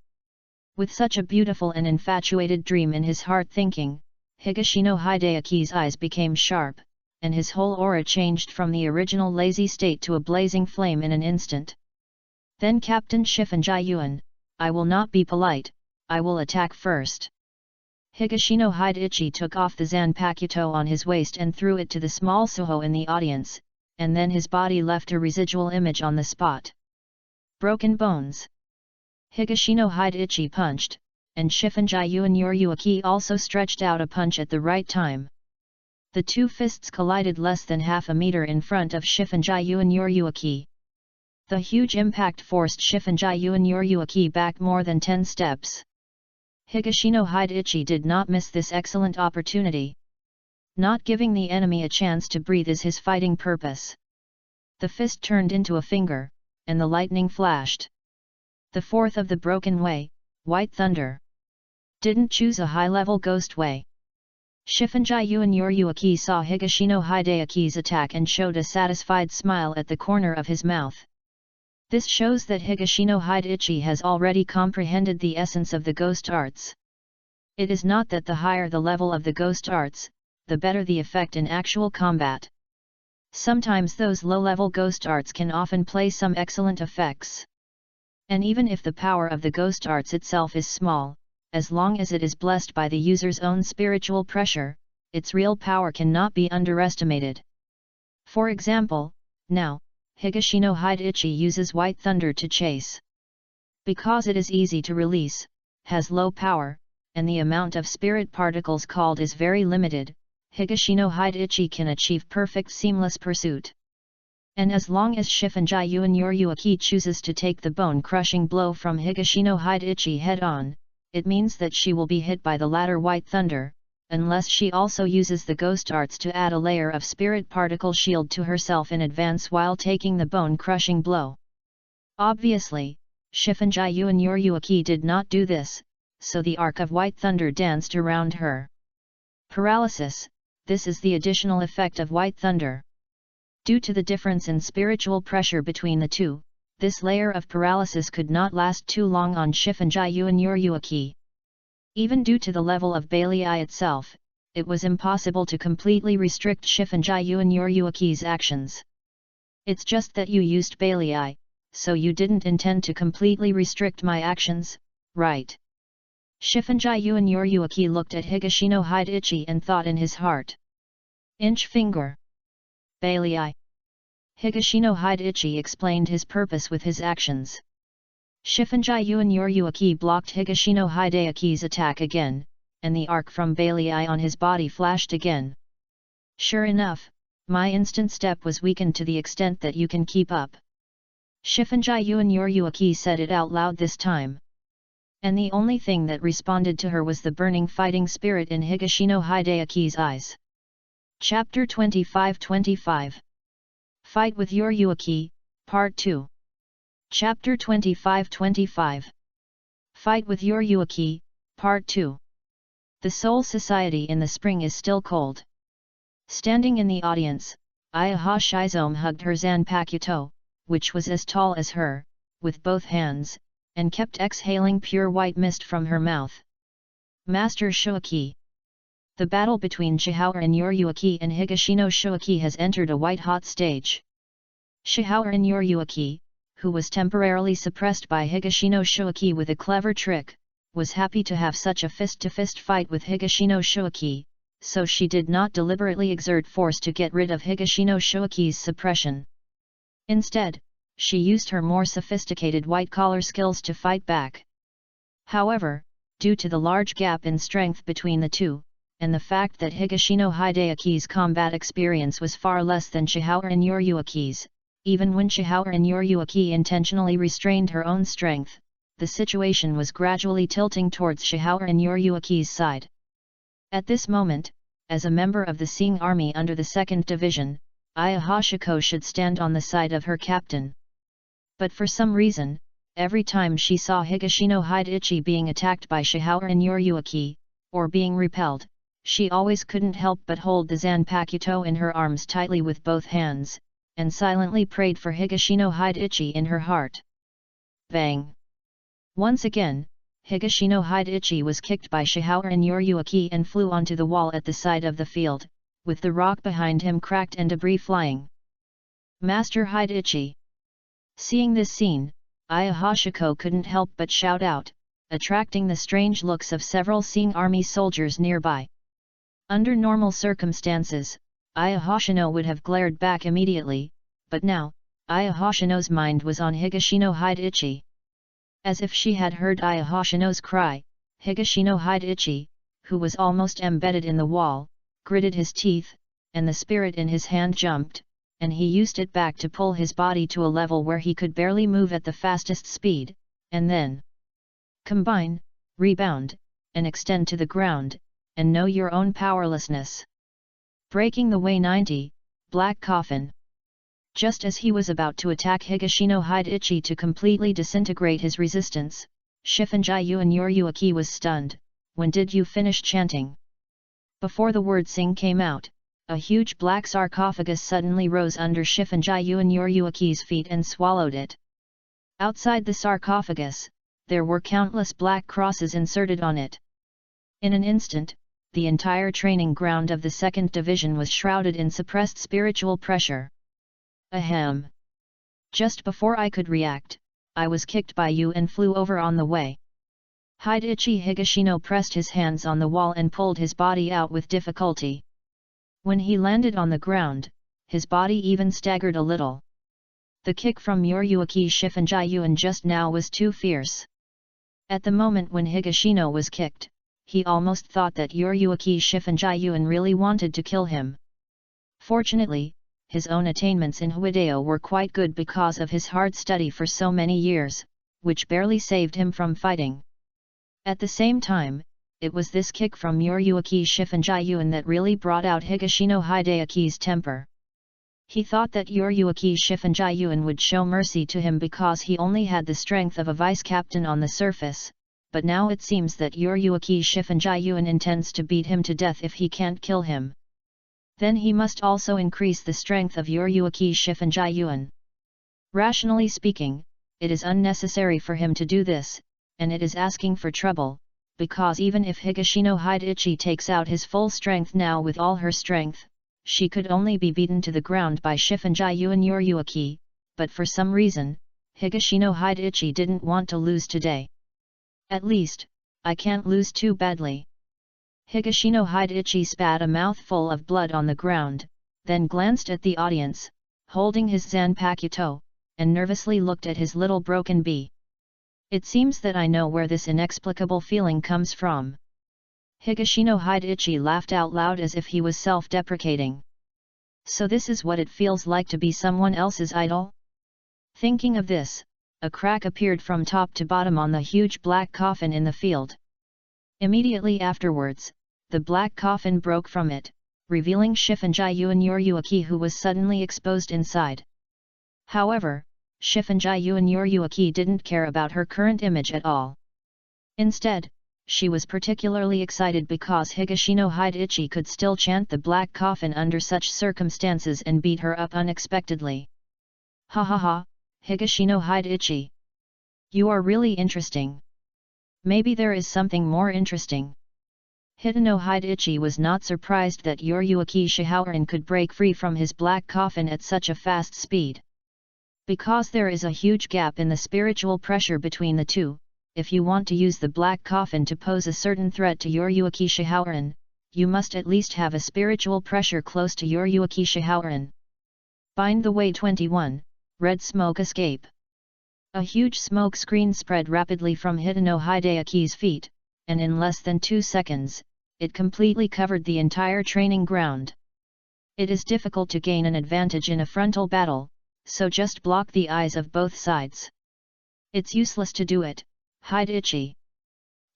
With such a beautiful and infatuated dream in his heart thinking, Higashino Hideaki's eyes became sharp, and his whole aura changed from the original lazy state to a blazing flame in an instant. Then Captain Shifunjiyuan, I will not be polite, I will attack first. Higashino Hideichi took off the Zanpakuto on his waist and threw it to the small Suho in the audience, and then his body left a residual image on the spot. Broken bones. Higashino Hideichi punched, and Shifunjiyuan Yoryuaki also stretched out a punch at the right time. The two fists collided less than half a meter in front of Shifunjiyuan Yoryuaki. The huge impact forced Shifunjiyuan Yoryuaki back more than 10 steps. Higashino Hideichi did not miss this excellent opportunity. Not giving the enemy a chance to breathe is his fighting purpose. The fist turned into a finger, and the lightning flashed. The fourth of the broken way, White Thunder. Didn't choose a high-level ghost way. Shifunjiyuan Yoryuaki saw Higashino Hideichi's attack and showed a satisfied smile at the corner of his mouth. This shows that Higashino Hideichi has already comprehended the essence of the ghost arts. It is not that the higher the level of the ghost arts, the better the effect in actual combat. Sometimes those low-level ghost arts can often play some excellent effects. And even if the power of the ghost arts itself is small, as long as it is blessed by the user's own spiritual pressure, its real power cannot be underestimated. For example, now, Higashino Hideichi uses White Thunder to chase. Because it is easy to release, has low power, and the amount of spirit particles called is very limited, Higashino Hideichi can achieve perfect seamless pursuit. And as long as Shifunjiyuan Yoryuaki chooses to take the bone-crushing blow from Higashino Hideichi head-on, it means that she will be hit by the latter White Thunder, unless she also uses the ghost arts to add a layer of spirit particle shield to herself in advance while taking the bone-crushing blow. Obviously, Shifunjiyuan Yoryuaki did not do this, so the arc of White Thunder danced around her. Paralysis, this is the additional effect of White Thunder. Due to the difference in spiritual pressure between the two, this layer of paralysis could not last too long on Shifunjiyuan Yoryuaki. Even due to the level of Bailey itself, it was impossible to completely restrict Shifunjiyuan Yoryuaki's actions. It's just that you used Bailey, so you didn't intend to completely restrict my actions, right? Shifunjiyuan Yoryuaki looked at Higashino Hideichi and thought in his heart. Inch finger. Bailey. Higashino Hideichi explained his purpose with his actions. Shifunjiyuan Yoryuaki blocked Higashino Hideichi's attack again, and the arc from Bailey on his body flashed again. Sure enough, my instant step was weakened to the extent that you can keep up. Shifunjiyuan Yoryuaki said it out loud this time. And the only thing that responded to her was the burning fighting spirit in Higashino Hideichi's eyes. Chapter 25-25 Fight with Yoryuaki, Part 2 Chapter 25-25 Fight with Yoryuaki, Part 2 The Soul Society in the spring is still cold. Standing in the audience, Ayaha Shizome hugged her Zanpakuto, which was as tall as her, with both hands, and kept exhaling pure white mist from her mouth. Master Shuaki. The battle between Shihaoran Yoryuaki and Higashino Shuaki has entered a white-hot stage. Shihaoran Yoryuaki, who was temporarily suppressed by Higashino Shuaki with a clever trick, was happy to have such a fist-to-fist fight with Higashino Shuaki, so she did not deliberately exert force to get rid of Higashino Shuaki's suppression. Instead, she used her more sophisticated white-collar skills to fight back. However, due to the large gap in strength between the two, and the fact that Higashino Hideichi's combat experience was far less than Shihaoran Yoryuaki's, even when Shihaoran Yoryuaki intentionally restrained her own strength, the situation was gradually tilting towards Shihaoran Yoryuaki's side. At this moment, as a member of the Sing Army under the 2nd Division, Aya Hashiko should stand on the side of her captain. But for some reason, every time she saw Higashino Hideichi being attacked by Shihaoran Yoryuaki, or being repelled, she always couldn't help but hold the Zanpakuto in her arms tightly with both hands, and silently prayed for Higashino Hideichi in her heart. Bang! Once again, Higashino Hideichi was kicked by Shihaoran Yoryuaki and flew onto the wall at the side of the field, with the rock behind him cracked and debris flying. Master Hidechi! Seeing this scene, Ayahashiko couldn't help but shout out, attracting the strange looks of several seeing army soldiers nearby. Under normal circumstances, Ayahashino would have glared back immediately, but now, Ayahashino's mind was on Higashino Hidechi. As if she had heard Ayahashino's cry, Higashino Hidechi, who was almost embedded in the wall, gritted his teeth, and the spirit in his hand jumped, and he used it back to pull his body to a level where he could barely move at the fastest speed, and then combine, rebound, and extend to the ground, and know your own powerlessness. Breaking the way 90, Black Coffin. Just as he was about to attack Higashino Hidechi to completely disintegrate his resistance, Shifunji and Yoryuaki was stunned. When did you finish chanting? Before the word sing came out, a huge black sarcophagus suddenly rose under Shifunji and Yoryuaki's feet and swallowed it. Outside the sarcophagus, there were countless black crosses inserted on it. In an instant, the entire training ground of the 2nd Division was shrouded in suppressed spiritual pressure. Ahem! Just before I could react, I was kicked by you and flew over on the way. Hidechi Higashino pressed his hands on the wall and pulled his body out with difficulty. When he landed on the ground, his body even staggered a little. The kick from Yoryuaki Shifunji just now was too fierce. At the moment when Higashino was kicked, he almost thought that Yoryuaki Shifunji really wanted to kill him. Fortunately, his own attainments in Huideo were quite good because of his hard study for so many years, which barely saved him from fighting. At the same time, it was this kick from Yoryuaki Shifunji that really brought out Higashino Hideaki's temper. He thought that Yoryuaki Shifunji would show mercy to him because he only had the strength of a vice-captain on the surface, but now it seems that Yoryuaki Shifunji intends to beat him to death if he can't kill him. Then he must also increase the strength of Yoryuaki Shifunji. Rationally speaking, it is unnecessary for him to do this, and it is asking for trouble, because even if Higashino Hidechi takes out his full strength now with all her strength, she could only be beaten to the ground by Shifunji and Yoryuaki, but for some reason, Higashino Hidechi didn't want to lose today. At least, I can't lose too badly. Higashino Hidechi spat a mouthful of blood on the ground, then glanced at the audience, holding his Zanpakuto, and nervously looked at his little broken bee. It seems that I know where this inexplicable feeling comes from. Higashino Hidechi laughed out loud as if he was self-deprecating. So this is what it feels like to be someone else's idol? Thinking of this, a crack appeared from top to bottom on the huge black coffin in the field. Immediately afterwards, the black coffin broke from it, revealing Shifunji and Yoryuaki, who was suddenly exposed inside. However, Shifunji and Yoryuaki didn't care about her current image at all. Instead, she was particularly excited because Higashino Hidechi could still chant the black coffin under such circumstances and beat her up unexpectedly. Ha ha ha, Higashino Hidechi! You are really interesting. Maybe there is something more interesting. Hitano Hidechi was not surprised that Yoryuaki Shihaoran could break free from his black coffin at such a fast speed. Because there is a huge gap in the spiritual pressure between the two, if you want to use the black coffin to pose a certain threat to Yoryuaki Shihaoran, you must at least have a spiritual pressure close to Yoryuaki Shihaoran. Bind the way 21, Red Smoke Escape. A huge smoke screen spread rapidly from Hitano Hideaki's feet, and in less than 2 seconds, it completely covered the entire training ground. It is difficult to gain an advantage in a frontal battle, so just block the eyes of both sides. It's useless to do it, Hidechi.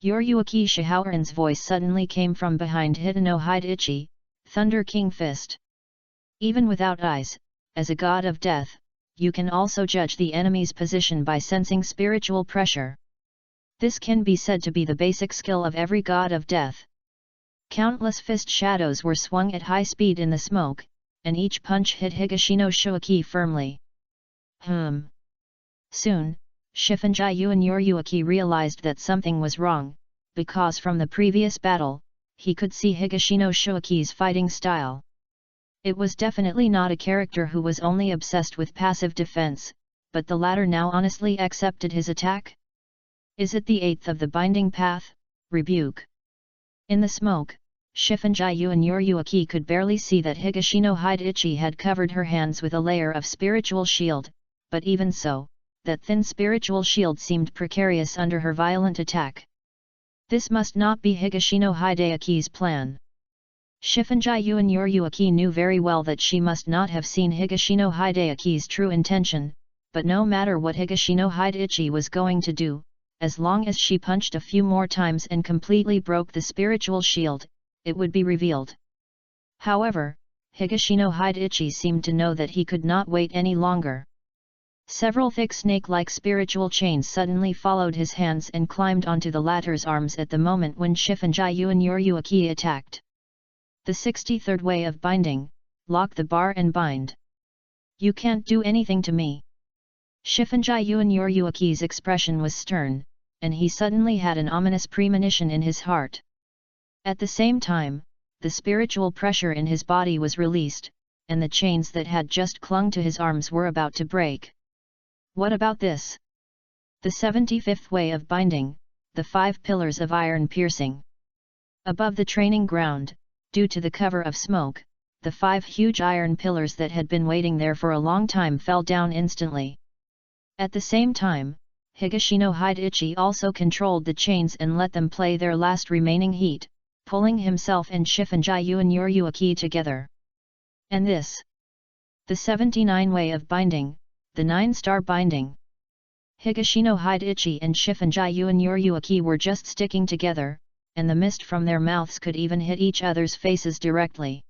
Yoryuaki Shihaoran's voice suddenly came from behind Hitano Hidechi, Thunder King Fist. Even without eyes, as a god of death, you can also judge the enemy's position by sensing spiritual pressure. This can be said to be the basic skill of every god of death. Countless fist shadows were swung at high speed in the smoke, and each punch hit Higashino Shoaki firmly. Soon, Shifunji and Yoryuaki realized that something was wrong, because from the previous battle, he could see Higashino Shoaki's fighting style. It was definitely not a character who was only obsessed with passive defense, but the latter now honestly accepted his attack? Is it the eighth of the binding path, rebuke? In the smoke, Shifunji and Yoryuaki could barely see that Higashino Hideichi had covered her hands with a layer of spiritual shield, but even so, that thin spiritual shield seemed precarious under her violent attack. This must not be Higashino Hideichi's plan. Shifunji and Yoryuaki knew very well that she must not have seen Higashino Hideichi's true intention, but no matter what Higashino Hideichi was going to do, as long as she punched a few more times and completely broke the spiritual shield, it would be revealed. However, Higashino Hideichi seemed to know that he could not wait any longer. Several thick snake-like spiritual chains suddenly followed his hands and climbed onto the latter's arms at the moment when Shifunji and Yoryuaki attacked. The 63rd way of binding, lock the bar and bind. You can't do anything to me. Shifunji and Yoryuaki's expression was stern, and he suddenly had an ominous premonition in his heart. At the same time, the spiritual pressure in his body was released, and the chains that had just clung to his arms were about to break. What about this? The 75th way of binding, the 5 pillars of iron piercing. Above the training ground, due to the cover of smoke, the 5 huge iron pillars that had been waiting there for a long time fell down instantly. At the same time, Higashino Hideichi also controlled the chains and let them play their last remaining heat, pulling himself and Shifunji and Yoryuaki together. And this? The 79 way of binding, the 9-star binding. Higashino Hideichi and Shifunji and Yoryuaki were just sticking together, and the mist from their mouths could even hit each other's faces directly.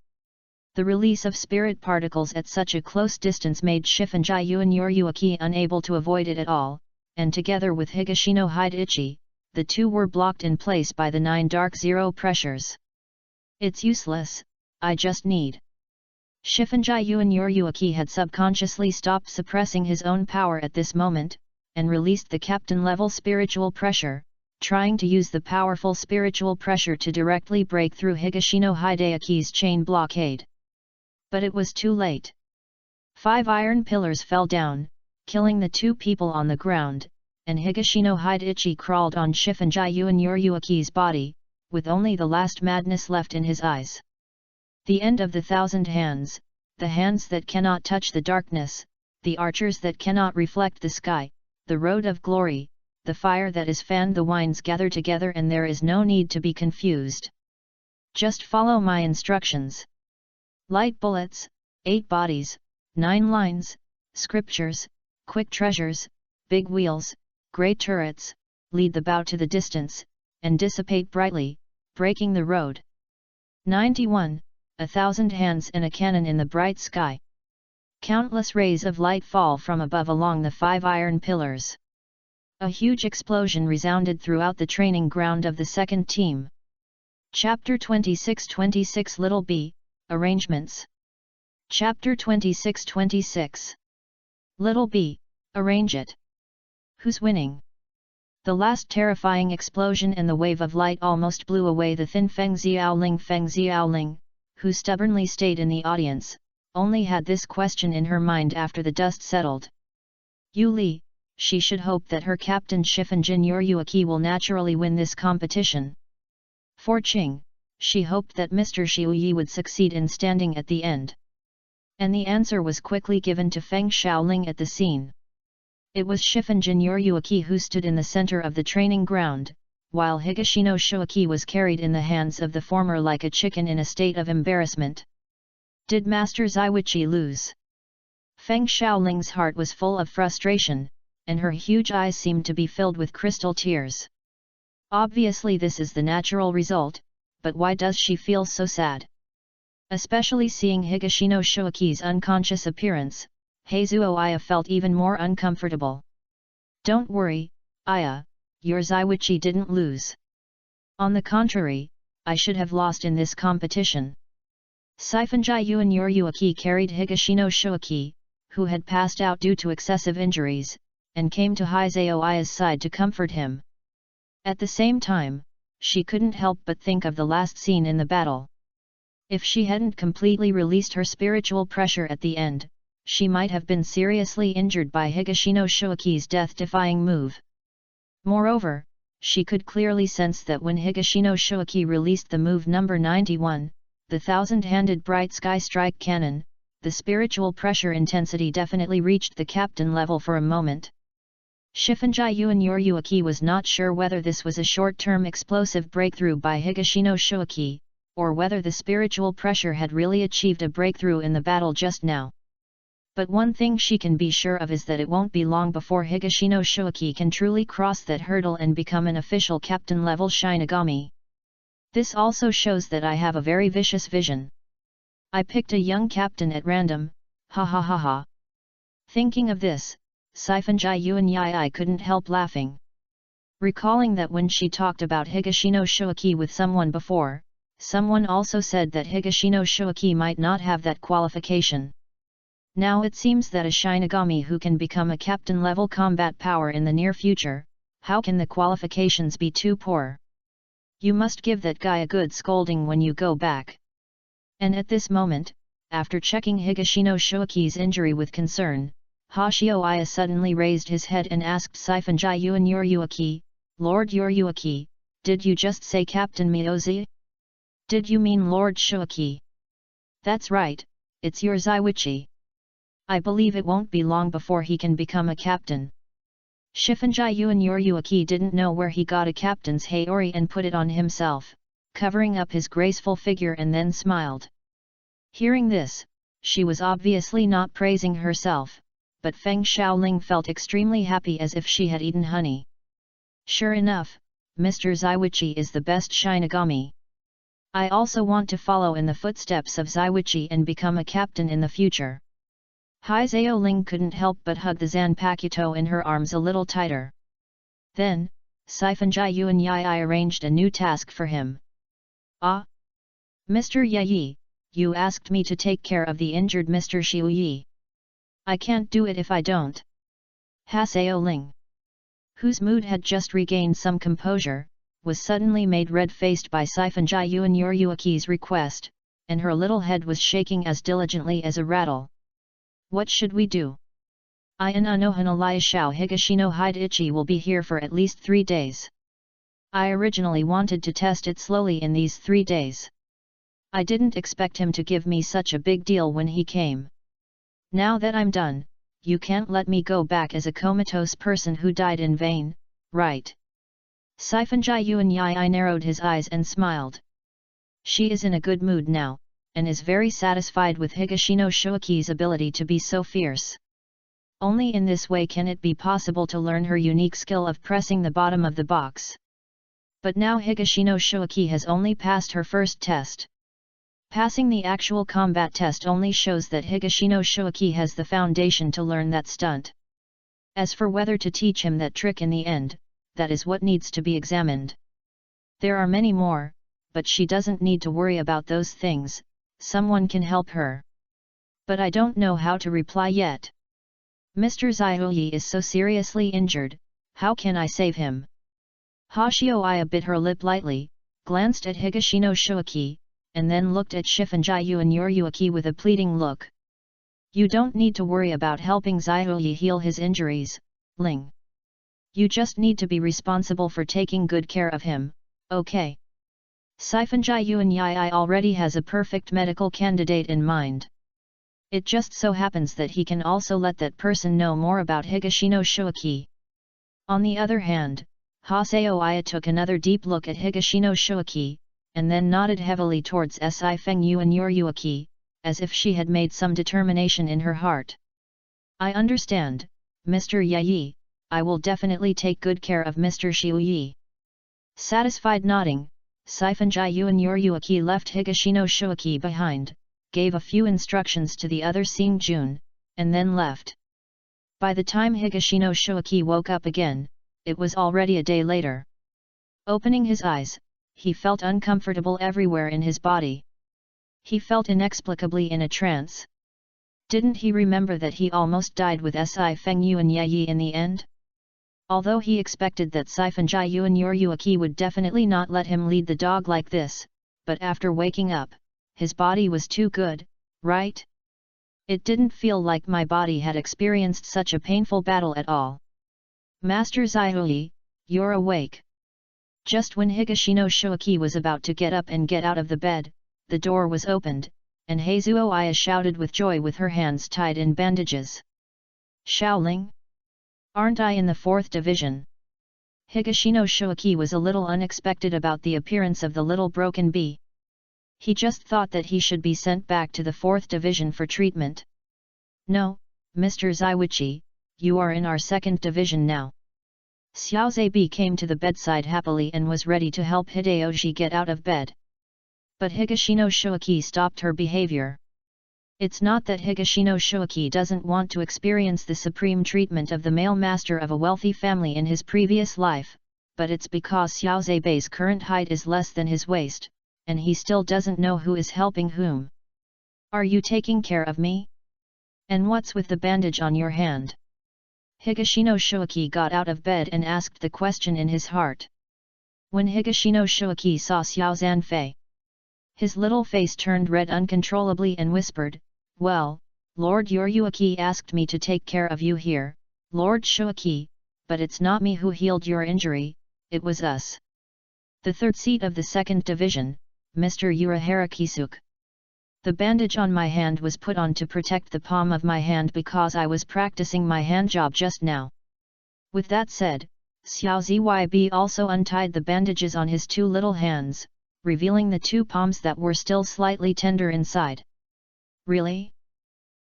The release of spirit particles at such a close distance made Shifunji and Yoryuaki unable to avoid it at all, and together with Higashino Hideichi, the two were blocked in place by the 9 dark zero pressures. It's useless, I just need. Shifunji and Yoryuaki had subconsciously stopped suppressing his own power at this moment, and released the captain-level spiritual pressure, trying to use the powerful spiritual pressure to directly break through Higashino Hideichi's chain blockade. But it was too late. 5 iron pillars fell down, killing the 2 people on the ground, and Higashino Hideichi crawled on Shifunji and Yoryuaki's body, with only the last madness left in his eyes. The end of the 1,000 hands, the hands that cannot touch the darkness, the archers that cannot reflect the sky, the road of glory, the fire that is fanned, the winds gather together, and there is no need to be confused. Just follow my instructions. Light bullets, 8 bodies, 9 lines, scriptures, quick treasures, big wheels, great turrets, lead the bow to the distance, and dissipate brightly, breaking the road. 91. 1,000 hands and a cannon in the bright sky. Countless rays of light fall from above along the 5 iron pillars. A huge explosion resounded throughout the training ground of the second team. Chapter 26 Little B, Arrangements. Chapter 26 Little B, arrange it. Who's winning? The last terrifying explosion and the wave of light almost blew away the thin Feng Xiaoling, who stubbornly stayed in the audience, only had this question in her mind after the dust settled. Yu Li, she should hope that her captain Shifunji Yoryuaki will naturally win this competition. For Qing, she hoped that Mr. Xiu Yi would succeed in standing at the end. And the answer was quickly given to Feng Xiaoling at the scene. It was Shifunji Yoryuaki who stood in the center of the training ground, while Higashino Shoaki was carried in the hands of the former like a chicken in a state of embarrassment. Did Master Zaiwichi lose? Feng Xiaoling's heart was full of frustration, and her huge eyes seemed to be filled with crystal tears. Obviously this is the natural result, but why does she feel so sad? Especially seeing Higashino Shoaki's unconscious appearance, Heizuo Aya felt even more uncomfortable. Don't worry, Aya, your Zaiwichi didn't lose. On the contrary, I should have lost in this competition. Saifunji and Yoryuaki carried Higashino Shoaki, who had passed out due to excessive injuries, and came to Heizuo Aya's side to comfort him. At the same time, she couldn't help but think of the last scene in the battle. If she hadn't completely released her spiritual pressure at the end, she might have been seriously injured by Higashino Shoiki's death-defying move. Moreover, she could clearly sense that when Higashino Shoiki released the move number 91, the thousand-handed bright sky strike cannon, the spiritual pressure intensity definitely reached the captain level for a moment. Shifunji Yuan was not sure whether this was a short-term explosive breakthrough by Higashino Shoiki, or whether the spiritual pressure had really achieved a breakthrough in the battle just now. But one thing she can be sure of is that it won't be long before Higashino Shoiki can truly cross that hurdle and become an official captain-level Shinigami. This also shows that I have a very vicious vision. I picked a young captain at random, ha ha ha ha. Thinking of this, Saifunji Yuan couldn't help laughing. Recalling that when she talked about Higashino Shoiki with someone before, someone also said that Higashino Shoiki might not have that qualification. Now it seems that a Shinigami who can become a captain-level combat power in the near future, how can the qualifications be too poor? You must give that guy a good scolding when you go back. And at this moment, after checking Higashino Shoiki's injury with concern, Hoshioya suddenly raised his head and asked Saifunji Yuan, Lord Yuryuaki, did you just say Captain Miyozi? Did you mean Lord Shoiki? That's right, it's your Zaiwichi. I believe it won't be long before he can become a captain. Shifunji Yuryuaki didn't know where he got a captain's Hayori and put it on himself, covering up his graceful figure, and then smiled. Hearing this, she was obviously not praising herself, but Feng Xiaoling felt extremely happy as if she had eaten honey. Sure enough, Mr. Zaiwichi is the best Shinigami. I also want to follow in the footsteps of Zaiwichi and become a captain in the future. Hai Xiaoling couldn't help but hug the Zanpakuto in her arms a little tighter. Then, Saifunji Yuan arranged a new task for him. Ah! Mr. Yi, you asked me to take care of the injured Mr. Xiuyi. I can't do it if I don't. Ha Xiaoling, whose mood had just regained some composure, was suddenly made red-faced by Saifunji Yuryuaki's request, and her little head was shaking as diligently as a rattle. What should we do? In Unohana Liashao Higashino Hide-ichi will be here for at least 3 days. I originally wanted to test it slowly in these 3 days. I didn't expect him to give me such a big deal when he came. Now that I'm done, you can't let me go back as a comatose person who died in vain, right? Saifunji Yuan narrowed his eyes and smiled. She is in a good mood now, and is very satisfied with Higashino Shoiki's ability to be so fierce. Only in this way can it be possible to learn her unique skill of pressing the bottom of the box. But now Higashino Shoiki has only passed her first test. Passing the actual combat test only shows that Higashino Shoiki has the foundation to learn that stunt. As for whether to teach him that trick in the end, that is what needs to be examined. There are many more, but she doesn't need to worry about those things, someone can help her. But I don't know how to reply yet. Mr. Zaiuyi is so seriously injured, how can I save him? Hoshioya bit her lip lightly, glanced at Higashino Shoiki, and then looked at Shifunji Yuryuaki with a pleading look. You don't need to worry about helping Zaiuyi heal his injuries, Ling. You just need to be responsible for taking good care of him, okay? Saifunji Yuan already has a perfect medical candidate in mind. It just so happens that he can also let that person know more about Higashino Shoiki. On the other hand, Hoshioya took another deep look at Higashino Shoiki, and then nodded heavily towards Si Feng Yuan Yuryuaki, as if she had made some determination in her heart. I understand, Mr. Yi, I will definitely take good care of Mr. Xiuyi. Satisfied nodding, Saifunji Yuan Yuryuaki left Higashino Shoiki behind, gave a few instructions to the other Xing Jun, and then left. By the time Higashino Shoiki woke up again, it was already a day later. Opening his eyes, he felt uncomfortable everywhere in his body. He felt inexplicably in a trance. Didn't he remember that he almost died with Si Feng Yuan Yi in the end? Although he expected that Saifunji Yuan Yuryuaki would definitely not let him lead the dog like this, but after waking up, his body was too good, right? It didn't feel like my body had experienced such a painful battle at all. Master Zaihui, you're awake. Just when Higashino Shoaki was about to get up and get out of the bed, the door was opened, and Heizuo Aya shouted with joy with her hands tied in bandages. Shaoling? Aren't I in the 4th division? Higashino Shoaki was a little unexpected about the appearance of the little broken bee. He just thought that he should be sent back to the 4th division for treatment. No, Mr. Zaiwichi, you are in our 2nd division now. Xiao Zeibi came to the bedside happily and was ready to help Hideyoshi get out of bed. But Higashino Shoaki stopped her behavior. It's not that Higashino Shoaki doesn't want to experience the supreme treatment of the male master of a wealthy family in his previous life, but it's because Xiao Zeibi's current height is less than his waist, and he still doesn't know who is helping whom. Are you taking care of me? And what's with the bandage on your hand? Higashino Shoaki got out of bed and asked the question in his heart. When Higashino Shoaki saw Xiao Zanfei, his little face turned red uncontrollably and whispered, "Well, Lord Yoryuaki asked me to take care of you here, Lord Shoaki, but it's not me who healed your injury, it was us. The 3rd seat of the 2nd division, Mr. Urahara Kisuk. The bandage on my hand was put on to protect the palm of my hand because I was practicing my hand job just now." With that said, Xiao Zyb also untied the bandages on his 2 little hands, revealing the 2 palms that were still slightly tender inside. Really?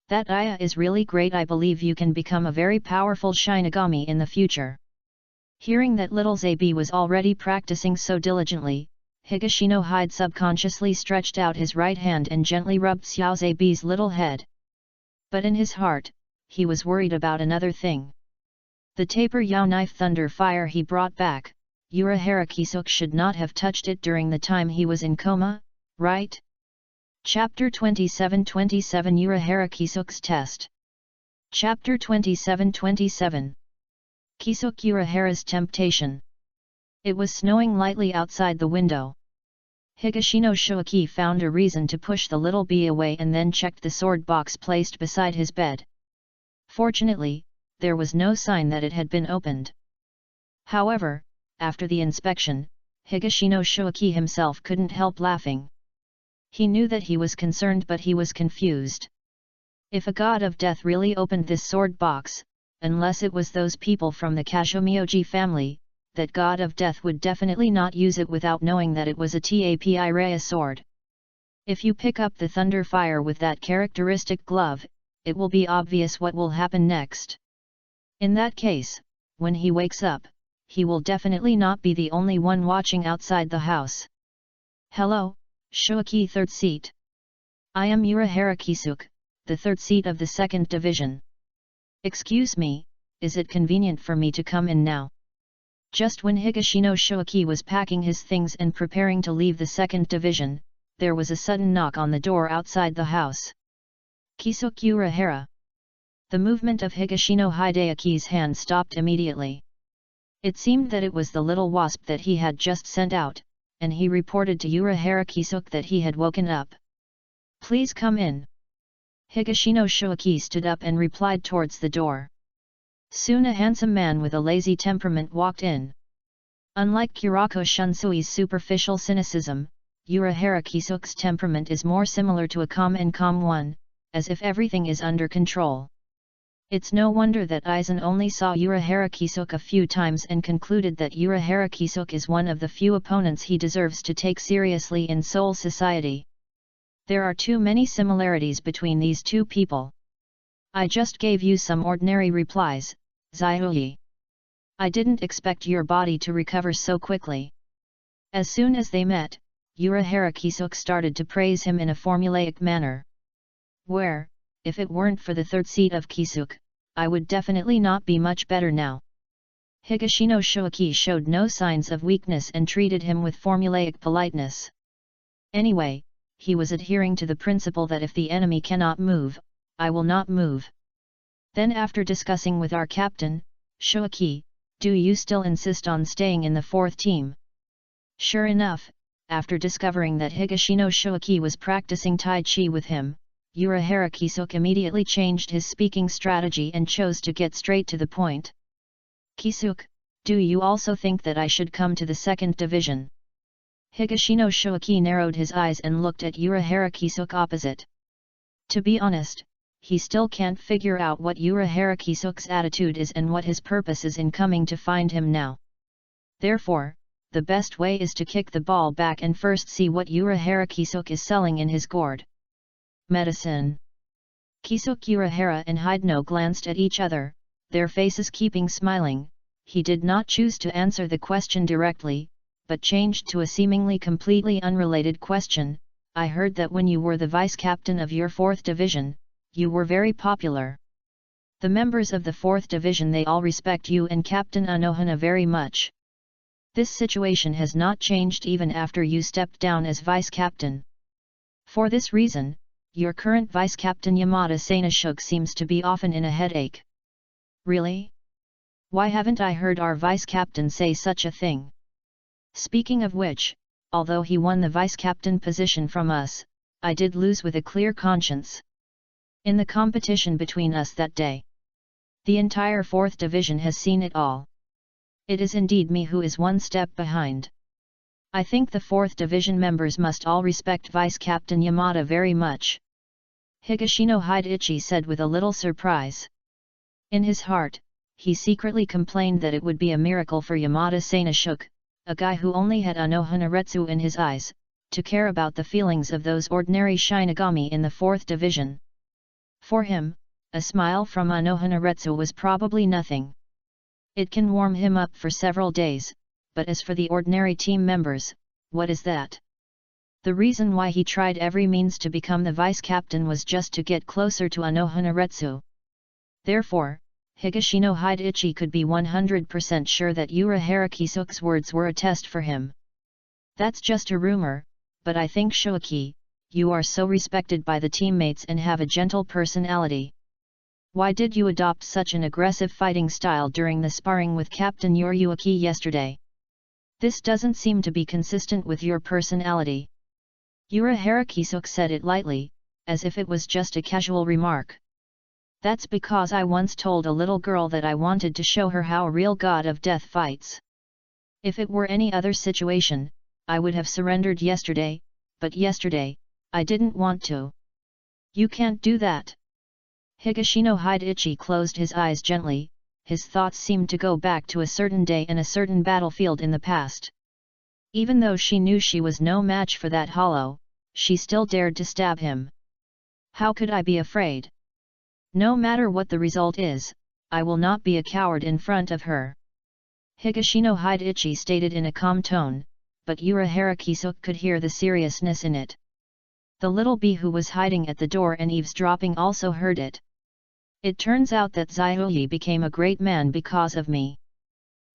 That Aya is really great. I believe you can become a very powerful Shinigami in the future. Hearing that little Zeibi was already practicing so diligently, Higashino Hyde subconsciously stretched out his right hand and gently rubbed Xiao Zeibi's little head. But in his heart, he was worried about another thing. The taper Yao knife thunder fire he brought back, Urahara Kisuk should not have touched it during the time he was in coma, right? Chapter 27-27 Urahara Kisuk's Test. Chapter 27-27 Kisuk Urahara's Temptation. It was snowing lightly outside the window. Higashino Shoaki found a reason to push the little bee away and then checked the sword box placed beside his bed. Fortunately, there was no sign that it had been opened. However, after the inspection, Higashino Shoaki himself couldn't help laughing. He knew that he was concerned, but he was confused. If a god of death really opened this sword box, unless it was those people from the Kazumioji family, that god of death would definitely not use it without knowing that it was a Tapi Rhea sword. If you pick up the thunder fire with that characteristic glove, it will be obvious what will happen next. In that case, when he wakes up, he will definitely not be the only one watching outside the house. Hello, Shoaki 3rd seat. I am Urahara Kisuk, the 3rd seat of the 2nd division. Excuse me, is it convenient for me to come in now? Just when Higashino Shoaki was packing his things and preparing to leave the 2nd division, there was a sudden knock on the door outside the house. Kisuk Urahara. The movement of Higashino Hideaki's hand stopped immediately. It seemed that it was the little wasp that he had just sent out, and he reported to Urahara Kisuk that he had woken up. Please come in. Higashino Shoaki stood up and replied towards the door. Soon a handsome man with a lazy temperament walked in. Unlike Kurako Shunsui's superficial cynicism, Urahara Kisuk's temperament is more similar to a calm and calm one, as if everything is under control. It's no wonder that Aizen only saw Urahara Kisuk a few times and concluded that Urahara Kisuk is one of the few opponents he deserves to take seriously in Seoul society. There are too many similarities between these two people. I just gave you some ordinary replies, Zaihui. I didn't expect your body to recover so quickly. As soon as they met, Urahara Kisuk started to praise him in a formulaic manner. Where, if it weren't for the 3rd seat of Kisuk, I would definitely not be much better now. Higashino Shoaki showed no signs of weakness and treated him with formulaic politeness. Anyway, he was adhering to the principle that if the enemy cannot move, I will not move. Then after discussing with our captain, Shoaki, do you still insist on staying in the 4th team? Sure enough, after discovering that Higashino Shoaki was practicing Tai Chi with him, Urahara Kisuk immediately changed his speaking strategy and chose to get straight to the point. Kisuk, do you also think that I should come to the second division? Higashino Shoaki narrowed his eyes and looked at Urahara Kisuk opposite. To be honest, he still can't figure out what Urahara Kisuk's attitude is and what his purpose is in coming to find him now. Therefore, the best way is to kick the ball back and first see what Urahara Kisuk is selling in his gourd. Medicine. Kisuk Urahara and Hideno glanced at each other, their faces keeping smiling. He did not choose to answer the question directly, but changed to a seemingly completely unrelated question. I heard that when you were the vice-captain of your 4th division, you were very popular. The members of the 4th division, they all respect you and Captain Unohana very much. This situation has not changed even after you stepped down as vice-captain. For this reason, your current vice-captain Yamada Sanashuk seems to be often in a headache. Really? Why haven't I heard our vice-captain say such a thing? Speaking of which, although he won the vice-captain position from us, I did lose with a clear conscience. In the competition between us that day, the entire 4th division has seen it all. It is indeed me who is one step behind. I think the 4th division members must all respect Vice-Captain Yamada very much. Higashino Hidechi said with a little surprise. In his heart, he secretly complained that it would be a miracle for Yamada Sanashuk, a guy who only had Unohana in his eyes, to care about the feelings of those ordinary Shinigami in the 4th division. For him, a smile from Unohana was probably nothing. It can warm him up for several days, but as for the ordinary team members, what is that? The reason why he tried every means to become the vice-captain was just to get closer to Unohana. Therefore, Higashino Hidechi could be 100% sure that Urahara Kisuk's words were a test for him. That's just a rumor, but I think Shoaki, you are so respected by the teammates and have a gentle personality. Why did you adopt such an aggressive fighting style during the sparring with Captain Yuruaki yesterday? This doesn't seem to be consistent with your personality. Urahara Kisuk said it lightly, as if it was just a casual remark. That's because I once told a little girl that I wanted to show her how a real god of death fights. If it were any other situation, I would have surrendered yesterday, but yesterday, I didn't want to. You can't do that. Higashino Hidechi closed his eyes gently, his thoughts seemed to go back to a certain day and a certain battlefield in the past. Even though she knew she was no match for that hollow, she still dared to stab him. How could I be afraid? No matter what the result is, I will not be a coward in front of her. Higashino Hidechi stated in a calm tone, but Urahara Kisuk could hear the seriousness in it. The little bee who was hiding at the door and eavesdropping also heard it. It turns out that Zyuyi became a great man because of me.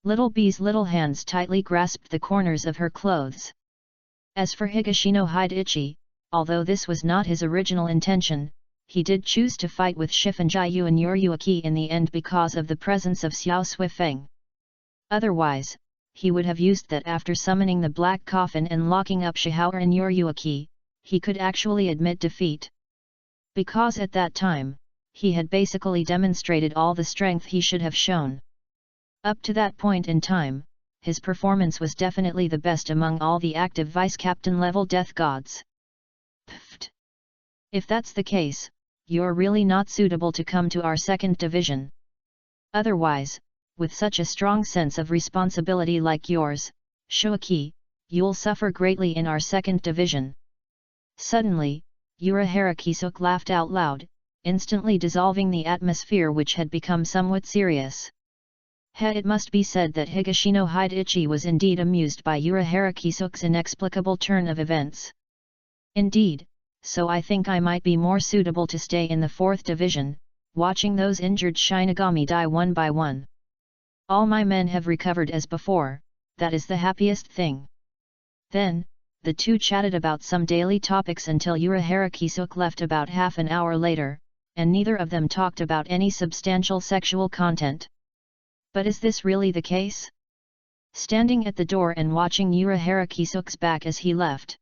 Little bee's little hands tightly grasped the corners of her clothes. As for Higashino Hidechi, although this was not his original intention, he did choose to fight with Shifunjiu and Yuruaki in the end because of the presence of Xiao Suifeng. Otherwise, he would have used that after summoning the Black Coffin and locking up Shihao and Yuruaki, he could actually admit defeat. Because at that time, he had basically demonstrated all the strength he should have shown. Up to that point in time, his performance was definitely the best among all the active vice-captain level death gods. Pfft! If that's the case, you're really not suitable to come to our second division. Otherwise, with such a strong sense of responsibility like yours, Shoaki, you'll suffer greatly in our second division. Suddenly, Urahara Kisuk laughed out loud, instantly dissolving the atmosphere which had become somewhat serious. It must be said that Higashino Hidechi was indeed amused by Urahara Kisuk's inexplicable turn of events. Indeed, so I think I might be more suitable to stay in the 4th division, watching those injured Shinigami die one by one. All my men have recovered as before, that is the happiest thing. Then, the two chatted about some daily topics until Urahara Kisuk left about half an hour later, and neither of them talked about any substantial sexual content. But is this really the case? standing at the door and watching Urahara Kisuk's back as he left.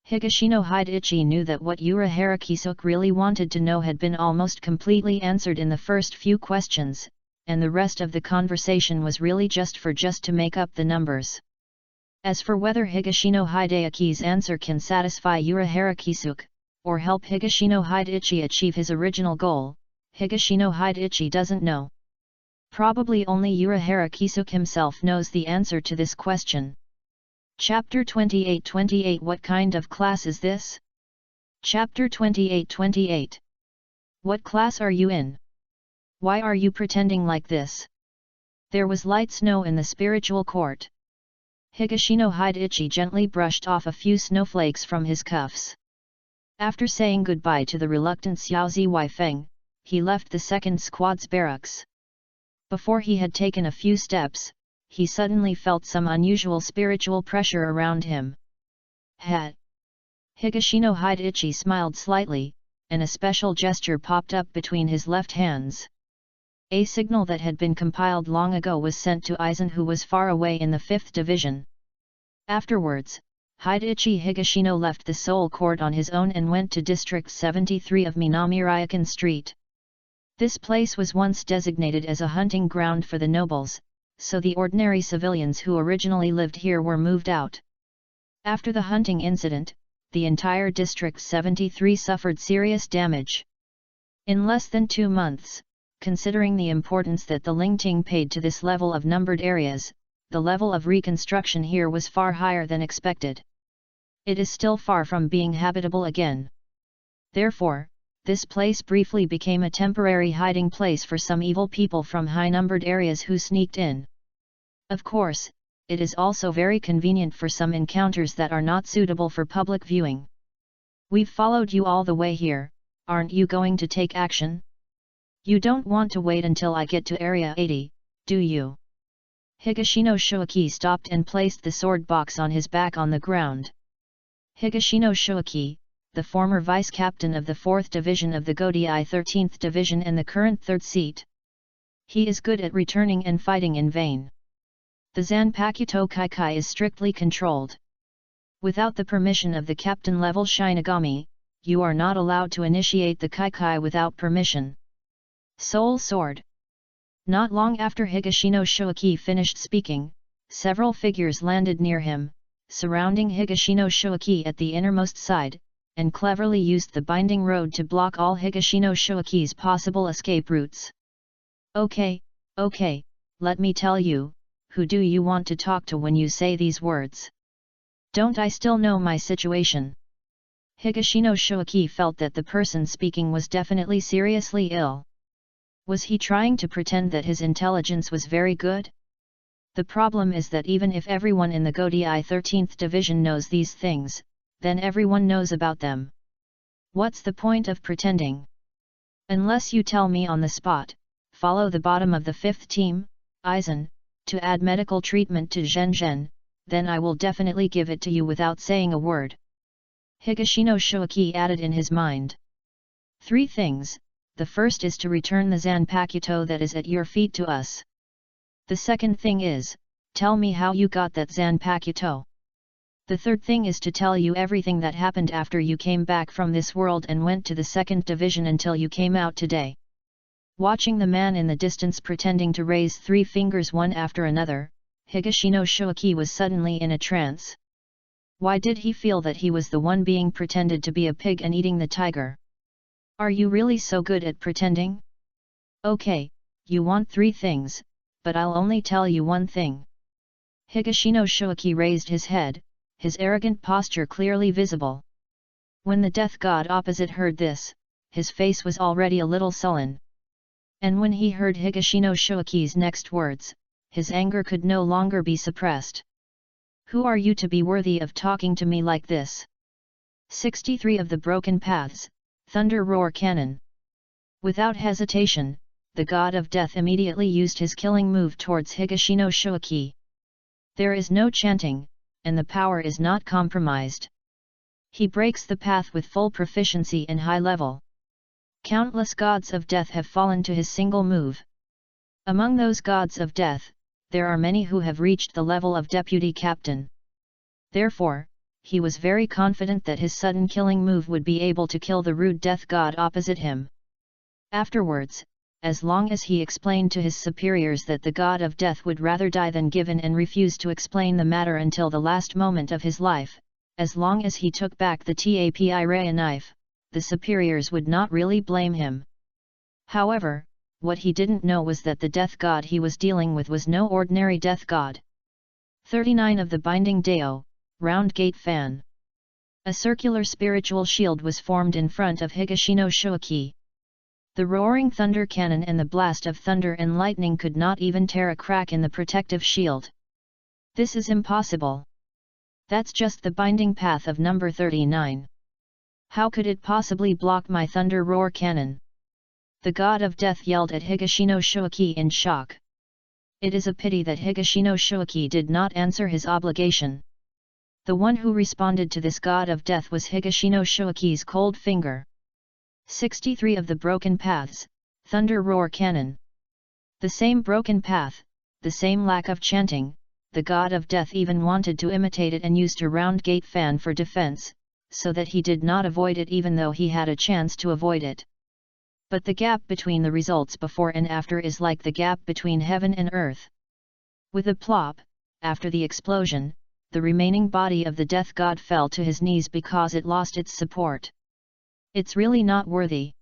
Higashino Hideichi knew that what Urahara Kisuk really wanted to know had been almost completely answered in the first few questions, and the rest of the conversation was really just to make up the numbers. As for whether Higashino Hideichi's answer can satisfy Urahara Kisuk, or help Higashino Hideichi achieve his original goal, Higashino Hideichi doesn't know. Probably only Urahara Kisuk himself knows the answer to this question. Chapter 28 What kind of class is this? Chapter 28 What class are you in? Why are you pretending like this? There was light snow in the spiritual court. Higashino Hideichi gently brushed off a few snowflakes from his cuffs. After saying goodbye to the reluctant Xiaozi Weifeng, he left the second squad's barracks. Before he had taken a few steps, he suddenly felt some unusual spiritual pressure around him. Hat. Higashino Hideichi smiled slightly, and a special gesture popped up between his left hands. A signal that had been compiled long ago was sent to Aizen, who was far away in the 5th division. Afterwards, Hideichi Higashino left the Seoul court on his own and went to District 73 of Minami-Ryokan Street. This place was once designated as a hunting ground for the nobles, so the ordinary civilians who originally lived here were moved out. After the hunting incident, the entire District 73 suffered serious damage. In less than 2 months, considering the importance that the Lingting paid to this level of numbered areas, the level of reconstruction here was far higher than expected. It is still far from being habitable again. Therefore, this place briefly became a temporary hiding place for some evil people from high-numbered areas who sneaked in. Of course, it is also very convenient for some encounters that are not suitable for public viewing. We've followed you all the way here, aren't you going to take action? You don't want to wait until I get to Area 80, do you? Higashino Shoaki stopped and placed the sword box on his back on the ground. Higashino Shoaki, the former vice-captain of the 4th Division of the Godai 13th Division and the current 3rd seat. He is good at returning and fighting in vain. The Zanpakuto Kaikai is strictly controlled. Without the permission of the captain-level Shinigami, you are not allowed to initiate the Kaikai without permission. Soul Sword. Not long after Higashino Shoaki finished speaking, several figures landed near him, surrounding Higashino Shoaki at the innermost side, and cleverly used the binding road to block all Higashino Shoaki's possible escape routes. Okay, let me tell you, who do you want to talk to when you say these words? Don't I still know my situation? Higashino Shoaki felt that the person speaking was definitely seriously ill. Was he trying to pretend that his intelligence was very good? The problem is that even if everyone in the Godai 13th Division knows these things, then everyone knows about them. What's the point of pretending? Unless you tell me on the spot, follow the bottom of the 5th team, Aizen, to add medical treatment to Zhen, then I will definitely give it to you without saying a word. Higashino Shoaki added in his mind. 3 things, the first is to return the Zanpakuto that is at your feet to us. The second thing is, tell me how you got that Zanpakuto. The third thing is to tell you everything that happened after you came back from this world and went to the 2nd Division until you came out today. Watching the man in the distance pretending to raise 3 fingers one after another, Higashino Shoaki was suddenly in a trance. Why did he feel that he was the one being pretended to be a pig and eating the tiger? Are you really so good at pretending? Okay, you want 3 things, but I'll only tell you one thing. Higashino Shoaki raised his head, his arrogant posture clearly visible. When the death god opposite heard this, his face was already a little sullen. And when he heard Higashino Shoaki's next words, his anger could no longer be suppressed. Who are you to be worthy of talking to me like this? 63 of the Broken Paths, Thunder Roar Cannon. Without hesitation, the god of death immediately used his killing move towards Higashino Shoaki. There is no chanting, and the power is not compromised. He breaks the path with full proficiency and high level. Countless gods of death have fallen to his single move. Among those gods of death, there are many who have reached the level of deputy captain. Therefore, he was very confident that his sudden killing move would be able to kill the rude death god opposite him. Afterwards, as long as he explained to his superiors that the god of death would rather die than give in and refused to explain the matter until the last moment of his life, as long as he took back the Tapi Raya knife, the superiors would not really blame him. However, what he didn't know was that the death god he was dealing with was no ordinary death god. 39 of the Binding Dao, Round Gate Fan. A circular spiritual shield was formed in front of Higashino Shuaki. The roaring thunder cannon and the blast of thunder and lightning could not even tear a crack in the protective shield. This is impossible. That's just the binding path of number 39. How could it possibly block my thunder roar cannon? The god of death yelled at Higashino Shuaki in shock. It is a pity that Higashino Shuaki did not answer his obligation. The one who responded to this god of death was Higashino Shuaki's cold finger. 63 of the broken paths, thunder roar cannon. The same broken path, the same lack of chanting, the god of death even wanted to imitate it and used a round gate fan for defense, so that he did not avoid it even though he had a chance to avoid it. But the gap between the results before and after is like the gap between heaven and earth. With a plop, after the explosion, the remaining body of the death god fell to his knees because it lost its support. It's really not worthy.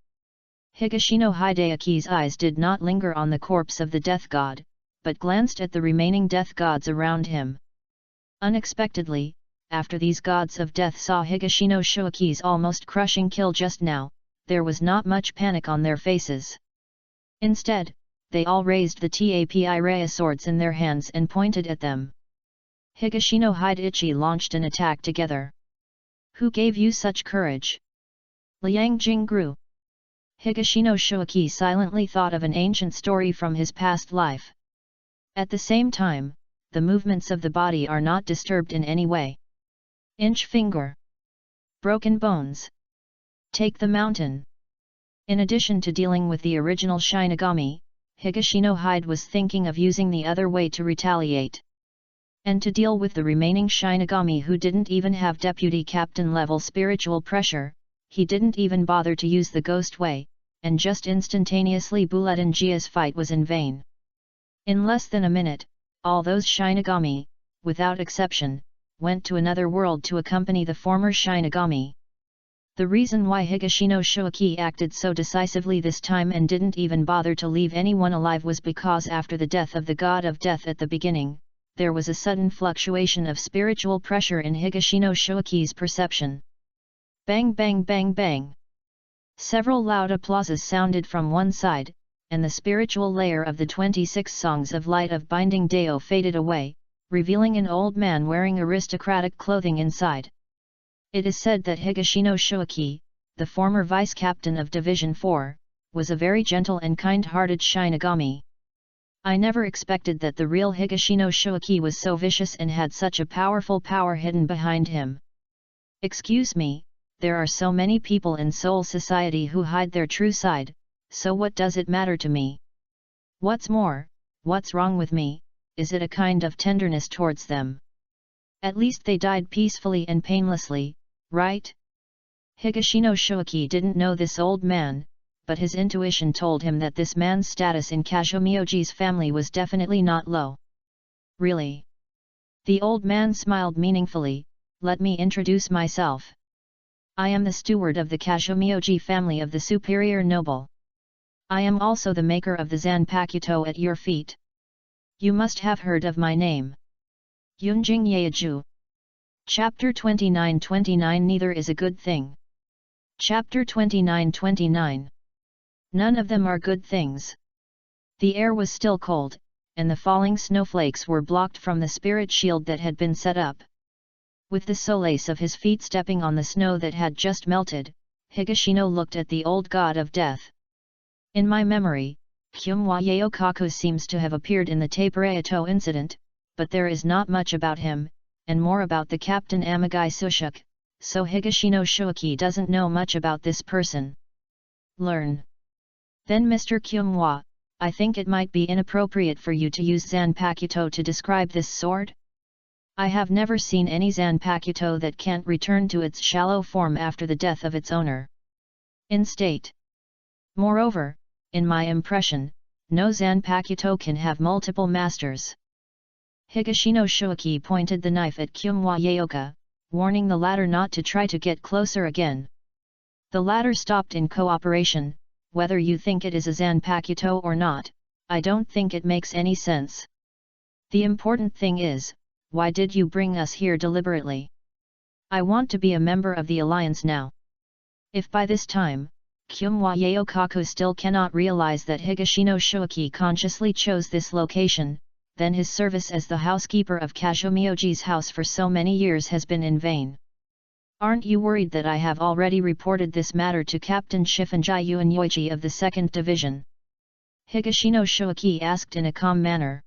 Higashino Hideaki's eyes did not linger on the corpse of the death god, but glanced at the remaining death gods around him. Unexpectedly, after these gods of death saw Higashino Shuaki's almost crushing kill just now, there was not much panic on their faces. Instead, they all raised the Tapi Raya swords in their hands and pointed at them. Higashino Hideachi launched an attack together. Who gave you such courage? Liang Jingru. Higashino Shuaki silently thought of an ancient story from his past life. At the same time, the movements of the body are not disturbed in any way. Inch finger. Broken bones. Take the mountain. In addition to dealing with the original Shinigami, Higashino Hide was thinking of using the other way to retaliate. And to deal with the remaining Shinigami who didn't even have deputy captain level spiritual pressure, he didn't even bother to use the ghost way, and just instantaneously Buleten Jia's fight was in vain. In less than a minute, all those Shinigami, without exception, went to another world to accompany the former Shinigami. The reason why Higashino Shuaki acted so decisively this time and didn't even bother to leave anyone alive was because after the death of the god of death at the beginning, there was a sudden fluctuation of spiritual pressure in Higashino Shuaki's perception. Bang bang bang bang. Several loud applauses sounded from one side, and the spiritual layer of the 26 songs of light of Binding Dao faded away, revealing an old man wearing aristocratic clothing inside. It is said that Higashino Shuaki, the former vice-captain of Division 4, was a very gentle and kind-hearted Shinigami. I never expected that the real Higashino Shuaki was so vicious and had such a powerful power hidden behind him. Excuse me, there are so many people in Soul Society who hide their true side, so what does it matter to me? What's more, what's wrong with me, is it a kind of tenderness towards them? At least they died peacefully and painlessly, right? Higashino Shuaki didn't know this old man, but his intuition told him that this man's status in Kazumioji's family was definitely not low. Really? The old man smiled meaningfully. Let me introduce myself. I am the steward of the Kazumioji family of the superior noble. I am also the maker of the Zanpakuto at your feet. You must have heard of my name. Yunjing Yeju. Chapter 29-29 Neither is a good thing. Chapter 29-29. None of them are good things. The air was still cold, and the falling snowflakes were blocked from the spirit shield that had been set up. With the solace of his feet stepping on the snow that had just melted, Higashino looked at the old god of death. In my memory, Kyumwa Yaokaku seems to have appeared in the Tapereato incident, but there is not much about him, and more about the Captain Amagai Sushuk, so Higashino Shuaki doesn't know much about this person. Learn. Then Mr. Kyumwa, I think it might be inappropriate for you to use Zanpakuto to describe this sword. I have never seen any Zanpakuto that can't return to its shallow form after the death of its owner. In state. Moreover, in my impression, no Zanpakuto can have multiple masters. Higashino Shuaki pointed the knife at Kyumwa Yaoka, warning the latter not to try to get closer again. The latter stopped in cooperation. Whether you think it is a Zanpakuto or not, I don't think it makes any sense. The important thing is, why did you bring us here deliberately? I want to be a member of the alliance now. If by this time, Kyumwa Yaokaku still cannot realize that Higashino Shuaki consciously chose this location, then his service as the housekeeper of Kazumioji's house for so many years has been in vain. Aren't you worried that I have already reported this matter to Captain Shifunji Uenoichi of the 2nd Division? Higashino Shuaki asked in a calm manner.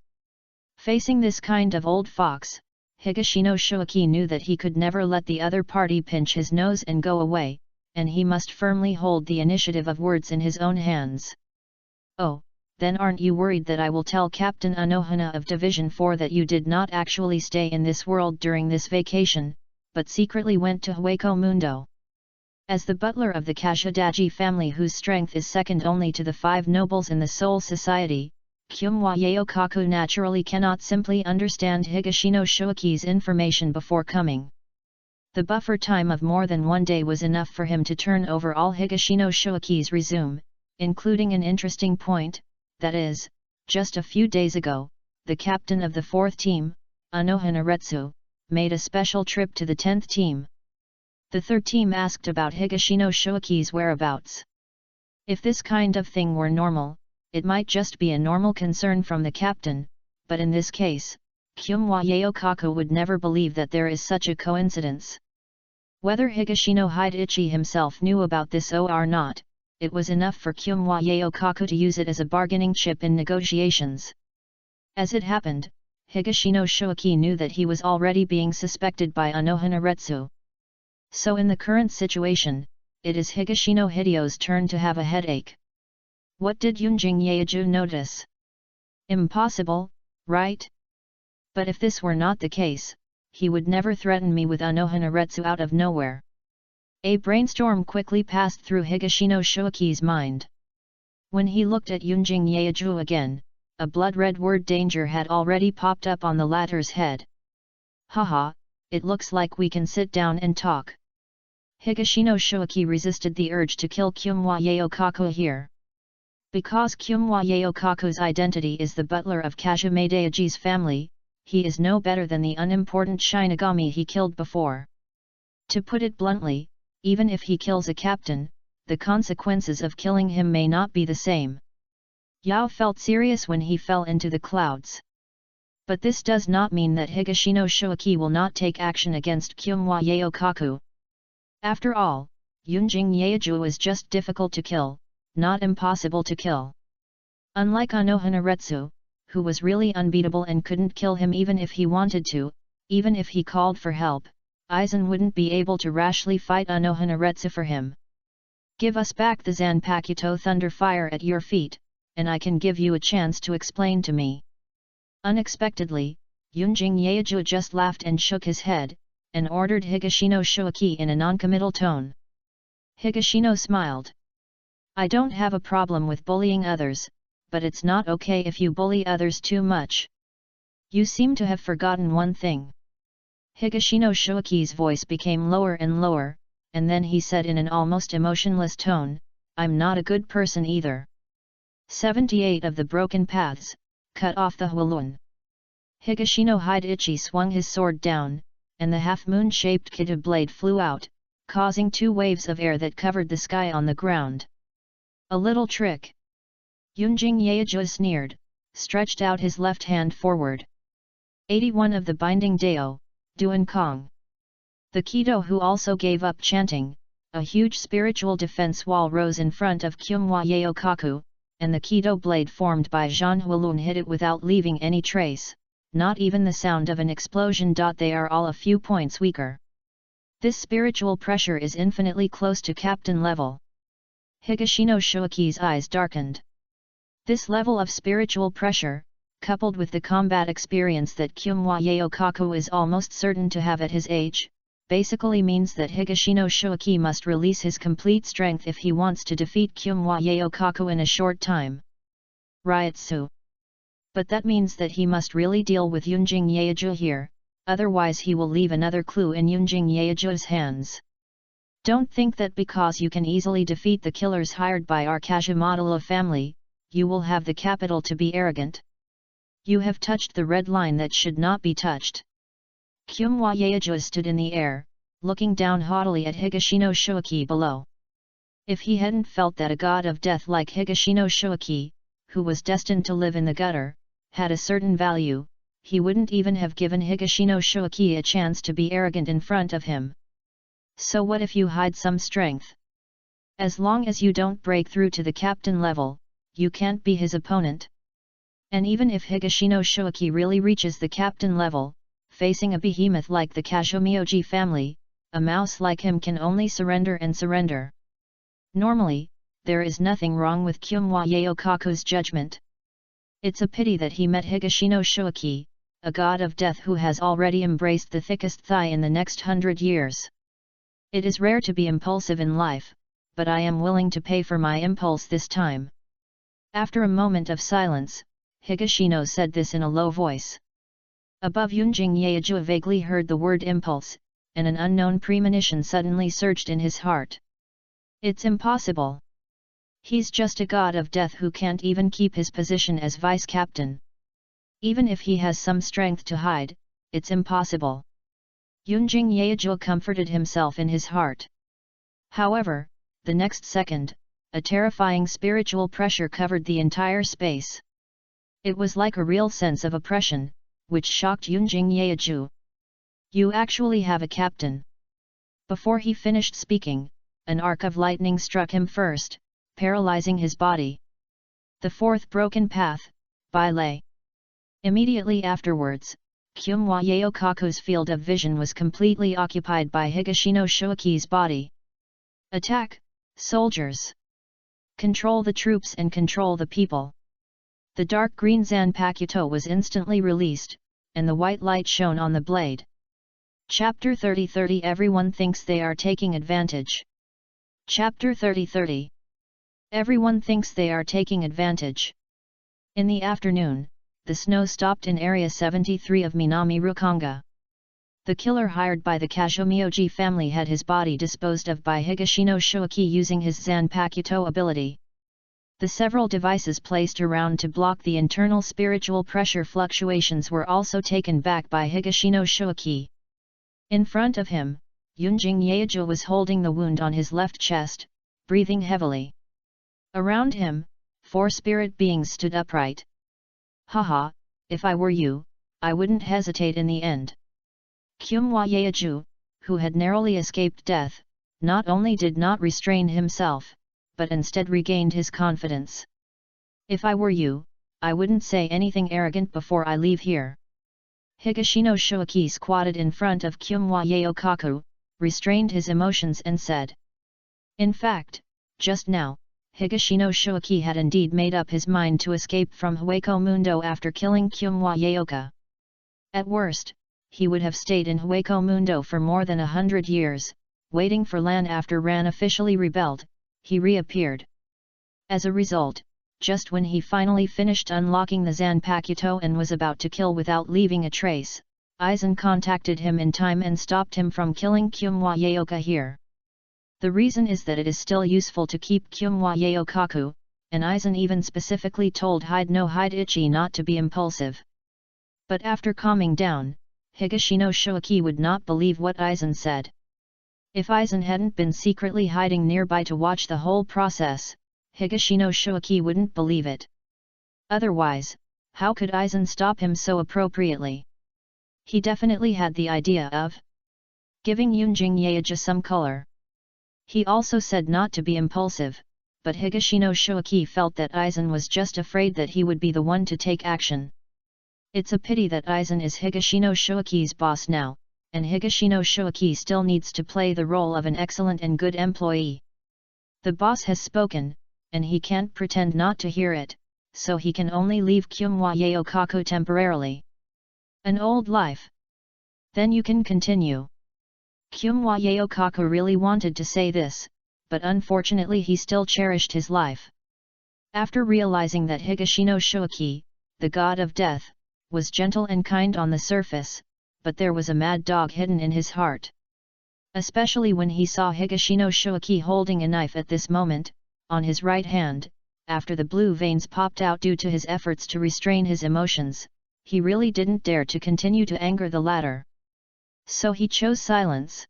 Facing this kind of old fox, Higashino Shuaki knew that he could never let the other party pinch his nose and go away, and he must firmly hold the initiative of words in his own hands. Oh, then aren't you worried that I will tell Captain Unohana of Division 4 that you did not actually stay in this world during this vacation, but secretly went to Hueco Mundo? As the butler of the Kazadaji family whose strength is second only to the 5 nobles in the Soul Society, Kyumwa Yaokaku naturally cannot simply understand Higashino Shuaki's information before coming. The buffer time of more than 1 day was enough for him to turn over all Higashino Shuaki's resume, including an interesting point, that is, just a few days ago, the captain of the 4th team, Unohana Retsu, made a special trip to the 10th team. The 3rd team asked about Higashino Shuaki's whereabouts. If this kind of thing were normal, it might just be a normal concern from the captain, but in this case, Kyumwa Yaokaku would never believe that there is such a coincidence. Whether Higashino Hidechi himself knew about this or not, it was enough for Kyumwa Yaokaku to use it as a bargaining chip in negotiations. As it happened, Higashino Shuaki knew that he was already being suspected by Unohana Retsu. So in the current situation, it is Higashino Hideo's turn to have a headache. What did Yunjing Yaeju notice? Impossible, right? But if this were not the case, he would never threaten me with Unohana Retsu out of nowhere. A brainstorm quickly passed through Higashino Shuaki's mind. When he looked at Yunjing Yaeju again, a blood-red word danger had already popped up on the latter's head. Haha, it looks like we can sit down and talk. Higashino Shuaki resisted the urge to kill Kyumwa Yaokaku here. Because Kyumwa Yaokaku's identity is the butler of Kazumadayaji's family, he is no better than the unimportant Shinigami he killed before. To put it bluntly, even if he kills a captain, the consequences of killing him may not be the same. Yao felt serious when he fell into the clouds. But this does not mean that Higashino Shuaki will not take action against Kyumwa Yaokaku. After all, Yunjing Yaeju is just difficult to kill, not impossible to kill. Unlike Unohana Retsu, who was really unbeatable and couldn't kill him even if he wanted to, even if he called for help, Aizen wouldn't be able to rashly fight Unohana Retsu for him. Give us back the Zanpakuto Thunderfire at your feet, and I can give you a chance to explain to me. Unexpectedly, Yunjing Yaeju just laughed and shook his head, and ordered Higashino Shuaki in a noncommittal tone. Higashino smiled. I don't have a problem with bullying others, but it's not okay if you bully others too much. You seem to have forgotten one thing. Higashino Shuaki's voice became lower and lower, and then he said in an almost emotionless tone, I'm not a good person either. 78 of the broken paths, cut off the Hualun. Higashino Hidechi swung his sword down, and the half-moon-shaped Kita blade flew out, causing 2 waves of air that covered the sky on the ground. A little trick. Yunjing Yaeju sneered, stretched out his left hand forward. 81 of the Binding Dao, Duan Kong. The Kido who also gave up chanting, a huge spiritual defense wall rose in front of Kyumwa Yaokaku, and the Kido blade formed by Zhan Hualun hit it without leaving any trace, not even the sound of an explosion. They are all a few points weaker. This spiritual pressure is infinitely close to captain level. Higashino Shuaki's eyes darkened. This level of spiritual pressure, coupled with the combat experience that Kyumwa Yaokaku is almost certain to have at his age, basically means that Higashino Shoaki must release his complete strength if he wants to defeat Kyumwa Yaokaku in a short time. Ryutsu. But that means that he must really deal with Yunjing Yaeju here, otherwise he will leave another clue in Yunjing Yaeju's hands. Don't think that because you can easily defeat the killers hired by our Kashimoto family, you will have the capital to be arrogant. You have touched the red line that should not be touched. Kyumwa Yaeju stood in the air, looking down haughtily at Higashino Shoaki below. If he hadn't felt that a god of death like Higashino Shoaki, who was destined to live in the gutter, had a certain value, he wouldn't even have given Higashino Shoaki a chance to be arrogant in front of him. So what if you hide some strength? As long as you don't break through to the captain level, you can't be his opponent. And even if Higashino Shoaki really reaches the captain level, facing a behemoth like the Kashimoto family, a mouse like him can only surrender and surrender. Normally, there is nothing wrong with Kyumwa Yaokaku's judgment. It's a pity that he met Higashino Shoaki, a god of death who has already embraced the thickest thigh in the next 100 years. It is rare to be impulsive in life, but I am willing to pay for my impulse this time. After a moment of silence, Higashino said this in a low voice. Above Yunjing Yaeju vaguely heard the word impulse, and an unknown premonition suddenly surged in his heart. It's impossible. He's just a god of death who can't even keep his position as vice-captain. Even if he has some strength to hide, it's impossible. Yunjing Yaeju comforted himself in his heart. However, the next second, a terrifying spiritual pressure covered the entire space. It was like a real sense of oppression, which shocked Yunjing Yaeju. You actually have a captain. Before he finished speaking, an arc of lightning struck him first, paralyzing his body. The fourth broken path, Baile. Immediately afterwards, Kyumwa Yaokaku's field of vision was completely occupied by Higashino Shoaki's body. Attack, soldiers! Control the troops and control the people! The dark green Zanpakuto was instantly released, and the white light shone on the blade. Chapter 30 Everyone thinks they are taking advantage. Chapter 30 Everyone thinks they are taking advantage. In the afternoon, the snow stopped in Area 73 of Minami Rukanga. The killer hired by the Kashimoto family had his body disposed of by Higashino Shoaki using his Zanpakuto ability. The several devices placed around to block the internal spiritual pressure fluctuations were also taken back by Higashino Shoaki. In front of him, Yunjing Yaeju was holding the wound on his left chest, breathing heavily. Around him, 4 spirit beings stood upright. Haha, if I were you, I wouldn't hesitate in the end. Kyumwa Yaeju, who had narrowly escaped death, not only did not restrain himself, but instead regained his confidence. If I were you, I wouldn't say anything arrogant before I leave here. Higashino Shoaki squatted in front of Kyumwa Yaokaku, restrained his emotions and said. In fact, just now, Higashino Shoaki had indeed made up his mind to escape from Hueco Mundo after killing Kyumwa Yaoka. At worst, he would have stayed in Hueco Mundo for more than 100 years, waiting for Lan after Ran officially rebelled, he reappeared. As a result, just when he finally finished unlocking the Zanpakuto and was about to kill without leaving a trace, Aizen contacted him in time and stopped him from killing Kyumwa Yaoka here. The reason is that it is still useful to keep Kyumwa Yaokaku, and Aizen even specifically told Hide no Hide Ichi not to be impulsive. But after calming down, Higashino Shoaki would not believe what Aizen said. If Aizen hadn't been secretly hiding nearby to watch the whole process, Higashino Shoaki wouldn't believe it. Otherwise, how could Aizen stop him so appropriately? He definitely had the idea of giving Yunjing Yaeju some color. He also said not to be impulsive, but Higashino Shoaki felt that Aizen was just afraid that he would be the one to take action. It's a pity that Aizen is Higashino Shoaki's boss now, and Higashino Shoaki still needs to play the role of an excellent and good employee. The boss has spoken, and he can't pretend not to hear it, so he can only leave Kyumwa Yaokaku temporarily. An old life. Then you can continue. Kyumwa Yaokaku really wanted to say this, but unfortunately he still cherished his life. After realizing that Higashino Shuaki, the god of death, was gentle and kind on the surface, but there was a mad dog hidden in his heart. Especially when he saw Higashino Shuaki holding a knife at this moment, on his right hand, after the blue veins popped out due to his efforts to restrain his emotions, he really didn't dare to continue to anger the latter. So he chose silence.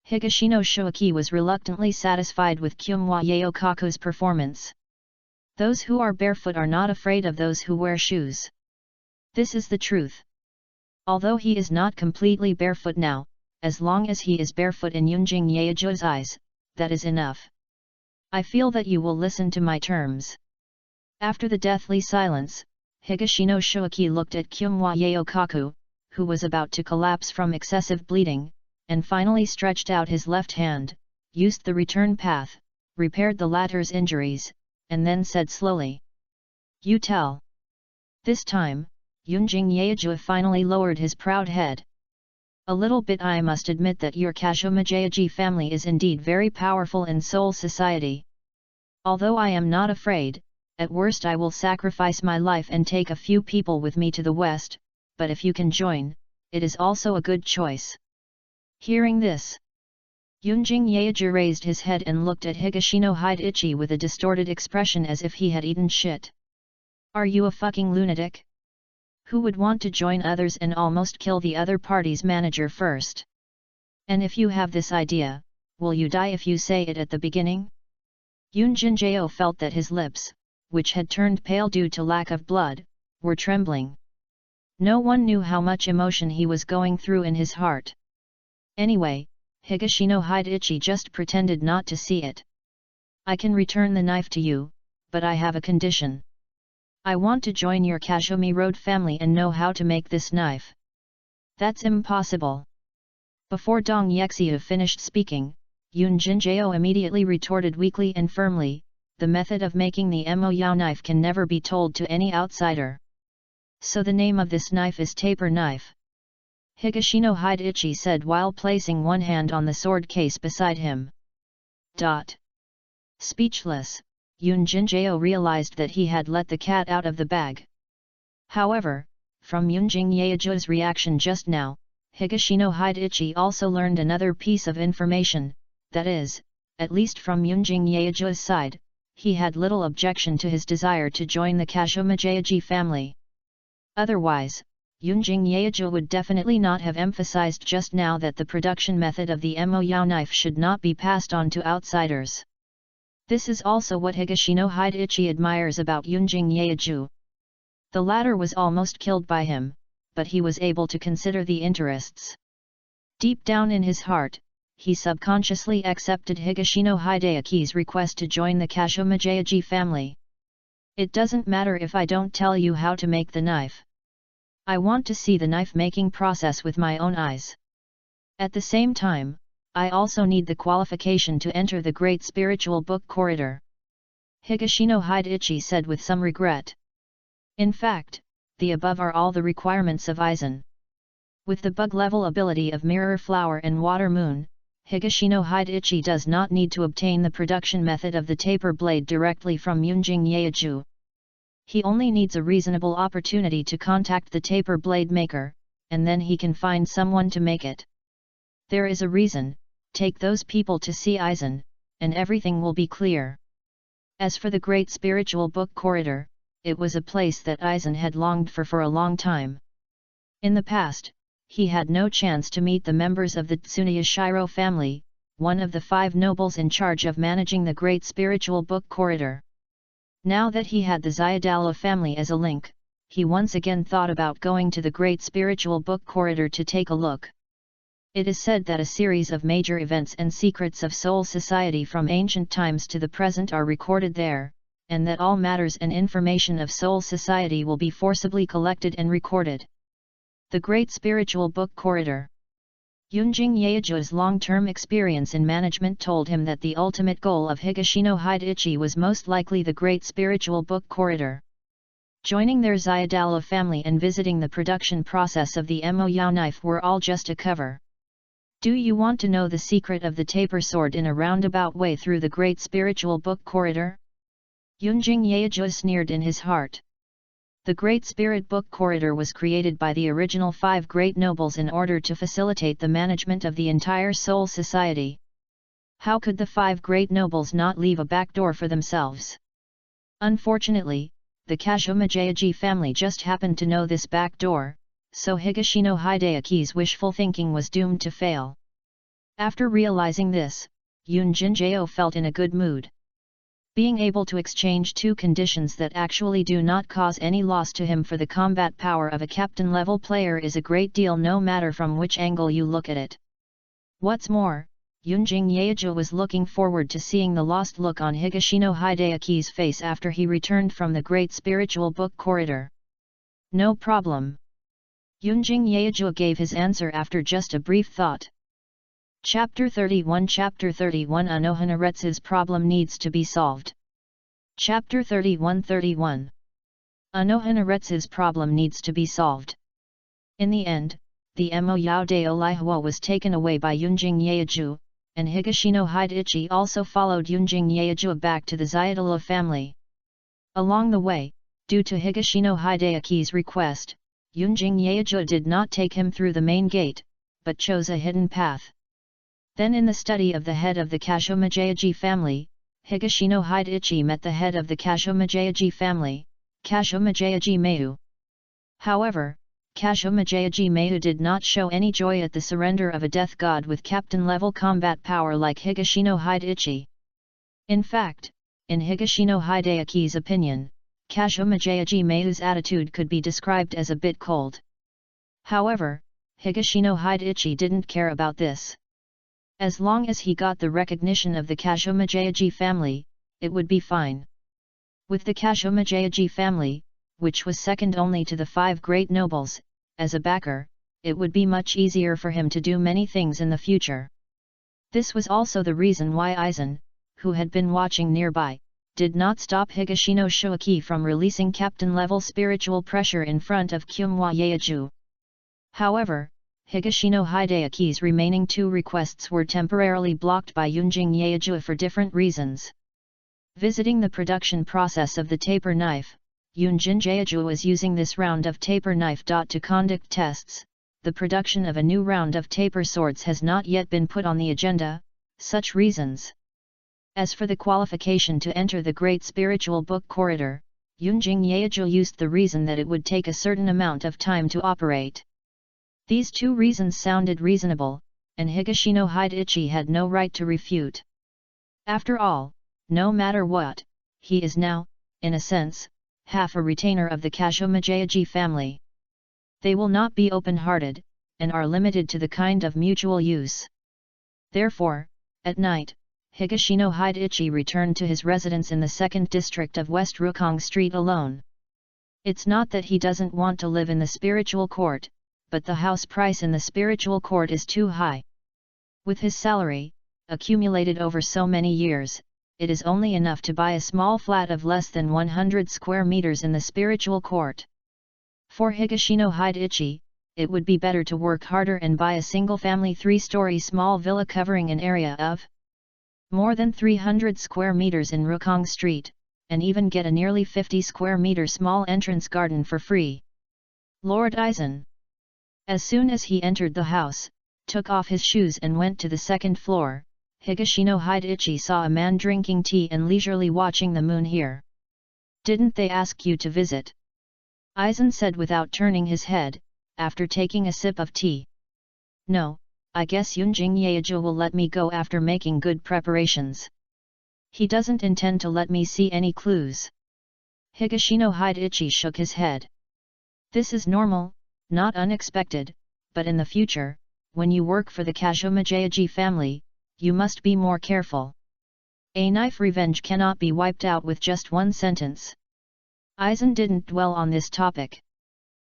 Higashino Shuaki was reluctantly satisfied with Kyumwa Yaokaku's performance. Those who are barefoot are not afraid of those who wear shoes. This is the truth. Although he is not completely barefoot now, as long as he is barefoot in Yunjing Yaeju's eyes, that is enough. I feel that you will listen to my terms. After the deathly silence, Higashino Shuaki looked at Kyumwa Yaokaku, who was about to collapse from excessive bleeding, and finally stretched out his left hand, used the return path, repaired the latter's injuries, and then said slowly, "You tell." This time, Yunjing Yaeju finally lowered his proud head. "A little bit. I must admit that your Kashomajayaji family is indeed very powerful in Seoul society. Although I am not afraid, at worst I will sacrifice my life and take a few people with me to the west, but if you can join, it is also a good choice." Hearing this, Yunjing Yaeju raised his head and looked at Higashino Hideichi with a distorted expression as if he had eaten shit. "Are you a fucking lunatic? Who would want to join others and almost kill the other party's manager first? And if you have this idea, will you die if you say it at the beginning?" Yunjin Jao felt that his lips, which had turned pale due to lack of blood, were trembling. No one knew how much emotion he was going through in his heart. Anyway, Higashino Hideichi just pretended not to see it. "I can return the knife to you, but I have a condition. I want to join your Kazumi Road family and know how to make this knife." "That's impossible." Before Dong Yexiu finished speaking, Yun Jinjao immediately retorted weakly and firmly, "The method of making the Moyao knife can never be told to any outsider. So the name of this knife is Taper Knife," Higashino Hideichi said while placing one hand on the sword case beside him. Speechless, Yun Jinjao realized that he had let the cat out of the bag. However, from Yunjing Yaeju's reaction just now, Higashino Hideichi also learned another piece of information, that is, at least from Yunjing Yaeju's side, he had little objection to his desire to join the Kashomajayaji family. Otherwise, Yunjing Yaeju would definitely not have emphasized just now that the production method of the Moyao knife should not be passed on to outsiders. This is also what Higashino Hideichi admires about Yunjing Yaeju. The latter was almost killed by him, but he was able to consider the interests. Deep down in his heart, he subconsciously accepted Higashino Hideichi's request to join the Kashomajayaji family. "It doesn't matter if I don't tell you how to make the knife. I want to see the knife-making process with my own eyes. At the same time, I also need the qualification to enter the Great Spiritual Book Corridor," Higashino Hideichi said with some regret. In fact, the above are all the requirements of Aizen. With the bug-level ability of Mirror Flower and Water Moon, Higashino Hideichi does not need to obtain the production method of the taper blade directly from Yunjing Yaeju. He only needs a reasonable opportunity to contact the taper blade maker, and then he can find someone to make it. There is a reason, take those people to see Aizen, and everything will be clear. As for the Great Spiritual Book Corridor, it was a place that Aizen had longed for a long time. In the past, he had no chance to meet the members of the Tsuneyashiro family, one of the 5 nobles in charge of managing the Great Spiritual Book Corridor. Now that he had the Zayadala family as a link, he once again thought about going to the Great Spiritual Book Corridor to take a look. It is said that a series of major events and secrets of Seoul society from ancient times to the present are recorded there, and that all matters and information of Seoul society will be forcibly collected and recorded. The Great Spiritual Book Corridor. Yunjing Yaeju's long-term experience in management told him that the ultimate goal of Higashino Hideichi was most likely the Great Spiritual Book Corridor. Joining their Zyadala family and visiting the production process of the Moyao knife were all just a cover. Do you want to know the secret of the taper sword in a roundabout way through the great spiritual book corridor? Yunjing Yeju sneered in his heart. The Great Spirit Book Corridor was created by the original 5 great nobles in order to facilitate the management of the entire Soul Society. How could the 5 great nobles not leave a back door for themselves? Unfortunately, the Kashomajayaji family just happened to know this back door, so Higashino Hideaki's wishful thinking was doomed to fail. After realizing this, Yunjinjeo felt in a good mood. Being able to exchange 2 conditions that actually do not cause any loss to him for the combat power of a captain-level player is a great deal no matter from which angle you look at it. What's more, Yunjing Yeju was looking forward to seeing the lost look on Higashino Hideaki's face after he returned from the Great Spiritual Book Corridor. No problem. Yunjing Yeju gave his answer after just a brief thought. Chapter 31 Unohana-retsu's problem needs to be solved. Chapter 31 Unohana-retsu's problem needs to be solved. In the end, the Moyao de Olihua was taken away by Yunjing Yeju, and Higashino Hideichi also followed Yunjing Yeju back to the Zyadala family. Along the way, due to Higashino Hideaki's request, Yunjing Yeju did not take him through the main gate, but chose a hidden path. Then in the study of the head of the Kashomajayaji family, Higashino Hideichi met the head of the Kashomajayaji family, Kashomajayaji Mayu. However, Kashomajayaji Mayu did not show any joy at the surrender of a death god with captain-level combat power like Higashino Hideichi. In fact, in Higashino Hideaki's opinion, Kashomajayaji Mayu's attitude could be described as a bit cold. However, Higashino Hideichi didn't care about this. As long as he got the recognition of the Kashomajayaji family, it would be fine. With the Kashomajayaji family, which was second only to the 5 great nobles, as a backer, it would be much easier for him to do many things in the future. This was also the reason why Aizen, who had been watching nearby, did not stop Higashino Shoaki from releasing captain-level spiritual pressure in front of Kyumwa Yeju. However, Higashino Hideaki's remaining 2 requests were temporarily blocked by Yunjing Yeju for different reasons. Visiting the production process of the taper knife, Yunjin Yeju was using this round of taper knife to conduct tests. The production of a new round of taper swords has not yet been put on the agenda, such reasons. As for the qualification to enter the Great Spiritual Book Corridor, Yunjing Yeju used the reason that it would take a certain amount of time to operate. These 2 reasons sounded reasonable, and Higashino Hideichi had no right to refute. After all, no matter what, he is now, in a sense, half a retainer of the Kashomajayaji family. They will not be open-hearted, and are limited to the kind of mutual use. Therefore, at night, Higashino Hideichi returned to his residence in the 2nd district of West Rukong Street alone. It's not that he doesn't want to live in the spiritual court, but the house price in the spiritual court is too high. With his salary, accumulated over so many years, it is only enough to buy a small flat of less than 100 square meters in the spiritual court. For Higashino Hideichi, it would be better to work harder and buy a single-family 3-story small villa covering an area of more than 300 square meters in Rukong Street, and even get a nearly 50 square meter small entrance garden for free. Lord Aizen. As soon as he entered the house, took off his shoes and went to the 2nd floor, Higashino Hideichi saw a man drinking tea and leisurely watching the moon here. Didn't they ask you to visit? Aizen said without turning his head, after taking a sip of tea. No, I guess Yunjing Yeju will let me go after making good preparations. He doesn't intend to let me see any clues. Higashino Hideichi shook his head. This is normal, not unexpected, but in the future, when you work for the Kashomajayaji family, you must be more careful. A knife revenge cannot be wiped out with just one sentence. Aizen didn't dwell on this topic.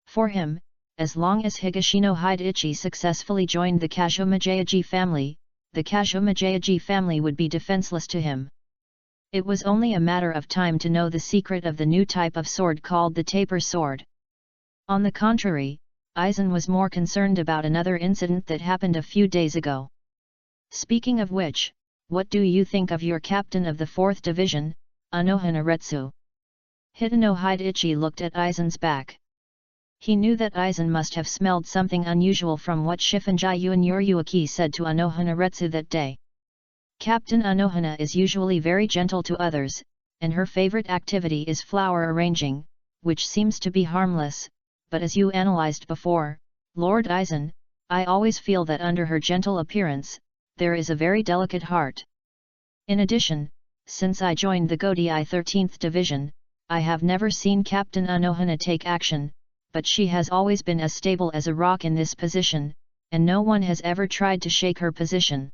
For him, as long as Higashino Hideichi successfully joined the Kashomajayaji family, the Kashomajayaji family would be defenseless to him. It was only a matter of time to know the secret of the new type of sword called the taper sword. On the contrary, Aizen was more concerned about another incident that happened a few days ago. Speaking of which, what do you think of your captain of the 4th Division, Unohana Retsu? Hitano Hidichi looked at Aizen's back. He knew that Aizen must have smelled something unusual from what Shifunji and Yuryuaki said to Unohana Retsu that day. Captain Unohana is usually very gentle to others, and her favorite activity is flower arranging, which seems to be harmless, but as you analyzed before, Lord Aizen, I always feel that under her gentle appearance, there is a very delicate heart. In addition, since I joined the Godei 13th Division, I have never seen Captain Unohana take action, but she has always been as stable as a rock in this position, and no one has ever tried to shake her position.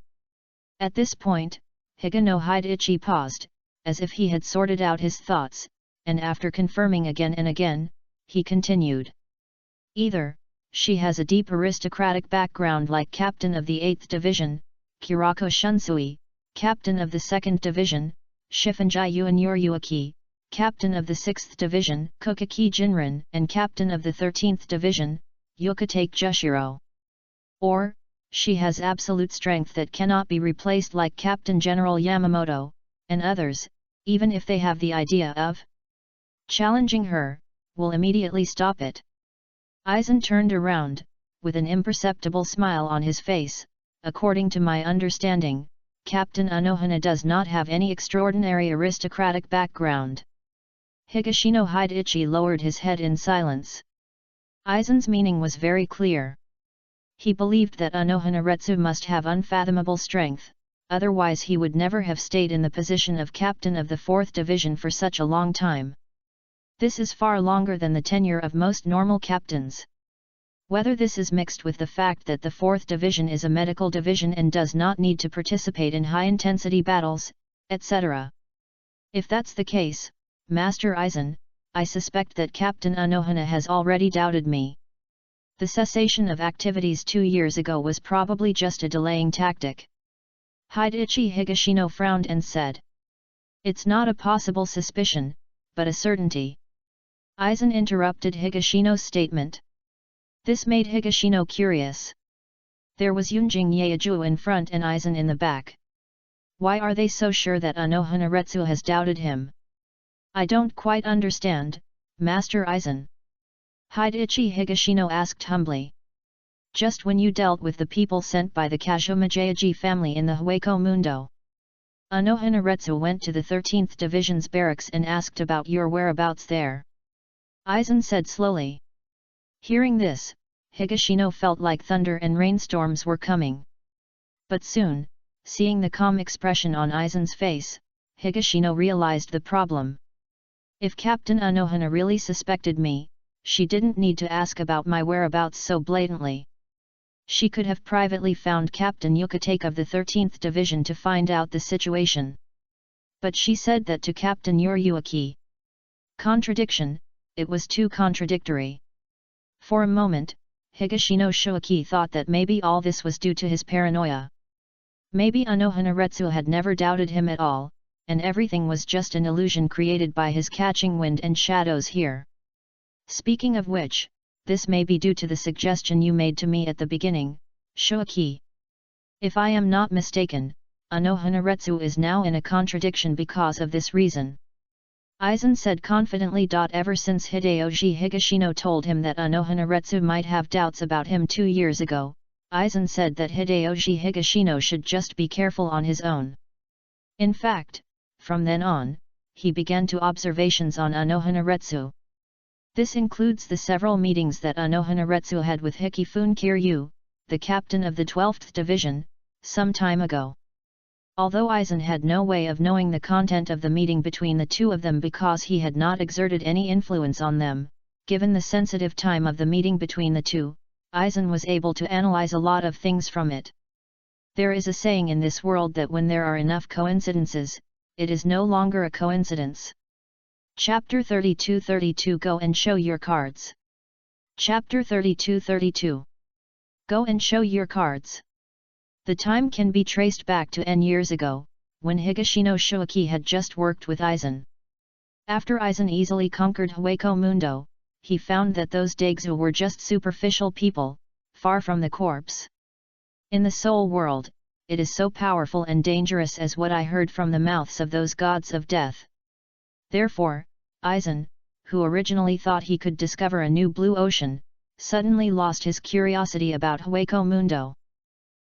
At this point, Higano Hidichi paused, as if he had sorted out his thoughts, and after confirming again and again, he continued. Either, she has a deep aristocratic background like Captain of the 8th Division, Kirako Shunsui, Captain of the 2nd Division, Shifunji Yuan Yuryuaki, Captain of the 6th Division, Kokaki Jinrin, and Captain of the 13th Division, Yukatake Jushiro. Or, she has absolute strength that cannot be replaced like Captain General Yamamoto, and others, even if they have the idea of challenging her, will immediately stop it. Aizen turned around, with an imperceptible smile on his face. According to my understanding, Captain Unohana does not have any extraordinary aristocratic background. Higashino Hidichi lowered his head in silence. Aizen's meaning was very clear. He believed that Unohana Retsu must have unfathomable strength, otherwise he would never have stayed in the position of captain of the 4th Division for such a long time. This is far longer than the tenure of most normal captains. Whether this is mixed with the fact that the 4th Division is a medical division and does not need to participate in high-intensity battles, etc. If that's the case, Master Aizen, I suspect that Captain Unohana has already doubted me. The cessation of activities 2 years ago was probably just a delaying tactic. Hidichi Higashino frowned and said. It's not a possible suspicion, but a certainty. Aizen interrupted Higashino's statement. This made Higashino curious. There was Yunjing Yaeju in front and Aizen in the back. Why are they so sure that Unohana Retsu has doubted him? I don't quite understand, Master Aizen. Hidichi Higashino asked humbly. Just when you dealt with the people sent by the Kazumajayaji family in the Hueco Mundo. Unohana Retsu went to the 13th Division's barracks and asked about your whereabouts there. Aizen said slowly. Hearing this, Higashino felt like thunder and rainstorms were coming. But soon, seeing the calm expression on Aizen's face, Higashino realized the problem. If Captain Unohana really suspected me, she didn't need to ask about my whereabouts so blatantly. She could have privately found Captain Yukatake of the 13th Division to find out the situation. But she said that to Captain Yuryuaki. Contradiction, it was too contradictory. For a moment, Higashino Shoaki thought that maybe all this was due to his paranoia. Maybe Unohana Retsu had never doubted him at all, and everything was just an illusion created by his catching wind and shadows here. Speaking of which, this may be due to the suggestion you made to me at the beginning, Shoaki. If I am not mistaken, Unohana Retsu is now in a contradiction because of this reason. Aizen said confidently. Ever since Hideyoshi Higashino told him that Unohana Retsu might have doubts about him 2 years ago, Aizen said that Hideyoshi Higashino should just be careful on his own. In fact, from then on, he began to observations on Unohana Retsu. This includes the several meetings that Unohana Retsu had with Hikifune Kiryu, the captain of the 12th Division, some time ago. Although Aizen had no way of knowing the content of the meeting between the two of them because he had not exerted any influence on them, given the sensitive time of the meeting between the two, Aizen was able to analyze a lot of things from it. There is a saying in this world that when there are enough coincidences, it is no longer a coincidence. Chapter 32-32 Go and show your cards. Chapter 32-32 Go and show your cards. The time can be traced back to N years ago, when Higashino Shoaki had just worked with Aizen. After Aizen easily conquered Hueco Mundo, he found that those Daigzu were just superficial people, far from the corpse. In the soul world, it is so powerful and dangerous as what I heard from the mouths of those gods of death. Therefore, Aizen, who originally thought he could discover a new blue ocean, suddenly lost his curiosity about Hueco Mundo.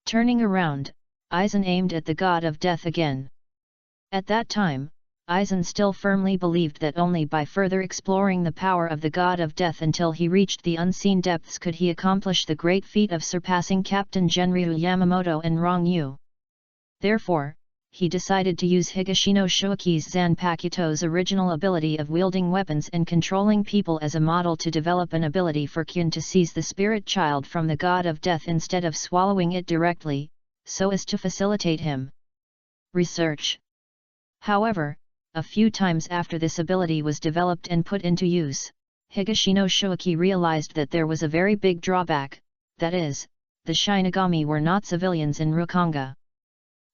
Turning around, Aizen aimed at the god of death again. At that time, Aizen still firmly believed that only by further exploring the power of the god of death until he reached the unseen depths could he accomplish the great feat of surpassing Captain Genryu Yamamoto and Rong Yu. Therefore, he decided to use Higashino Shoaki's Zanpakuto's original ability of wielding weapons and controlling people as a model to develop an ability for Kyun to seize the spirit child from the god of death instead of swallowing it directly, so as to facilitate him. Research. However, a few times after this ability was developed and put into use, Higashino Shoaki realized that there was a very big drawback, that is, the Shinigami were not civilians in Rukanga.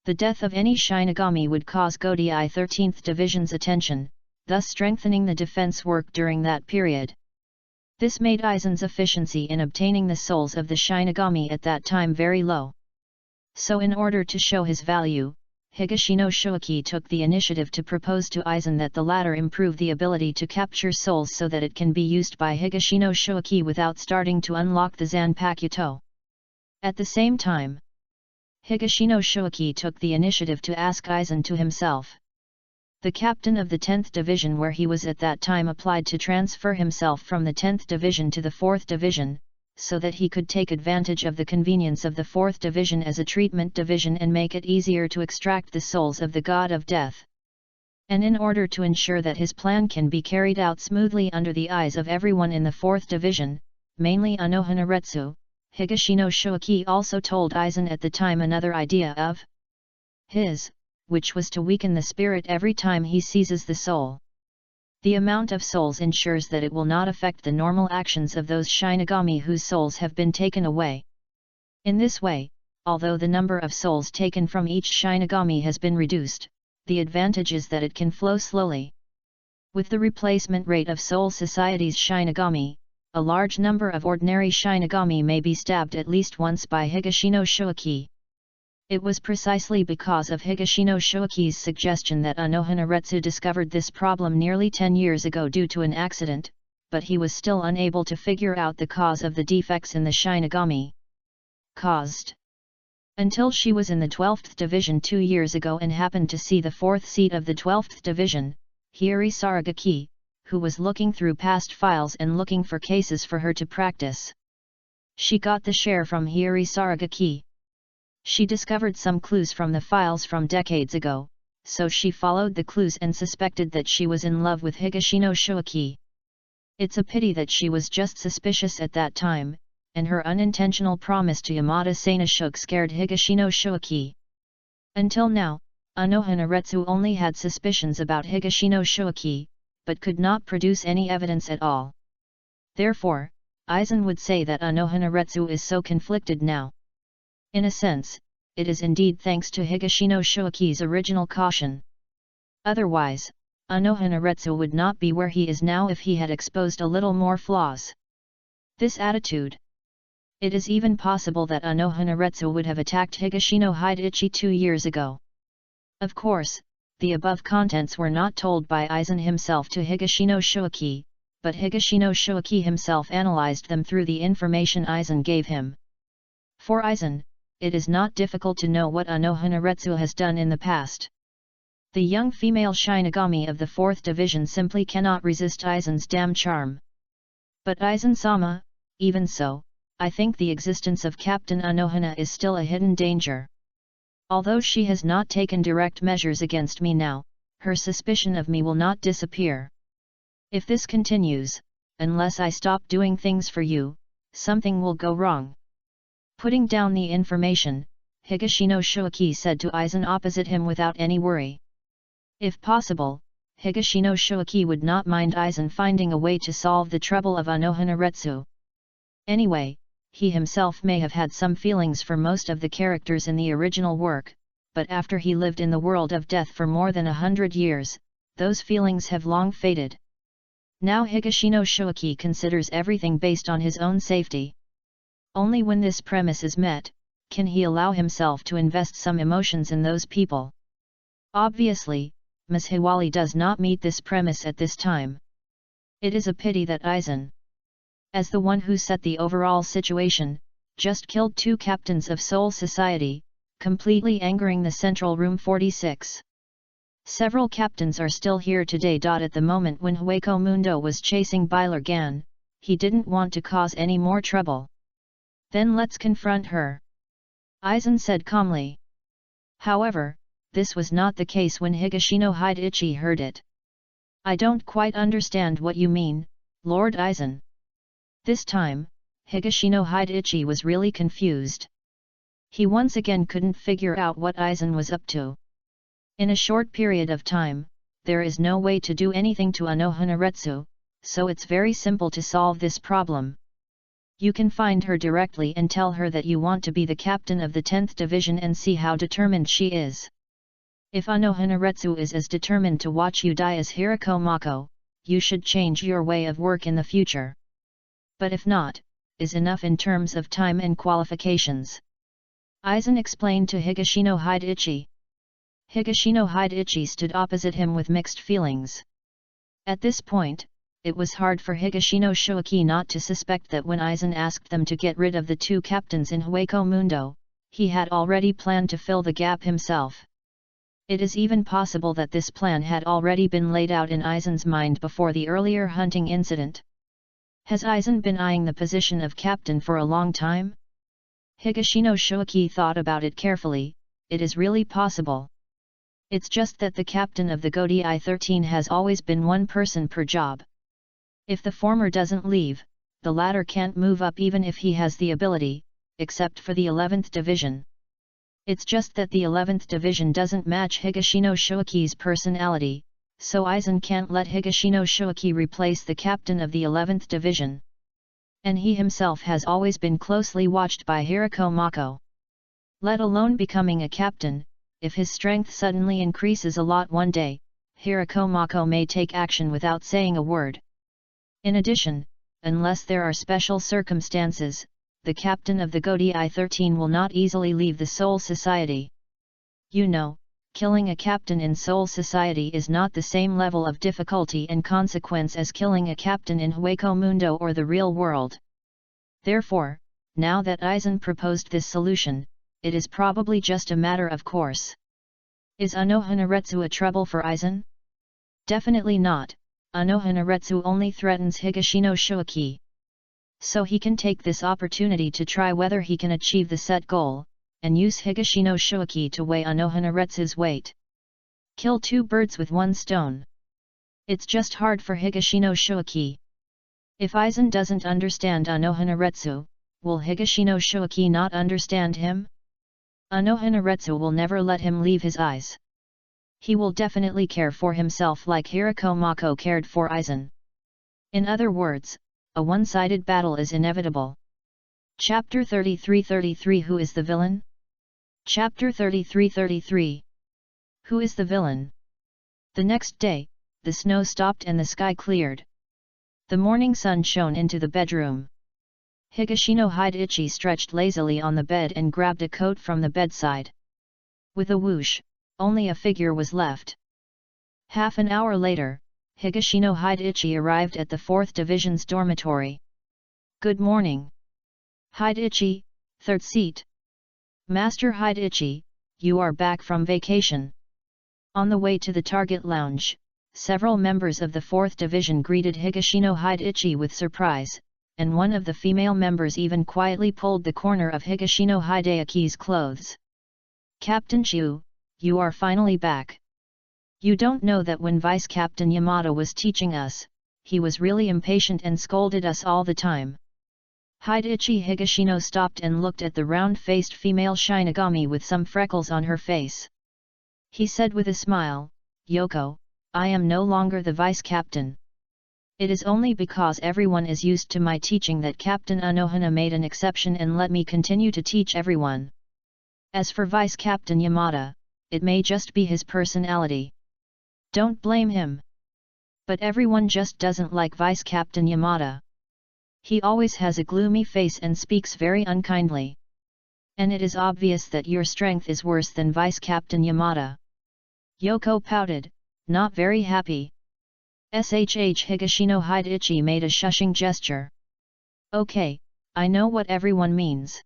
The death of any Shinigami would cause Godei 13th Division's attention, thus strengthening the defense work during that period. This made Aizen's efficiency in obtaining the souls of the Shinigami at that time very low. So in order to show his value, Higashino Shoaki took the initiative to propose to Aizen that the latter improve the ability to capture souls so that it can be used by Higashino Shoaki without starting to unlock the Zanpakuto. At the same time, Higashino Shoaki took the initiative to ask Aizen to himself. The captain of the 10th Division where he was at that time applied to transfer himself from the 10th Division to the 4th Division, so that he could take advantage of the convenience of the 4th Division as a treatment division and make it easier to extract the souls of the god of death. And in order to ensure that his plan can be carried out smoothly under the eyes of everyone in the 4th Division, mainly Unohana, Higashino Shoaki also told Aizen at the time another idea of his, which was to weaken the spirit every time he seizes the soul. The amount of souls ensures that it will not affect the normal actions of those Shinigami whose souls have been taken away. In this way, although the number of souls taken from each Shinigami has been reduced, the advantage is that it can flow slowly. With the replacement rate of Soul Society's Shinigami, a large number of ordinary Shinigami may be stabbed at least once by Higashino Shoaki. It was precisely because of Higashino Shoaki's suggestion that Unohana discovered this problem nearly 10 years ago due to an accident, but he was still unable to figure out the cause of the defects in the Shinigami. Caused. Until she was in the 12th Division 2 years ago and happened to see the 4th seat of the 12th Division, Hiri Saragaki, who was looking through past files and looking for cases for her to practice. She got the share from Hiri Saragaki. She discovered some clues from the files from decades ago, so she followed the clues and suspected that she was in love with Higashino Shoaki. It's a pity that she was just suspicious at that time, and her unintentional promise to Yamada Sanashuk scared Higashino Shoaki. Until now, Unohana only had suspicions about Higashino Shoaki, but could not produce any evidence at all. Therefore, Aizen would say that Unohana is so conflicted now. In a sense, it is indeed thanks to Higashino Shoaki's original caution. Otherwise, Unohana would not be where he is now if he had exposed a little more flaws. This attitude. It is even possible that Unohana would have attacked Higashino Hidechi 2 years ago. Of course, the above contents were not told by Aizen himself to Higashino Shoaki, but Higashino Shoaki himself analyzed them through the information Aizen gave him. For Aizen, it is not difficult to know what Unohana has done in the past. The young female Shinigami of the 4th Division simply cannot resist Aizen's damn charm. But Aizen-sama, even so, I think the existence of Captain Unohana is still a hidden danger. Although she has not taken direct measures against me now, her suspicion of me will not disappear. If this continues, unless I stop doing things for you, something will go wrong. Putting down the information, Higashino Shoaki said to Aizen opposite him without any worry. If possible, Higashino Shoaki would not mind Aizen finding a way to solve the trouble of Unohana. Anyway, he himself may have had some feelings for most of the characters in the original work, but after he lived in the world of death for more than 100 years, those feelings have long faded. Now Higashino Shoaki considers everything based on his own safety. Only when this premise is met, can he allow himself to invest some emotions in those people. Obviously, Ms. Hiwali does not meet this premise at this time. It is a pity that Aizen, as the one who set the overall situation, just killed 2 captains of Soul Society, completely angering the Central Room 46. Several captains are still here today. At the moment when Hueco Mundo was chasing Byler Gan, he didn't want to cause any more trouble. Then let's confront her, Aizen said calmly. However, this was not the case when Higashino Hideichi heard it. I don't quite understand what you mean, Lord Aizen. This time, Higashino Hideichi was really confused. He once again couldn't figure out what Aizen was up to. In a short period of time, there is no way to do anything to Unohana, so it's very simple to solve this problem. You can find her directly and tell her that you want to be the captain of the 10th Division and see how determined she is. If Unohana is as determined to watch you die as Hirako Mako, you should change your way of work in the future. But if not, is enough in terms of time and qualifications. Aizen explained to Higashino Hideichi. Higashino Hideichi stood opposite him with mixed feelings. At this point, it was hard for Higashino Shoaki not to suspect that when Aizen asked them to get rid of the 2 captains in Hueco Mundo, he had already planned to fill the gap himself. It is even possible that this plan had already been laid out in Aizen's mind before the earlier hunting incident. Has Aizen been eyeing the position of captain for a long time? Higashino Shoaki thought about it carefully. It is really possible. It's just that the captain of the Godi I-13 has always been one person per job. If the former doesn't leave, the latter can't move up even if he has the ability, except for the 11th Division. It's just that the 11th Division doesn't match Higashino Shoaki's personality, so Aizen can't let Higashino Shoaki replace the captain of the 11th Division. And he himself has always been closely watched by Hirako Mako. Let alone becoming a captain, if his strength suddenly increases a lot one day, Hirako Mako may take action without saying a word. In addition, unless there are special circumstances, the captain of the Godi I-13 will not easily leave the Soul Society. You know, killing a captain in Soul Society is not the same level of difficulty and consequence as killing a captain in Hueco Mundo or the real world. Therefore, now that Aizen proposed this solution, it is probably just a matter of course. Is Unohana a trouble for Aizen? Definitely not. Unohana only threatens Higashino Shoaki. So he can take this opportunity to try whether he can achieve the set goal, and use Higashino Shoaki to weigh Unohana weight. Kill 2 birds with 1 stone. It's just hard for Higashino Shoaki. If Aizen doesn't understand Unohana, will Higashino Shoaki not understand him? Unohana will never let him leave his eyes. He will definitely care for himself like Hirako Mako cared for Aizen. In other words, a one-sided battle is inevitable. Chapter 33-33 Who is the villain? Chapter 33-33 Who is the villain? The next day, the snow stopped and the sky cleared. The morning sun shone into the bedroom. Higashino Hideichi stretched lazily on the bed and grabbed a coat from the bedside. With a whoosh, only a figure was left. Half an hour later, Higashino Hideichi arrived at the 4th Division's dormitory. Good morning. Hideichi, 3rd seat. Master Hideichi, you are back from vacation. On the way to the target lounge, several members of the 4th Division greeted Higashino Hideichi with surprise, and one of the female members even quietly pulled the corner of Higashino Hideichi's clothes. Captain Chu, you are finally back. You don't know that when Vice Captain Yamada was teaching us, he was really impatient and scolded us all the time. Hideichi Higashino stopped and looked at the round-faced female Shinigami with some freckles on her face. He said with a smile, Yoko, I am no longer the Vice Captain. It is only because everyone is used to my teaching that Captain Unohana made an exception and let me continue to teach everyone. As for Vice Captain Yamada, it may just be his personality. Don't blame him. But everyone just doesn't like Vice Captain Yamada. He always has a gloomy face and speaks very unkindly. And it is obvious that your strength is worse than Vice Captain Yamada. Yoko pouted, not very happy. Higashino Hideichi made a shushing gesture. Okay, I know what everyone means.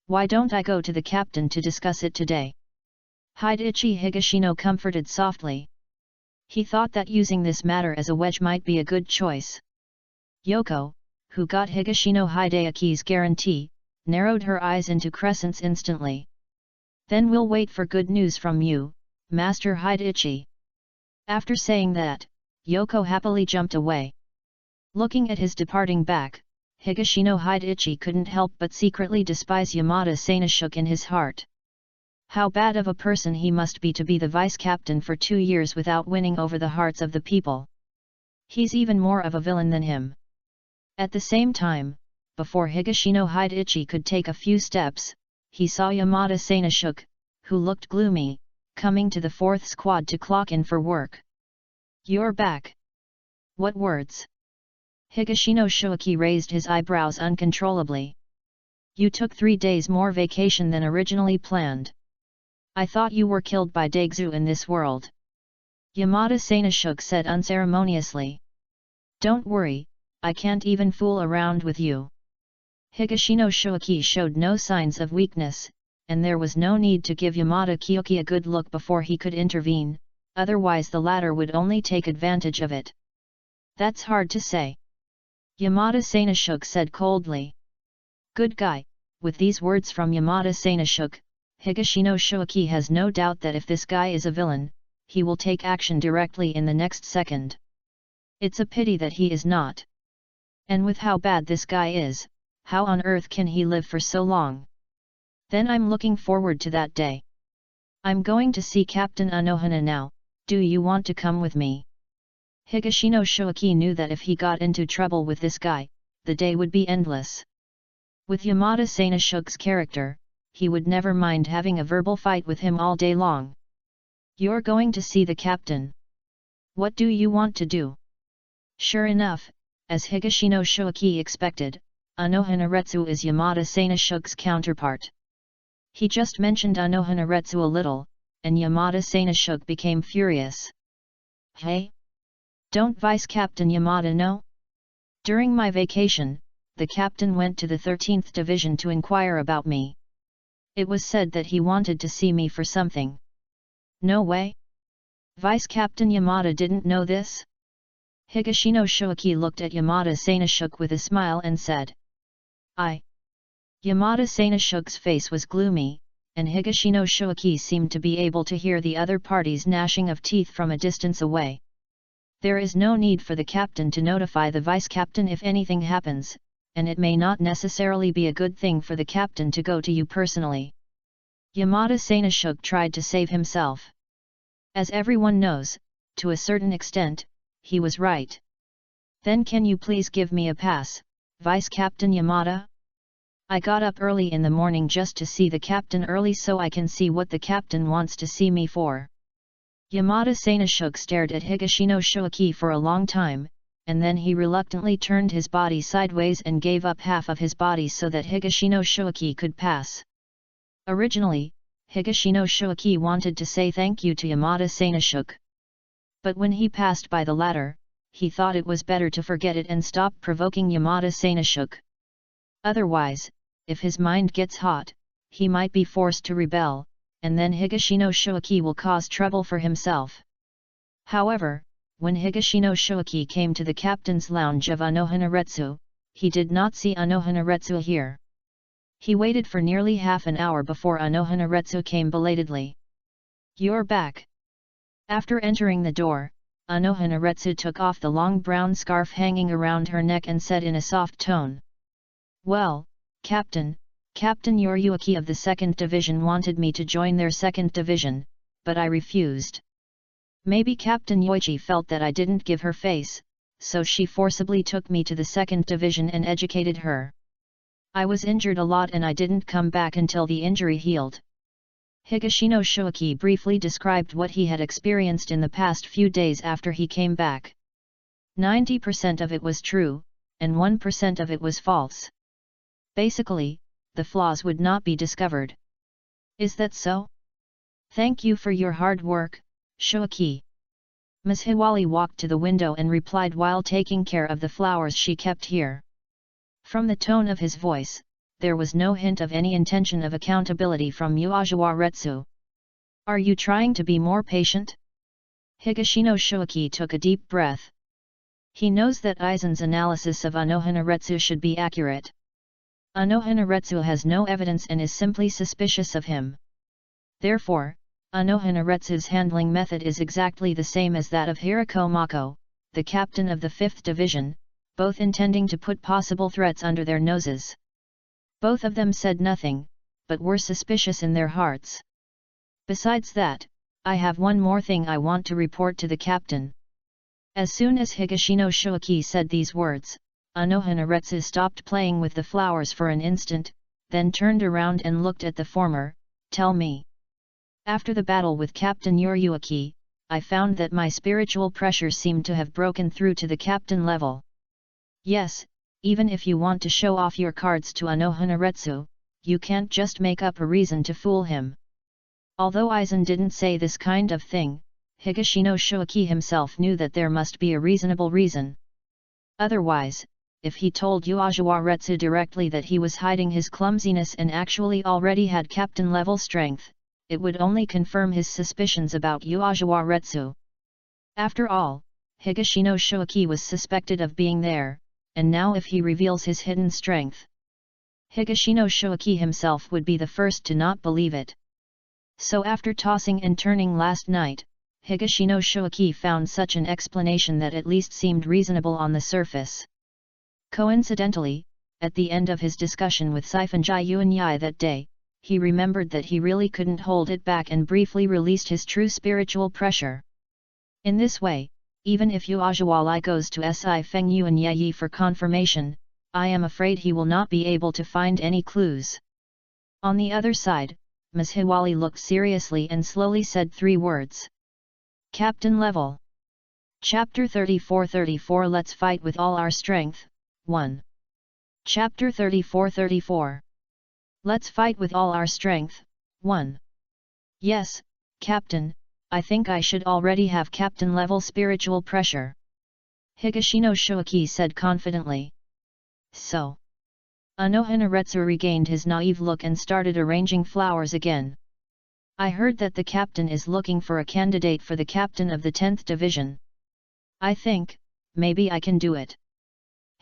Why don't I go to the captain to discuss it today? Hideichi Higashino comforted softly. He thought that using this matter as a wedge might be a good choice. Yoko, who got Higashino Hideichi's guarantee, narrowed her eyes into crescents instantly. Then we'll wait for good news from you, Master Hideichi. After saying that, Yoko happily jumped away. Looking at his departing back, Higashino Hideichi couldn't help but secretly despise Yamada Sanashuk in his heart. How bad of a person he must be to be the vice-captain for 2 years without winning over the hearts of the people. He's even more of a villain than him. At the same time, before Higashino Hideichi could take a few steps, he saw Yamada Sanashuk, who looked gloomy, coming to the 4th squad to clock in for work. You're back. What words? Higashino Shuaki raised his eyebrows uncontrollably. You took 3 days more vacation than originally planned. I thought you were killed by Daigzu in this world. Yamada Sanashuk said unceremoniously. Don't worry, I can't even fool around with you. Higashino Shuaki showed no signs of weakness, and there was no need to give Yamada Kyoki a good look before he could intervene, otherwise the latter would only take advantage of it. That's hard to say. Yamada Sanashuk said coldly. Good guy. With these words from Yamada Sanashuk, Higashino Shuaki has no doubt that if this guy is a villain, he will take action directly in the next second. It's a pity that he is not. And with how bad this guy is, how on earth can he live for so long? Then I'm looking forward to that day. I'm going to see Captain Unohana now, do you want to come with me? Higashino Shuaki knew that if he got into trouble with this guy, the day would be endless. With Yamada Sanashuk's character, he would never mind having a verbal fight with him all day long. You're going to see the captain. What do you want to do? Sure enough, as Higashino Shuaki expected, Unohana is Yamada Sanashuk's counterpart. He just mentioned Unohana a little, and Yamada Sanashuk became furious. Hey? Don't Vice Captain Yamada know? During my vacation, the captain went to the 13th Division to inquire about me. It was said that he wanted to see me for something. No way? Vice Captain Yamada didn't know this? Higashino Shuaki looked at Yamada Sanashuk with a smile and said. Yamada Sanashuk's face was gloomy, and Higashino Shuaki seemed to be able to hear the other party's gnashing of teeth from a distance away. There is no need for the captain to notify the vice-captain if anything happens, and it may not necessarily be a good thing for the captain to go to you personally. Yamada Sanashuk tried to save himself. As everyone knows, to a certain extent, he was right. Then can you please give me a pass, Vice-Captain Yamada? I got up early in the morning just to see the captain early so I can see what the captain wants to see me for. Yamada Sanashuk stared at Higashino Shuaki for a long time, and then he reluctantly turned his body sideways and gave up half of his body so that Higashino Shuaki could pass. Originally, Higashino Shuaki wanted to say thank you to Yamada Sanashuk. But when he passed by the latter, he thought it was better to forget it and stop provoking Yamada Sanashuk. Otherwise, if his mind gets hot, he might be forced to rebel, and then Higashino Shuaki will cause trouble for himself. However, when Higashino Shuaki came to the captain's lounge of Unohana, he did not see Unohana here. He waited for nearly half an hour before Unohana came belatedly. You're back. After entering the door, Unohana took off the long brown scarf hanging around her neck and said in a soft tone. Well, Captain Yoriyuki of the 2nd Division wanted me to join their 2nd Division, but I refused. Maybe Captain Yoichi felt that I didn't give her face, so she forcibly took me to the 2nd Division and educated her. I was injured a lot and I didn't come back until the injury healed. Higashino Shoaki briefly described what he had experienced in the past few days after he came back. 90% of it was true, and 1% of it was false. Basically, the flaws would not be discovered. Is that so? Thank you for your hard work, Shoaki. Ms. Hiwali walked to the window and replied while taking care of the flowers she kept here. From the tone of his voice, there was no hint of any intention of accountability from Yuajawa Retsu. Are you trying to be more patient? Higashino Shoaki took a deep breath. He knows that Aizen's analysis of Unohana Retsu should be accurate. Unohana Retsu has no evidence and is simply suspicious of him. Therefore, Unohana Retsu's handling method is exactly the same as that of Hirako Mako, the captain of the 5th Division, both intending to put possible threats under their noses. Both of them said nothing, but were suspicious in their hearts. Besides that, I have one more thing I want to report to the captain. As soon as Higashino Shoaki said these words, Unohana Retsu stopped playing with the flowers for an instant, then turned around and looked at the former. Tell me. After the battle with Captain Yuriuaki, I found that my spiritual pressure seemed to have broken through to the captain level. Yes, even if you want to show off your cards to Unohana Retsu, you can't just make up a reason to fool him. Although Aizen didn't say this kind of thing, Higashino Shoaki himself knew that there must be a reasonable reason. Otherwise, if he told Yuajawa Retsu directly that he was hiding his clumsiness and actually already had captain-level strength, it would only confirm his suspicions about Yuajawa Retsu. After all, Higashino Shoaki was suspected of being there, and now if he reveals his hidden strength, Higashino Shoaki himself would be the first to not believe it. So after tossing and turning last night, Higashino Shoaki found such an explanation that at least seemed reasonable on the surface. Coincidentally, at the end of his discussion with Saifonjai Yuanyai that day, he remembered that he really couldn't hold it back and briefly released his true spiritual pressure. In this way, even if Yuajawa goes to Si Feng Yuanyai for confirmation, I am afraid he will not be able to find any clues. On the other side, Ms. Hiwali looked seriously and slowly said 3 words. Captain level. Chapter 34 Let's fight with all our strength, 1. Chapter 34 Let's fight with all our strength, 1. Yes, Captain, I think I should already have captain-level spiritual pressure. Higashino Shoaki said confidently. So. Unohana Retsu regained his naive look and started arranging flowers again. I heard that the captain is looking for a candidate for the captain of the 10th Division. I think, maybe I can do it.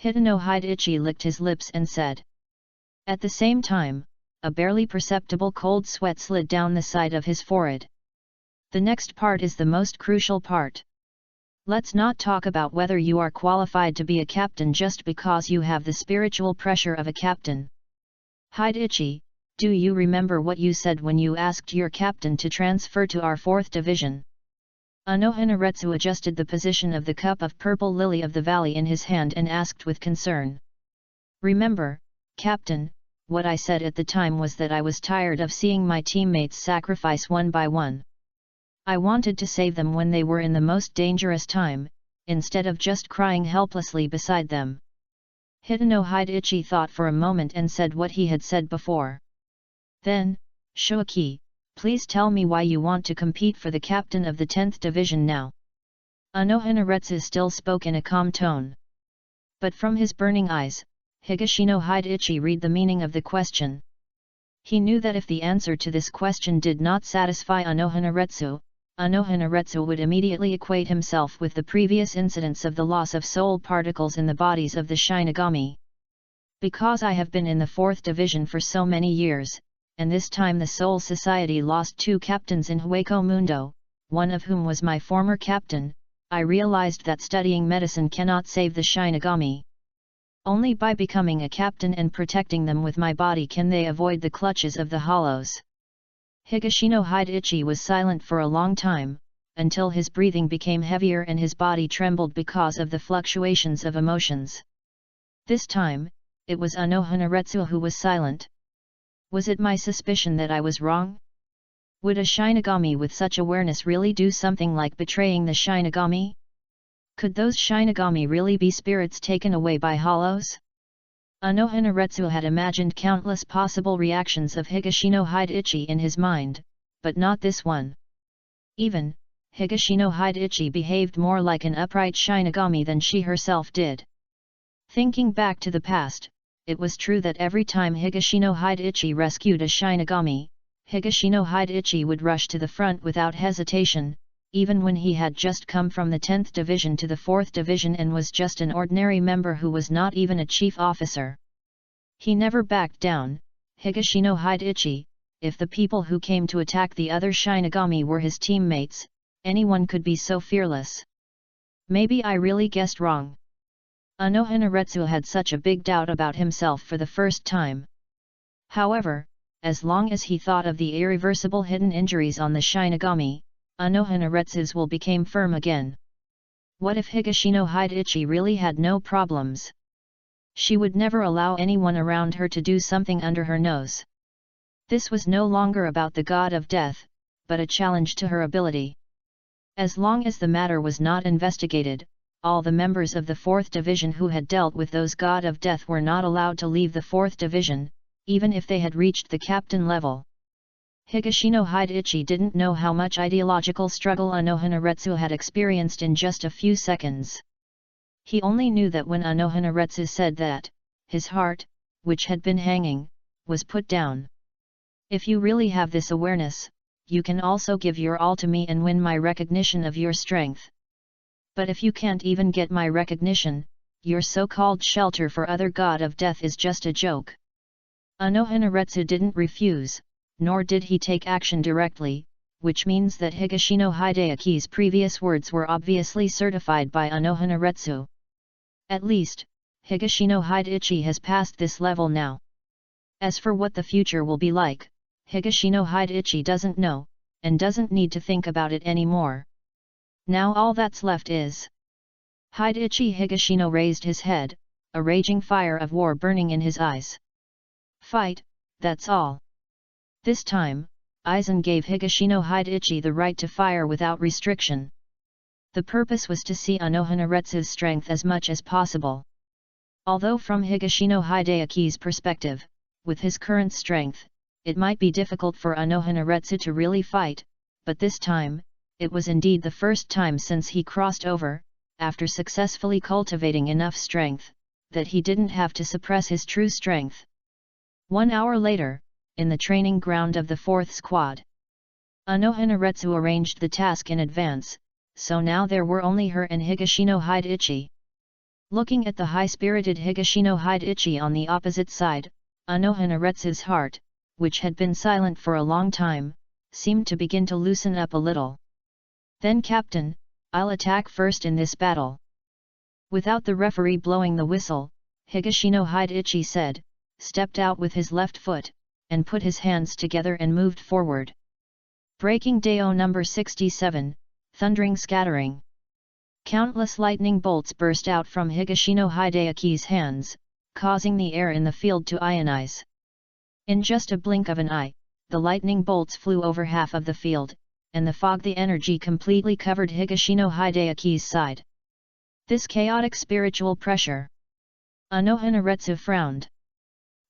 Hitano Hideichi licked his lips and said. At the same time, a barely perceptible cold sweat slid down the side of his forehead. The next part is the most crucial part. Let's not talk about whether you are qualified to be a captain just because you have the spiritual pressure of a captain. Hideichi, do you remember what you said when you asked your captain to transfer to our 4th Division? Unohana Retsu adjusted the position of the cup of purple lily of the valley in his hand and asked with concern. Remember, Captain, what I said at the time was that I was tired of seeing my teammates sacrifice one by one. I wanted to save them when they were in the most dangerous time, instead of just crying helplessly beside them. Hitano Hideichi thought for a moment and said what he had said before. Then, Shoaki, please tell me why you want to compete for the captain of the 10th Division now. Unohana Retsu still spoke in a calm tone. But from his burning eyes, Higashino Hideichi read the meaning of the question. He knew that if the answer to this question did not satisfy Unohana Retsu would immediately equate himself with the previous incidents of the loss of soul particles in the bodies of the Shinigami. Because I have been in the 4th Division for so many years, and this time the Soul Society lost 2 captains in Hueco Mundo, one of whom was my former captain, I realized that studying medicine cannot save the Shinigami. Only by becoming a captain and protecting them with my body can they avoid the clutches of the hollows. Higashino Hideichi was silent for a long time, until his breathing became heavier and his body trembled because of the fluctuations of emotions. This time, it was Unohana Retsu who was silent. Was it my suspicion that I was wrong? Would a Shinigami with such awareness really do something like betraying the Shinigami? Could those Shinigami really be spirits taken away by hollows? Unohana had imagined countless possible reactions of Higashino Hideichi in his mind, but not this one. Even, Higashino Hideichi behaved more like an upright Shinigami than she herself did. Thinking back to the past, it was true that every time Higashino Hideichi rescued a Shinigami, Higashino Hideichi would rush to the front without hesitation, even when he had just come from the 10th Division to the 4th Division and was just an ordinary member who was not even a chief officer. He never backed down, Higashino Hideichi. If the people who came to attack the other Shinigami were his teammates, anyone could be so fearless. Maybe I really guessed wrong. Unohana had such a big doubt about himself for the first time. However, as long as he thought of the irreversible hidden injuries on the Shinigami, Unohana will became firm again. What if Higashino Hideichi really had no problems? She would never allow anyone around her to do something under her nose. This was no longer about the god of death, but a challenge to her ability. As long as the matter was not investigated, all the members of the 4th Division who had dealt with those god of death were not allowed to leave the 4th Division, even if they had reached the captain level. Higashino Hideichi didn't know how much ideological struggle Unohana had experienced in just a few seconds. He only knew that when Unohana said that, his heart, which had been hanging, was put down. If you really have this awareness, you can also give your all to me and win my recognition of your strength. But if you can't even get my recognition, your so-called shelter for other god of death is just a joke. Unohana didn't refuse, nor did he take action directly, which means that Higashino Hideichi's previous words were obviously certified by Unohana. At least, Higashino Hideichi has passed this level now. As for what the future will be like, Higashino Hideichi doesn't know, and doesn't need to think about it anymore. Now all that's left is... Hideichi Higashino raised his head, a raging fire of war burning in his eyes. Fight, that's all. This time, Aizen gave Higashino Hideichi the right to fire without restriction. The purpose was to see Unohana strength as much as possible. Although from Higashino Hideichi's perspective, with his current strength, it might be difficult for Unohana to really fight, but this time, it was indeed the first time since he crossed over, after successfully cultivating enough strength, that he didn't have to suppress his true strength. 1 hour later, in the training ground of the 4th Squad, Unohana arranged the task in advance, so now there were only her and Higashino Hideichi. Looking at the high-spirited Higashino Hideichi on the opposite side, Unohana heart, which had been silent for a long time, seemed to begin to loosen up a little. Then Captain, I'll attack first in this battle. Without the referee blowing the whistle, Higashino Hideichi said, stepped out with his left foot, and put his hands together and moved forward. Breaking Deo number 67, thundering scattering. Countless lightning bolts burst out from Higashino Hideichi's hands, causing the air in the field to ionize. In just a blink of an eye, the lightning bolts flew over half of the field, and the energy completely covered Higashino Hideichi's side. This chaotic spiritual pressure. Unohana frowned.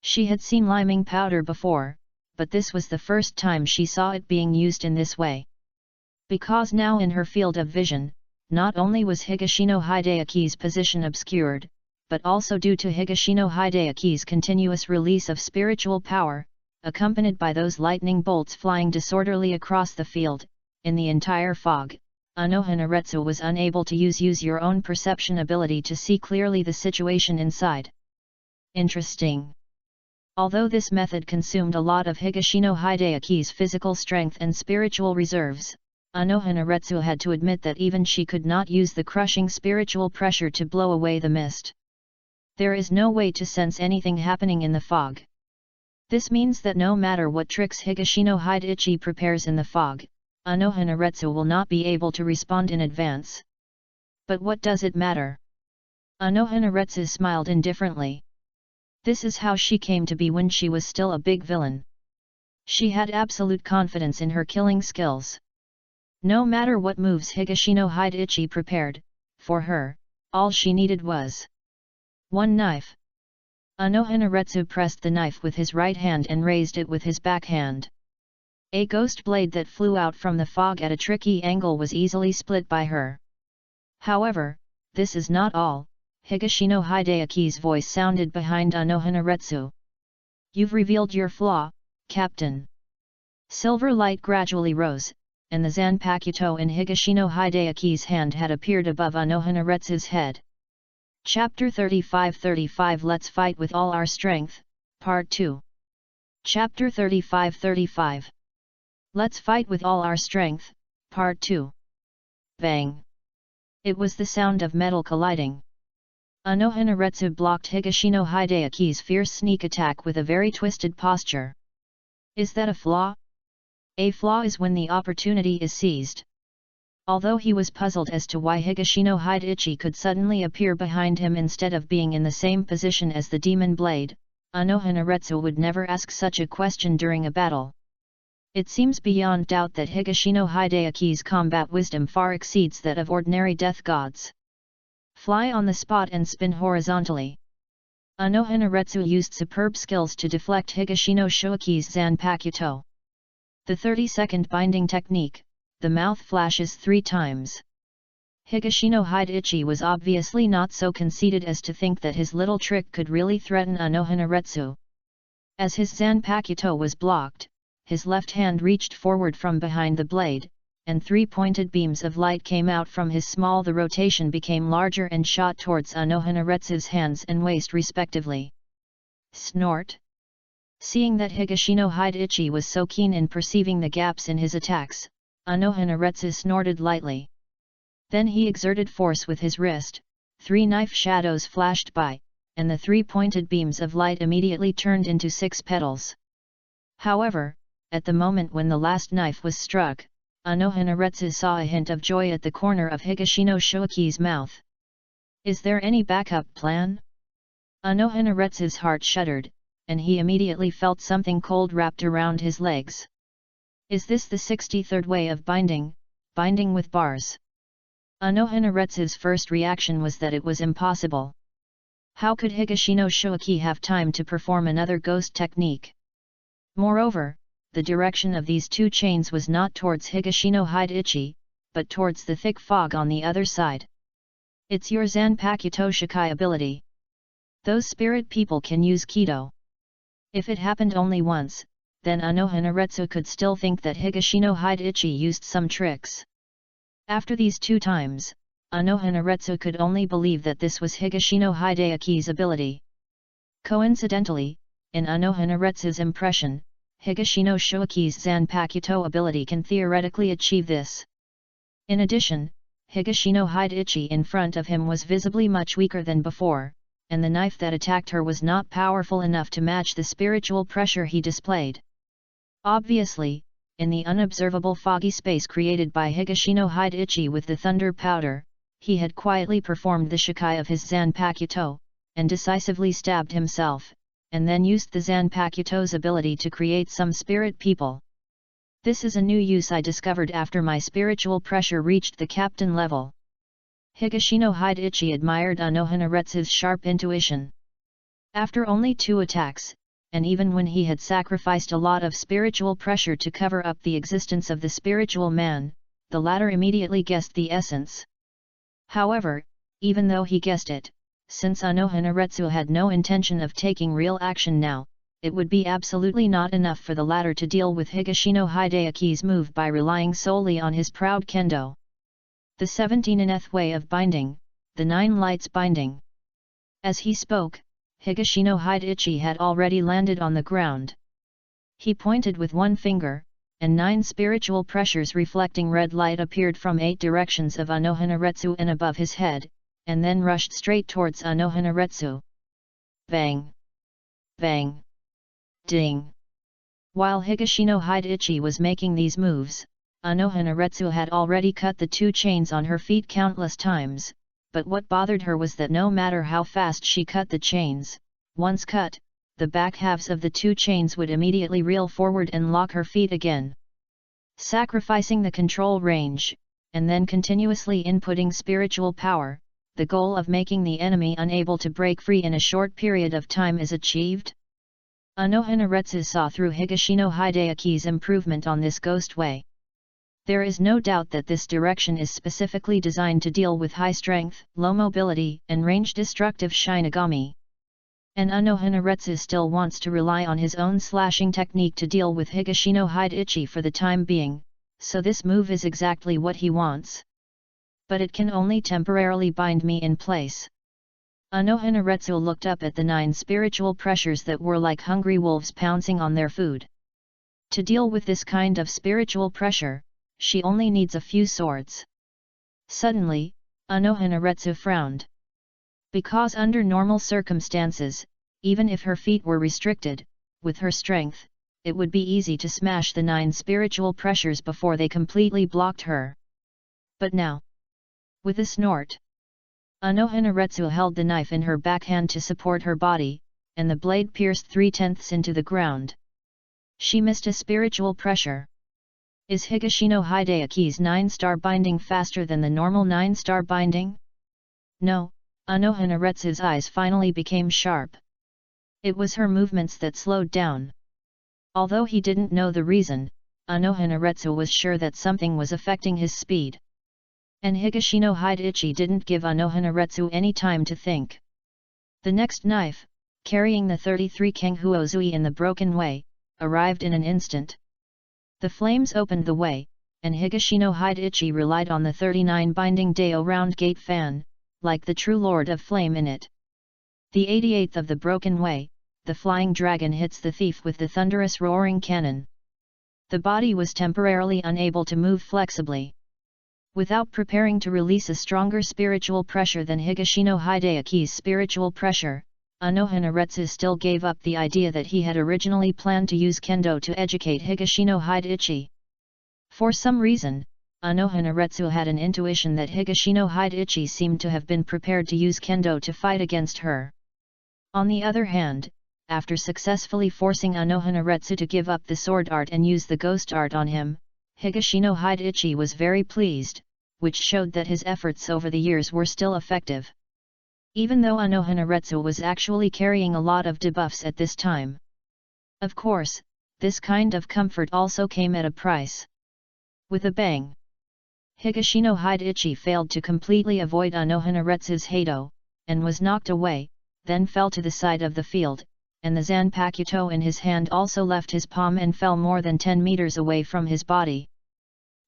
She had seen liming powder before, but this was the first time she saw it being used in this way. Because now in her field of vision, not only was Higashino Hideichi's position obscured, but also due to Higashino Hideichi's continuous release of spiritual power, accompanied by those lightning bolts flying disorderly across the field, in the entire fog, Unohana was unable to use your own perception ability to see clearly the situation inside. Interesting. Although this method consumed a lot of Higashino Hideichi's physical strength and spiritual reserves, Unohana had to admit that even she could not use the crushing spiritual pressure to blow away the mist. There is no way to sense anything happening in the fog. This means that no matter what tricks Higashino Hideichi prepares in the fog, Unohana will not be able to respond in advance. But what does it matter? Unohana smiled indifferently. This is how she came to be when she was still a big villain. She had absolute confidence in her killing skills. No matter what moves Higashino Hide-ichi prepared, for her, all she needed was one knife. Unohana pressed the knife with his right hand and raised it with his backhand. A ghost blade that flew out from the fog at a tricky angle was easily split by her. However, this is not all. Higashino Hideaki's voice sounded behind Unohana. You've revealed your flaw, Captain. Silver light gradually rose, and the Zanpakuto in Higashino Hideaki's hand had appeared above Unohana head. Chapter 35-35 Let's Fight with All Our Strength, Part 2. Chapter 35-35 Let's Fight with All Our Strength, Part 2. Bang! It was the sound of metal colliding. Unohana blocked Higashino Hideaki's fierce sneak attack with a very twisted posture. Is that a flaw? A flaw is when the opportunity is seized. Although he was puzzled as to why Higashino Hide-ichi could suddenly appear behind him instead of being in the same position as the demon blade, Unohana would never ask such a question during a battle. It seems beyond doubt that Higashino Hideaki's combat wisdom far exceeds that of ordinary death gods. Fly on the spot and spin horizontally. Unohana used superb skills to deflect Higashino Shoiki's Zanpakuto. The 30-second binding technique. The mouth flashes 3 times. Higashino Hide-ichi was obviously not so conceited as to think that his little trick could really threaten Unohana. As his Zanpakuto was blocked, his left hand reached forward from behind the blade, and 3 pointed beams of light came out from his small. The rotation became larger and shot towards Unohana hands and waist respectively. Snort! Seeing that Higashino Hide-ichi was so keen in perceiving the gaps in his attacks, Unohana snorted lightly. Then he exerted force with his wrist, 3 knife shadows flashed by, and the 3 pointed beams of light immediately turned into 6 petals. However, at the moment when the last knife was struck, Unohana saw a hint of joy at the corner of Higashino Shoiki's mouth. Is there any backup plan? Unohana heart shuddered, and he immediately felt something cold wrapped around his legs. Is this the 63rd way of binding with bars? Unohana first reaction was that it was impossible. How could Higashino Shoiki have time to perform another ghost technique? Moreover, the direction of these 2 chains was not towards Higashino Hide-ichi, but towards the thick fog on the other side. It's your Zanpakuto Shikai ability. Those spirit people can use Kido. If it happened only once, then Unohana could still think that Higashino Hide-ichi used some tricks. After these 2 times, Unohana could only believe that this was Higashino Hideaki's ability. Coincidentally, in Unohana impression, Higashino Shoiki's Zanpakuto ability can theoretically achieve this. In addition, Higashino Hide-ichi in front of him was visibly much weaker than before, and the knife that attacked her was not powerful enough to match the spiritual pressure he displayed. Obviously, in the unobservable foggy space created by Higashino Hide-ichi with the thunder powder, he had quietly performed the Shikai of his Zanpakuto, and decisively stabbed himself, and then used the Zanpakuto's ability to create some spirit people. This is a new use I discovered after my spiritual pressure reached the captain level. Higashino Hide-ichi admired Unohana sharp intuition. After only 2 attacks, and even when he had sacrificed a lot of spiritual pressure to cover up the existence of the spiritual man, the latter immediately guessed the essence. However, even though he guessed it, since Unohana had no intention of taking real action now, it would be absolutely not enough for the latter to deal with Higashino Hideaki's move by relying solely on his proud kendo. The 17th way of binding, the 9 lights binding. As he spoke, Higashino Hide-ichi had already landed on the ground. He pointed with 1 finger, and 9 spiritual pressures reflecting red light appeared from 8 directions of Unohana and above his head, and then rushed straight towards Unohana. Bang! Bang! Ding! While Higashino Hide-ichi was making these moves, Unohana had already cut the 2 chains on her feet countless times, but what bothered her was that no matter how fast she cut the chains, once cut, the back halves of the two chains would immediately reel forward and lock her feet again. Sacrificing the control range, and then continuously inputting spiritual power, the goal of making the enemy unable to break free in a short period of time is achieved. Unohana saw through Higashino Hideaki's improvement on this ghost way. There is no doubt that this direction is specifically designed to deal with high strength, low mobility, and range destructive Shinigami. And Unohana still wants to rely on his own slashing technique to deal with Higashino Hideachi for the time being, so this move is exactly what he wants. But it can only temporarily bind me in place. Unohana looked up at the 9 spiritual pressures that were like hungry wolves pouncing on their food. To deal with this kind of spiritual pressure, she only needs a few swords. Suddenly, Unohana frowned. Because under normal circumstances, even if her feet were restricted, with her strength, it would be easy to smash the 9 spiritual pressures before they completely blocked her. But now, with a snort, Unohana held the knife in her backhand to support her body, and the blade pierced 3/10 into the ground. She missed a spiritual pressure. Is Higashino Hideaki's 9-star binding faster than the normal 9-star binding? No, Unohana eyes finally became sharp. It was her movements that slowed down. Although he didn't know the reason, Unohana was sure that something was affecting his speed. And Higashino Hideachi didn't give Unohana any time to think. The next knife, carrying the 33 Kenghuozui in the broken way, arrived in an instant. The flames opened the way, and Higashino Hideachi relied on the 39 binding Deo round gate fan, like the true lord of flame in it. The 88th of the broken way, the flying dragon hits the thief with the thunderous roaring cannon. The body was temporarily unable to move flexibly. Without preparing to release a stronger spiritual pressure than Higashino Hideaki's spiritual pressure, Unohana still gave up the idea that he had originally planned to use kendo to educate Higashino Hideachi. For some reason, Unohana had an intuition that Higashino Hideachi seemed to have been prepared to use kendo to fight against her. On the other hand, after successfully forcing Unohana to give up the sword art and use the ghost art on him, Higashino Hideachi was very pleased, which showed that his efforts over the years were still effective. Even though Unohana was actually carrying a lot of debuffs at this time. Of course, this kind of comfort also came at a price. With a bang, Higashino Hideachi failed to completely avoid Unohana Hado, and was knocked away, then fell to the side of the field, and the Zanpakuto in his hand also left his palm and fell more than 10 meters away from his body.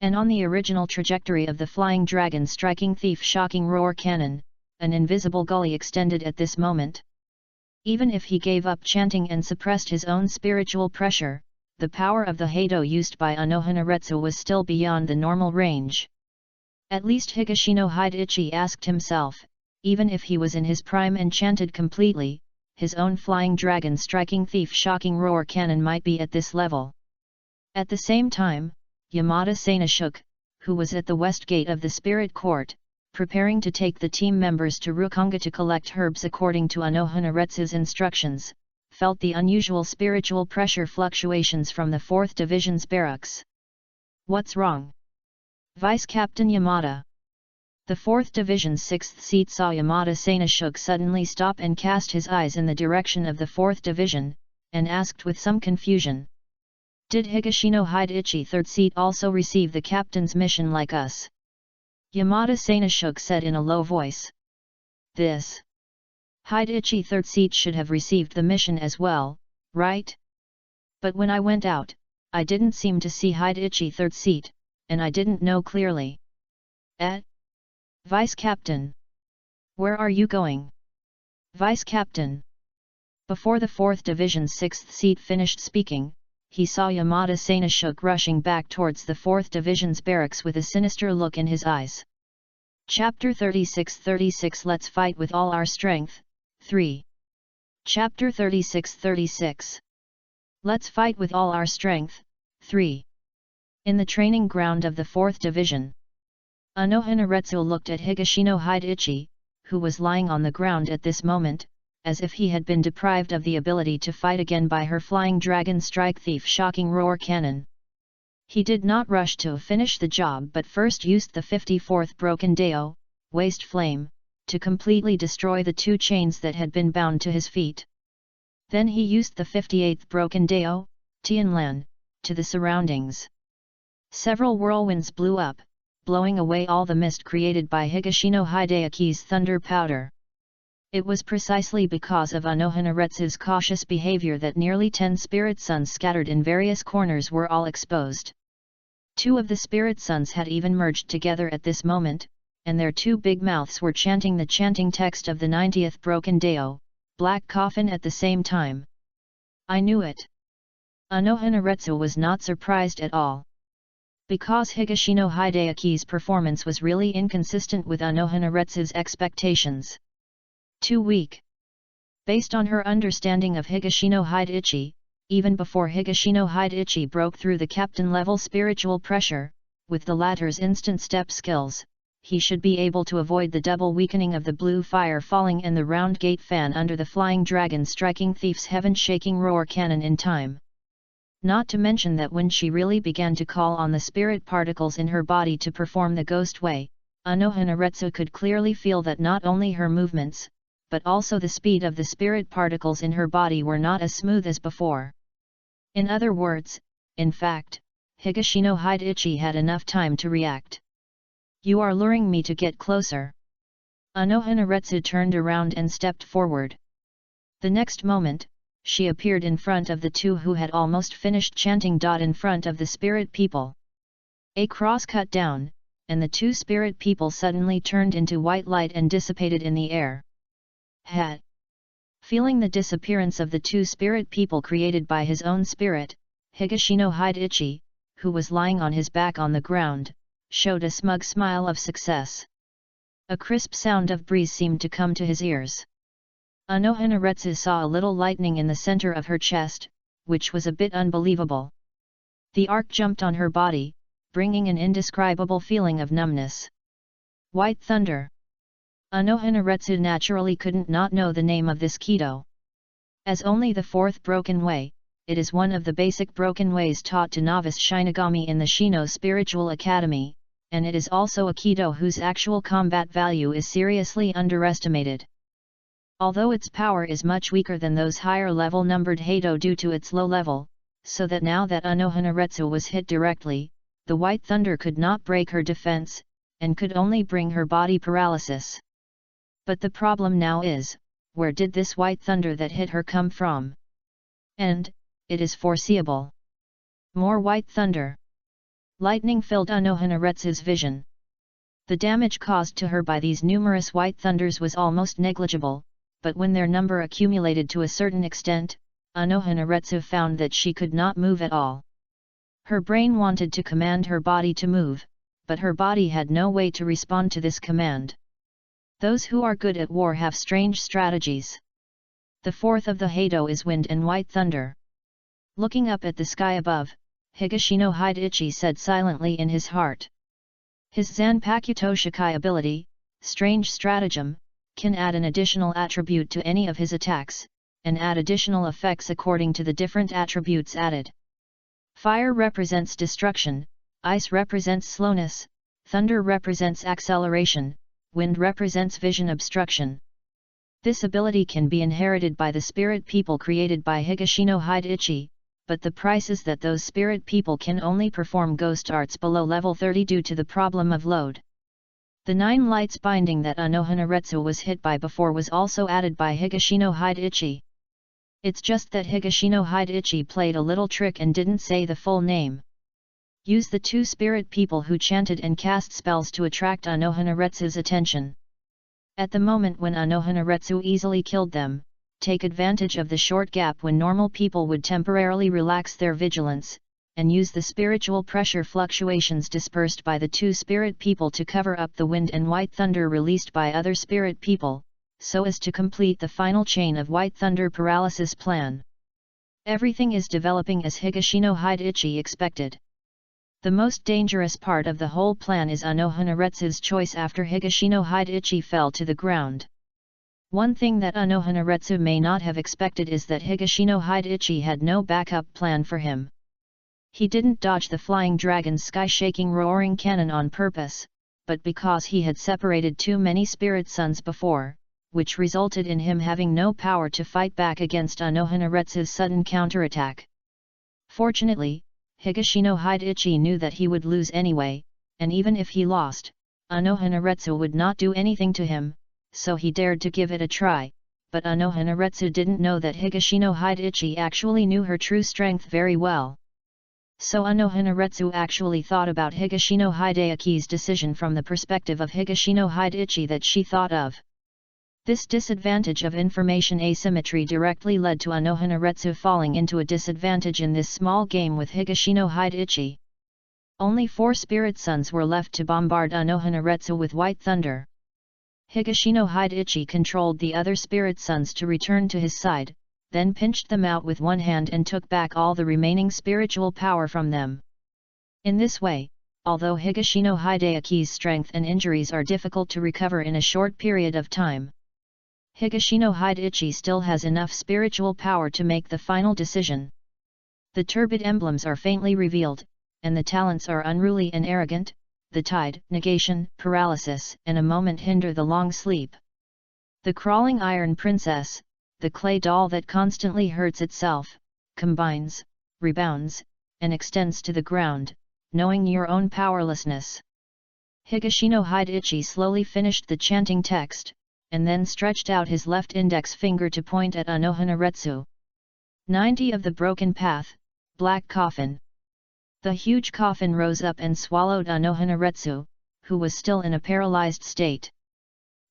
And on the original trajectory of the flying dragon striking thief shocking roar cannon, an invisible gully extended at this moment. Even if he gave up chanting and suppressed his own spiritual pressure, the power of the Hado used by Unohana was still beyond the normal range. At least Higashino Hideachi asked himself, even if he was in his prime and chanted completely, his own flying dragon striking thief shocking roar cannon might be at this level. At the same time, Yamada Sanashuk, who was at the west gate of the spirit court, preparing to take the team members to Rukonga to collect herbs according to Unohana instructions, felt the unusual spiritual pressure fluctuations from the 4th Division's barracks. What's wrong? Vice Captain Yamada. The 4th Division's 6th seat saw Yamada Sanashuk suddenly stop and cast his eyes in the direction of the 4th Division, and asked with some confusion. Did Higashino Hideachi 3rd seat also receive the captain's mission like us? Yamada Sanashuk said in a low voice. This Hideachi 3rd seat should have received the mission as well, right? But when I went out, I didn't seem to see Hideachi 3rd seat, and I didn't know clearly. Vice Captain. Where are you going? Vice Captain. Before the 4th Division's 6th seat finished speaking, he saw Yamada Sanashuk rushing back towards the 4th Division's barracks with a sinister look in his eyes. Chapter 36 Let's fight with all our strength, 3. Chapter 36 Let's fight with all our strength, 3. In the training ground of the 4th Division. Unohana looked at Higashino Hideachi, who was lying on the ground at this moment, as if he had been deprived of the ability to fight again by her flying dragon strike thief shocking roar cannon. He did not rush to finish the job but first used the 54th broken Dao, waste flame, to completely destroy the 2 chains that had been bound to his feet. Then he used the 58th broken Dao, Tianlan, to the surroundings. Several whirlwinds blew up, blowing away all the mist created by Higashino Hideaki's thunder powder. It was precisely because of Unohanaretsu's cautious behavior that nearly 10 spirit suns scattered in various corners were all exposed. 2 of the spirit suns had even merged together at this moment, and their 2 big mouths were chanting the chanting text of the 90th broken Dao, Black Coffin at the same time. I knew it. Unohanaretsu was not surprised at all. Because Higashino Hideaki's performance was really inconsistent with Unohanaretsu's expectations. Too weak. Based on her understanding of Higashino Hideachi, even before Higashino Hideachi broke through the captain-level spiritual pressure, with the latter's instant step skills, he should be able to avoid the double weakening of the blue fire falling and the round gate fan under the flying dragon striking thief's heaven-shaking roar cannon in time. Not to mention that when she really began to call on the spirit particles in her body to perform the ghost way, Unohanaretsu could clearly feel that not only her movements, but also the speed of the spirit particles in her body were not as smooth as before. In other words, in fact, Higashino Hideachi had enough time to react. You are luring me to get closer. Unohanaretsu turned around and stepped forward. The next moment, she appeared in front of the 2 who had almost finished chanting. In front of the spirit people. A cross cut down, and the 2 spirit people suddenly turned into white light and dissipated in the air. Had. Feeling the disappearance of the 2 spirit people created by his own spirit, Higashino Hideachi, who was lying on his back on the ground, showed a smug smile of success. A crisp sound of breeze seemed to come to his ears. Unohanaretsu saw a little lightning in the center of her chest, which was a bit unbelievable. The arc jumped on her body, bringing an indescribable feeling of numbness. White thunder. Unohanaretsu naturally couldn't not know the name of this Kido. As only the 4th broken way, it is one of the basic broken ways taught to novice Shinigami in the Shino Spiritual Academy, and it is also a Kido whose actual combat value is seriously underestimated. Although its power is much weaker than those higher-level numbered Heido due to its low level, so that now that Unohanaretsu was hit directly, the White Thunder could not break her defense, and could only bring her body paralysis. But the problem now is, where did this White Thunder that hit her come from? And, it is foreseeable. More White Thunder. Lightning filled Unohanaretsu's vision. The damage caused to her by these numerous White Thunders was almost negligible, but when their number accumulated to a certain extent, Unohanaretsu found that she could not move at all. Her brain wanted to command her body to move, but her body had no way to respond to this command. Those who are good at war have strange strategies. The 4th of the Heido is wind and white thunder. Looking up at the sky above, Higashino Hideachi said silently in his heart. His Zanpakuto Shikai ability, Strange Stratagem, can add an additional attribute to any of his attacks, and add additional effects according to the different attributes added. Fire represents destruction, ice represents slowness, thunder represents acceleration, wind represents vision obstruction. This ability can be inherited by the spirit people created by Higashino Hideachi, but the price is that those spirit people can only perform ghost arts below level 30 due to the problem of load. The 9 lights binding that Unohanaretsu was hit by before was also added by Higashino Hideachi. It's just that Higashino Hideachi played a little trick and didn't say the full name. Use the 2 spirit people who chanted and cast spells to attract Unohanaretsu's attention. At the moment when Unohanaretsu easily killed them, take advantage of the short gap when normal people would temporarily relax their vigilance, and use the spiritual pressure fluctuations dispersed by the 2 spirit people to cover up the wind and white thunder released by other spirit people, so as to complete the final chain of white thunder paralysis plan. Everything is developing as Higashino Hideachi expected. The most dangerous part of the whole plan is Unohanaretsu's choice after Higashino Hideachi fell to the ground. One thing that Unohana may not have expected is that Higashino Hideichi had no backup plan for him. He didn't dodge the flying dragon's sky-shaking roaring cannon on purpose, but because he had separated too many spirit suns before, which resulted in him having no power to fight back against Unohana sudden counterattack. Fortunately, Higashino Hideichi knew that he would lose anyway, and even if he lost, Unohana would not do anything to him, so he dared to give it a try, but Unohana didn't know that Higashino Hideichi actually knew her true strength very well. So Unohana actually thought about Higashino Hideichi's decision from the perspective of Higashino Hideichi that she thought of. This disadvantage of information asymmetry directly led to Unohana falling into a disadvantage in this small game with Higashino Hideichi. Only 4 spirit suns were left to bombard Unohana with white thunder. Higashino Hideichi controlled the other spirit suns to return to his side, then pinched them out with one hand and took back all the remaining spiritual power from them. In this way, although Higashino Hideichi's strength and injuries are difficult to recover in a short period of time, Higashino Hideichi still has enough spiritual power to make the final decision. The turbid emblems are faintly revealed, and the talents are unruly and arrogant. The tide, negation, paralysis, and a moment hinder the long sleep. The crawling iron princess, the clay doll that constantly hurts itself, combines, rebounds, and extends to the ground, knowing your own powerlessness. Higashino Hideichi slowly finished the chanting text, and then stretched out his left index finger to point at Unohana 90 of the broken path, black coffin. The huge coffin rose up and swallowed Unohana, who was still in a paralyzed state.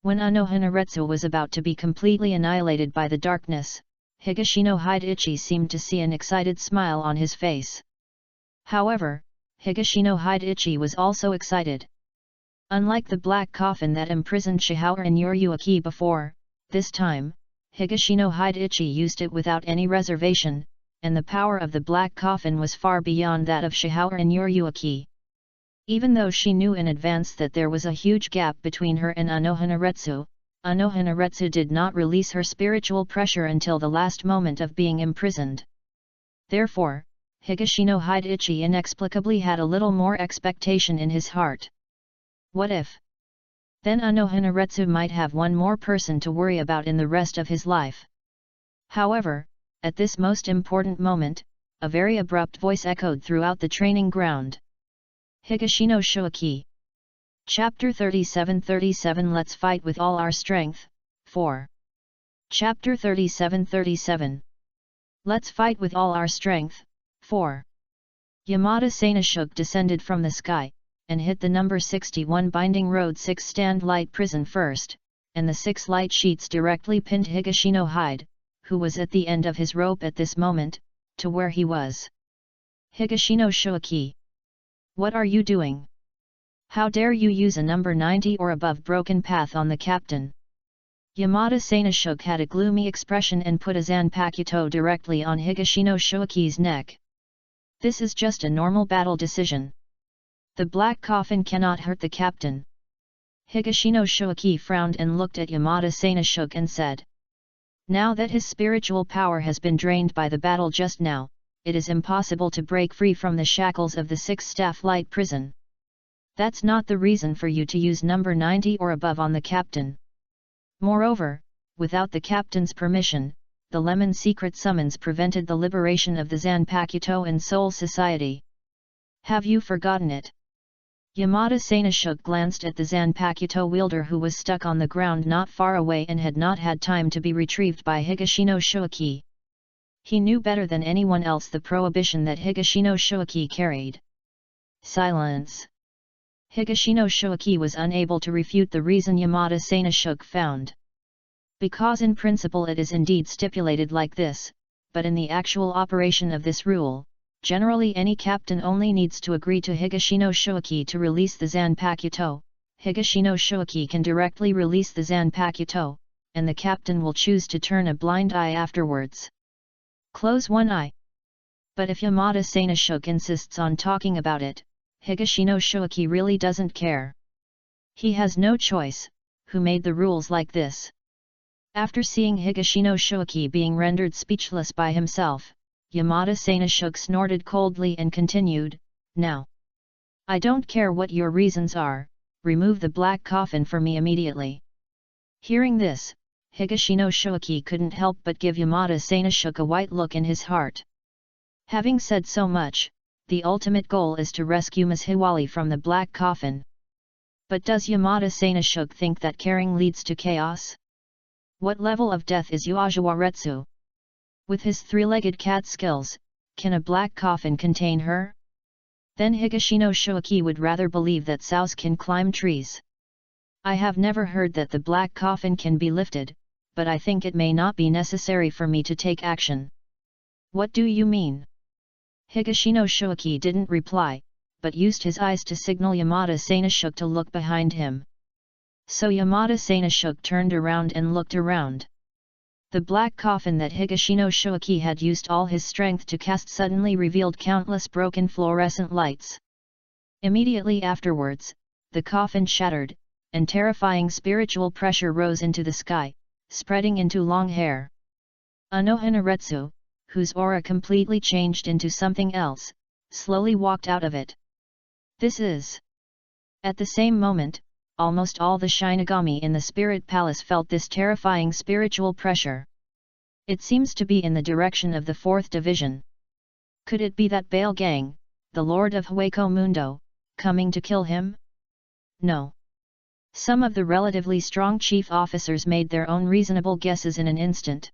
When Unohana was about to be completely annihilated by the darkness, Higashino Hideichi seemed to see an excited smile on his face. However, Higashino Hideichi was also excited. Unlike the black coffin that imprisoned Shihao and Yuryuaki before, this time, Higashino Hideichi used it without any reservation, and the power of the black coffin was far beyond that of Shihao and Yuryuaki. Even though she knew in advance that there was a huge gap between her and Unohana, Unohana did not release her spiritual pressure until the last moment of being imprisoned. Therefore, Higashino Hideichi inexplicably had a little more expectation in his heart. What if? Then Unohana might have one more person to worry about in the rest of his life. However, at this most important moment, a very abrupt voice echoed throughout the training ground. Higashino Shuaki. Chapter 37 Let's fight with all our strength, 4. Chapter 37 Let's fight with all our strength, 4. Yamada Sanashuk descended from the sky, and hit the number 61 Binding Road 6 Stand Light Prison first, and the 6 light sheets directly pinned Higashino Hide, who was at the end of his rope at this moment, to where he was. Higashino Shuaki. What are you doing? How dare you use a number 90 or above broken path on the captain? Yamada Sanashuk had a gloomy expression and put a Zanpakuto directly on Higashino Shuaki's neck. This is just a normal battle decision. The black coffin cannot hurt the captain. Higashino Shuaki frowned and looked at Yamada Sanashuk and said, now that his spiritual power has been drained by the battle just now, it is impossible to break free from the shackles of the 6 staff light prison. That's not the reason for you to use number 90 or above on the captain. Moreover, without the captain's permission, the Lemon secret summons prevented the liberation of the Zanpakuto and Soul Society. Have you forgotten it? Yamada Sanashuk glanced at the Zanpakuto wielder who was stuck on the ground not far away and had not had time to be retrieved by Higashino Shuaki. He knew better than anyone else the prohibition that Higashino Shuaki carried. Silence. Higashino Shuaki was unable to refute the reason Yamada Sanashuk found. Because in principle it is indeed stipulated like this, but in the actual operation of this rule, generally any captain only needs to agree to Higashino Shuaki to release the Zanpakuto. Higashino Shuaki can directly release the Zanpakuto, and the captain will choose to turn a blind eye afterwards. Close one eye. But if Yamada Sanashuk insists on talking about it, Higashino Shuaki really doesn't care. He has no choice. Who made the rules like this? After seeing Higashino Shoaki being rendered speechless by himself, Yamada Sanashuk snorted coldly and continued, "Now. I don't care what your reasons are, remove the black coffin for me immediately." Hearing this, Higashino Shoaki couldn't help but give Yamada Sanashuk a white look in his heart. Having said so much, the ultimate goal is to rescue Ms. Hiwali from the black coffin. But does Yamada Sanashuk think that caring leads to chaos? What level of death is Yuajiwaretsu? With his three-legged cat skills, can a black coffin contain her? Then Higashino Shoaki would rather believe that sows can climb trees. I have never heard that the black coffin can be lifted, but I think it may not be necessary for me to take action. What do you mean? Higashino Shoaki didn't reply, but used his eyes to signal Yamada Sanashuk to look behind him. So Yamada Sanashuk turned around and looked around. The black coffin that Higashino Shoaki had used all his strength to cast suddenly revealed countless broken fluorescent lights. Immediately afterwards, the coffin shattered, and terrifying spiritual pressure rose into the sky, spreading into long hair. Unohana, whose aura completely changed into something else, slowly walked out of it. This is... At the same moment, almost all the Shinigami in the Spirit Palace felt this terrifying spiritual pressure. It seems to be in the direction of the 4th Division. Could it be that Bale Gang, the Lord of Hueco Mundo, coming to kill him? No. Some of the relatively strong chief officers made their own reasonable guesses in an instant.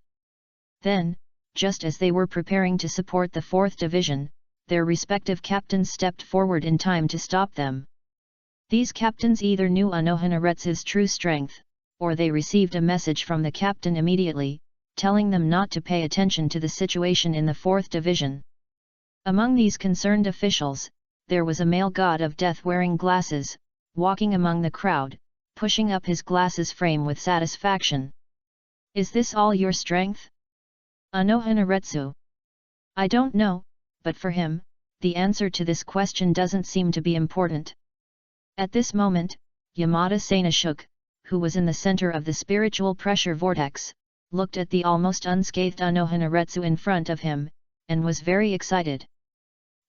Then, just as they were preparing to support the 4th Division, their respective captains stepped forward in time to stop them. These captains either knew Unohanaretsu's true strength, or they received a message from the captain immediately, telling them not to pay attention to the situation in the 4th Division. Among these concerned officials, there was a male god of death wearing glasses, walking among the crowd, pushing up his glasses frame with satisfaction. "Is this all your strength? Unohanaretsu?" "I don't know, but for him, the answer to this question doesn't seem to be important." At this moment, Yamada Sanashuk, who was in the center of the spiritual pressure vortex, looked at the almost unscathed Unohanaretsu in front of him, and was very excited.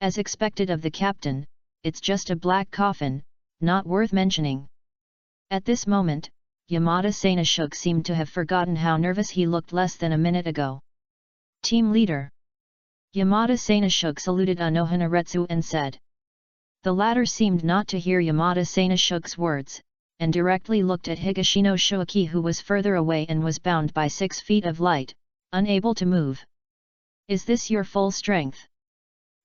As expected of the captain, "It's just a black coffin, not worth mentioning." At this moment, Yamada Sanashuk seemed to have forgotten how nervous he looked less than a minute ago. "Team leader." Yamada Sanashuk saluted Unohanaretsu and said. The latter seemed not to hear Yamada Sanashuk's words, and directly looked at Higashino Shoaki, who was further away and was bound by 6 feet of light, unable to move. "Is this your full strength?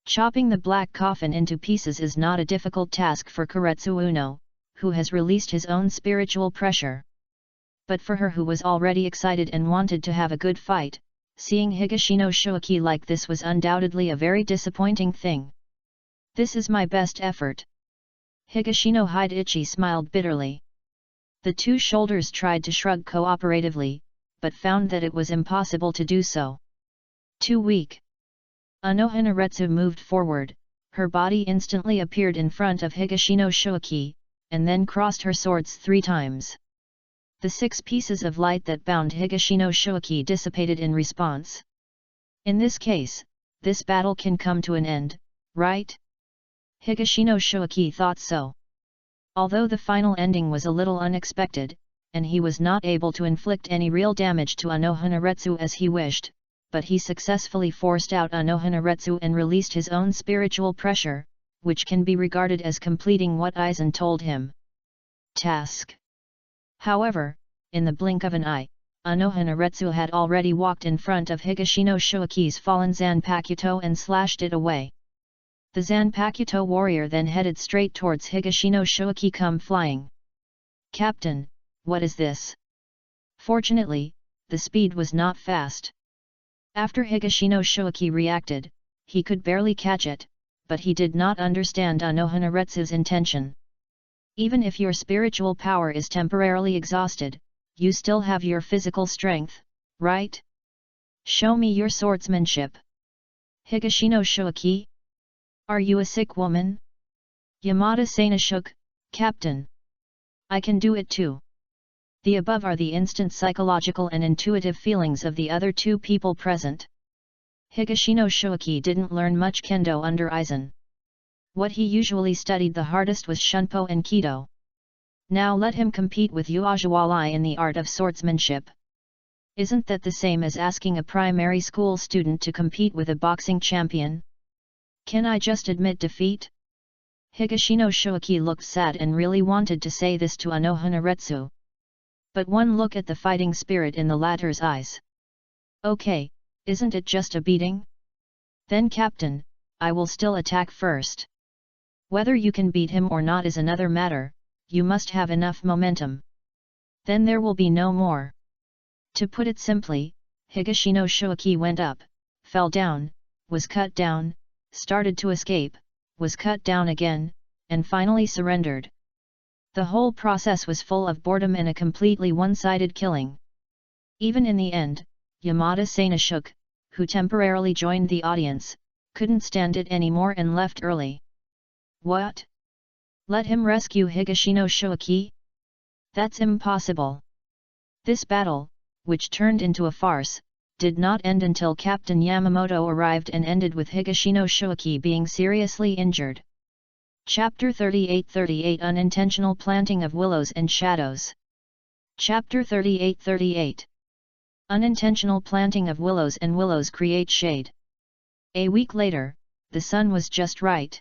Chopping the black coffin into pieces is not a difficult task for Keiretsu Uno, who has released his own spiritual pressure." But for her, who was already excited and wanted to have a good fight, seeing Higashino Shoaki like this was undoubtedly a very disappointing thing. "This is my best effort." Higashino Hidechi smiled bitterly. The two shoulders tried to shrug cooperatively, but found that it was impossible to do so. "Too weak." Unohanaretsu moved forward, her body instantly appeared in front of Higashino Shoaki, and then crossed her swords 3 times. The 6 pieces of light that bound Higashino Shoaki dissipated in response. In this case, this battle can come to an end, right? Higashino Shoaki thought so. Although the final ending was a little unexpected, and he was not able to inflict any real damage to Unohanaretsu as he wished, but he successfully forced out Unohanaretsu and released his own spiritual pressure, which can be regarded as completing what Aizen told him. Task. However, in the blink of an eye, Unohanaretsu had already walked in front of Higashino Shoaki's fallen Zanpakuto and slashed it away. The Zanpakuto warrior then headed straight towards Higashino Shoaki, come flying. "Captain, what is this?" Fortunately, the speed was not fast. After Higashino Shoaki reacted, he could barely catch it, but he did not understand Unohanaretsu's intention. "Even if your spiritual power is temporarily exhausted, you still have your physical strength, right? Show me your swordsmanship." "Higashino Shoaki? Are you a sick woman?" Yamada Sanashuk, "Captain. I can do it too." The above are the instant psychological and intuitive feelings of the other two people present. Higashino Shoaki didn't learn much kendo under Aizen. What he usually studied the hardest was shunpo and kido. Now let him compete with Uajiwalai in the art of swordsmanship. Isn't that the same as asking a primary school student to compete with a boxing champion? Can I just admit defeat? Higashino Shoaki looked sad and really wanted to say this to Unohana. But one look at the fighting spirit in the latter's eyes. Okay, isn't it just a beating? Then Captain, I will still attack first. Whether you can beat him or not is another matter, you must have enough momentum. Then there will be no more. To put it simply, Higashino Shoaki went up, fell down, was cut down, started to escape, was cut down again, and finally surrendered. The whole process was full of boredom and a completely one-sided killing. Even in the end, Yamada Sanashuk, who temporarily joined the audience, couldn't stand it anymore and left early. What? Let him rescue Higashino Shoaki? That's impossible. This battle, which turned into a farce, did not end until Captain Yamamoto arrived and ended with Higashino Shoaki being seriously injured. Chapter 38-38 Unintentional Planting of Willows and Shadows. Chapter 38-38 Unintentional planting of willows and willows create shade. A week later, the sun was just right.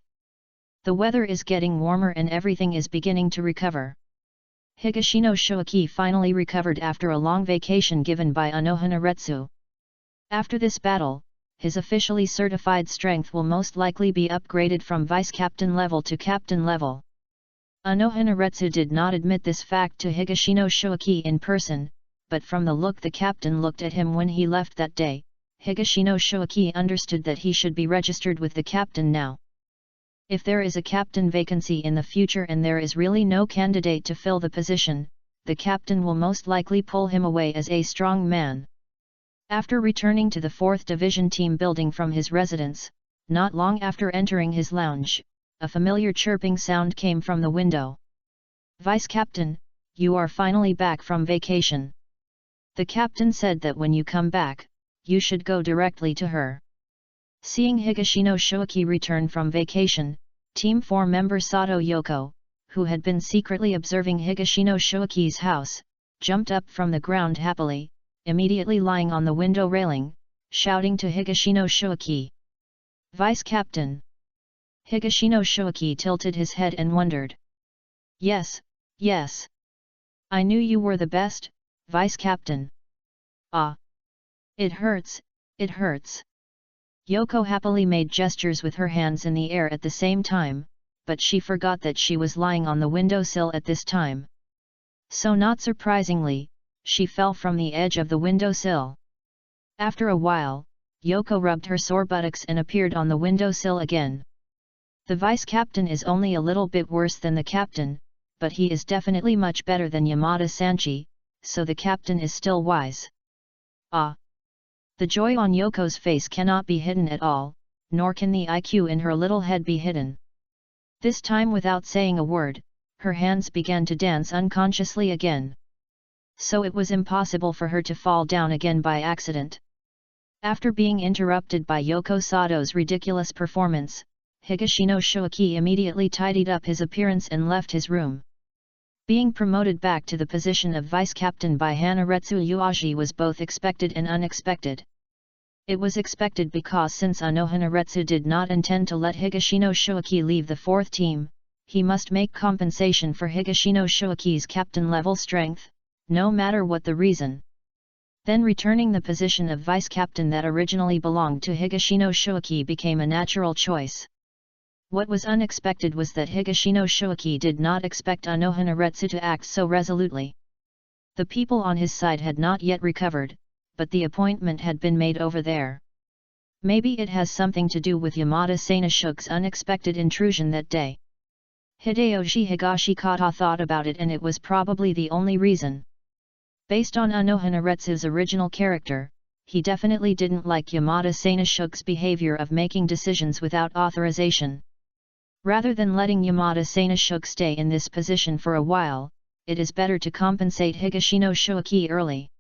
The weather is getting warmer and everything is beginning to recover. Higashino Shoaki finally recovered after a long vacation given by Unohana. After this battle, his officially certified strength will most likely be upgraded from vice-captain level to captain level. Unohana did not admit this fact to Higashino Shoaki in person, but from the look the captain looked at him when he left that day, Higashino Shoaki understood that he should be registered with the captain now. If there is a captain vacancy in the future and there is really no candidate to fill the position, the captain will most likely pull him away as a strong man. After returning to the 4th Division team building from his residence, not long after entering his lounge, a familiar chirping sound came from the window. "Vice Captain, you are finally back from vacation. The captain said that when you come back, you should go directly to her." Seeing Higashino Shoaki return from vacation, Team 4 member Sato Yoko, who had been secretly observing Higashino Shoaki's house, jumped up from the ground happily, immediately lying on the window railing, shouting to Higashino Shoaki. "Vice Captain!" Higashino Shoaki tilted his head and wondered. Yes. I knew you were the best, Vice Captain." "Ah! It hurts. Yoko happily made gestures with her hands in the air at the same time, but she forgot that she was lying on the windowsill at this time. So not surprisingly, she fell from the edge of the windowsill. After a while, Yoko rubbed her sore buttocks and appeared on the windowsill again. The vice captain is only a little bit worse than the captain, but he is definitely much better than Yamada-sanchi, so the captain is still wise. Ah! The joy on Yoko's face cannot be hidden at all, nor can the IQ in her little head be hidden. This time without saying a word, her hands began to dance unconsciously again. So it was impossible for her to fall down again by accident. After being interrupted by Yoko Sato's ridiculous performance, Higashino Shoaki immediately tidied up his appearance and left his room. Being promoted back to the position of vice-captain by Hanaretsu Uaji was both expected and unexpected. It was expected because since Unohana did not intend to let Higashino Shoaki leave the 4th team, he must make compensation for Higashino Shoaki's captain-level strength, no matter what the reason. Then returning the position of vice-captain that originally belonged to Higashino Shoaki became a natural choice. What was unexpected was that Higashino Shoaki did not expect Unohana to act so resolutely. The people on his side had not yet recovered, but the appointment had been made over there. Maybe it has something to do with Yamada Sanashuk's unexpected intrusion that day. Hideyoshi Higashikata thought about it and it was probably the only reason. Based on Unohana original character, he definitely didn't like Yamada Sanashuk's behavior of making decisions without authorization. Rather than letting Yamada Sanashuk stay in this position for a while, it is better to compensate Higashino Shoaki early.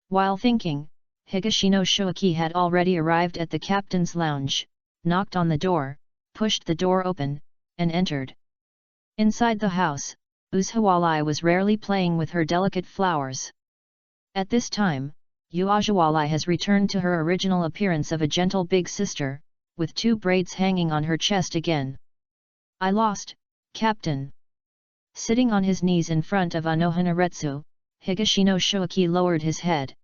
While thinking, Higashino Shoaki had already arrived at the captain's lounge, knocked on the door, pushed the door open, and entered. Inside the house, Uzhawali was rarely playing with her delicate flowers. At this time, Uzhawali has returned to her original appearance of a gentle big sister, with 2 braids hanging on her chest again. I lost, Captain. Sitting on his knees in front of Unohana, Higashino Shoaki lowered his head.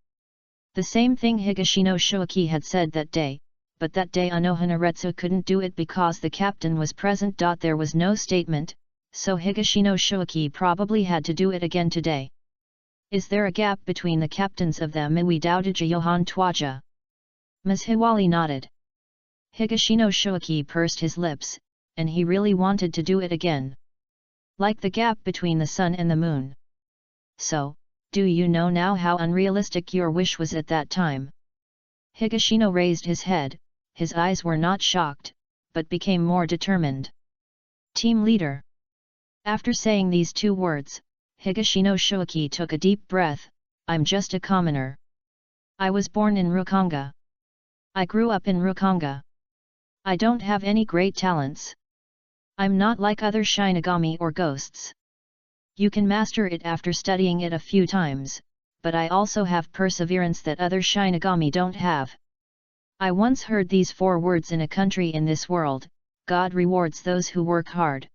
The same thing Higashino Shoaki had said that day, but that day Unohana couldn't do it because the captain was present. There was no statement, so Higashino Shoaki probably had to do it again today. Is there a gap between the captains of the Miwi Doudija Johan Twaja? Ms. Hiwali nodded. Higashino Shoaki pursed his lips, and he really wanted to do it again. Like the gap between the sun and the moon. So, do you know now how unrealistic your wish was at that time? Higashino raised his head, his eyes were not shocked, but became more determined. Team leader. After saying these 2 words, Higashino Shoaki took a deep breath. I'm just a commoner. I was born in Rukanga. I grew up in Rukanga. I don't have any great talents. I'm not like other Shinigami or ghosts. You can master it after studying it a few times, but I also have perseverance that other Shinigami don't have. I once heard these 4 words in a country in this world: God rewards those who work hard.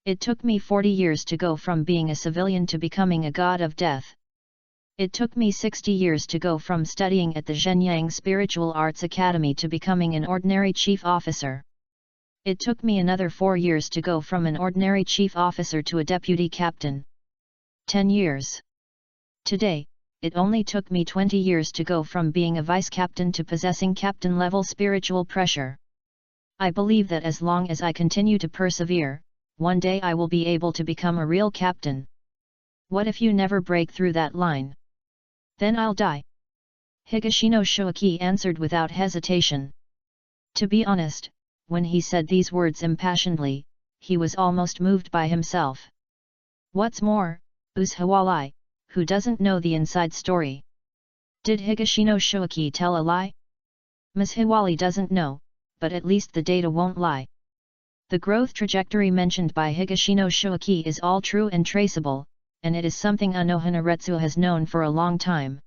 It took me 40 years to go from being a civilian to becoming a god of death. It took me 60 years to go from studying at the Zhenyang Spiritual Arts Academy to becoming an ordinary chief officer. It took me another 4 years to go from an ordinary chief officer to a deputy captain. 10 years. Today, it only took me 20 years to go from being a vice captain to possessing captain-level spiritual pressure. I believe that as long as I continue to persevere, one day I will be able to become a real captain. What if you never break through that line? Then I'll die. Higashino Shoaki answered without hesitation. To be honest, when he said these words impassionedly, he was almost moved by himself. What's more, Uzhawali, who doesn't know the inside story? Did Higashino Shoaki tell a lie? Ms. Hiwali doesn't know, but at least the data won't lie. The growth trajectory mentioned by Higashino Shoaki is all true and traceable, and it is something Unohana has known for a long time.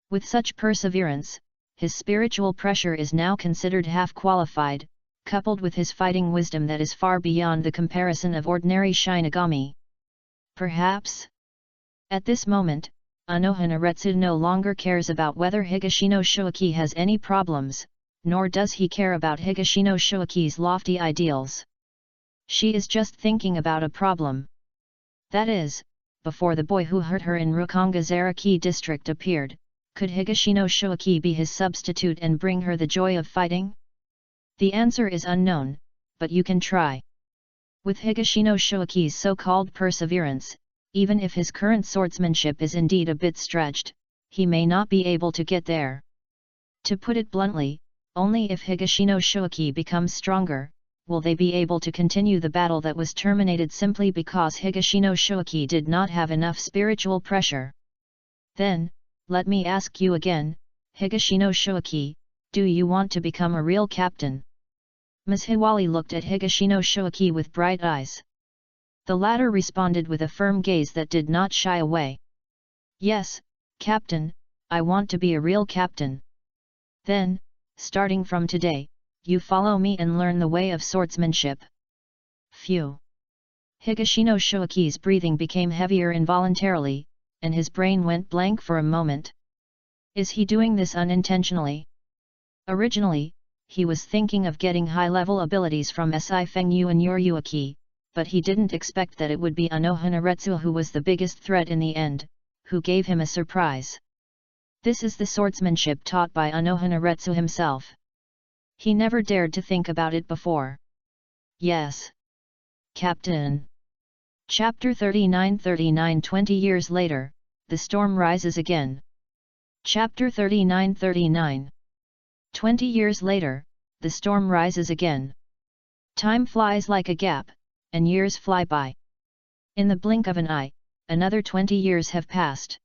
With such perseverance, his spiritual pressure is now considered half-qualified, coupled with his fighting wisdom that is far beyond the comparison of ordinary Shinigami. Perhaps? At this moment, Unohana no longer cares about whether Higashino Shoaki has any problems, nor does he care about Higashino Shoaki's lofty ideals. She is just thinking about a problem. That is, before the boy who hurt her in Rukanga Zaraki district appeared, could Higashino Shoaki be his substitute and bring her the joy of fighting? The answer is unknown, but you can try. With Higashino Shoaki's so-called perseverance, even if his current swordsmanship is indeed a bit stretched, he may not be able to get there. To put it bluntly, only if Higashino Shoaki becomes stronger, will they be able to continue the battle that was terminated simply because Higashino Shoaki did not have enough spiritual pressure. Then, let me ask you again, Higashino Shoaki, do you want to become a real captain? Ms. Hiwali looked at Higashino Shoaki with bright eyes. The latter responded with a firm gaze that did not shy away. Yes, Captain, I want to be a real captain. Then, starting from today, you follow me and learn the way of swordsmanship. Phew! Higashino Shoaki's breathing became heavier involuntarily, and his brain went blank for a moment. Is he doing this unintentionally? Originally, he was thinking of getting high-level abilities from Soi Fon and Yuryuaki, but he didn't expect that it would be Unohana who was the biggest threat in the end, who gave him a surprise. This is the swordsmanship taught by Unohana himself. He never dared to think about it before. Yes. Captain. Chapter 39-39 20 years later, the storm rises again. Chapter 39-39 20 years later, the storm rises again. Time flies like a gap, and years fly by. In the blink of an eye, another 20 years have passed.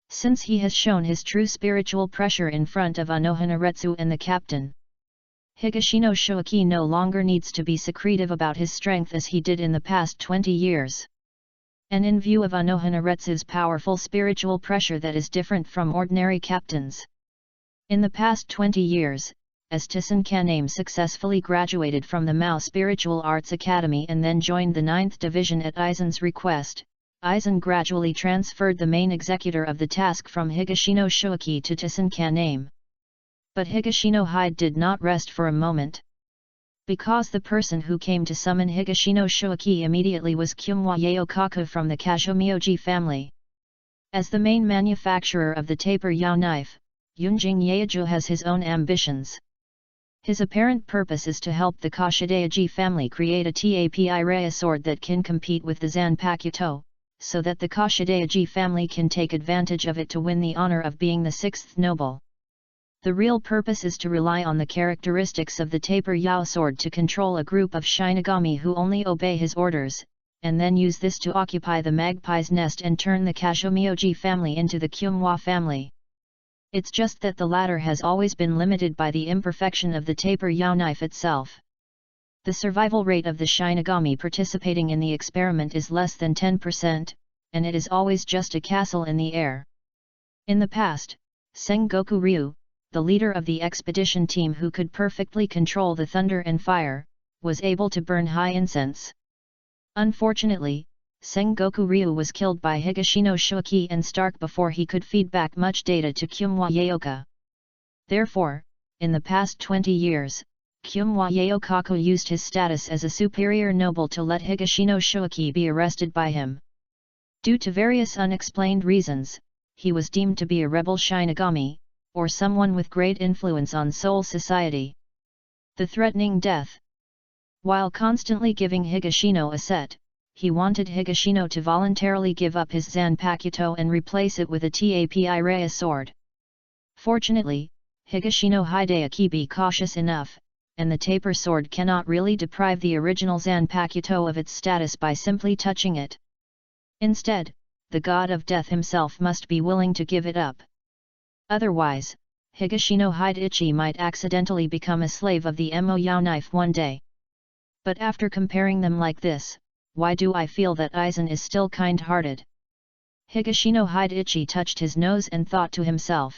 Since he has shown his true spiritual pressure in front of Unohana Retsu and the captain, Higashino Shoaki no longer needs to be secretive about his strength as he did in the past 20 years. And in view of Unohana Retsu's powerful spiritual pressure that is different from ordinary captains. In the past 20 years, as Tissen Caname successfully graduated from the Mao Spiritual Arts Academy and then joined the 9th Division at Aizen's request, Aizen gradually transferred the main executor of the task from Higashino Shoaki to Tissen Caname. But Higashino Hyde did not rest for a moment. Because the person who came to summon Higashino Shoaki immediately was Kyumwa Yaokaku from the Kashomyoji family. As the main manufacturer of the taper Yao knife, Yunjing Yaeju has his own ambitions. His apparent purpose is to help the Kashidaeji family create a Tapi Raya sword that can compete with the Zanpakuto, so that the Kashidaeji family can take advantage of it to win the honor of being the 6th noble. The real purpose is to rely on the characteristics of the taper Yao sword to control a group of Shinigami who only obey his orders, and then use this to occupy the magpie's nest and turn the Kashomyoji family into the Kyumwa family. It's just that the latter has always been limited by the imperfection of the taper Yao knife itself. The survival rate of the Shinigami participating in the experiment is less than 10%, and it is always just a castle in the air. In the past, Sengoku Ryu, the leader of the expedition team who could perfectly control the thunder and fire, was able to burn high incense. Unfortunately, Sengoku Ryu was killed by Higashino Shoaki and Stark before he could feed back much data to Kyumwa Yaoka. Therefore, in the past 20 years, Kyumwa Yaokaku used his status as a superior noble to let Higashino Shoaki be arrested by him. Due to various unexplained reasons, he was deemed to be a rebel Shinigami, or someone with great influence on Seoul society. The threatening death. While constantly giving Higashino a set, he wanted Higashino to voluntarily give up his Zanpakuto and replace it with a Tapi Raya sword. Fortunately, Higashino Hideaki be cautious enough, and the taper sword cannot really deprive the original Zanpakuto of its status by simply touching it. Instead, the god of death himself must be willing to give it up. Otherwise, Higashino Hideaki might accidentally become a slave of the Mo Yao knife one day. But after comparing them like this, why do I feel that Aizen is still kind-hearted? Higashino Hideaki touched his nose and thought to himself.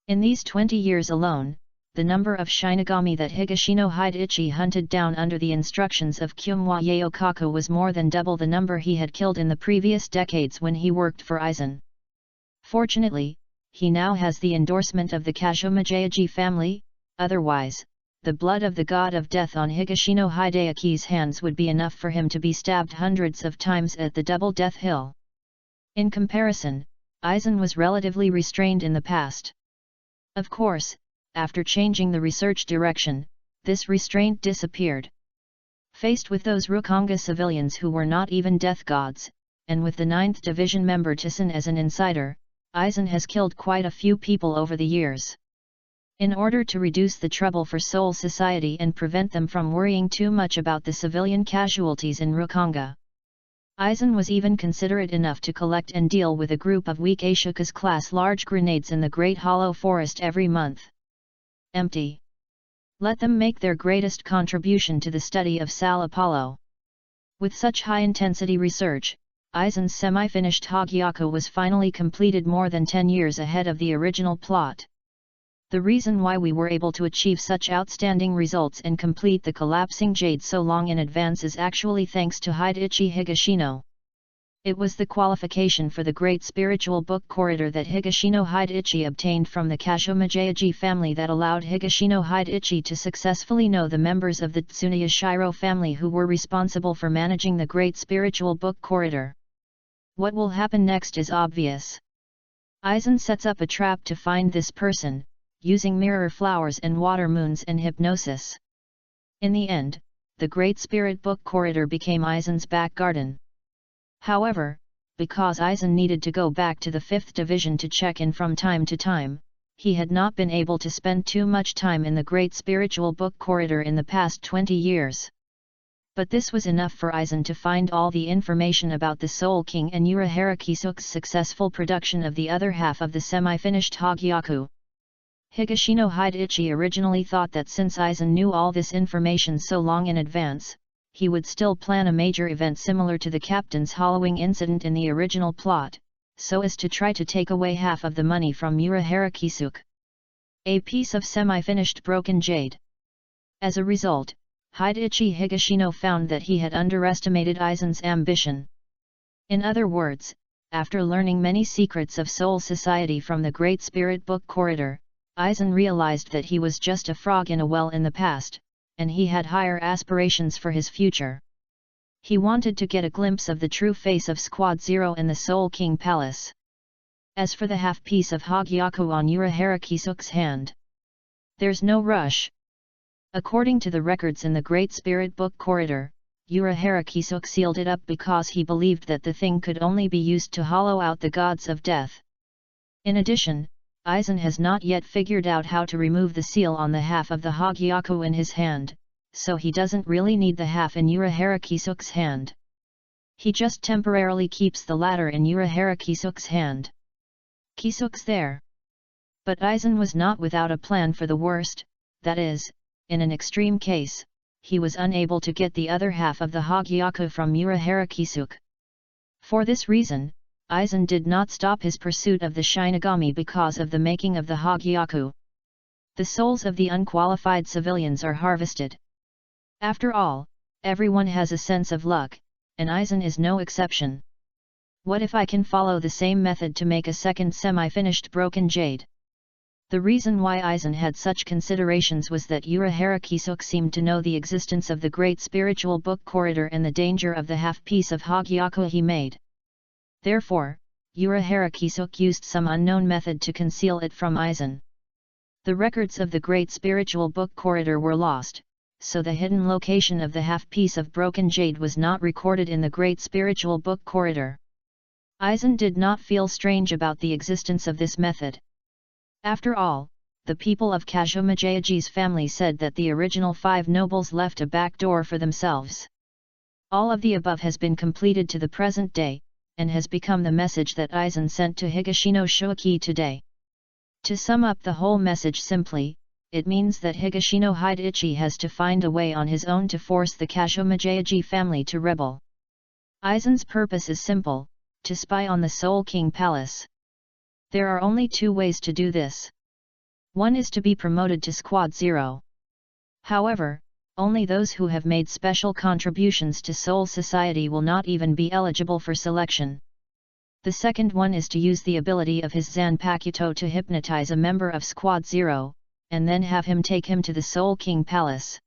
In these 20 years alone, the number of Shinigami that Higashino Hideaki hunted down under the instructions of Kyumwa Yaokaku was more than double the number he had killed in the previous decades when he worked for Aizen. Fortunately, he now has the endorsement of the Kashomyoji family, otherwise, the blood of the god of death on Higashino Hideaki's hands would be enough for him to be stabbed hundreds of times at the Double Death Hill. In comparison, Aizen was relatively restrained in the past. Of course, after changing the research direction, this restraint disappeared. Faced with those Rukanga civilians who were not even death gods, and with the 9th Division member Tissen as an insider, Aizen has killed quite a few people over the years. In order to reduce the trouble for Seoul society and prevent them from worrying too much about the civilian casualties in Rukanga, Aizen was even considerate enough to collect and deal with a group of weak Ashokas-class large grenades in the Great Hollow Forest every month. Empty. Let them make their greatest contribution to the study of Sal Apollo. With such high-intensity research, Aizen's semi-finished Hogyaku was finally completed more than 10 years ahead of the original plot. The reason why we were able to achieve such outstanding results and complete the collapsing jade so long in advance is actually thanks to Hideaki Higashino. It was the qualification for the great spiritual book corridor that Higashino Hideaki obtained from the Kashomyoji family that allowed Higashino Hideaki to successfully know the members of the Tsunoya Shiro family who were responsible for managing the great spiritual book corridor. What will happen next is obvious. Aizen sets up a trap to find this person, using mirror flowers and water moons and hypnosis. In the end, the Great Spirit Book Corridor became Aizen's back garden. However, because Aizen needed to go back to the 5th Division to check in from time to time, he had not been able to spend too much time in the Great Spiritual Book Corridor in the past 20 years. But this was enough for Aizen to find all the information about the Soul King and Urahara Kisuk's successful production of the other half of the semi-finished Hogyaku. Higashino Hideichi originally thought that since Aizen knew all this information so long in advance, he would still plan a major event similar to the captain's hollowing incident in the original plot, so as to try to take away half of the money from Urahara Kisuke. A piece of semi-finished broken jade. As a result, Hideichi Higashino found that he had underestimated Aizen's ambition. In other words, after learning many secrets of Soul Society from the Great Spirit Book Corridor, Aizen realized that he was just a frog in a well in the past, and he had higher aspirations for his future. He wanted to get a glimpse of the true face of Squad Zero in the Soul King Palace. As for the half-piece of Hogyaku on Urahara Kisuke's hand, there's no rush. According to the records in the Great Spirit Book Corridor, Urahara Kisuke sealed it up because he believed that the thing could only be used to hollow out the gods of death. In addition, Aizen has not yet figured out how to remove the seal on the half of the Hogyaku in his hand, so he doesn't really need the half in Urahara Kisuke's hand. He just temporarily keeps the latter in Urahara Kisuke's hand. Kisuke's there. But Aizen was not without a plan for the worst, that is, in an extreme case, he was unable to get the other half of the Hogyaku from Urahara Kisuke. For this reason, Aizen did not stop his pursuit of the Shinigami because of the making of the Hogyaku. The souls of the unqualified civilians are harvested. After all, everyone has a sense of luck, and Aizen is no exception. What if I can follow the same method to make a second semi-finished broken jade? The reason why Aizen had such considerations was that Urahara Kisuke seemed to know the existence of the Great Spiritual Book Corridor and the danger of the half-piece of Hogyaku he made. Therefore, Urahara Kisuke used some unknown method to conceal it from Aizen. The records of the Great Spiritual Book Corridor were lost, so the hidden location of the half-piece of broken jade was not recorded in the Great Spiritual Book Corridor. Aizen did not feel strange about the existence of this method. After all, the people of Kazumajayaji's family said that the original 5 nobles left a back door for themselves. All of the above has been completed to the present day, and has become the message that Aizen sent to Higashino Shuaki today. To sum up the whole message simply, it means that Higashino Hideichi has to find a way on his own to force the Kazumajayaji family to rebel. Aizen's purpose is simple, to spy on the Soul King Palace. There are only 2 ways to do this. One is to be promoted to Squad Zero. However, only those who have made special contributions to Soul Society will not even be eligible for selection. The second one is to use the ability of his Zanpakuto to hypnotize a member of Squad Zero, and then have him take him to the Soul King Palace.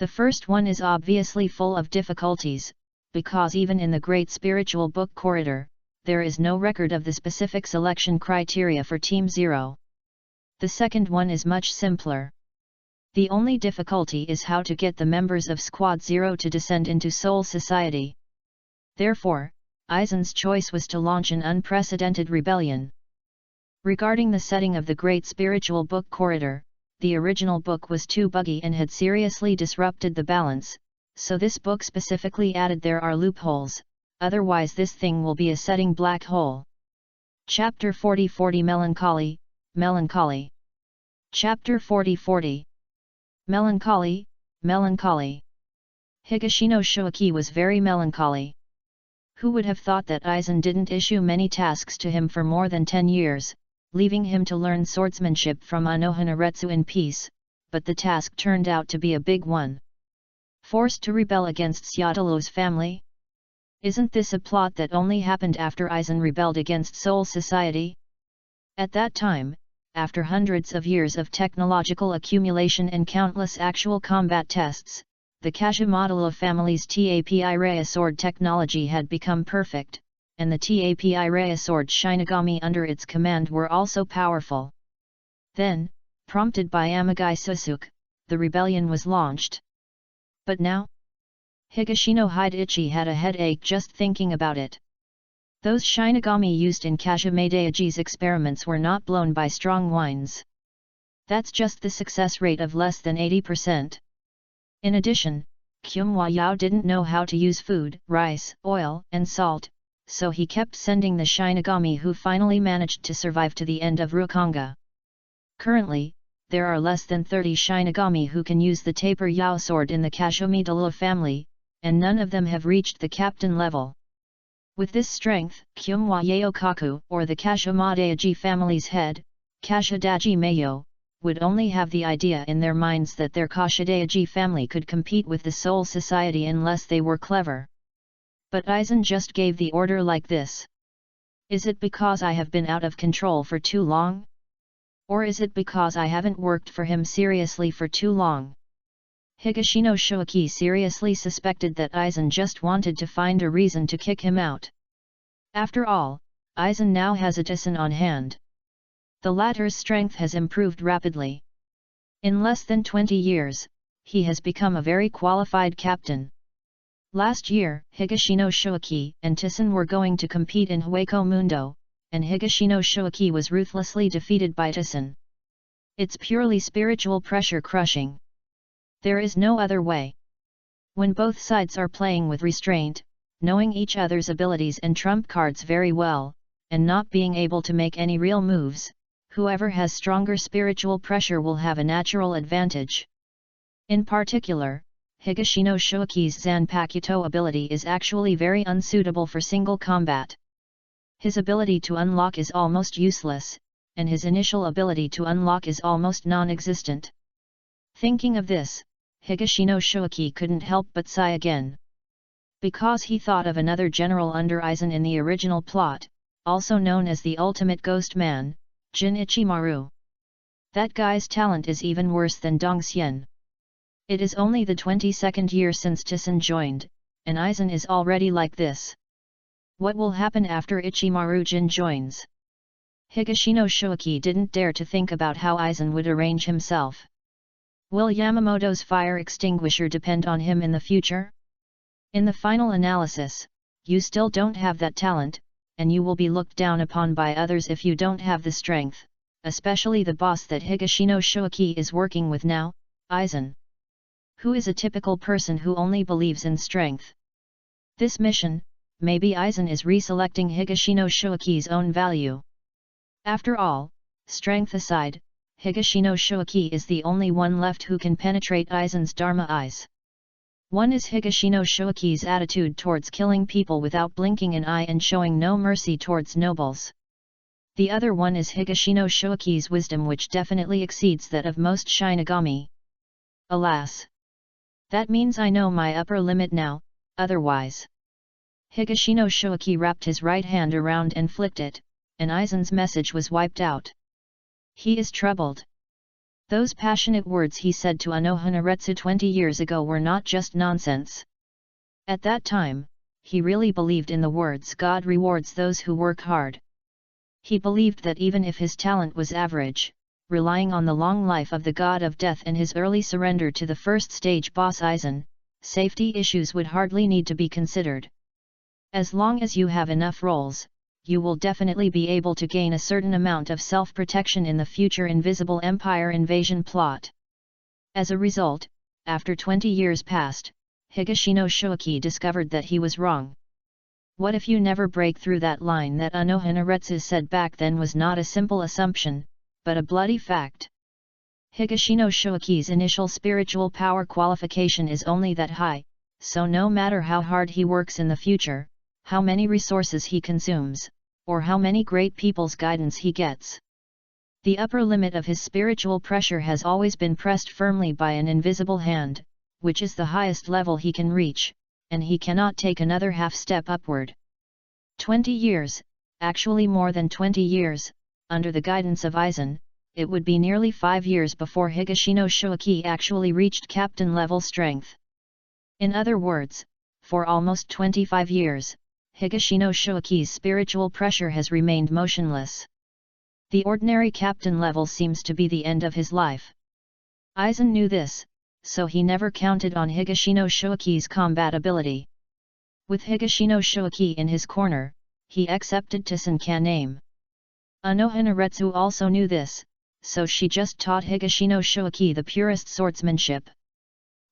The first one is obviously full of difficulties, because even in the Great Spiritual Book Corridor, there is no record of the specific selection criteria for Team Zero. The second one is much simpler. The only difficulty is how to get the members of Squad Zero to descend into Soul Society. Therefore, Aizen's choice was to launch an unprecedented rebellion. Regarding the setting of the Great Spiritual Book Corridor, the original book was too buggy and had seriously disrupted the balance, so this book specifically added there are loopholes, otherwise this thing will be a setting black hole. Chapter 40 Melancholy, Melancholy. Chapter 40 Melancholy, Melancholy. Higashino Shuaki was very melancholy. Who would have thought that Aizen didn't issue many tasks to him for more than 10 years, leaving him to learn swordsmanship from Unohana Retsu in peace, but the task turned out to be a big one. Forced to rebel against Syadolou's family? Isn't this a plot that only happened after Aizen rebelled against Soul Society? At that time, after hundreds of years of technological accumulation and countless actual combat tests, the Kazumadalo family's TAPI Raya sword technology had become perfect, and the TAPI Raya sword Shinigami under its command were also powerful. Then, prompted by Amagai Susuke, the rebellion was launched. But now? Higashino Hideichi had a headache just thinking about it. Those Shinigami used in Kazumajayaji's experiments were not blown by strong winds. That's just the success rate of less than 80%. In addition, Kyunghwa Yao didn't know how to use food, rice, oil, and salt, so he kept sending the Shinigami who finally managed to survive to the end of Rukonga. Currently, there are less than 30 Shinigami who can use the Taper Yao sword in the Kashomidala family, and none of them have reached the captain level. With this strength, Kyunghwa Yaokaku, or the Kashomadaiji family's head, Kashidaji Mayo, would only have the idea in their minds that their Kashidaiji family could compete with the Soul Society unless they were clever. But Aizen just gave the order like this. Is it because I have been out of control for too long? Or is it because I haven't worked for him seriously for too long? Higashino Shoaki seriously suspected that Aizen just wanted to find a reason to kick him out. After all, Aizen now has a Tissen on hand. The latter's strength has improved rapidly. In less than 20 years, he has become a very qualified captain. Last year, Higashino Shoaki and Tissen were going to compete in Hueco Mundo, and Higashino Shoaki was ruthlessly defeated by Tissen. It's purely spiritual pressure crushing. There is no other way. When both sides are playing with restraint, knowing each other's abilities and trump cards very well, and not being able to make any real moves, whoever has stronger spiritual pressure will have a natural advantage. In particular, Higashino Shoaki's Zanpakuto ability is actually very unsuitable for single combat. His ability to unlock is almost useless, and his initial ability to unlock is almost non-existent. Thinking of this, Higashino Shoaki couldn't help but sigh again. Because he thought of another general under Aizen in the original plot, also known as the Ultimate Ghost Man, Jin Ichimaru. That guy's talent is even worse than Dongxian. It is only the 22nd year since Tissen joined, and Aizen is already like this. What will happen after Ichimaru Jin joins? Higashino Shoaki didn't dare to think about how Aizen would arrange himself. Will Yamamoto's fire extinguisher depend on him in the future? In the final analysis, you still don't have that talent, and you will be looked down upon by others if you don't have the strength, especially the boss that Higashino Shoaki is working with now, Aizen. Who is a typical person who only believes in strength. This mission, maybe Aizen is reselecting Higashino Shoaki's own value. After all, strength aside, Higashino Shoaki is the only one left who can penetrate Aizen's Dharma eyes. One is Higashino Shoaki's attitude towards killing people without blinking an eye and showing no mercy towards nobles. The other one is Higashino Shoaki's wisdom, which definitely exceeds that of most Shinigami. Alas! That means I know my upper limit now, otherwise. Higashino Shoaki wrapped his right hand around and flicked it, and Aizen's message was wiped out. He is troubled. Those passionate words he said to Unohana 20 years ago were not just nonsense. At that time, he really believed in the words God rewards those who work hard. He believed that even if his talent was average, relying on the long life of the god of death and his early surrender to the first stage boss Aizen, safety issues would hardly need to be considered. As long as you have enough rolls, you will definitely be able to gain a certain amount of self-protection in the future Invisible Empire invasion plot. As a result, after 20 years passed, Higashino Shoaki discovered that he was wrong. What if you never break through that line? That Unohana said back then was not a simple assumption, but a bloody fact. Higashino Shoaki's initial spiritual power qualification is only that high, so no matter how hard he works in the future, how many resources he consumes, or how many great people's guidance he gets, the upper limit of his spiritual pressure has always been pressed firmly by an invisible hand, which is the highest level he can reach, and he cannot take another half step upward. 20 years, actually more than 20 years, under the guidance of Aizen, it would be nearly 5 years before Higashino Shoaki actually reached captain level strength. In other words, for almost 25 years, Higashino Shoaki's spiritual pressure has remained motionless. The ordinary captain level seems to be the end of his life. Aizen knew this, so he never counted on Higashino Shoaki's combat ability. With Higashino Shoaki in his corner, he accepted Tissen Caname. Unohana also knew this, so she just taught Higashino Shoaki the purest swordsmanship.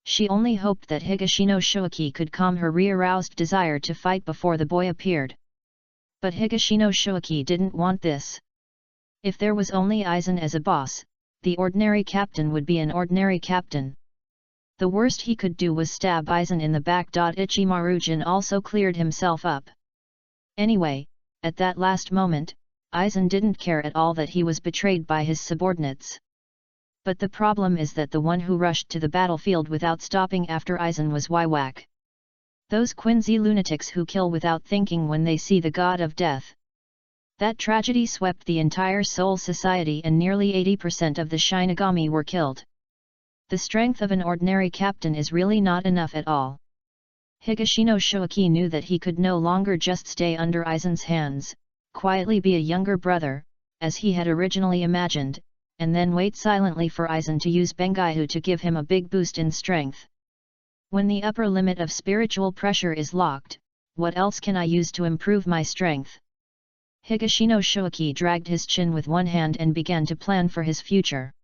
She only hoped that Higashino Shoaki could calm her re-aroused desire to fight before the boy appeared. But Higashino Shoaki didn't want this. If there was only Aizen as a boss, the ordinary captain would be an ordinary captain. The worst he could do was stab Aizen in the back. Ichimaru-jin also cleared himself up. Anyway, at that last moment, Aizen didn't care at all that he was betrayed by his subordinates. But the problem is that the one who rushed to the battlefield without stopping after Aizen was Waiwak. Those Quincy lunatics who kill without thinking when they see the god of death. That tragedy swept the entire Soul Society and nearly 80% of the Shinigami were killed. The strength of an ordinary captain is really not enough at all. Higashino Shoaki knew that he could no longer just stay under Aizen's hands, quietly be a younger brother, as he had originally imagined, and then wait silently for Aizen to use Bengaihu to give him a big boost in strength. When the upper limit of spiritual pressure is locked, what else can I use to improve my strength? Higashino Shoaki dragged his chin with one hand and began to plan for his future.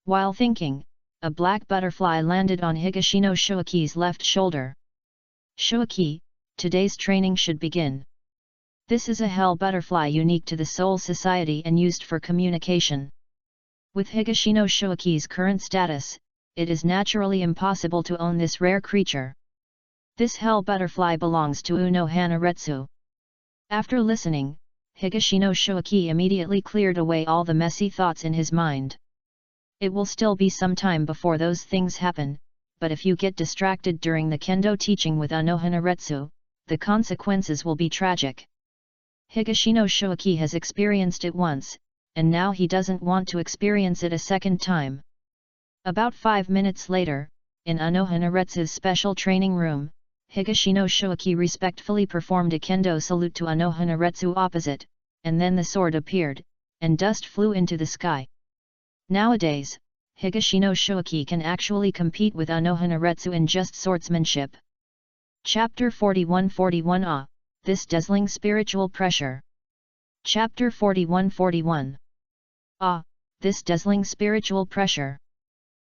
While thinking, a black butterfly landed on Higashino Shoaki's left shoulder. Shoaki, today's training should begin. This is a hell butterfly unique to the Soul Society and used for communication. With Higashino Shoaki's current status, it is naturally impossible to own this rare creature. This hell butterfly belongs to Unohana Retsu. After listening, Higashino Shoaki immediately cleared away all the messy thoughts in his mind. It will still be some time before those things happen, but if you get distracted during the kendo teaching with Unohana Retsu, the consequences will be tragic. Higashino Shoaki has experienced it once, and now he doesn't want to experience it a second time. About 5 minutes later, in Unohana Retsu's special training room, Higashino Shoaki respectfully performed a kendo salute to Unohana Retsu opposite, and then the sword appeared, and dust flew into the sky. Nowadays, Higashino Shoaki can actually compete with Unohana Retsu in just swordsmanship. Chapter 41-41 This Dazzling Spiritual Pressure. Chapter 41-41 This Dazzling Spiritual Pressure.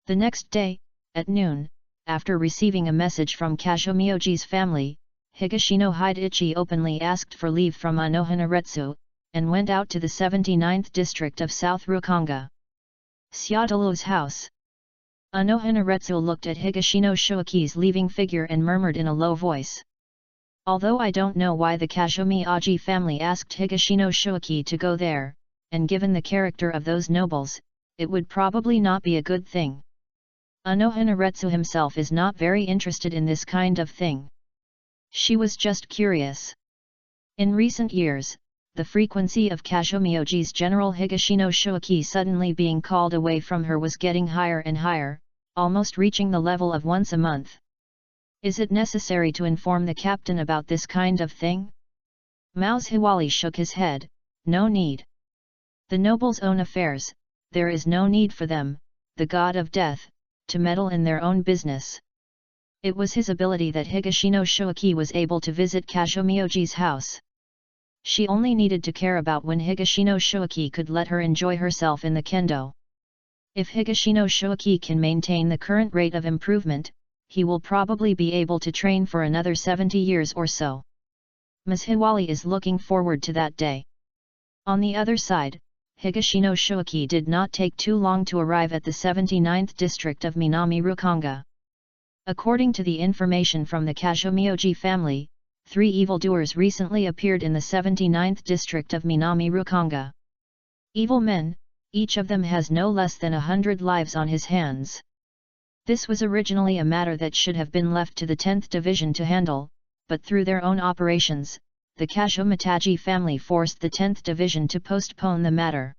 The next day, at noon, after receiving a message from Kazumioji's family, Higashino Hidechi openly asked for leave from Unohana Retsu, and went out to the 79th district of South Rukanga. Syadalu's house. Unohana Retsu looked at Higashino Shoaki's leaving figure and murmured in a low voice. Although I don't know why the Kazumioji family asked Higashino Shoaki to go there, and given the character of those nobles, it would probably not be a good thing. Unohana Retsu himself is not very interested in this kind of thing. She was just curious. In recent years, the frequency of Kazumioji's General Higashino Shoaki suddenly being called away from her was getting higher and higher, almost reaching the level of once a month. Is it necessary to inform the captain about this kind of thing? Mao's Hiwali shook his head, no need. The nobles' own affairs, there is no need for them, the god of death, to meddle in their own business. It was his ability that Higashino Shoaki was able to visit Kazumioji's house. She only needed to care about when Higashino Shoaki could let her enjoy herself in the kendo. If Higashino Shoaki can maintain the current rate of improvement, he will probably be able to train for another 70 years or so. Ms. Hiwali is looking forward to that day. On the other side, Higashino Shoaki did not take too long to arrive at the 79th district of Minami Rukanga. According to the information from the Kazumioji family, 3 evildoers recently appeared in the 79th district of Minami Rukanga. Evil men, each of them has no less than 100 lives on his hands. This was originally a matter that should have been left to the 10th Division to handle, but through their own operations, the Kazumitaji family forced the 10th Division to postpone the matter.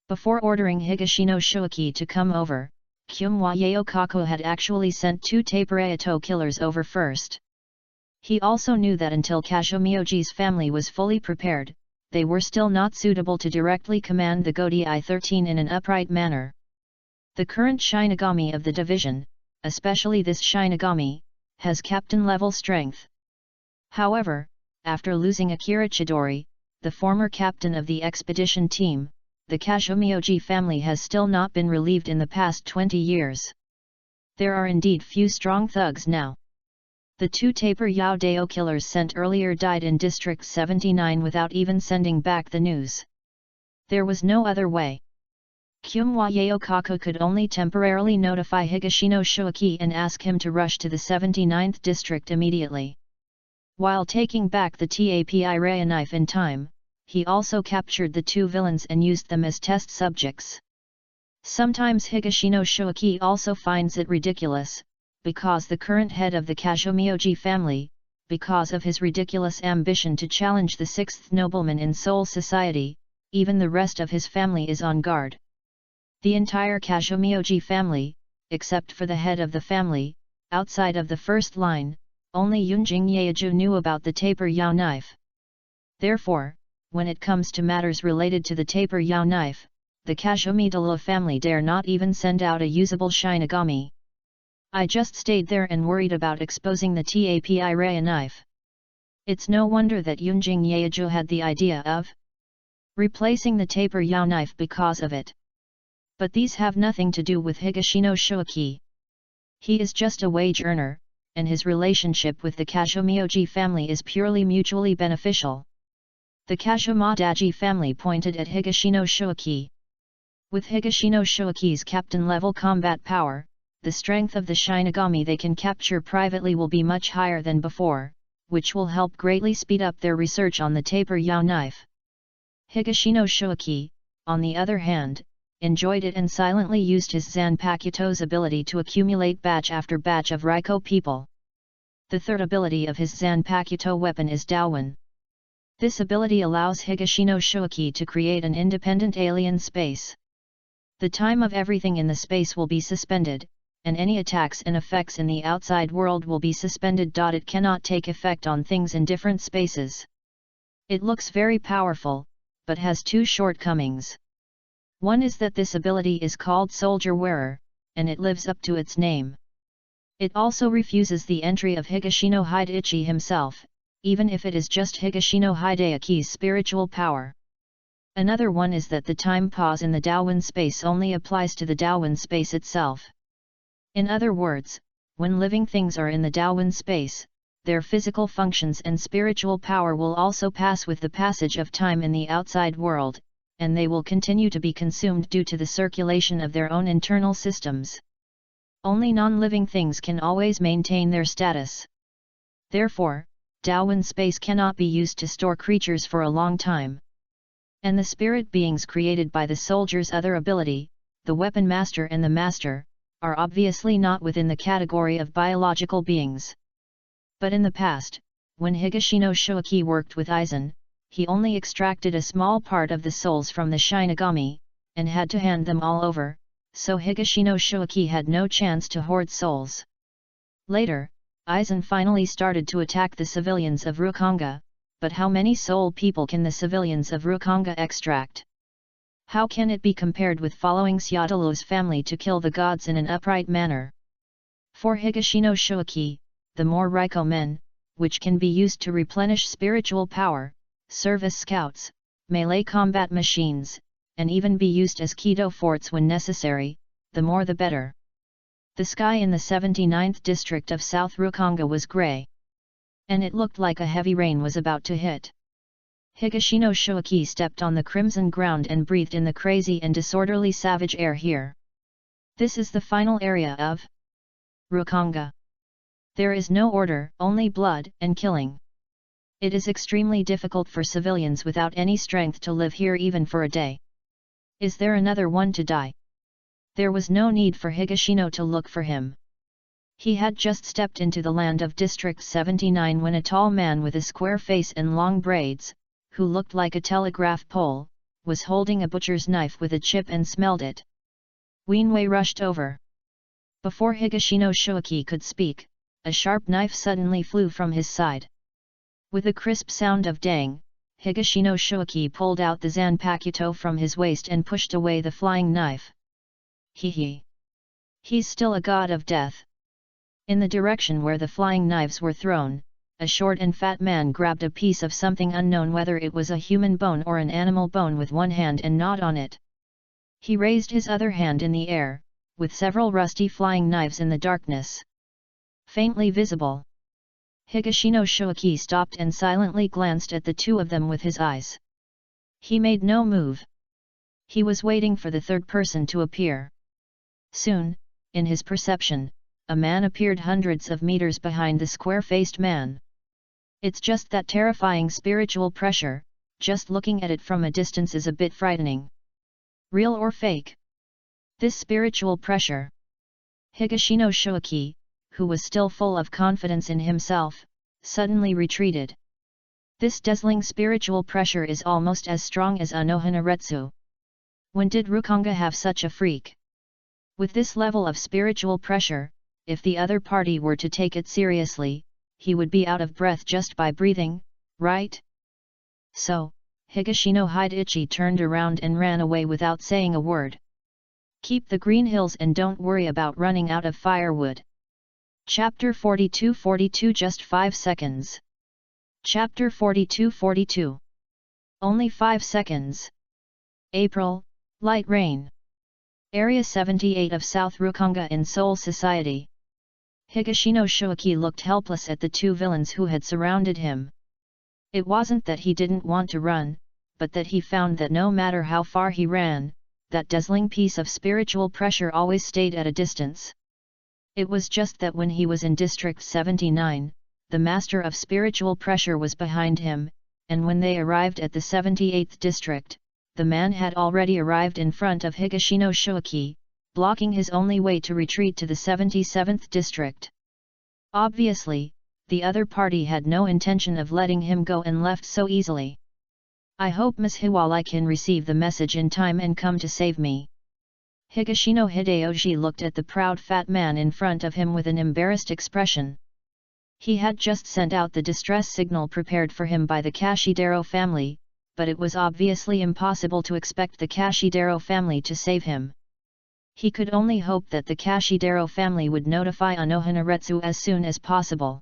Before ordering Higashino Shoaki to come over, Kyumwa Yaokaku had actually sent 2 Tapereato killers over first. He also knew that until Kazumioji's family was fully prepared, they were still not suitable to directly command the Godi I-13 in an upright manner. The current Shinigami of the division, especially this Shinigami, has captain-level strength. However, after losing Akira Chidori, the former captain of the expedition team, the Kazumioji family has still not been relieved in the past 20 years. There are indeed few strong thugs now. The 2 Taper Yao Dao killers sent earlier died in District 79 without even sending back the news. There was no other way. Kyumwa Yaokaku could only temporarily notify Higashino Shuaki and ask him to rush to the 79th district immediately. While taking back the Tapi Raya knife in time, he also captured the 2 villains and used them as test subjects. Sometimes Higashino Shuaki also finds it ridiculous, because the current head of the Kazumioji family, because of his ridiculous ambition to challenge the 6th nobleman in Seoul society, even the rest of his family is on guard. The entire Kazumioji family, except for the head of the family, outside of the first line, only Yunjing Yeiju knew about the Taper Yao knife. Therefore, when it comes to matters related to the Taper Yao knife, the Kazumidala family dare not even send out a usable Shinigami. I just stayed there and worried about exposing the Tapi Raya knife. It's no wonder that Yunjing Yeiju had the idea of replacing the Taper Yao knife because of it. But these have nothing to do with Higashino Shuaki. He is just a wage earner, and his relationship with the Kazumioji family is purely mutually beneficial. The Kazumadaji family pointed at Higashino Shuaki. With Higashino Shuaki's captain-level combat power, the strength of the Shinigami they can capture privately will be much higher than before, which will help greatly speed up their research on the Taper Yao knife. Higashino Shuaki, on the other hand, enjoyed it and silently used his Zanpakuto's ability to accumulate batch after batch of Raiko people. The third ability of his Zanpakuto weapon is Daowon. This ability allows Higashino Shuaki to create an independent alien space. The time of everything in the space will be suspended, and any attacks and effects in the outside world will be suspended. It cannot take effect on things in different spaces. It looks very powerful, but has 2 shortcomings. One is that this ability is called Soldier Wearer, and it lives up to its name. It also refuses the entry of Higashino Hideichi himself, even if it is just Higashino Hideiki's spiritual power. Another one is that the time pause in the Daowon space only applies to the Daowon space itself. In other words, when living things are in the Daowon space, their physical functions and spiritual power will also pass with the passage of time in the outside world, and they will continue to be consumed due to the circulation of their own internal systems. Only non-living things can always maintain their status. Therefore, Daowon space cannot be used to store creatures for a long time. And the spirit beings created by the soldier's other ability, the weapon master and the master, are obviously not within the category of biological beings. But in the past, when Higashino Shuaki worked with Aizen, he only extracted a small part of the souls from the Shinigami, and had to hand them all over, so Higashino Shuaki had no chance to hoard souls. Later, Aizen finally started to attack the civilians of Rukanga, but how many soul people can the civilians of Rukanga extract? How can it be compared with following Seatolo's family to kill the gods in an upright manner? For Higashino Shuaki, the more Raiko men, which can be used to replenish spiritual power, serve as scouts, melee combat machines, and even be used as Kido forts when necessary, the more the better. The sky in the 79th district of South Rukanga was grey. And it looked like a heavy rain was about to hit. Higashino Shuaki stepped on the crimson ground and breathed in the crazy and disorderly savage air here. This is the final area of Rukanga. There is no order, only blood and killing. It is extremely difficult for civilians without any strength to live here even for a day. Is there another one to die? There was no need for Higashino to look for him. He had just stepped into the land of District 79 when a tall man with a square face and long braids, who looked like a telegraph pole, was holding a butcher's knife with a chip and smelled it. Weenwei rushed over. Before Higashino Shuaki could speak, a sharp knife suddenly flew from his side. With a crisp sound of dang, Higashino Shuaki pulled out the Zanpakuto from his waist and pushed away the flying knife. Hee. He's still a god of death. In the direction where the flying knives were thrown, a short and fat man grabbed a piece of something unknown, whether it was a human bone or an animal bone, with one hand and gnawed on it. He raised his other hand in the air, with several rusty flying knives in the darkness faintly visible. Higashino Shoaki stopped and silently glanced at the two of them with his eyes. He made no move. He was waiting for the third person to appear. Soon, in his perception, a man appeared hundreds of meters behind the square-faced man. It's just that terrifying spiritual pressure, just looking at it from a distance is a bit frightening. Real or fake? This spiritual pressure. Higashino Shoaki, who was still full of confidence in himself, suddenly retreated. This dazzling spiritual pressure is almost as strong as Unohana Retsu. When did Rukanga have such a freak? With this level of spiritual pressure, if the other party were to take it seriously, he would be out of breath just by breathing, right? So, Higashino Hidechi turned around and ran away without saying a word. Keep the green hills and don't worry about running out of firewood. Chapter 42 Just 5 seconds. Chapter 42 Only 5 seconds. April, light rain. Area 78 of South Rukanga in Seoul Society. Higashino Shoaki looked helpless at the two villains who had surrounded him. It wasn't that he didn't want to run, but that he found that no matter how far he ran, that dazzling piece of spiritual pressure always stayed at a distance. It was just that when he was in District 79, the master of spiritual pressure was behind him, and when they arrived at the 78th district, the man had already arrived in front of Higashino Shoaki, blocking his only way to retreat to the 77th district. Obviously, the other party had no intention of letting him go and left so easily. I hope Ms. Hiwalai can receive the message in time and come to save me. Higashino Hideyoshi looked at the proud fat man in front of him with an embarrassed expression. He had just sent out the distress signal prepared for him by the Kashidero family, but it was obviously impossible to expect the Kashidero family to save him. He could only hope that the Kashidero family would notify Unohana Retsu as soon as possible.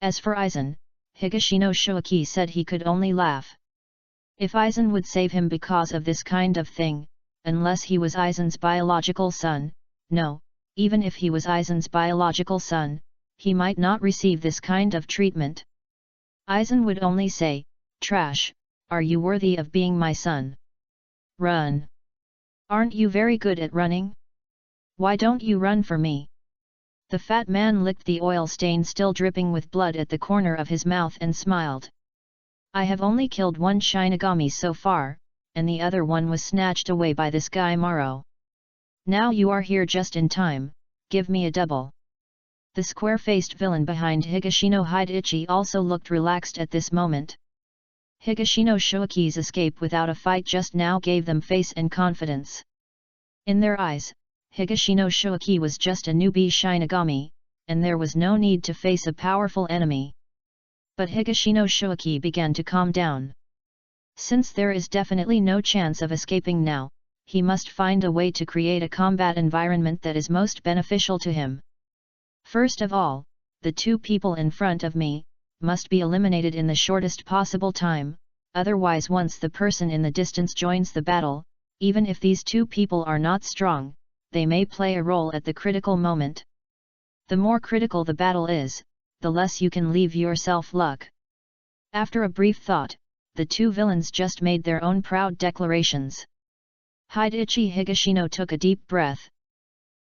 As for Aizen, Higashino Shoaki said he could only laugh. If Aizen would save him because of this kind of thing, unless he was Aizen's biological son, no, even if he was Aizen's biological son, he might not receive this kind of treatment. Aizen would only say, "Trash, are you worthy of being my son? Run! Aren't you very good at running? Why don't you run for me?" The fat man licked the oil stain still dripping with blood at the corner of his mouth and smiled. "I have only killed one Shinigami so far, and the other one was snatched away by this guy Maro. Now you are here just in time, give me a double." The square-faced villain behind Higashino Hidechi also looked relaxed at this moment. Higashino Shoaki's escape without a fight just now gave them face and confidence. In their eyes, Higashino Shoaki was just a newbie Shinigami, and there was no need to face a powerful enemy. But Higashino Shoaki began to calm down. Since there is definitely no chance of escaping now, he must find a way to create a combat environment that is most beneficial to him. First of all, the two people in front of me must be eliminated in the shortest possible time, otherwise once the person in the distance joins the battle, even if these two people are not strong, they may play a role at the critical moment. The more critical the battle is, the less you can leave yourself luck. After a brief thought, the two villains just made their own proud declarations. Hidechi Higashino took a deep breath.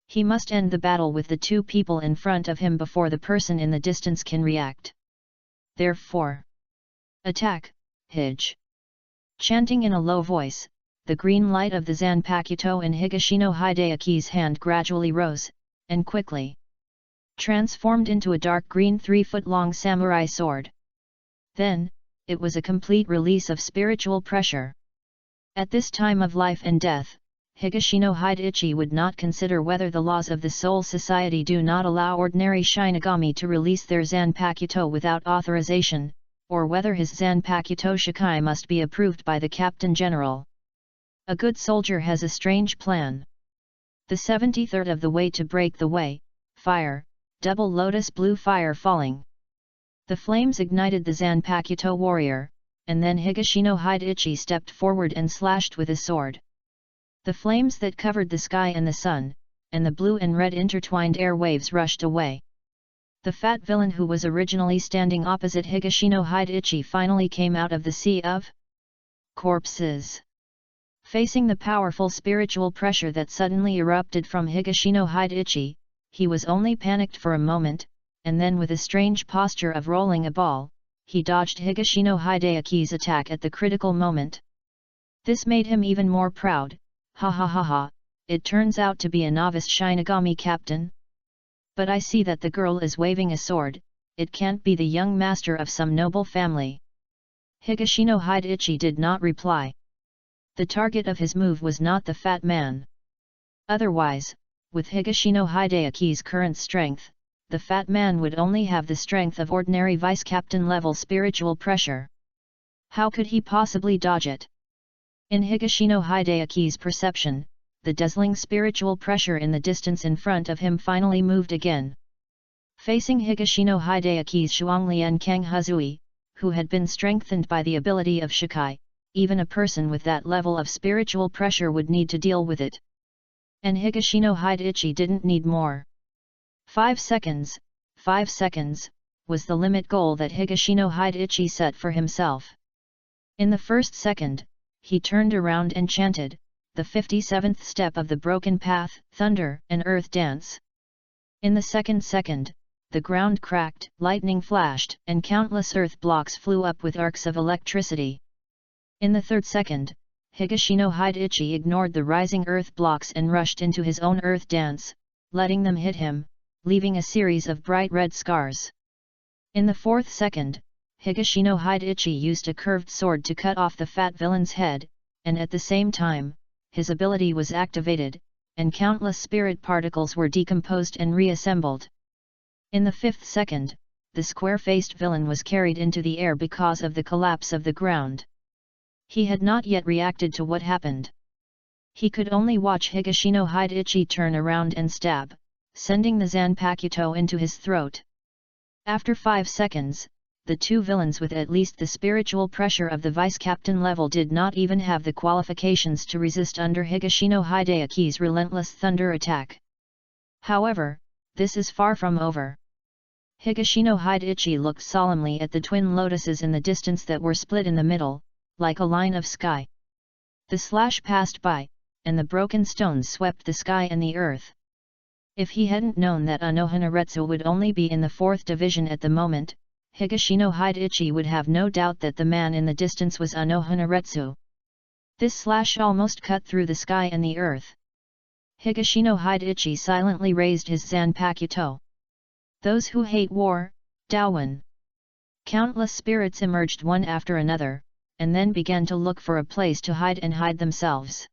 He must end the battle with the two people in front of him before the person in the distance can react. Therefore, attack, Hige! Chanting in a low voice, the green light of the Zanpakuto in Higashino Hideaki's hand gradually rose, and quickly transformed into a dark green 3-foot-long samurai sword. Then, it was a complete release of spiritual pressure. At this time of life and death, Higashino Hidechi would not consider whether the laws of the Soul Society do not allow ordinary Shinigami to release their Zanpakuto without authorization, or whether his Zanpakuto Shikai must be approved by the Captain General. A good soldier has a strange plan. The 73rd of the way to break the way, fire, double lotus blue fire falling. The flames ignited the Zanpakuto warrior, and then Higashino Hidechi stepped forward and slashed with his sword. The flames that covered the sky and the sun, and the blue and red intertwined air waves rushed away. The fat villain who was originally standing opposite Higashino Hide-ichi finally came out of the sea of corpses. Facing the powerful spiritual pressure that suddenly erupted from Higashino Hide-ichi, he was only panicked for a moment, and then with a strange posture of rolling a ball, he dodged Higashino Hideaki's attack at the critical moment. This made him even more proud. Ha ha ha ha, it turns out to be a novice Shinigami captain? But I see that the girl is waving a sword, it can't be the young master of some noble family. Higashino Hide-ichi did not reply. The target of his move was not the fat man. Otherwise, with Higashino Hideaki's current strength, the fat man would only have the strength of ordinary vice-captain level spiritual pressure. How could he possibly dodge it? In Higashino Hideaki's perception, the dazzling spiritual pressure in the distance in front of him finally moved again. Facing Higashino Hideaki's Shuanglian Kang Huzui, who had been strengthened by the ability of Shikai, even a person with that level of spiritual pressure would need to deal with it. And Higashino Hide-ichi didn't need more. 5 seconds, was the limit goal that Higashino Hide-ichi set for himself. In the first second, he turned around and chanted, the 57th step of the broken path, thunder and earth dance. In the second, the ground cracked, lightning flashed, and countless earth blocks flew up with arcs of electricity. In the third second, Higashino Hide-ichi ignored the rising earth blocks and rushed into his own earth dance, letting them hit him, leaving a series of bright red scars. In the fourth second, Higashino Hide-ichi used a curved sword to cut off the fat villain's head, and at the same time, his ability was activated, and countless spirit particles were decomposed and reassembled. In the fifth second, the square-faced villain was carried into the air because of the collapse of the ground. He had not yet reacted to what happened. He could only watch Higashino Hide-ichi turn around and stab, sending the Zanpakuto into his throat. After 5 seconds, the two villains with at least the spiritual pressure of the vice-captain level did not even have the qualifications to resist under Higashino Hideaki's relentless thunder attack. However, this is far from over. Higashino Hide-ichi looked solemnly at the twin lotuses in the distance that were split in the middle, like a line of sky. The slash passed by, and the broken stones swept the sky and the earth. If he hadn't known that Unohana would only be in the 4th division at the moment, Higashino Hide-ichi would have no doubt that the man in the distance was Unohana. This slash almost cut through the sky and the earth. Higashino Hide-ichi silently raised his Zanpakuto. Those who hate war, Daowon. Countless spirits emerged one after another, and then began to look for a place to hide and hide themselves.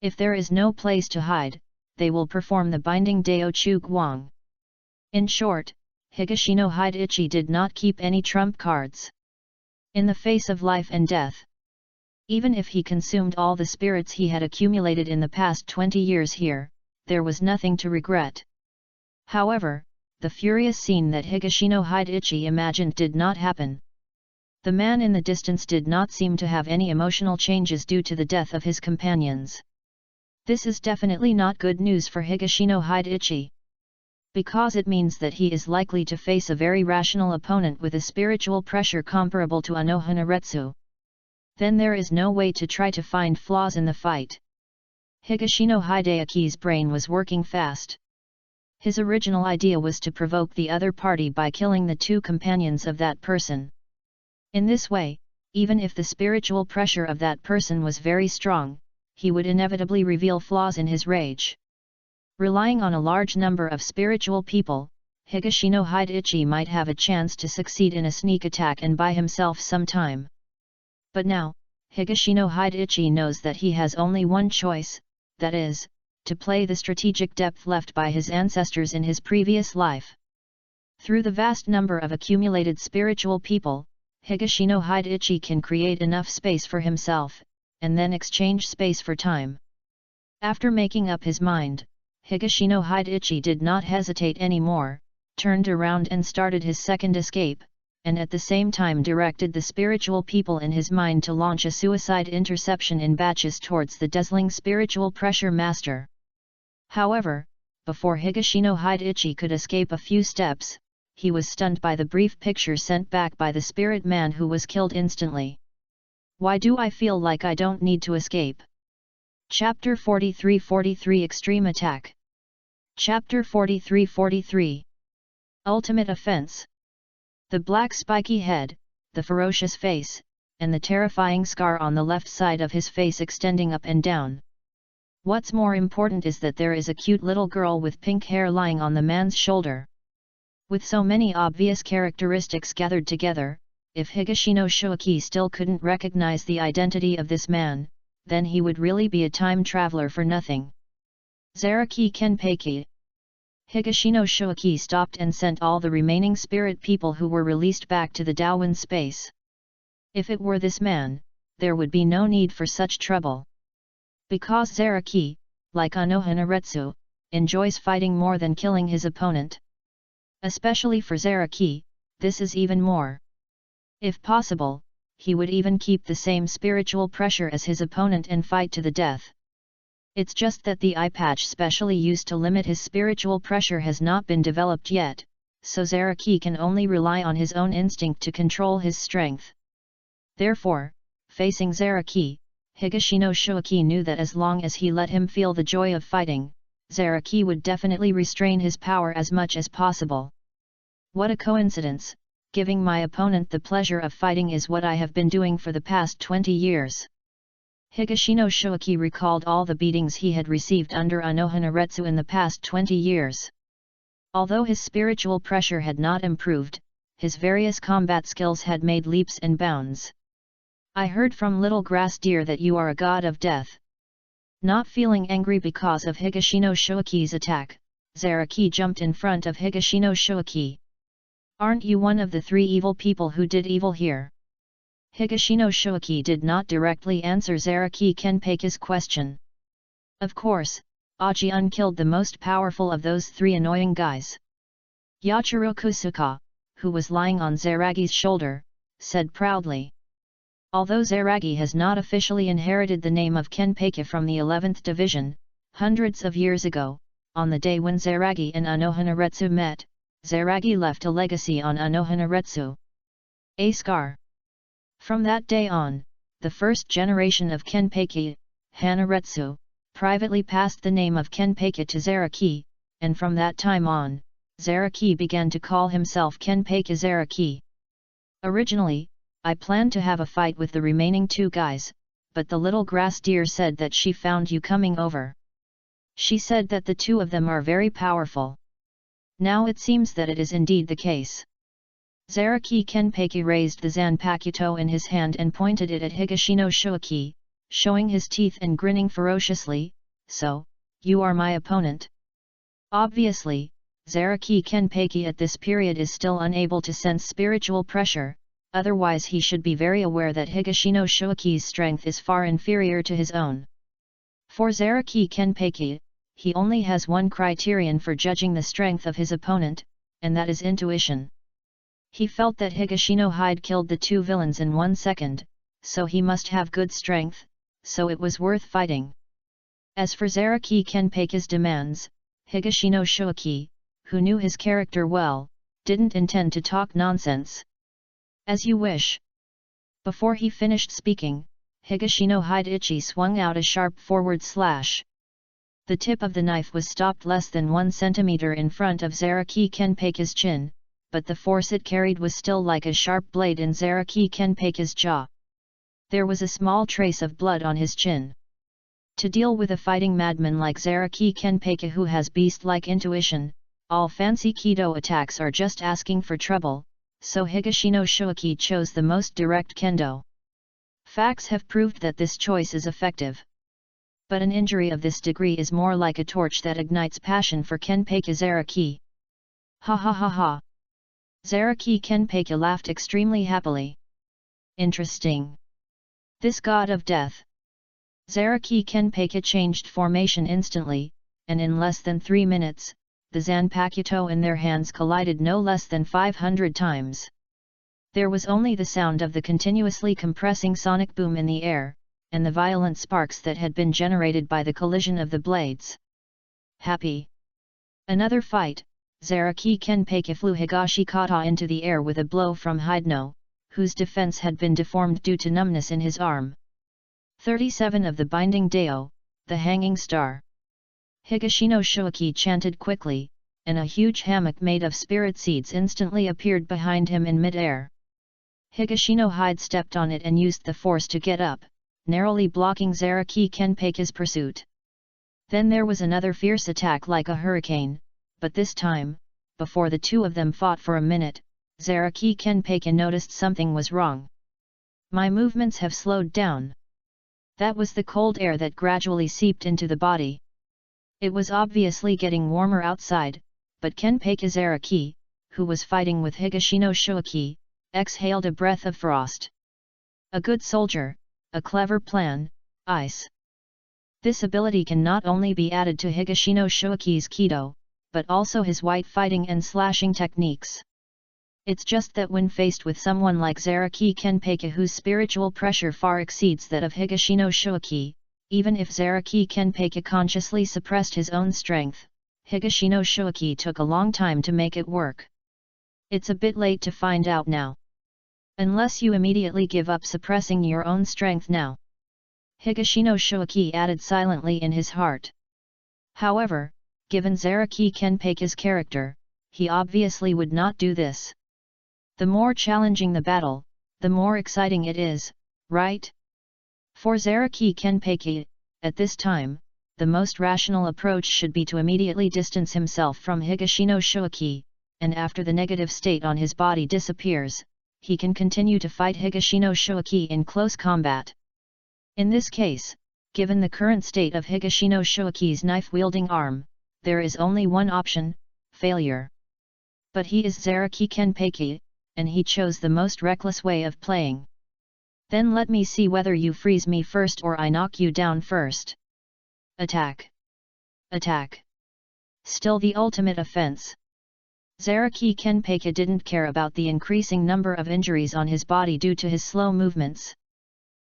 If there is no place to hide, they will perform the binding Dao Chu Guang. In short, Higashino Hide-ichi did not keep any trump cards. In the face of life and death. Even if he consumed all the spirits he had accumulated in the past 20 years here, there was nothing to regret. However, the furious scene that Higashino Hide-ichi imagined did not happen. The man in the distance did not seem to have any emotional changes due to the death of his companions. This is definitely not good news for Higashino Hide-ichi. Because it means that he is likely to face a very rational opponent with a spiritual pressure comparable to Unohana. Then there is no way to try to find flaws in the fight. Higashino Hideaki's brain was working fast. His original idea was to provoke the other party by killing the two companions of that person. In this way, even if the spiritual pressure of that person was very strong, he would inevitably reveal flaws in his rage. Relying on a large number of spiritual people, Higashino Hide-ichi might have a chance to succeed in a sneak attack and buy himself some time. But now, Higashino Hide-ichi knows that he has only one choice, that is, to play the strategic depth left by his ancestors in his previous life. Through the vast number of accumulated spiritual people, Higashino Hide-ichi can create enough space for himself, and then exchange space for time. After making up his mind, Higashino Hide-ichi did not hesitate anymore, turned around and started his second escape, and at the same time directed the spiritual people in his mind to launch a suicide interception in batches towards the dazzling spiritual pressure master. However, before Higashino Hideichi could escape a few steps, he was stunned by the brief picture sent back by the spirit man who was killed instantly. Why do I feel like I don't need to escape? Chapter 43-43 Extreme Attack. Chapter 43-43 Ultimate Offense. The black spiky head, the ferocious face, and the terrifying scar on the left side of his face extending up and down. What's more important is that there is a cute little girl with pink hair lying on the man's shoulder. With so many obvious characteristics gathered together, if Higashino Shoaki still couldn't recognize the identity of this man, then he would really be a time traveler for nothing. Zaraki Kenpachi. Higashino Shoaki stopped and sent all the remaining spirit people who were released back to the Daowen space. If it were this man, there would be no need for such trouble. Because Zaraki, like Unohana Retsu, enjoys fighting more than killing his opponent. Especially for Zaraki, this is even more. If possible, he would even keep the same spiritual pressure as his opponent and fight to the death. It's just that the eye patch specially used to limit his spiritual pressure has not been developed yet, so Zaraki can only rely on his own instinct to control his strength. Therefore, facing Zaraki, Higashino Shoaki knew that as long as he let him feel the joy of fighting, Zaraki would definitely restrain his power as much as possible. What a coincidence, giving my opponent the pleasure of fighting is what I have been doing for the past 20 years. Higashino Shoaki recalled all the beatings he had received under Unohana Retsu in the past 20 years. Although his spiritual pressure had not improved, his various combat skills had made leaps and bounds. I heard from Little Grass Deer that you are a god of death. Not feeling angry because of Higashino Shoaki's attack, Zaraki jumped in front of Higashino Shoaki. Aren't you one of the 3 evil people who did evil here? Higashino Shoaki did not directly answer Zaraki Kenpachi's question. Of course, Ajiun killed the most powerful of those 3 annoying guys. Yachiro Kusuka, who was lying on Zaragi's shoulder, said proudly. Although Zaragi has not officially inherited the name of Kenpachi from the 11th Division, hundreds of years ago, on the day when Zaragi and Unohana Retsu met, Zaragi left a legacy on Unohana Retsu. A scar. From that day on, the first generation of Kenpachi, Hanaretsu, privately passed the name of Kenpachi to Zaraki, and from that time on, Zaraki began to call himself Kenpachi Zaraki. Originally, I planned to have a fight with the remaining 2 guys, but the little grass deer said that she found you coming over. She said that the 2 of them are very powerful. Now it seems that it is indeed the case. Zaraki Kenpachi raised the Zanpakuto in his hand and pointed it at Higashino Shoaki, showing his teeth and grinning ferociously. So, you are my opponent. Obviously, Zaraki Kenpachi at this period is still unable to sense spiritual pressure, otherwise he should be very aware that Higashino Shoaki's strength is far inferior to his own. For Zaraki Kenpachi, he only has one criterion for judging the strength of his opponent, and that is intuition. He felt that Higashino Hide killed the 2 villains in 1 second, so he must have good strength, so it was worth fighting. As for Zaraki Kenpachi's demands, Higashino Shoaki, who knew his character well, didn't intend to talk nonsense. As you wish. Before he finished speaking, Higashino Hideichi swung out a sharp forward slash. The tip of the knife was stopped less than 1 centimeter in front of Zaraki Kenpachi's chin, but the force it carried was still like a sharp blade in Zaraki Kenpachi's jaw. There was a small trace of blood on his chin. To deal with a fighting madman like Zaraki Kenpachi who has beast-like intuition, all fancy Kido attacks are just asking for trouble, so Higashino Shoaki chose the most direct kendo. Facts have proved that this choice is effective. But an injury of this degree is more like a torch that ignites passion for Kenpachi Zaraki. Ha ha ha ha. Zaraki Kenpachi laughed extremely happily. Interesting. This god of death. Zaraki Kenpachi changed formation instantly, and in less than 3 minutes, the Zanpakuto in their hands collided no less than 500 times. There was only the sound of the continuously compressing sonic boom in the air, and the violent sparks that had been generated by the collision of the blades. Happy. Another fight, Zaraki Kenpachi flew Higashi Kata into the air with a blow from Hideno, whose defense had been deformed due to numbness in his arm. 37 of the Binding Dao, the Hanging Star. Higashino Shoaki chanted quickly, and a huge hammock made of spirit seeds instantly appeared behind him in mid-air. Higashino Hide stepped on it and used the force to get up, narrowly blocking Zaraki Kenpachi's pursuit. Then there was another fierce attack like a hurricane, but this time, before the two of them fought for a minute, Zaraki Kenpachi noticed something was wrong. My movements have slowed down. That was the cold air that gradually seeped into the body. It was obviously getting warmer outside, but Kenpachi Zaraki, who was fighting with Higashino Shoaki, exhaled a breath of frost. A good soldier, a clever plan, ice. This ability can not only be added to Higashino Shoaki's Kido, but also his white fighting and slashing techniques. It's just that when faced with someone like Zaraki Kenpachi whose spiritual pressure far exceeds that of Higashino Shoaki, even if Zaraki Kenpachi consciously suppressed his own strength, Higashino Shoaki took a long time to make it work. It's a bit late to find out now. Unless you immediately give up suppressing your own strength now. Higashino Shoaki added silently in his heart. However, given Zaraki Kenpachi's character, he obviously would not do this. The more challenging the battle, the more exciting it is, right? For Zaraki Kenpachi, at this time, the most rational approach should be to immediately distance himself from Higashino Shoaki, and after the negative state on his body disappears, he can continue to fight Higashino Shoaki in close combat. In this case, given the current state of Higashino Shoaki's knife-wielding arm, there is only one option, failure. But he is Zaraki Kenpachi, and he chose the most reckless way of playing. Then let me see whether you freeze me first or I knock you down first. Attack! Attack! Still the ultimate offense. Zaraki Kenpachi didn't care about the increasing number of injuries on his body due to his slow movements.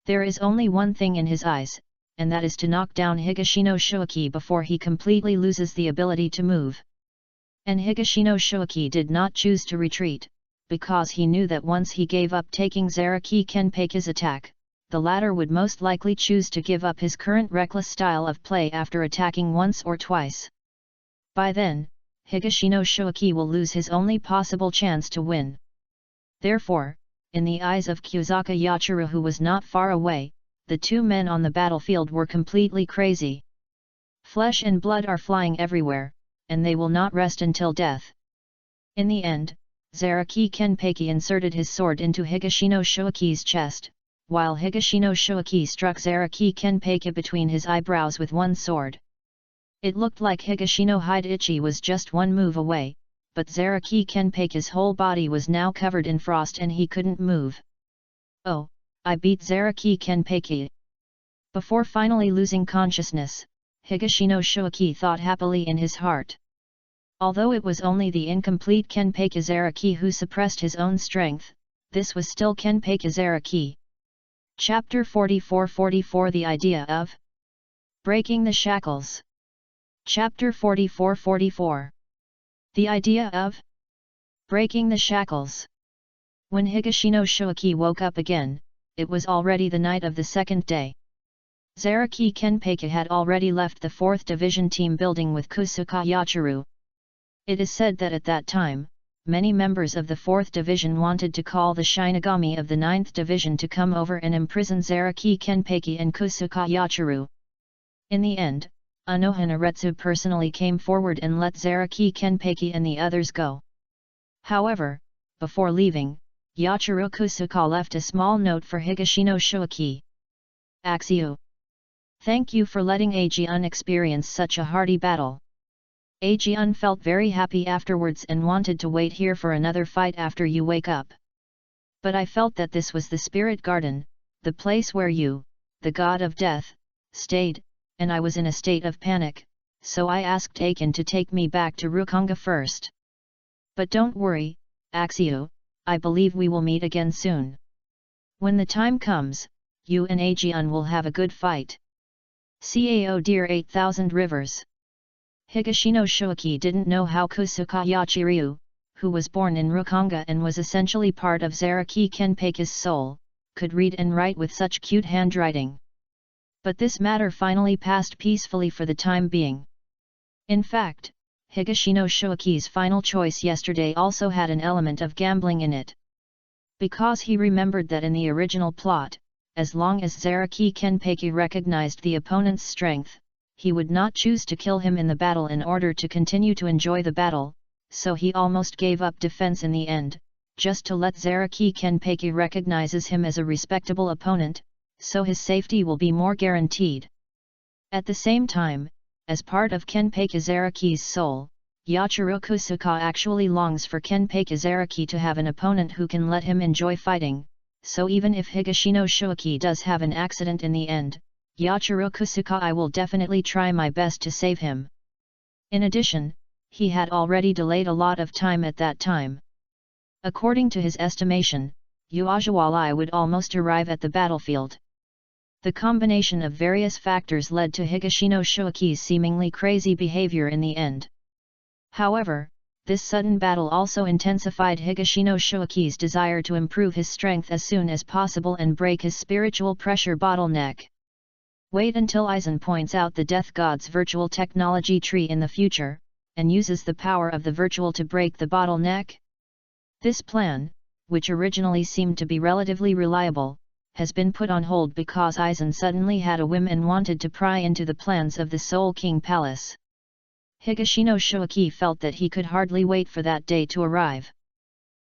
There is only one thing in his eyes, and that is to knock down Higashino Shoaki before he completely loses the ability to move. And Higashino Shoaki did not choose to retreat, because he knew that once he gave up taking Zaraki Kenpachi's attack, the latter would most likely choose to give up his current reckless style of play after attacking once or twice. By then, Higashino Shoaki will lose his only possible chance to win. Therefore, in the eyes of Kyuzaka Yachiro, who was not far away, the two men on the battlefield were completely crazy. Flesh and blood are flying everywhere, and they will not rest until death. In the end, Zaraki Kenpachi inserted his sword into Higashino Shoaki's chest, while Higashino Shoaki struck Zaraki Kenpachi between his eyebrows with one sword. It looked like Higashino Hideichi was just one move away, but Zaraki Kenpachi's whole body was now covered in frost and he couldn't move. Oh, I beat Zaraki Kenpachi. Before finally losing consciousness, Higashino Shoaki thought happily in his heart. Although it was only the incomplete Kenpachi Zaraki who suppressed his own strength, this was still Kenpachi Zaraki. Chapter 44 The Idea of Breaking the Shackles. Chapter 44 The Idea of Breaking the Shackles. When Higashino Shoaki woke up again, it was already the night of the second day. Zaraki Kenpachi had already left the 4th Division team building with Kyuzaka Yachiro. It is said that at that time, many members of the 4th Division wanted to call the Shinigami of the 9th Division to come over and imprison Zaraki Kenpachi and Kyuzaka Yachiro. In the end, Unohana Retsu personally came forward and let Zaraki Kenpachi and the others go. However, before leaving, Yachiro Kyuzaka left a small note for Higashino Shoaki. Axio. Thank you for letting Aizen experience such a hardy battle. Aizen felt very happy afterwards and wanted to wait here for another fight after you wake up. But I felt that this was the spirit garden, the place where you, the god of death, stayed, and I was in a state of panic, so I asked Aizen to take me back to Rukonga first. But don't worry, Axio, I believe we will meet again soon. When the time comes, you and Aizen will have a good fight. Cao dear 8000 rivers. Higashino Shoaki didn't know how Kusuka Yachiryu, who was born in Rukanga and was essentially part of Zaraki Kenpachi's soul, could read and write with such cute handwriting. But this matter finally passed peacefully for the time being. In fact, Higashino Shoaki's final choice yesterday also had an element of gambling in it. Because he remembered that in the original plot, as long as Zaraki Kenpachi recognized the opponent's strength, he would not choose to kill him in the battle in order to continue to enjoy the battle, so he almost gave up defense in the end, just to let Zaraki Kenpachi recognizes him as a respectable opponent, so his safety will be more guaranteed. At the same time, as part of Kenpachi Zaraki's soul, Yachiro Kusuka actually longs for Kenpachi Zaraki to have an opponent who can let him enjoy fighting, so even if Higashino Shoaki does have an accident in the end, Yachiro Kusuka I will definitely try my best to save him. In addition, he had already delayed a lot of time at that time. According to his estimation, Uajawali would almost arrive at the battlefield. The combination of various factors led to Higashino Shoaki's seemingly crazy behavior in the end. However, this sudden battle also intensified Higashino Shoaki's desire to improve his strength as soon as possible and break his spiritual pressure bottleneck. Wait until Aizen points out the Death God's virtual technology tree in the future, and uses the power of the virtual to break the bottleneck. This plan, which originally seemed to be relatively reliable, has been put on hold because Aizen suddenly had a whim and wanted to pry into the plans of the Soul King Palace. Higashino Shoaki felt that he could hardly wait for that day to arrive.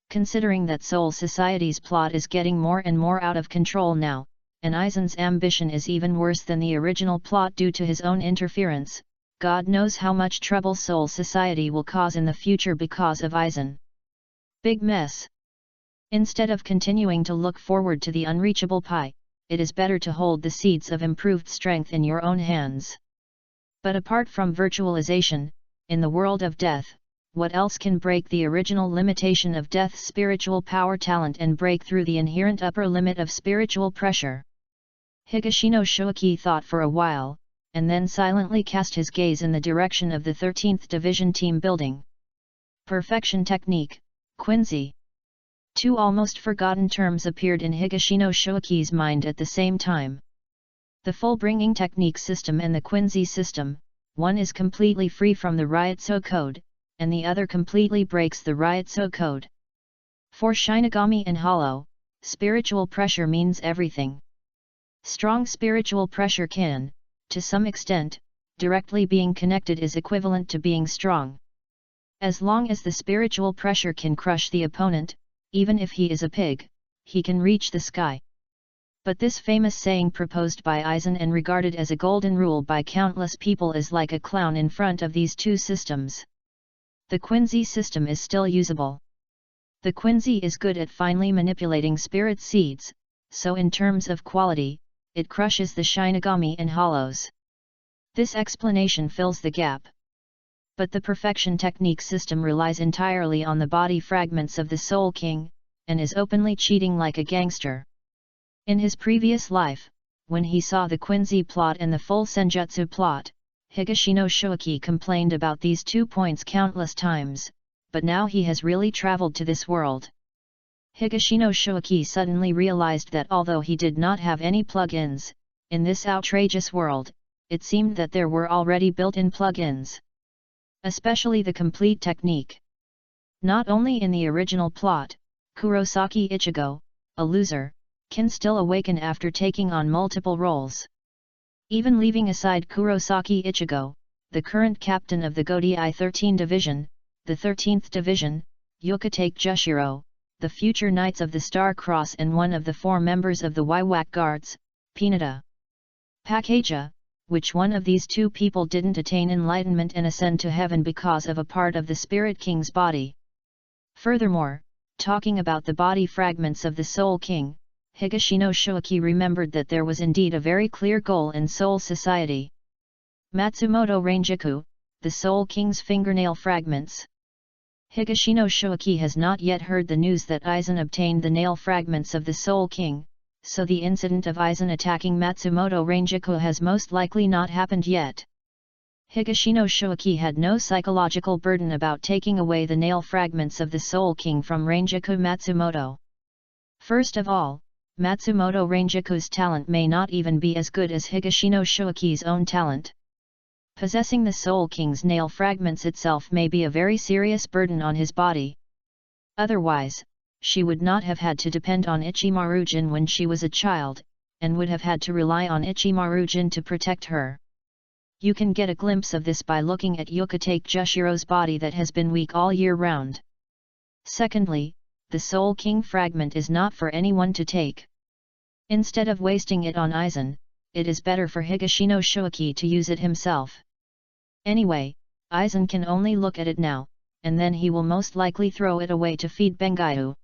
Considering that Soul Society's plot is getting more and more out of control now, and Aizen's ambition is even worse than the original plot due to his own interference, God knows how much trouble Soul Society will cause in the future because of Aizen. Big mess. Instead of continuing to look forward to the unreachable pie, it is better to hold the seeds of improved strength in your own hands. But apart from virtualization, in the world of death, what else can break the original limitation of death's spiritual power talent and break through the inherent upper limit of spiritual pressure? Higashino Shoaki thought for a while, and then silently cast his gaze in the direction of the 13th Division team building. Perfection technique, Quincy. Two almost forgotten terms appeared in Higashino Shoaki's mind at the same time. The full-bringing technique system and the Quincy system, one is completely free from the Ryutsu code, and the other completely breaks the Ryutsu code. For Shinigami and Hollow, spiritual pressure means everything. Strong spiritual pressure can, to some extent, directly being connected is equivalent to being strong. As long as the spiritual pressure can crush the opponent, even if he is a pig, he can reach the sky. But this famous saying proposed by Aizen and regarded as a golden rule by countless people is like a clown in front of these two systems. The Quincy system is still usable. The Quincy is good at finely manipulating spirit seeds, so in terms of quality, it crushes the Shinigami and Hollows. This explanation fills the gap. But the perfection technique system relies entirely on the body fragments of the Soul King, and is openly cheating like a gangster. In his previous life, when he saw the Quincy plot and the full Senjutsu plot, Higashino Shoaki complained about these 2 points countless times, but now he has really traveled to this world. Higashino Shoaki suddenly realized that although he did not have any plugins, in this outrageous world, it seemed that there were already built-in plugins. Especially the complete technique. Not only in the original plot, Kurosaki Ichigo, a loser, can still awaken after taking on multiple roles. Even leaving aside Kurosaki Ichigo, the current captain of the Godai 13 Division, the 13th Division, Yukatake Jushiro, the future Knights of the Star Cross and one of the 4 members of the Waiwak Guards, Pinata Pakaja, which one of these 2 people didn't attain enlightenment and ascend to heaven because of a part of the Spirit King's body. Furthermore, talking about the body fragments of the Soul King, Higashino Shoaki remembered that there was indeed a very clear goal in Soul Society. Matsumoto Ranjaku, the Soul King's fingernail fragments. Higashino Shoaki has not yet heard the news that Aizen obtained the nail fragments of the Soul King, so the incident of Aizen attacking Matsumoto Ranjaku has most likely not happened yet. Higashino Shoaki had no psychological burden about taking away the nail fragments of the Soul King from Ranjaku Matsumoto. First of all, Matsumoto Ranjaku's talent may not even be as good as Higashino Shoaki's own talent. Possessing the Soul King's nail fragments itself may be a very serious burden on his body. Otherwise, she would not have had to depend on Ichimaru-jin when she was a child, and would have had to rely on Ichimaru-jin to protect her. You can get a glimpse of this by looking at Yukatake Jushiro's body that has been weak all year round. Secondly, the Soul King fragment is not for anyone to take. Instead of wasting it on Aizen, it is better for Higashino Shoaki to use it himself. Anyway, Aizen can only look at it now, and then he will most likely throw it away to feed Bengaiu.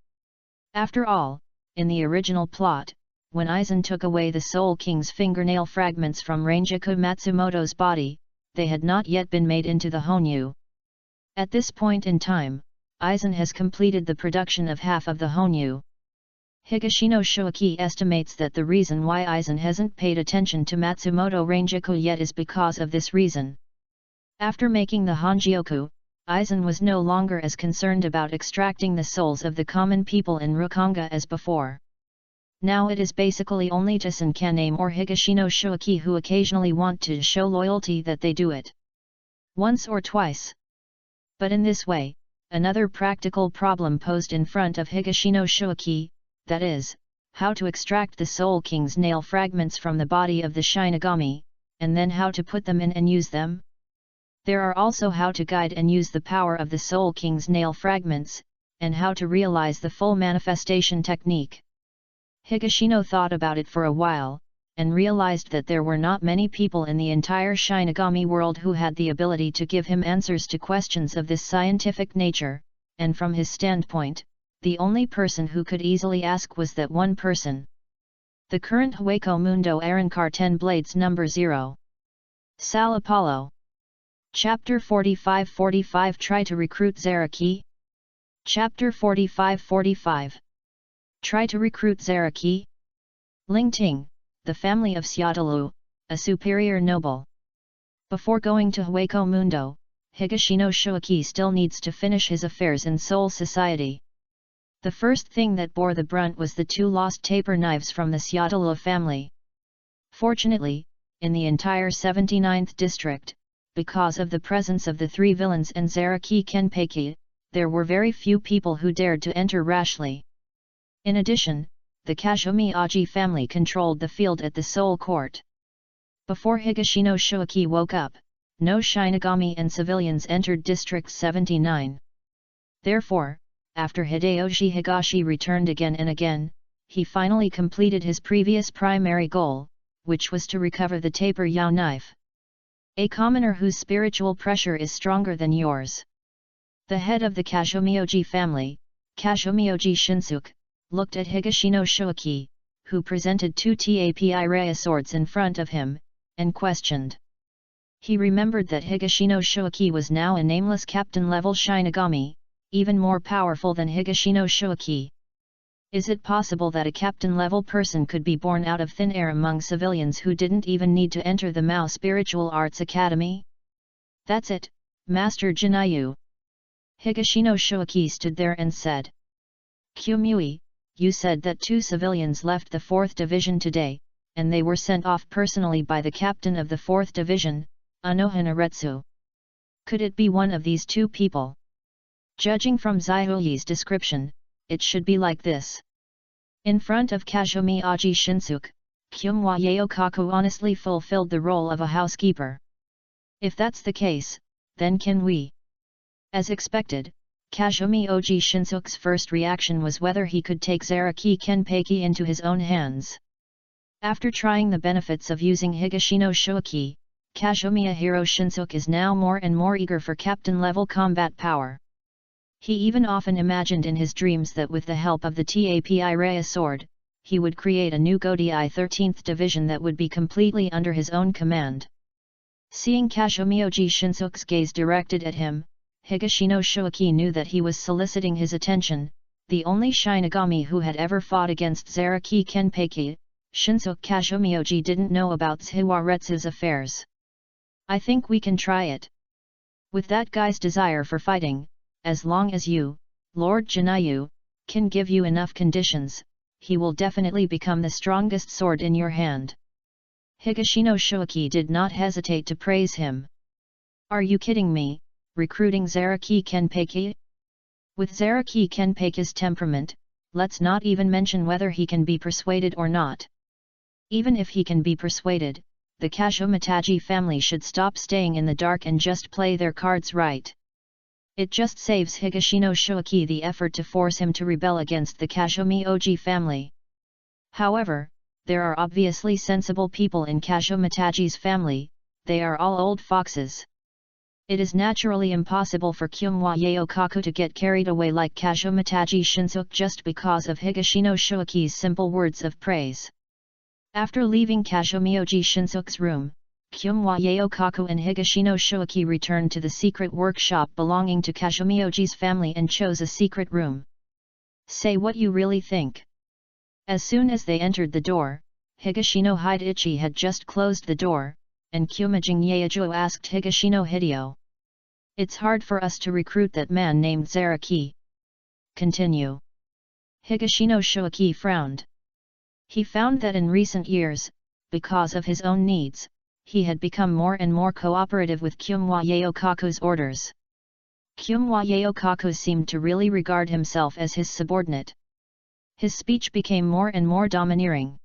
After all, in the original plot, when Aizen took away the Soul King's fingernail fragments from Ranjaku Matsumoto's body, they had not yet been made into the Honyu. At this point in time, Aizen has completed the production of half of the Honyu. Higashino Shoaki estimates that the reason why Aizen hasn't paid attention to Matsumoto Ranjaku yet is because of this reason. After making the Honjioku, Aizen was no longer as concerned about extracting the souls of the common people in Rukanga as before. Now it is basically only Tissen Caname or Higashino Shoaki who occasionally want to show loyalty that they do it once or twice. But in this way, another practical problem posed in front of Higashino Shoaki, that is, how to extract the Soul King's nail fragments from the body of the Shinigami, and then how to put them in and use them. There are also how to guide and use the power of the Soul King's nail fragments, and how to realize the full manifestation technique. Higashino thought about it for a while, and realized that there were not many people in the entire Shinigami world who had the ability to give him answers to questions of this scientific nature, and from his standpoint, the only person who could easily ask was that one person. The current Hueco Mundo Arrancar 10 Blades number 0. Sal Apollo. Chapter 45-45 Try to recruit Zaraki. Chapter 45-45 Try to recruit Zaraki. Lingting, the family of Xiaodalu, a superior noble. Before going to Hueco Mundo, Higashino Shoaki still needs to finish his affairs in Soul Society. The first thing that bore the brunt was the 2 lost taper knives from the Xiaodalu family. Fortunately, in the entire 79th district, because of the presence of the 3 villains and Zaraki Kenpachi, there were very few people who dared to enter rashly. In addition, the Kazumi Aji family controlled the field at the Soul Court. Before Higashino Shoaki woke up, no Shinigami and civilians entered District 79. Therefore, after Hideyoshi Higashi returned again and again, he finally completed his previous primary goal, which was to recover the taper Yao knife. A commoner whose spiritual pressure is stronger than yours. The head of the Kazumioji family, Kazumioji Shinsuke, looked at Higashino Shoaki, who presented 2 Tapi Raya swords in front of him, and questioned. He remembered that Higashino Shoaki was now a nameless captain-level Shinigami, even more powerful than Higashino Shoaki. Is it possible that a captain-level person could be born out of thin air among civilians who didn't even need to enter the Mao Spiritual Arts Academy? That's it, Master Jinayu. Higashino Shoaki stood there and said. Kumui, you said that 2 civilians left the 4th Division today, and they were sent off personally by the captain of the 4th Division, Unohana Retsu. Could it be one of these 2 people? Judging from Zaihuyi's description, it should be like this. In front of Kazumi Aji Shinsuke, Kyumwa Yaokaku honestly fulfilled the role of a housekeeper. If that's the case, then can we? As expected, Kazumi Oji Shinsuke's first reaction was whether he could take Zaraki Kenpachi into his own hands. After trying the benefits of using Higashino Shoaki, Kazumi Hiro Shinsuke is now more and more eager for captain-level combat power. He even often imagined in his dreams that with the help of the Tapi Raya sword, he would create a new Godai 13th Division that would be completely under his own command. Seeing Kazumioji Shinsuke's gaze directed at him, Higashino Shoaki knew that he was soliciting his attention. The only Shinigami who had ever fought against Zaraki Kenpachi, Shinsuke Kazumioji didn't know about Tsuwa Retsu's affairs. I think we can try it. With that guy's desire for fighting, as long as you, Lord Jinayu, can give you enough conditions, he will definitely become the strongest sword in your hand. Higashino Shoaki did not hesitate to praise him. Are you kidding me, recruiting Zaraki Kenpachi? With Zaraki Kenpachi's temperament, let's not even mention whether he can be persuaded or not. Even if he can be persuaded, the Kazumataji family should stop staying in the dark and just play their cards right. It just saves Higashino Shoaki the effort to force him to rebel against the Kazumi Oji family. However, there are obviously sensible people in Kazumataji's family, they are all old foxes. It is naturally impossible for Kyumwa Yaokaku to get carried away like Kazumataji Shinsuke just because of Higashino Shoaki's simple words of praise. After leaving Kazumioji Shinsuke's room, Kyumwa Yaokaku and Higashino Shoaki returned to the secret workshop belonging to Kazumioji's family and chose a secret room. Say what you really think. As soon as they entered the door, Higashino Hideichi had just closed the door, and Kyumajin Yaejo asked Higashino Hideo. It's hard for us to recruit that man named Zaraki. Continue. Higashino Shoaki frowned. He found that in recent years, because of his own needs, he had become more and more cooperative with Kyumwa Yaokaku's orders. Kyumwa Yaokaku seemed to really regard himself as his subordinate. His speech became more and more domineering.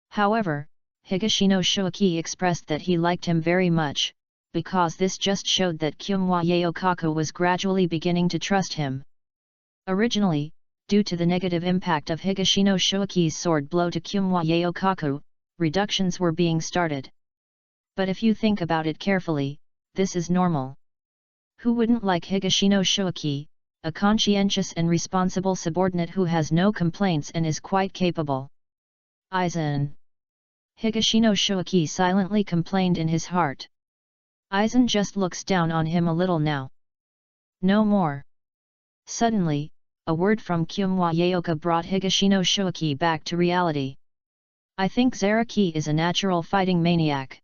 However, Higashino Shoaki expressed that he liked him very much, because this just showed that Kyumwa Yaokaku was gradually beginning to trust him. Originally, due to the negative impact of Higashino Shoaki's sword blow to Kyumwa Yaokaku, reductions were being started. But if you think about it carefully, this is normal. Who wouldn't like Higashino Shoaki, a conscientious and responsible subordinate who has no complaints and is quite capable? Aizen. Higashino Shoaki silently complained in his heart. Aizen just looks down on him a little now. No more. Suddenly, a word from Kyumwa Yaoka brought Higashino Shoaki back to reality. I think Zaraki is a natural fighting maniac.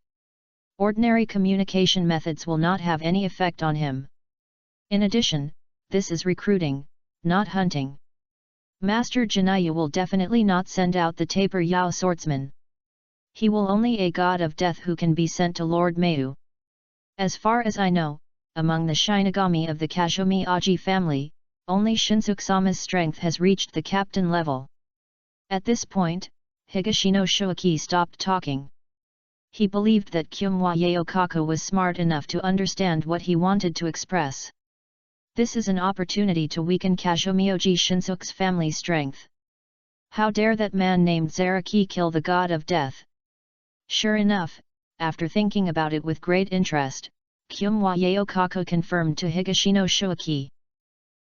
Ordinary communication methods will not have any effect on him. In addition, this is recruiting, not hunting. Master Jinayu will definitely not send out the Taper Yao swordsman. He will only a god of death who can be sent to Lord Mayu. As far as I know, among the Shinigami of the Kazumi Aji family, only Shinsuke-sama's strength has reached the captain level. At this point, Higashino Shoaki stopped talking. He believed that Kyumwa Yaokaku was smart enough to understand what he wanted to express. This is an opportunity to weaken Kazumioji Shinsuke's family strength. How dare that man named Zaraki kill the god of death? Sure enough, after thinking about it with great interest, Kyumwa Yaokaku confirmed to Higashino Shoaki.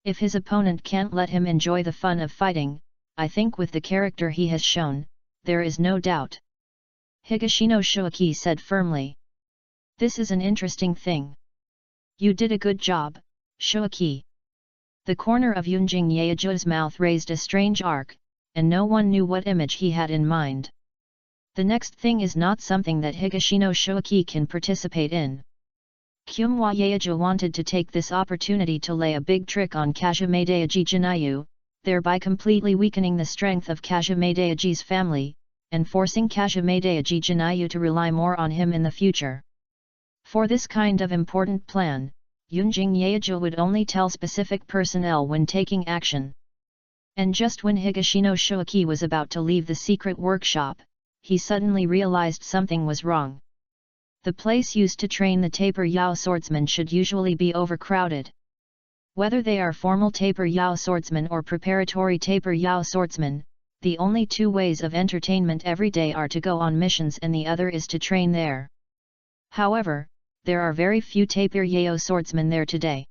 If his opponent can't let him enjoy the fun of fighting, I think with the character he has shown, there is no doubt. Higashino Shoaki said firmly. This is an interesting thing. You did a good job, Shoaki. The corner of Yunjing Yaejo's mouth raised a strange arc, and no one knew what image he had in mind. The next thing is not something that Higashino Shoaki can participate in. Kyumwa Yaejo wanted to take this opportunity to lay a big trick on Kazumadaiji Jinayu, thereby completely weakening the strength of Kazumadaji's family, and forcing Kazumadaiji Jinayu to rely more on him in the future. For this kind of important plan, Yunjing Yaejo would only tell specific personnel when taking action. And just when Higashino Shoaki was about to leave the secret workshop, he suddenly realized something was wrong. The place used to train the Taper Yao swordsmen should usually be overcrowded. Whether they are formal Taper Yao swordsmen or preparatory Taper Yao swordsmen, the only two ways of entertainment every day are to go on missions and the other is to train there. However, there are very few Taper Yao swordsmen there today.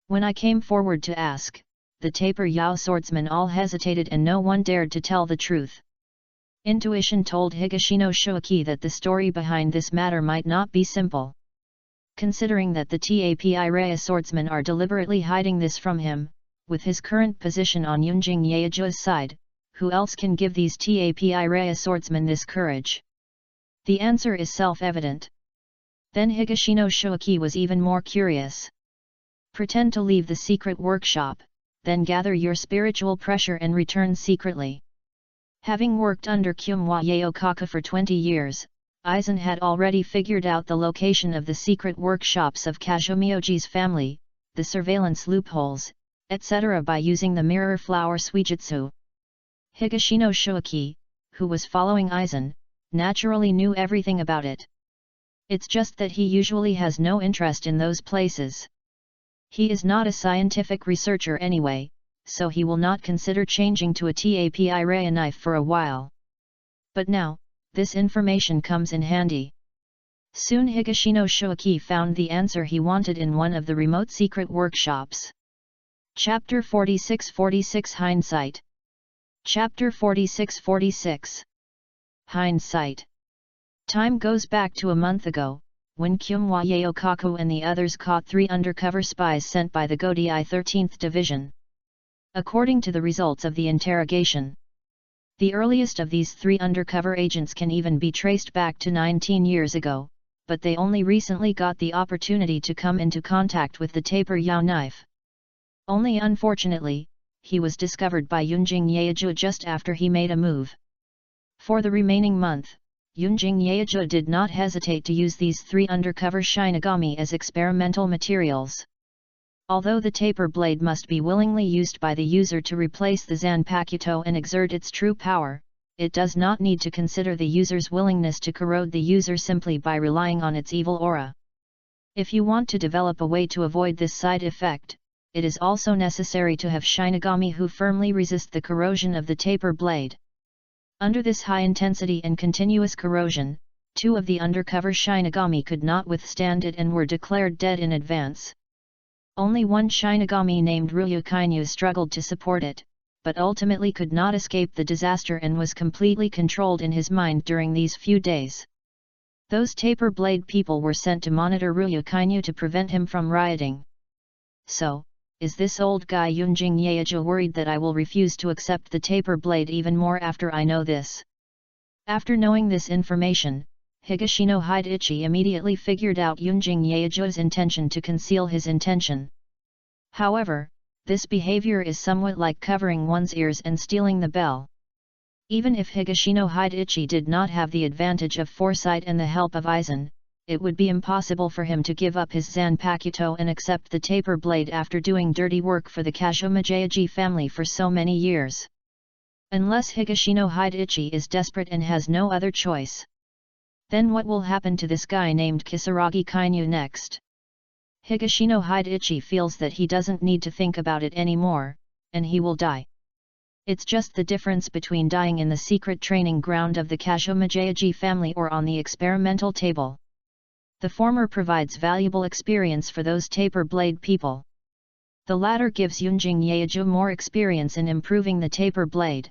When I came forward to ask, the Taper Yao swordsmen all hesitated and no one dared to tell the truth. Intuition told Higashino Shoaki that the story behind this matter might not be simple. Considering that the Tapi Raya swordsmen are deliberately hiding this from him, with his current position on Yunjing Yaejo's side, who else can give these Tapi Raya swordsmen this courage? The answer is self-evident. Then Higashino Shoaki was even more curious. Pretend to leave the secret workshop, then gather your spiritual pressure and return secretly. Having worked under Kyumwa Yaokaka for 20 years, Aizen had already figured out the location of the secret workshops of Kazumioji's family, the surveillance loopholes, etc. by using the mirror flower suijutsu. Higashino Shoaki, who was following Aizen, naturally knew everything about it. It's just that he usually has no interest in those places. He is not a scientific researcher anyway, so he will not consider changing to a TAPI Raya knife for a while. But now, this information comes in handy. Soon Higashino Shoaki found the answer he wanted in one of the remote secret workshops. Chapter 46-46 Hindsight. Chapter 46-46 Hindsight. Time goes back to a month ago, when Kyumwa Yaokaku and the others caught 3 undercover spies sent by the Godai 13th Division. According to the results of the interrogation, the earliest of these 3 undercover agents can even be traced back to 19 years ago, but they only recently got the opportunity to come into contact with the taper Yao knife. Only unfortunately, he was discovered by Yunjing Yaeju just after he made a move. For the remaining month, Yunjing Yaeju did not hesitate to use these 3 undercover Shinigami as experimental materials. Although the taper blade must be willingly used by the user to replace the Zanpakuto and exert its true power, it does not need to consider the user's willingness to corrode the user simply by relying on its evil aura. If you want to develop a way to avoid this side effect, it is also necessary to have Shinigami who firmly resist the corrosion of the taper blade. Under this high intensity and continuous corrosion, 2 of the undercover Shinigami could not withstand it and were declared dead in advance. Only one Shinigami named Ryukainu struggled to support it, but ultimately could not escape the disaster and was completely controlled in his mind during these few days. Those taper blade people were sent to monitor Ryukainu to prevent him from rioting. So, is this old guy Yunjing Yaeju worried that I will refuse to accept the taper blade even more after I know this? After knowing this information, Higashino Hidechi immediately figured out Yunjing Yaeju's intention to conceal his intention. However, this behavior is somewhat like covering one's ears and stealing the bell. Even if Higashino Hidechi did not have the advantage of foresight and the help of Aizen, it would be impossible for him to give up his Zanpakuto and accept the taper blade after doing dirty work for the Kazumioji family for so many years. Unless Higashino Hidechi is desperate and has no other choice. Then what will happen to this guy named Kisaragi Kainu next? Higashino Hidechi feels that he doesn't need to think about it anymore, and he will die. It's just the difference between dying in the secret training ground of the Kazumioji family or on the experimental table. The former provides valuable experience for those taper blade people. The latter gives Yunjing Yaeju more experience in improving the taper blade.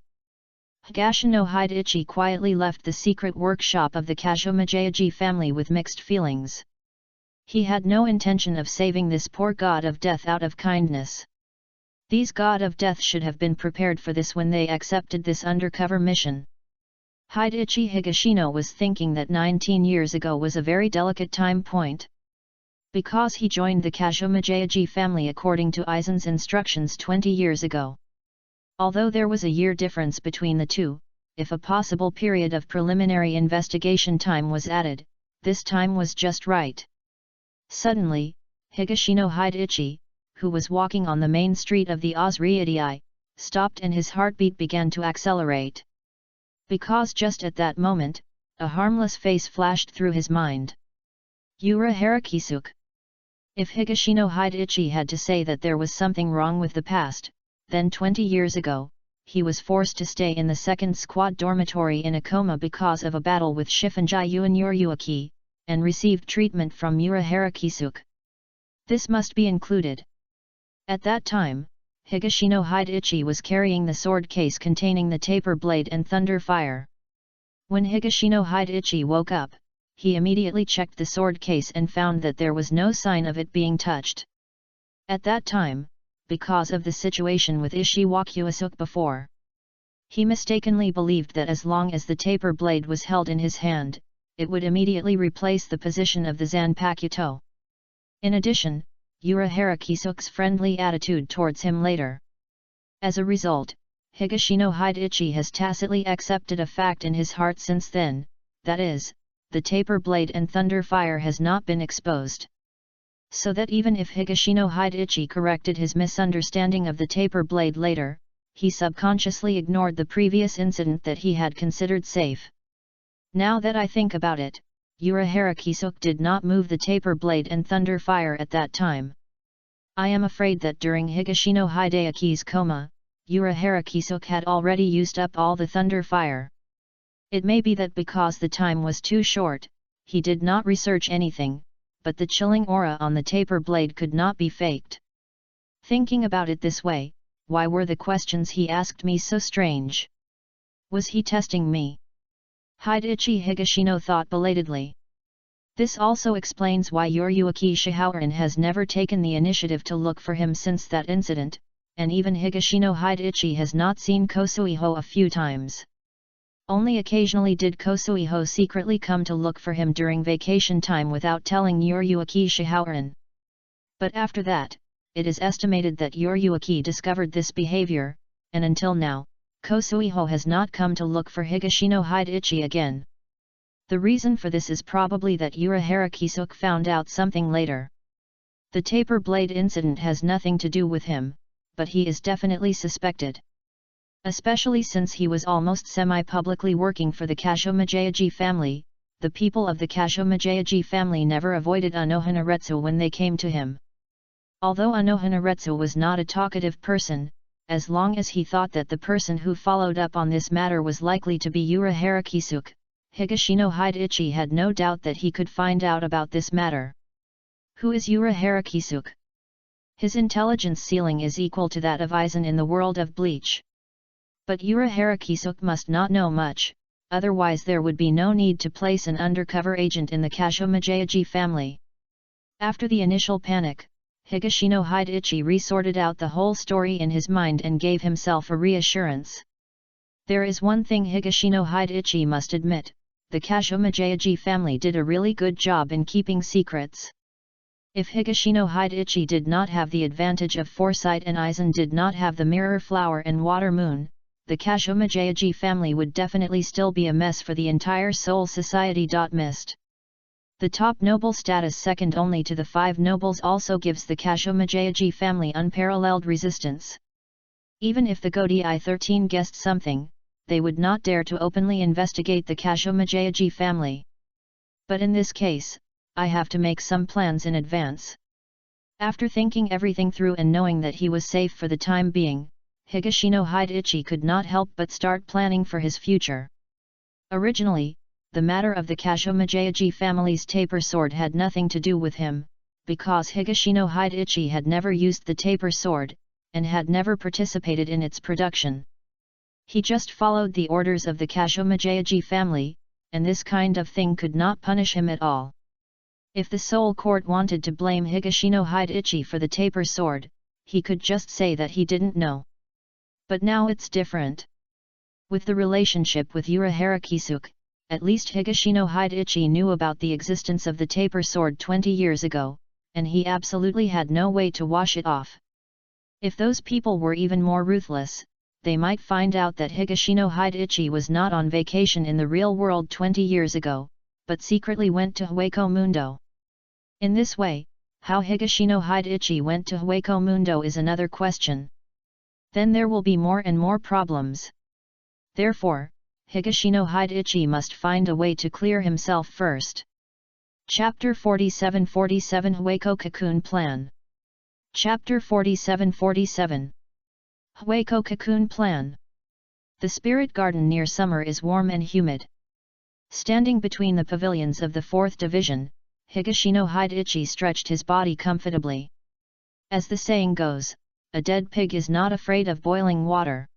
Higashino Hidechi quietly left the secret workshop of the Kazumioji family with mixed feelings. He had no intention of saving this poor god of death out of kindness. These god of death should have been prepared for this when they accepted this undercover mission. Hidechi Higashino was thinking that 19 years ago was a very delicate time point. Because he joined the Kazumioji family according to Aizen's instructions 20 years ago. Although there was a year difference between the two, if a possible period of preliminary investigation time was added, this time was just right. Suddenly, Higashino Hidechi, who was walking on the main street of the Ozriidii, stopped and his heartbeat began to accelerate. Because just at that moment, a harmless face flashed through his mind. Yura Harakisuk. If Higashino Hidechi had to say that there was something wrong with the past, then 20 years ago, he was forced to stay in the second squad dormitory in a coma because of a battle with Shifunji Yuan Yuryuaki, and received treatment from Yura Harakisuk. This must be included. At that time, Higashino Hidechi was carrying the sword case containing the taper blade and thunder fire. When Higashino Hidechi woke up, he immediately checked the sword case and found that there was no sign of it being touched. At that time, because of the situation with Ishiwakyuasuk before, he mistakenly believed that as long as the taper blade was held in his hand, it would immediately replace the position of the Zanpakuto. In addition, Urahara Kisuk's friendly attitude towards him later. As a result, Higashino Hideichi has tacitly accepted a fact in his heart since then, that is, the taper blade and thunder fire has not been exposed. So that even if Higashino Hideichi corrected his misunderstanding of the taper blade later, he subconsciously ignored the previous incident that he had considered safe. Now that I think about it, Urahara Kisuk did not move the taper blade and thunder fire at that time. I am afraid that during Higashino Hideichi's coma, Urahara Kisuk had already used up all the thunder fire. It may be that because the time was too short, he did not research anything, but the chilling aura on the taper blade could not be faked. Thinking about it this way, why were the questions he asked me so strange? Was he testing me? Hideichi Higashino thought belatedly. This also explains why Yoryuki Shihouden has never taken the initiative to look for him since that incident, and even Higashino Hideichi has not seen Kosuiho a few times. Only occasionally did Kosuiho secretly come to look for him during vacation time without telling Yoryuki Shihouden. But after that, it is estimated that Yoryuki discovered this behavior, and until now, Kosuiho has not come to look for Higashino Hideichi again. The reason for this is probably that Urahara Kisuk found out something later. The taper blade incident has nothing to do with him, but he is definitely suspected. Especially since he was almost semi-publicly working for the Kashomajayaji family, the people of the Kashomajayaji family never avoided Unohana when they came to him. Although Unohana was not a talkative person, as long as he thought that the person who followed up on this matter was likely to be Urahara Kisuk, Higashino Hideichi had no doubt that he could find out about this matter. Who is Urahara Kisuk? His intelligence ceiling is equal to that of Aizen in the world of Bleach. But Urahara Kisuk must not know much, otherwise there would be no need to place an undercover agent in the Kashomajayaji family. After the initial panic, Higashino Hideichi resorted out the whole story in his mind and gave himself a reassurance. There is one thing Higashino Hideichi must admit, the Kashomajayaji family did a really good job in keeping secrets. If Higashino Hideichi did not have the advantage of foresight and Aizen did not have the mirror flower and water moon, the Kashomajayaji family would definitely still be a mess for the entire Soul Society. Mist. The top noble status second only to the 5 nobles also gives the Kashomajayaji family unparalleled resistance. Even if the Godai 13 guessed something, they would not dare to openly investigate the Kashomajayaji family. But in this case, I have to make some plans in advance. After thinking everything through and knowing that he was safe for the time being, Higashino Hideichi could not help but start planning for his future. Originally, the matter of the Kashomajayaji family's taper sword had nothing to do with him, because Higashino Hideichi had never used the taper sword, and had never participated in its production. He just followed the orders of the Kashomajayaji family, and this kind of thing could not punish him at all. If the Soul Court wanted to blame Higashino Hideichi for the taper sword, he could just say that he didn't know. But now it's different. With the relationship with Urahara Kisuk, at least Higashino Hideichi knew about the existence of the taper sword 20 years ago, and he absolutely had no way to wash it off. If those people were even more ruthless, they might find out that Higashino Hideichi was not on vacation in the real world 20 years ago, but secretly went to Hueco Mundo. In this way, how Higashino Hideichi went to Hueco Mundo is another question. Then there will be more and more problems. Therefore, Higashino Hideichi must find a way to clear himself first. Chapter 47-47 Hueco Cocoon Plan. Chapter 47-47 Hueco Cocoon Plan. The spirit garden near summer is warm and humid. Standing between the pavilions of the 4th Division, Higashino Hideichi stretched his body comfortably. As the saying goes, a dead pig is not afraid of boiling water.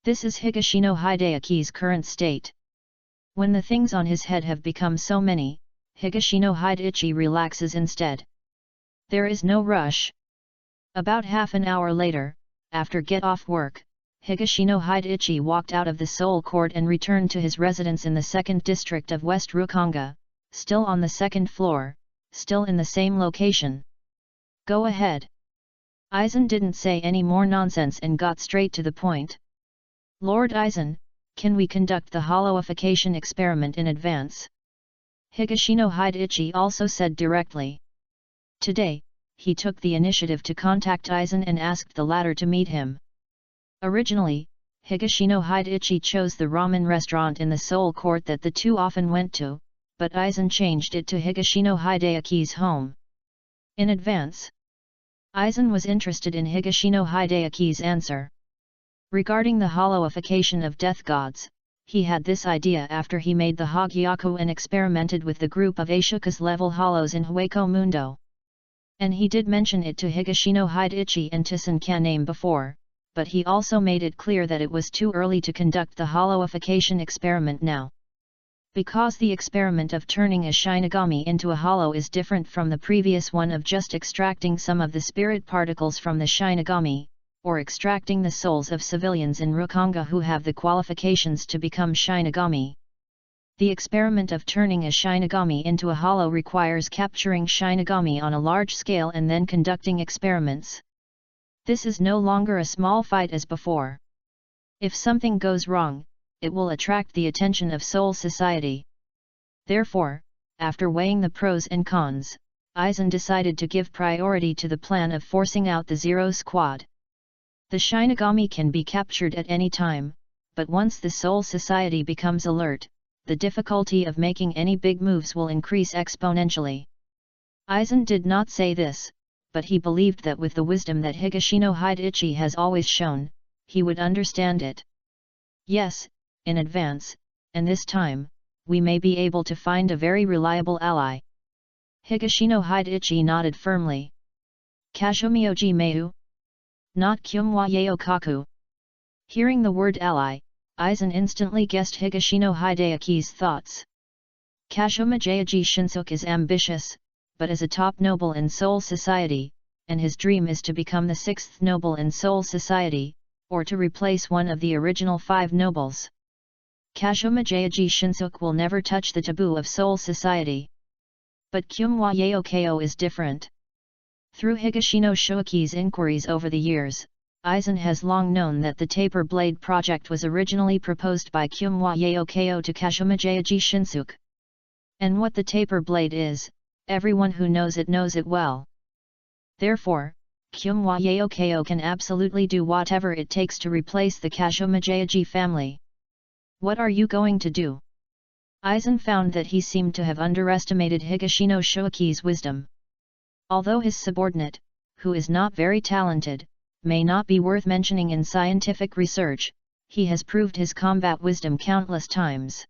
This is Higashino Hideichi's current state. When the things on his head have become so many, Higashino Hideichi relaxes instead. There is no rush. About half an hour later, after get off work, Higashino Hideichi walked out of the Soul Court and returned to his residence in the 2nd district of West Rukanga, still on the 2nd floor, still in the same location. Go ahead. Aizen didn't say any more nonsense and got straight to the point. Lord Aizen, can we conduct the hollowification experiment in advance? Higashino Hideichi also said directly. Today, he took the initiative to contact Aizen and asked the latter to meet him. Originally, Higashino Hideichi chose the ramen restaurant in the Soul Court that the two often went to, but Aizen changed it to Higashino Hideichi's home. In advance. Aizen was interested in Higashino Hideichi's answer. Regarding the hollowification of death gods, he had this idea after he made the Hogyaku and experimented with the group of Ashoka's level hollows in Hueco Mundo. And he did mention it to Higashino Hideichi and Tissen Caname before, but he also made it clear that it was too early to conduct the hollowification experiment now. Because the experiment of turning a Shinigami into a hollow is different from the previous one of just extracting some of the spirit particles from the Shinigami, or extracting the souls of civilians in Rukanga who have the qualifications to become Shinigami. The experiment of turning a Shinigami into a hollow requires capturing Shinigami on a large scale and then conducting experiments. This is no longer a small fight as before. If something goes wrong, it will attract the attention of Soul Society. Therefore, after weighing the pros and cons, Aizen decided to give priority to the plan of forcing out the Zero Squad. The Shinigami can be captured at any time, but once the Soul Society becomes alert, the difficulty of making any big moves will increase exponentially. Aizen did not say this, but he believed that with the wisdom that Higashino Hideichi has always shown, he would understand it. Yes, in advance, and this time, we may be able to find a very reliable ally. Higashino Hideichi nodded firmly. Kazumioji Meiu? Not Kyumwa Yaokaku. Hearing the word ally, Aizen instantly guessed Higashino Hideichi's thoughts. Kazuma Jayaji Shinsuke is ambitious, but as a top noble in Soul Society, and his dream is to become the 6th noble in Soul Society, or to replace one of the original 5 nobles. Kazuma Jayaji Shinsuke will never touch the taboo of Soul Society. But Kyumwa Yaokao is different. Through Higashino Shoiki's inquiries over the years, Aizen has long known that the Taper Blade project was originally proposed by Kyumwa Yaokao to Kazuma Jayaji Shinsuke. And what the Taper Blade is, everyone who knows it well. Therefore, Kyumwa Yaokao can absolutely do whatever it takes to replace the Kazuma Jayaji family. What are you going to do? Aizen found that he seemed to have underestimated Higashino Shoiki's wisdom. Although his subordinate, who is not very talented, may not be worth mentioning in scientific research, he has proved his combat wisdom countless times.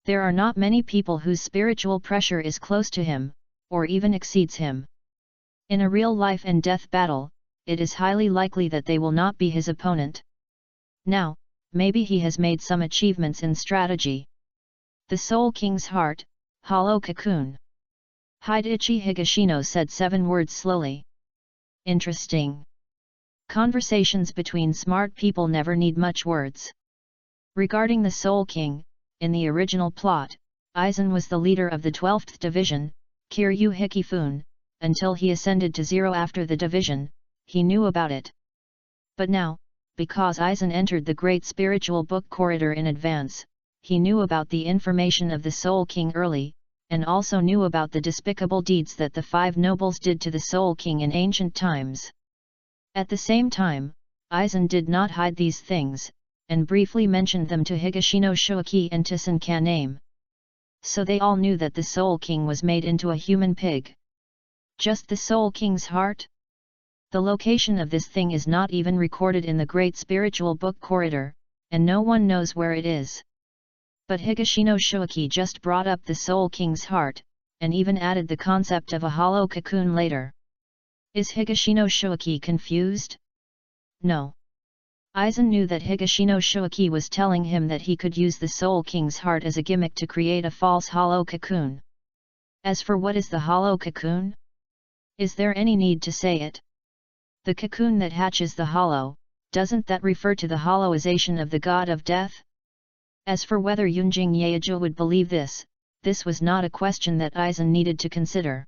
There are not many people whose spiritual pressure is close to him, or even exceeds him. In a real life and death battle, it is highly likely that they will not be his opponent. Now, maybe he has made some achievements in strategy. The Soul King's Heart, Hollow Cocoon. Hideichi Higashino said 7 words slowly. Interesting. Conversations between smart people never need much words. Regarding the Soul King, in the original plot, Aizen was the leader of the 12th Division, Kiryu Hikifun, until he ascended to 0 after the division, he knew about it. But now, because Aizen entered the Great Spiritual Book Corridor in advance, he knew about the information of the Soul King early, and also knew about the despicable deeds that the 5 nobles did to the Soul King in ancient times. At the same time, Aizen did not hide these things, and briefly mentioned them to Higashino Shoiki and Tissen Caname. So they all knew that the Soul King was made into a human pig. Just the Soul King's heart? The location of this thing is not even recorded in the Great Spiritual Book Corridor, and no one knows where it is. But Higashino Shoiki just brought up the Soul King's heart, and even added the concept of a hollow cocoon later. Is Higashino Shoiki confused? No. Aizen knew that Higashino Shoiki was telling him that he could use the Soul King's heart as a gimmick to create a false hollow cocoon. As for what is the hollow cocoon? Is there any need to say it? The cocoon that hatches the hollow, Doesn't that refer to the hollowization of the god of death? As for whether Yunjing Yaeju would believe this was not a question that Aizen needed to consider.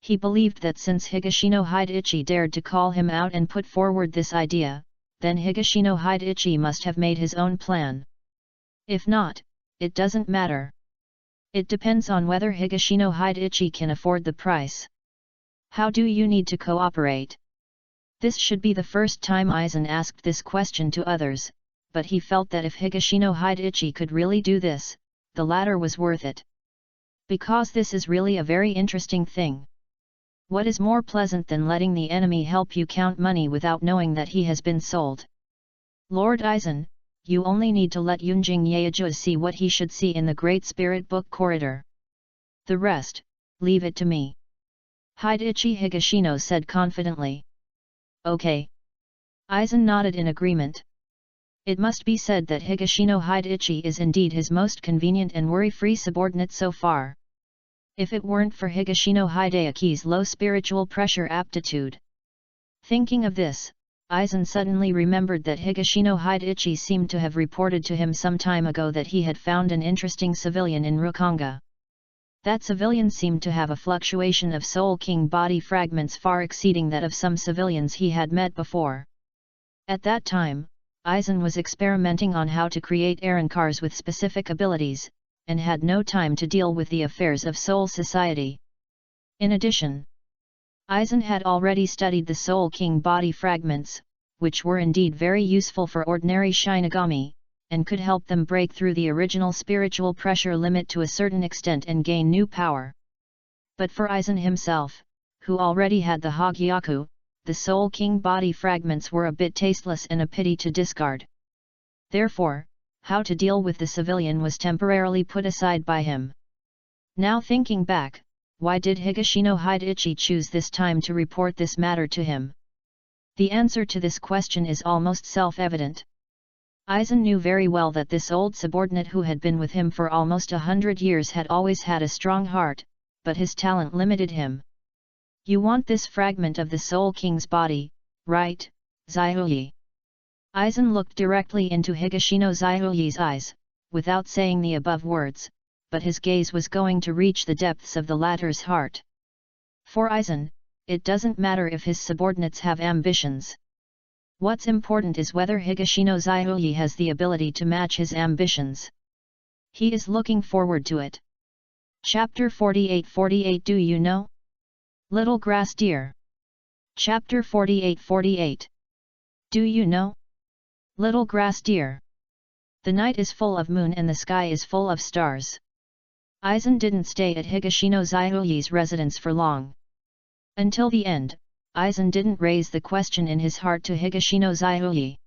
He believed that since Higashino Hideichi dared to call him out and put forward this idea, then Higashino Hideichi must have made his own plan. If not, it doesn't matter. It depends on whether Higashino Hideichi can afford the price. How do you need to cooperate? This should be the first time Aizen asked this question to others, but he felt that if Higashino Hideichi could really do this, the latter was worth it. Because this is really a very interesting thing. What is more pleasant than letting the enemy help you count money without knowing that he has been sold? Lord Aizen, you only need to let Yunjing Yaeju see what he should see in the Great Spirit Book Corridor. The rest, leave it to me. Hideichi Higashino said confidently. Okay. Aizen nodded in agreement. It must be said that Higashino Hideichi is indeed his most convenient and worry-free subordinate so far. If it weren't for Higashino Hideichi's low spiritual pressure aptitude. Thinking of this, Aizen suddenly remembered that Higashino Hideichi seemed to have reported to him some time ago that he had found an interesting civilian in Rukanga. That civilian seemed to have a fluctuation of Soul King body fragments far exceeding that of some civilians he had met before. At that time, Aizen was experimenting on how to create Erankars with specific abilities, and had no time to deal with the affairs of Soul Society. In addition, Aizen had already studied the Soul King body fragments, which were indeed very useful for ordinary Shinigami, and could help them break through the original spiritual pressure limit to a certain extent and gain new power. But for Aizen himself, who already had the Hogyaku, the Soul King body fragments were a bit tasteless and a pity to discard. Therefore, how to deal with the civilian was temporarily put aside by him. Now thinking back, why did Higashino Hideichi choose this time to report this matter to him? The answer to this question is almost self-evident. Aizen knew very well that this old subordinate who had been with him for almost 100 years had always had a strong heart, but his talent limited him. You want this fragment of the Soul King's body, right, Zyuyi? Aizen looked directly into Higashino Zyuyi's eyes, without saying the above words, but his gaze was going to reach the depths of the latter's heart. For Aizen, it doesn't matter if his subordinates have ambitions. What's important is whether Higashino Zyuyi has the ability to match his ambitions. He is looking forward to it. Chapter 48 Do you know? Little Grass Deer. Chapter 48 Do you know? Little Grass Deer. The night is full of moon and the sky is full of stars. Aizen didn't stay at Higashino Zyuyi's residence for long. Until the end, Aizen didn't raise the question in his heart to Higashino Zyuyi.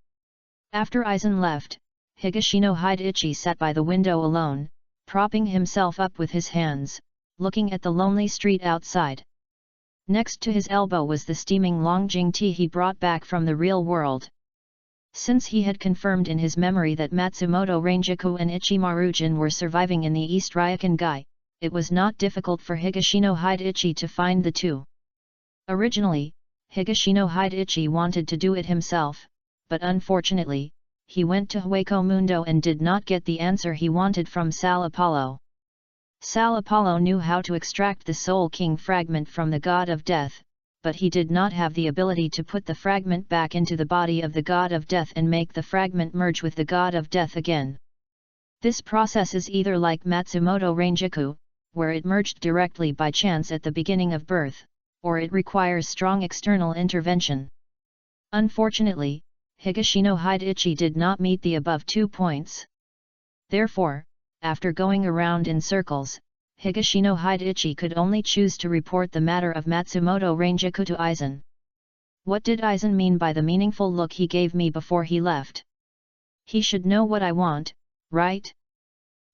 After Aizen left, Higashino Hideichi sat by the window alone, propping himself up with his hands, looking at the lonely street outside. Next to his elbow was the steaming Longjing tea he brought back from the real world. Since he had confirmed in his memory that Matsumoto Ranjaku and Ichimaru-jin were surviving in the East Ryokan-gai, it was not difficult for Higashino Hideichi to find the two. Originally, Higashino Hideichi wanted to do it himself, but unfortunately, he went to Hueco Mundo and did not get the answer he wanted from Sal Apollo. Sal Apollo knew how to extract the Soul King fragment from the God of Death, but he did not have the ability to put the fragment back into the body of the God of Death and make the fragment merge with the God of Death again. This process is either like Matsumoto Ranjaku, where it merged directly by chance at the beginning of birth, or it requires strong external intervention. Unfortunately, Higashino Hideichi did not meet the above 2 points. Therefore, after going around in circles, Higashino Hideichi could only choose to report the matter of Matsumoto Ranjaku to Aizen. What did Aizen mean by the meaningful look he gave me before he left? He should know what I want, right?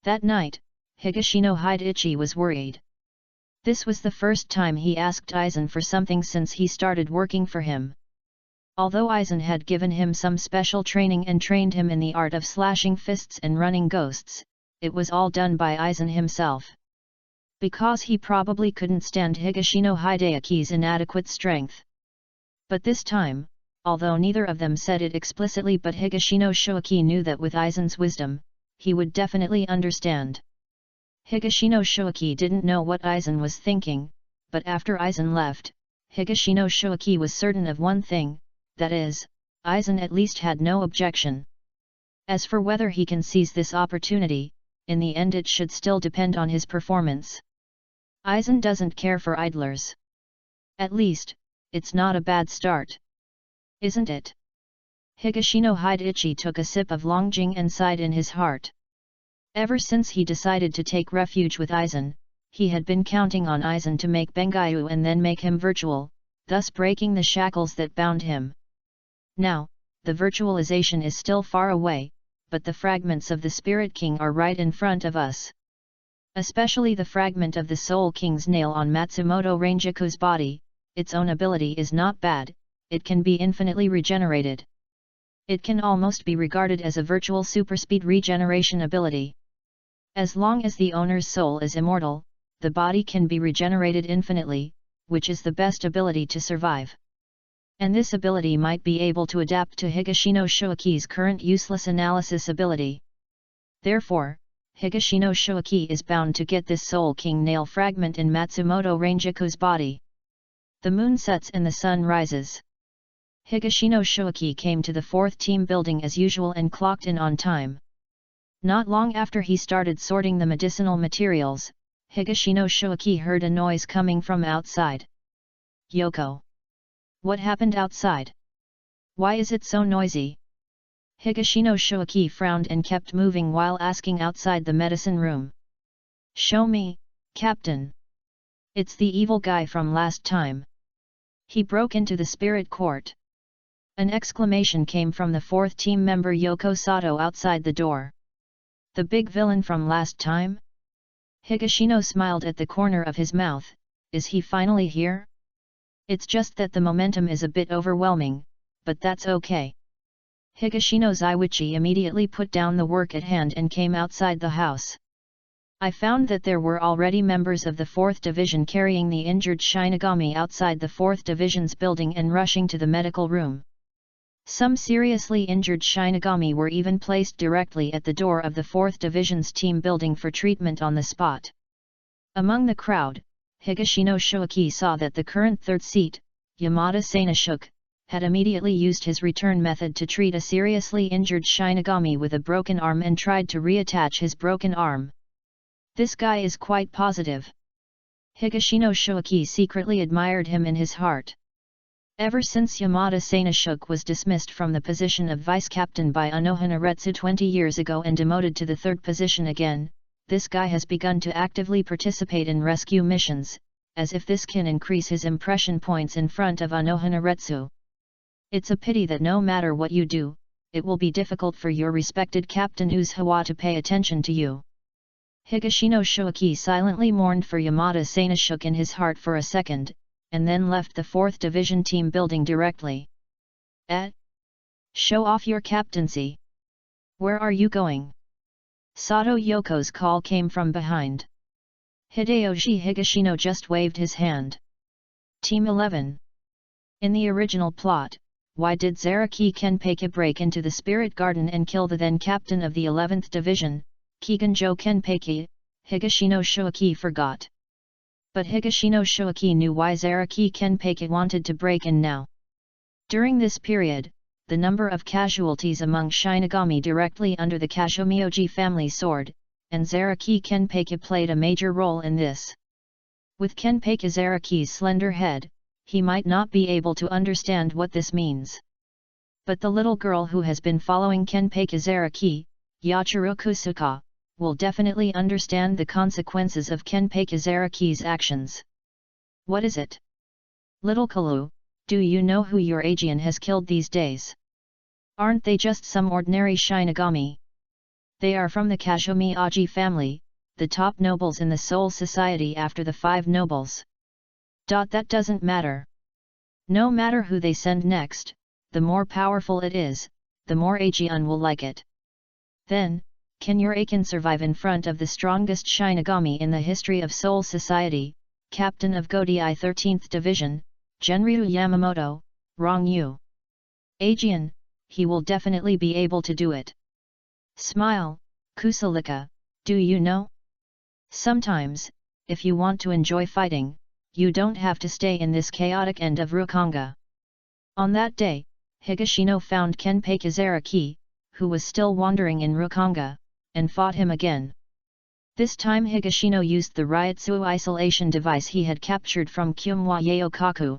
That night, Higashino Hideichi was worried. This was the first time he asked Aizen for something since he started working for him. Although Aizen had given him some special training and trained him in the art of slashing fists and running ghosts, it was all done by Aizen himself. Because he probably couldn't stand Higashino Hideichi's inadequate strength. But this time, although neither of them said it explicitly, but Higashino Shoaki knew that with Aizen's wisdom, he would definitely understand. Higashino Shoaki didn't know what Aizen was thinking, but after Aizen left, Higashino Shoaki was certain of one thing, that is, Aizen at least had no objection. As for whether he can seize this opportunity, in the end it should still depend on his performance. Aizen doesn't care for idlers. At least, it's not a bad start. Isn't it? Higashino Hideichi took a sip of Longjing and sighed in his heart. Ever since he decided to take refuge with Aizen, he had been counting on Aizen to make Bengaiu and then make him virtual, thus breaking the shackles that bound him. Now, the virtualization is still far away, but the fragments of the Spirit King are right in front of us. Especially the fragment of the Soul King's nail on Matsumoto Ranjaku's body, its own ability is not bad, it can be infinitely regenerated. It can almost be regarded as a virtual superspeed regeneration ability. As long as the owner's soul is immortal, the body can be regenerated infinitely, which is the best ability to survive. And this ability might be able to adapt to Higashino Shoaki's current useless analysis ability. Therefore, Higashino Shoaki is bound to get this Soul King nail fragment in Matsumoto Ranjaku's body. The moon sets and the sun rises. Higashino Shoaki came to the 4th team building as usual and clocked in on time. Not long after he started sorting the medicinal materials, Higashino Shoaki heard a noise coming from outside. Yoko. What happened outside? Why is it so noisy? Higashino Shoaki frowned and kept moving while asking outside the medicine room. Show me, Captain. It's the evil guy from last time. He broke into the spirit court. An exclamation came from the 4th team member Yoko Sato outside the door. The big villain from last time? Higashino smiled at the corner of his mouth. Is he finally here? It's just that the momentum is a bit overwhelming, but that's okay. Higashino Zaiwichi immediately put down the work at hand and came outside the house. I found that there were already members of the 4th Division carrying the injured Shinigami outside the 4th Division's building and rushing to the medical room. Some seriously injured Shinigami were even placed directly at the door of the 4th Division's team building for treatment on the spot. Among the crowd, Higashino Shoaki saw that the current 3rd seat, Yamada Sanashuk, had immediately used his return method to treat a seriously injured Shinigami with a broken arm and tried to reattach his broken arm. This guy is quite positive. Higashino Shoaki secretly admired him in his heart. Ever since Yamada Sanashuk was dismissed from the position of vice-captain by Unohana Retsu 20 years ago and demoted to the 3rd position again, this guy has begun to actively participate in rescue missions, as if this can increase his impression points in front of Unohana Retsu. It's a pity that no matter what you do, it will be difficult for your respected Captain Uzuhawa to pay attention to you. Higashino Shoaki silently mourned for Yamada Sanashuk in his heart for a second, and then left the 4th Division team building directly. Show off your captaincy. Where are you going? Sato Yoko's call came from behind. Hideyoshi Higashino just waved his hand. Team 11. In the original plot, why did Zaraki Kenpachi break into the Spirit Garden and kill the then captain of the 11th Division, Kiganjo Kenpachi? Higashino Shoaki forgot. But Higashino Shoaki knew why Zaraki Kenpachi wanted to break in now. During this period, the number of casualties among Shinigami directly under the Kazumioji family soared, and Zaraki Kenpachi played a major role in this. With Kenpachi Zaraki's slender head, he might not be able to understand what this means. But the little girl who has been following Kenpachi Zaraki, Yachiro Kusuka, will definitely understand the consequences of Kenpachi Zaraki's actions. What is it? Little Kalu, do you know who your Aegean has killed these days? Aren't they just some ordinary Shinigami? They are from the Kazumioji family, the top nobles in the Soul Society after the 5 nobles. That doesn't matter. No matter who they send next, the more powerful it is, the more Aegean will like it. Then, can your Aiken survive in front of the strongest Shinigami in the history of Soul Society, Captain of Godai 13th Division, Genryu Yamamoto, Rong Yu? Aizen, he will definitely be able to do it. Smile, Kusalika, do you know? Sometimes, if you want to enjoy fighting, you don't have to stay in this chaotic end of Rukanga. On that day, Higashino found Kenpachi Zaraki, who was still wandering in Rukanga, and fought him again. This time Higashino used the Ryutsu isolation device he had captured from Kyumwa Yaokaku.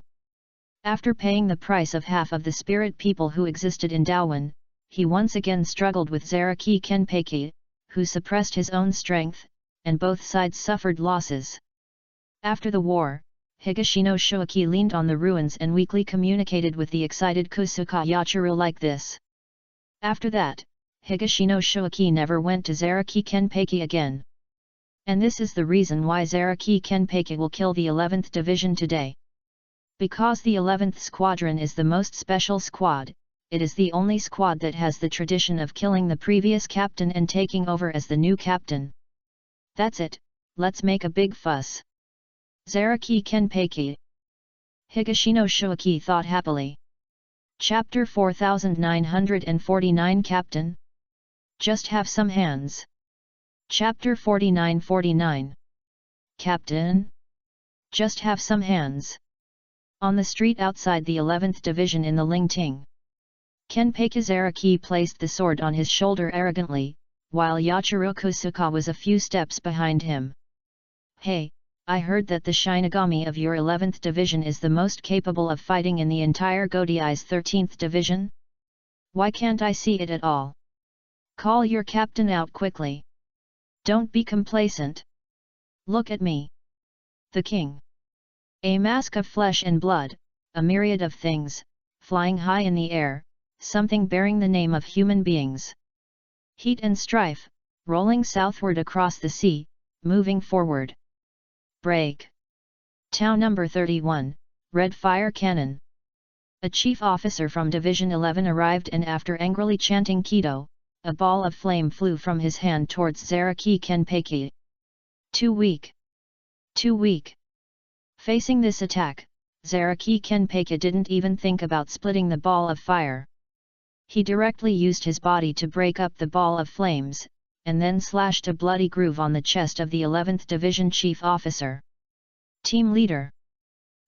After paying the price of half of the spirit people who existed in Dawan, he once again struggled with Zaraki Kenpachi, who suppressed his own strength, and both sides suffered losses. After the war, Higashino Shoaki leaned on the ruins and weakly communicated with the excited Kusuka Yachiru like this. After that, Higashino Shoaki never went to Zaraki Kenpachi again. And this is the reason why Zaraki Kenpachi will kill the 11th Division today. Because the 11th Squadron is the most special squad, it is the only squad that has the tradition of killing the previous captain and taking over as the new captain. That's it, let's make a big fuss. Zaraki Kenpachi. Higashino Shoaki thought happily. Chapter 4949 Captain? Just have some hands. Chapter 4949. Captain? Just have some hands. On the street outside the 11th Division in the Lingting, Kenpachi Zaraki placed the sword on his shoulder arrogantly, while Yachiru Kusuka was a few steps behind him. Hey, I heard that the Shinigami of your 11th Division is the most capable of fighting in the entire Godai's 13th Division? Why can't I see it at all? Call your captain out quickly. Don't be complacent. Look at me. The king. A mask of flesh and blood, a myriad of things, flying high in the air, something bearing the name of human beings. Heat and strife, rolling southward across the sea, moving forward. Break. Town number 31, Red Fire Cannon. A chief officer from Division 11 arrived and after angrily chanting Kido, a ball of flame flew from his hand towards Zaraki Kenpachi. Too weak. Too weak. Facing this attack, Zaraki Kenpachi didn't even think about splitting the ball of fire. He directly used his body to break up the ball of flames, and then slashed a bloody groove on the chest of the 11th Division Chief Officer. Team Leader.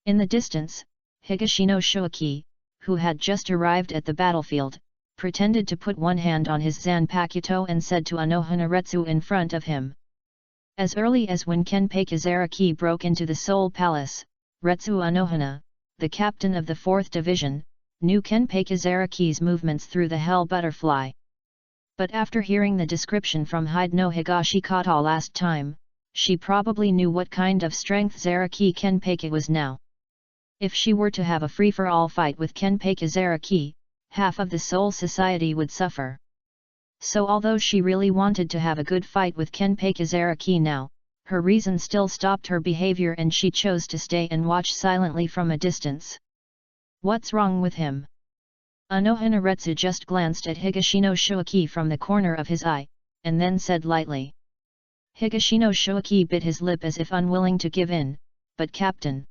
In the distance, Higashino Shoaki, who had just arrived at the battlefield, pretended to put one hand on his Zanpakuto and said to Unohana Retsu in front of him. As early as when Kenpachi Zaraki broke into the Soul Palace, Retsu Unohana, the captain of the 4th Division, knew Kenpachi Zaraki's movements through the Hell Butterfly. But after hearing the description from Hide no Higashikata last time, she probably knew what kind of strength Zaraki Kenpachi was now. If she were to have a free-for-all fight with Kenpachi Zaraki, half of the Soul Society would suffer. So although she really wanted to have a good fight with Kenpachi Zaraki now, her reason still stopped her behavior and she chose to stay and watch silently from a distance. What's wrong with him? Unohana Retsu just glanced at Higashino Shoaki from the corner of his eye, and then said lightly. Higashino Shoaki bit his lip as if unwilling to give in, but Captain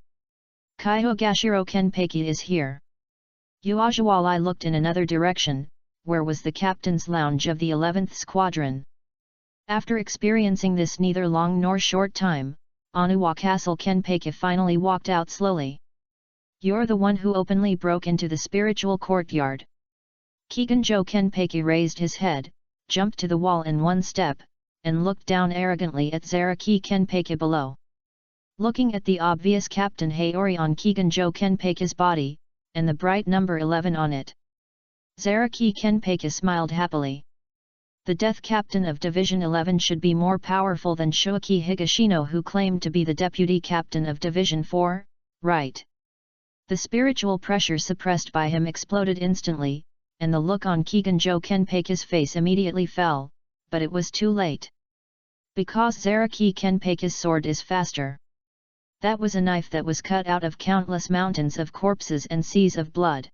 Kyohigashiro Kenpachi is here. Uajiwali looked in another direction, where was the captain's lounge of the 11th Squadron. After experiencing this neither long nor short time, Onuwa Castle Kenpachi finally walked out slowly. You're the one who openly broke into the spiritual courtyard. Kiganjo Kenpachi raised his head, jumped to the wall in one step, and looked down arrogantly at Zaraki Kenpachi below. Looking at the obvious Captain Hayori on Kiganjo Kenpachi's body, and the bright number 11 on it, Zaraki Kenpachi smiled happily. The Death Captain of Division 11 should be more powerful than Shoaki Higashino, who claimed to be the Deputy Captain of Division 4, right? The spiritual pressure suppressed by him exploded instantly, and the look on Kiganjo Kenpachi's face immediately fell, but it was too late. Because Zaraki Kenpachi's sword is faster. That was a knife that was cut out of countless mountains of corpses and seas of blood.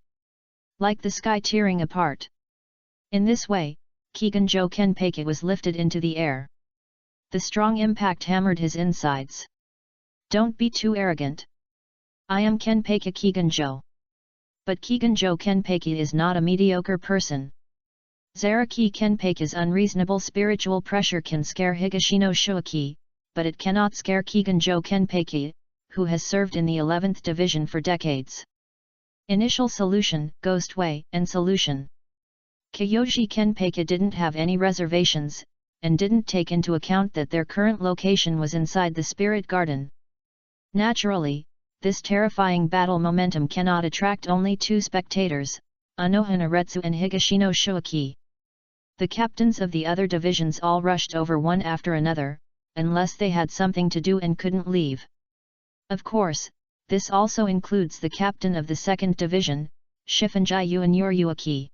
Like the sky tearing apart. In this way, Kiganjo Kenpachi was lifted into the air. The strong impact hammered his insides. Don't be too arrogant. I am Kenpachi Kiganjo. But Kigenjo Kenpachi is not a mediocre person. Zaraki Kenpachi's unreasonable spiritual pressure can scare Higashino Shuaki, but it cannot scare Kigenjo Kenpachi, who has served in the 11th Division for decades. Initial solution, Ghost Way, and solution. Kyoshi Kenpachi didn't have any reservations, and didn't take into account that their current location was inside the Spirit Garden. Naturally, this terrifying battle momentum cannot attract only two spectators, Unohana Retsu and Higashino Shuaki. The captains of the other divisions all rushed over one after another, unless they had something to do and couldn't leave. Of course, this also includes the captain of the 2nd Division, Shifunji and Yuryuaki.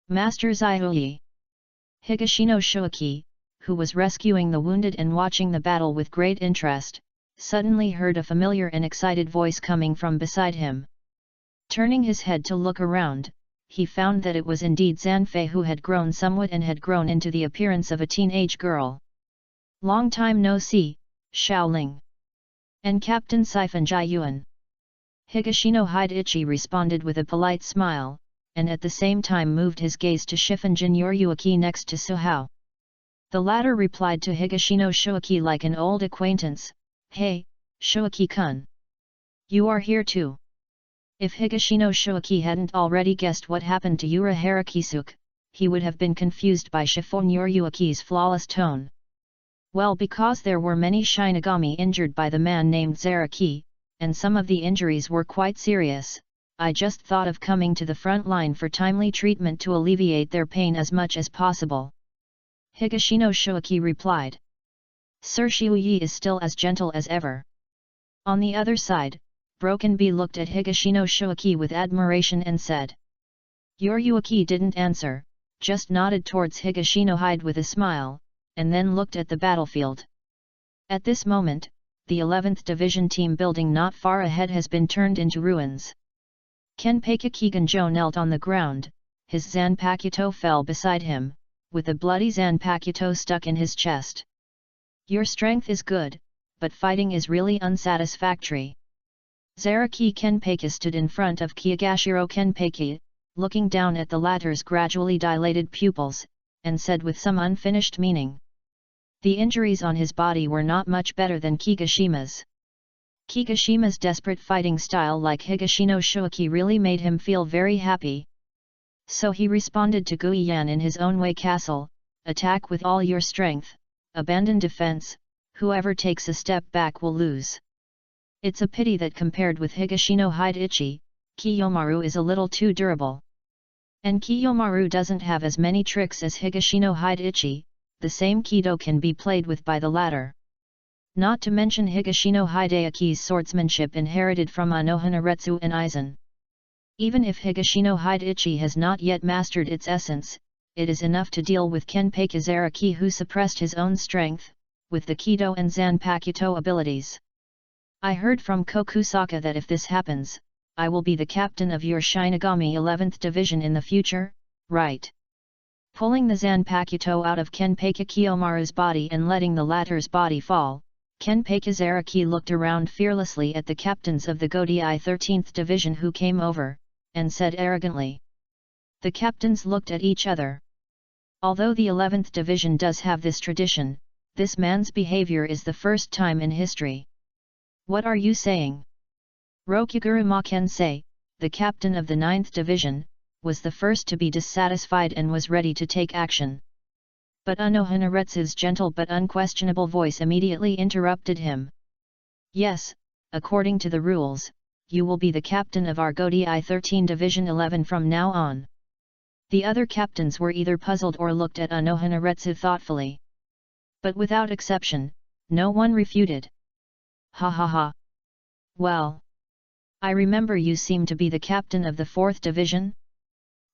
Master Zaiuyi. Higashino Shuaki, who was rescuing the wounded and watching the battle with great interest, suddenly heard a familiar and excited voice coming from beside him. Turning his head to look around, he found that it was indeed Zanfei, who had grown somewhat and had grown into the appearance of a teenage girl. Long time no see, Shaoling. And Captain Saifunji Yuan. Higashino Hideichi responded with a polite smile, and at the same time moved his gaze to Shifunjin Yuryuaki next to Suhao. The latter replied to Higashino Shuaki like an old acquaintance, "Hey, Shuaki-kun. You are here too." If Higashino Shuaki hadn't already guessed what happened to Yura Harakisuke, he would have been confused by Shifon Yuryuaki's flawless tone. Well, because there were many Shinigami injured by the man named Zaraki, and some of the injuries were quite serious, I just thought of coming to the front line for timely treatment to alleviate their pain as much as possible. Higashino Shuaki replied. Sir Shiuyi is still as gentle as ever. On the other side, Broken Bee looked at Higashino Shuaki with admiration and said. Yuryuaki didn't answer, just nodded towards Higashino Hide with a smile, and then looked at the battlefield. At this moment, the 11th Division team building not far ahead has been turned into ruins. Kenpachi Kigenjo knelt on the ground, his Zanpakuto fell beside him, with a bloody Zanpakuto stuck in his chest. Your strength is good, but fighting is really unsatisfactory. Zaraki Kenpachi stood in front of Kiyogashiro Kenpachi, looking down at the latter's gradually dilated pupils, and said with some unfinished meaning. The injuries on his body were not much better than Kigashima's. Kigashima's desperate fighting style like Higashino Shuaki really made him feel very happy. So he responded to Guiyan in his own way. Castle, attack with all your strength, abandon defense, whoever takes a step back will lose. It's a pity that compared with Higashino Hideichi, Kiyomaru is a little too durable. And Kiyomaru doesn't have as many tricks as Higashino Hideichi, the same Kido can be played with by the latter. Not to mention Higashino Hideaki's swordsmanship inherited from Unohana Retsu and Aizen. Even if Higashino Hideichi has not yet mastered its essence, it is enough to deal with Kenpachi Zaraki, who suppressed his own strength, with the Kido and Zanpakuto abilities. I heard from Kokusaka that if this happens, I will be the captain of your Shinigami 11th Division in the future, right? Pulling the Zanpakuto out of Kenpachi Kiyomaru's body and letting the latter's body fall, Kenpachi Zaraki looked around fearlessly at the captains of the Godai 13th Division who came over, and said arrogantly. The captains looked at each other. Although the 11th Division does have this tradition, this man's behavior is the first time in history. What are you saying? Rokuguru Makensei, the captain of the 9th Division, was the first to be dissatisfied and was ready to take action. But Unohana Retsu's gentle but unquestionable voice immediately interrupted him. Yes, according to the rules, you will be the captain of our Godai 13 Division 11 from now on. The other captains were either puzzled or looked at Unohana Retsu thoughtfully. But without exception, no one refuted. Ha ha ha. Well. I remember you seem to be the captain of the 4th Division?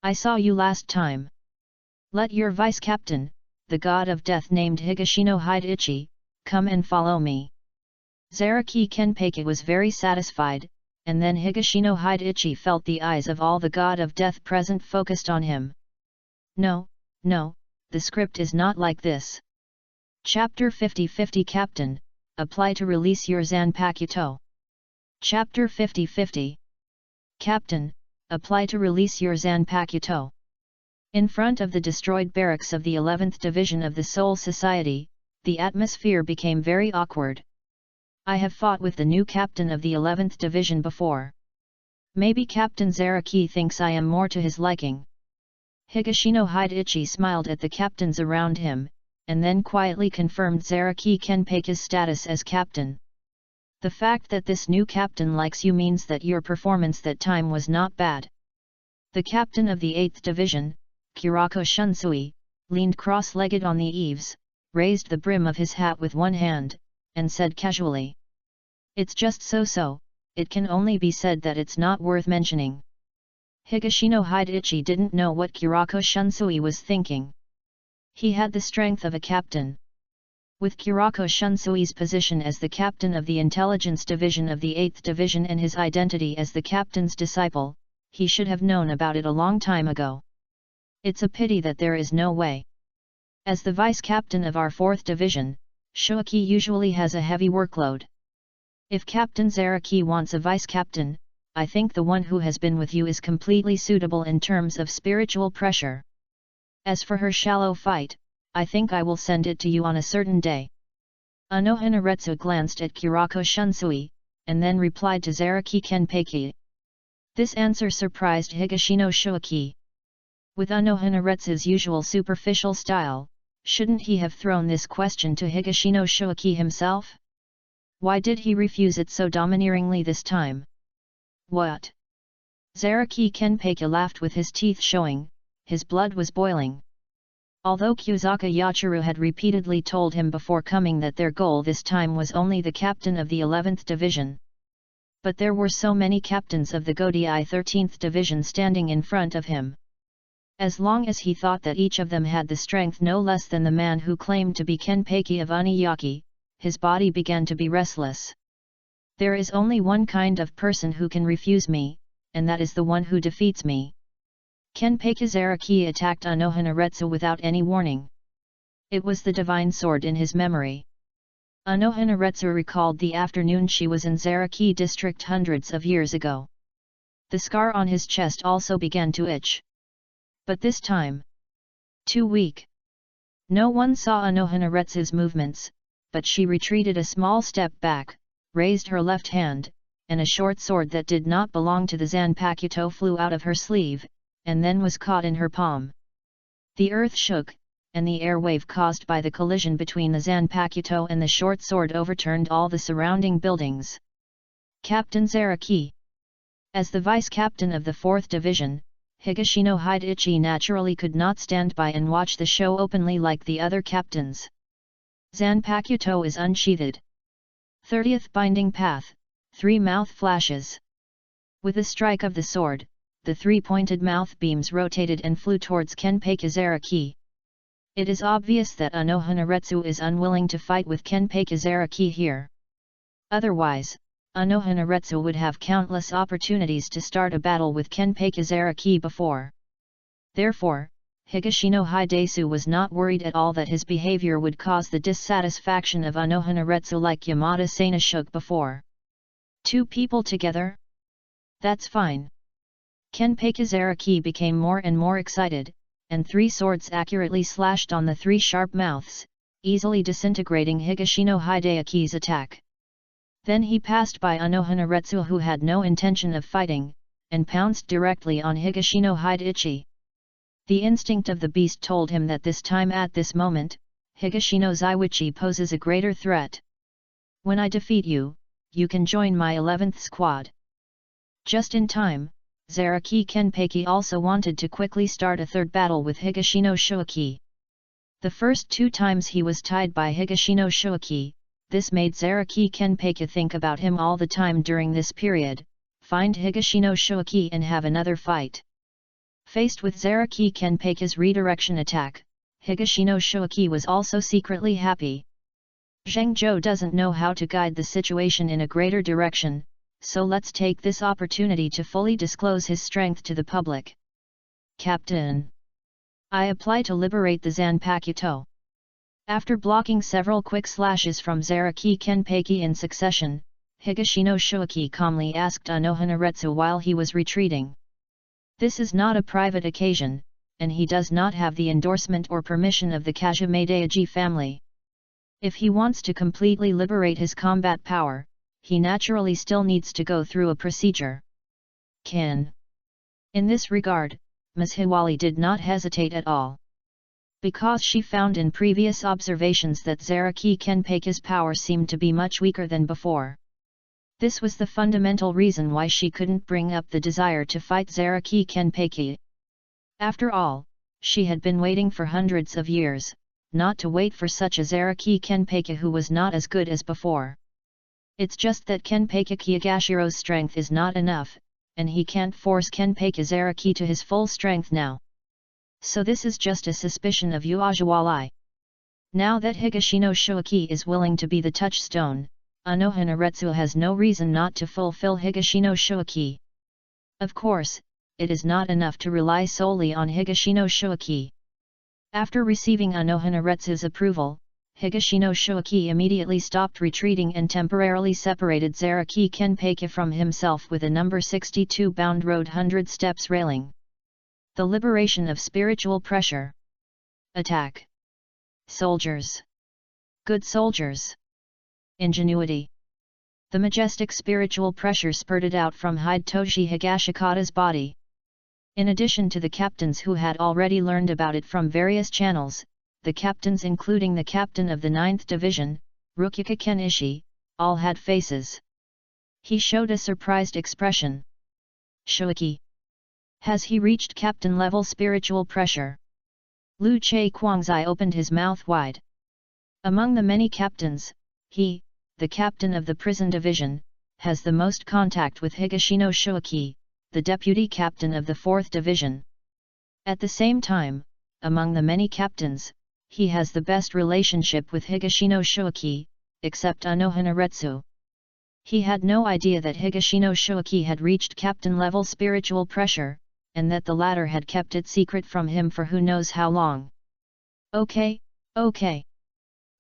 I saw you last time. Let your vice-captain, the god of death named Higashino Hideichi, come and follow me. Zaraki Kenpachi was very satisfied, and then Higashino Hideichi felt the eyes of all the god of death present focused on him. No, the script is not like this. Chapter 50-50 Captain, apply to release your Zanpakuto. Chapter 50-50. Captain, apply to release your Zanpakuto. In front of the destroyed barracks of the 11th Division of the Soul Society, the atmosphere became very awkward. I have fought with the new captain of the 11th Division before. Maybe Captain Zaraki thinks I am more to his liking. Higashino Hideichi smiled at the captains around him, and then quietly confirmed Zaraki Kenpachi's status as captain. The fact that this new captain likes you means that your performance that time was not bad. The captain of the 8th Division, Kurako Shunsui, leaned cross-legged on the eaves, raised the brim of his hat with one hand, and said casually, "It's just so-so, it can only be said that it's not worth mentioning." Higashino Hideichi didn't know what Kurako Shunsui was thinking. He had the strength of a captain. With Kurako Shunsui's position as the captain of the Intelligence Division of the 8th Division and his identity as the captain's disciple, he should have known about it a long time ago. It's a pity that there is no way. As the vice-captain of our 4th Division, Shoaki usually has a heavy workload. If Captain Zaraki wants a vice-captain, I think the one who has been with you is completely suitable in terms of spiritual pressure. As for her shallow fight, I think I will send it to you on a certain day. Unohana glanced at Kurako Shunsui, and then replied to Zaraki Kenpachi. This answer surprised Higashino Shoaki. With Unohana usual superficial style, shouldn't he have thrown this question to Higashino Shoaki himself? Why did he refuse it so domineeringly this time? What? Zaraki Kenpachi laughed with his teeth showing, his blood was boiling. Although Kyuzaka Yachiru had repeatedly told him before coming that their goal this time was only the captain of the 11th Division. But there were so many captains of the Godei 13th Division standing in front of him. As long as he thought that each of them had the strength no less than the man who claimed to be Kenpachi of Uniyaki, his body began to be restless. There is only one kind of person who can refuse me, and that is the one who defeats me. Kenpachi Zaraki attacked Unohana without any warning. It was the divine sword in his memory. Unohana recalled the afternoon she was in Zaraki district hundreds of years ago. The scar on his chest also began to itch. But this time, too weak. No one saw Unohana movements, but she retreated a small step back, raised her left hand, and a short sword that did not belong to the Zanpakuto flew out of her sleeve, and then was caught in her palm. The earth shook, and the air wave caused by the collision between the Zanpakuto and the short sword overturned all the surrounding buildings. Captain Zaraki. As the vice-captain of the 4th Division, Higashino Hideichi naturally could not stand by and watch the show openly like the other captains. Zanpakuto is unsheathed. 30th Binding Path, 3 mouth flashes. With a strike of the sword, the 3 pointed mouth beams rotated and flew towards Kenpachi Zaraki. It is obvious that Unohana is unwilling to fight with Kenpachi Zaraki here. Otherwise, Unohana would have countless opportunities to start a battle with Kenpachi Zaraki before. Therefore, Higashino Hideichi was not worried at all that his behavior would cause the dissatisfaction of Unohana like Yamada Sana shook before. 2 people together? That's fine. Kenpachi Zaraki became more and more excited, and 3 swords accurately slashed on the 3 sharp mouths, easily disintegrating Higashino Hideichi's attack. Then he passed by Unohana who had no intention of fighting, and pounced directly on Higashino Hideichi. The instinct of the beast told him that this time at this moment, Higashino Zaiwichi poses a greater threat. When I defeat you, you can join my 11th squad. Just in time, Zaraki Kenpachi also wanted to quickly start a third battle with Higashino Shoaki. The first 2 times he was tied by Higashino Shoaki, this made Zaraki Kenpachi think about him all the time during this period, find Higashino Shoaki and have another fight. Faced with Zaraki Kenpachi's redirection attack, Higashino Shoaki was also secretly happy. Zheng Zhou doesn't know how to guide the situation in a greater direction, so let's take this opportunity to fully disclose his strength to the public. Captain. I apply to liberate the Zanpakuto. After blocking several quick slashes from Zaraki Kenpachi in succession, Higashino Shoaki calmly asked Unohana while he was retreating. This is not a private occasion, and he does not have the endorsement or permission of the Kazumi family. If he wants to completely liberate his combat power, he naturally still needs to go through a procedure. In this regard, Ms. Hiwali did not hesitate at all. Because she found in previous observations that Zaraki Kenpachi's power seemed to be much weaker than before. This was the fundamental reason why she couldn't bring up the desire to fight Zaraki Kenpachi. After all, she had been waiting for hundreds of years, not to wait for such a Zaraki Kenpachi who was not as good as before. It's just that Kenpachi Kiyagashiro's strength is not enough, and he can't force Kenpachi Zaraki to his full strength now. So this is just a suspicion of Uajiwali. Now that Higashino Shoaki is willing to be the touchstone, Unohana Retsu has no reason not to fulfill Higashino Shoaki. Of course, it is not enough to rely solely on Higashino Shoaki. After receiving Unohana Retsu's approval, Higashino Shoaki immediately stopped retreating and temporarily separated Zaraki Kenpachi from himself with a number 62 bound road 100 steps railing. The liberation of spiritual pressure. Attack. Soldiers. Good soldiers. Ingenuity. The majestic spiritual pressure spurted out from Hidetoshi Higashikata's body. In addition to the captains who had already learned about it from various channels, the captains including the captain of the 9th Division, Rukyuka Kenishi, all had faces. He showed a surprised expression. Shoaki. Has he reached captain-level spiritual pressure? Lu Che Kuangzai opened his mouth wide. Among the many captains, he, the captain of the prison division, has the most contact with Higashino Shoaki, the deputy captain of the 4th Division. At the same time, among the many captains, he has the best relationship with Higashino Shoaki, except Unohana Retsu. He had no idea that Higashino Shoaki had reached captain-level spiritual pressure, and that the latter had kept it secret from him for who knows how long. Okay.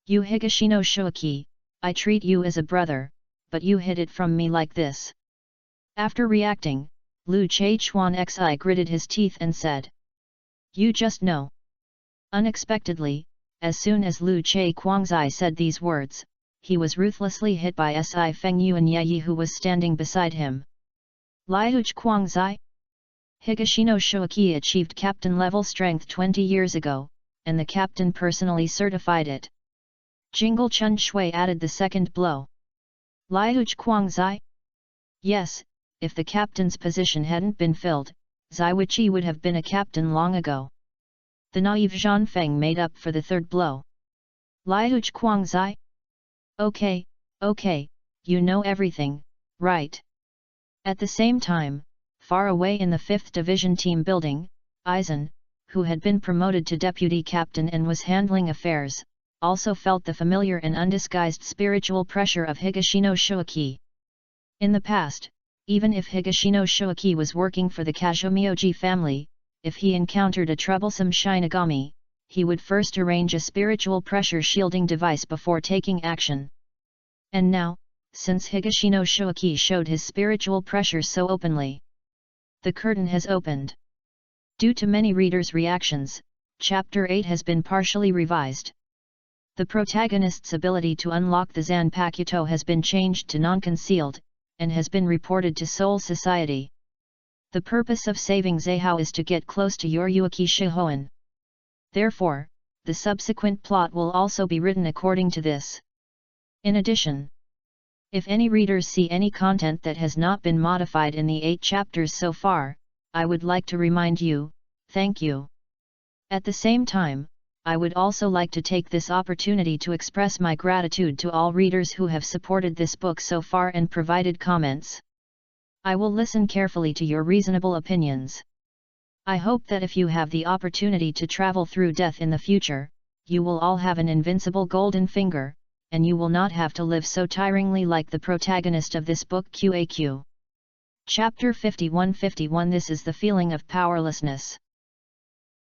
You Higashino Shoaki, I treat you as a brother, but you hid it from me like this. After reacting, Lu Che Chuan Xi gritted his teeth and said. You just know. Unexpectedly, as soon as Lu Che Kuangzai said these words, he was ruthlessly hit by Si Feng Yuan Yi who was standing beside him. Liuch Kuangzai? Higashino Shoaki achieved captain-level strength 20 years ago, and the captain personally certified it. Jingle Chun Shui added the second blow. Liuch Kuangzai? Yes, if the captain's position hadn't been filled, Zai Wuqi would have been a captain long ago. The naive Zhan Feng made up for the third blow. Liuch Kuangzai? Okay, you know everything, right? At the same time, far away in the 5th Division team building, Aizen, who had been promoted to deputy captain and was handling affairs, also felt the familiar and undisguised spiritual pressure of Higashino Shoaki. In the past, even if Higashino Shoaki was working for the Kazumioji family, if he encountered a troublesome Shinigami, he would first arrange a spiritual pressure shielding device before taking action. And now, since Higashino Shoaki showed his spiritual pressure so openly, the curtain has opened. Due to many readers' reactions, Chapter 8 has been partially revised. The protagonist's ability to unlock the Zanpakuto has been changed to non-concealed, and has been reported to Soul Society. The purpose of saving Zeihao is to get close to Yoryuki Shihoan. Therefore, the subsequent plot will also be written according to this. In addition, if any readers see any content that has not been modified in the 8 chapters so far, I would like to remind you, thank you. At the same time, I would also like to take this opportunity to express my gratitude to all readers who have supported this book so far and provided comments. I will listen carefully to your reasonable opinions. I hope that if you have the opportunity to travel through death in the future, you will all have an invincible golden finger, and you will not have to live so tiringly like the protagonist of this book QAQ. Chapter 51 This is the feeling of powerlessness.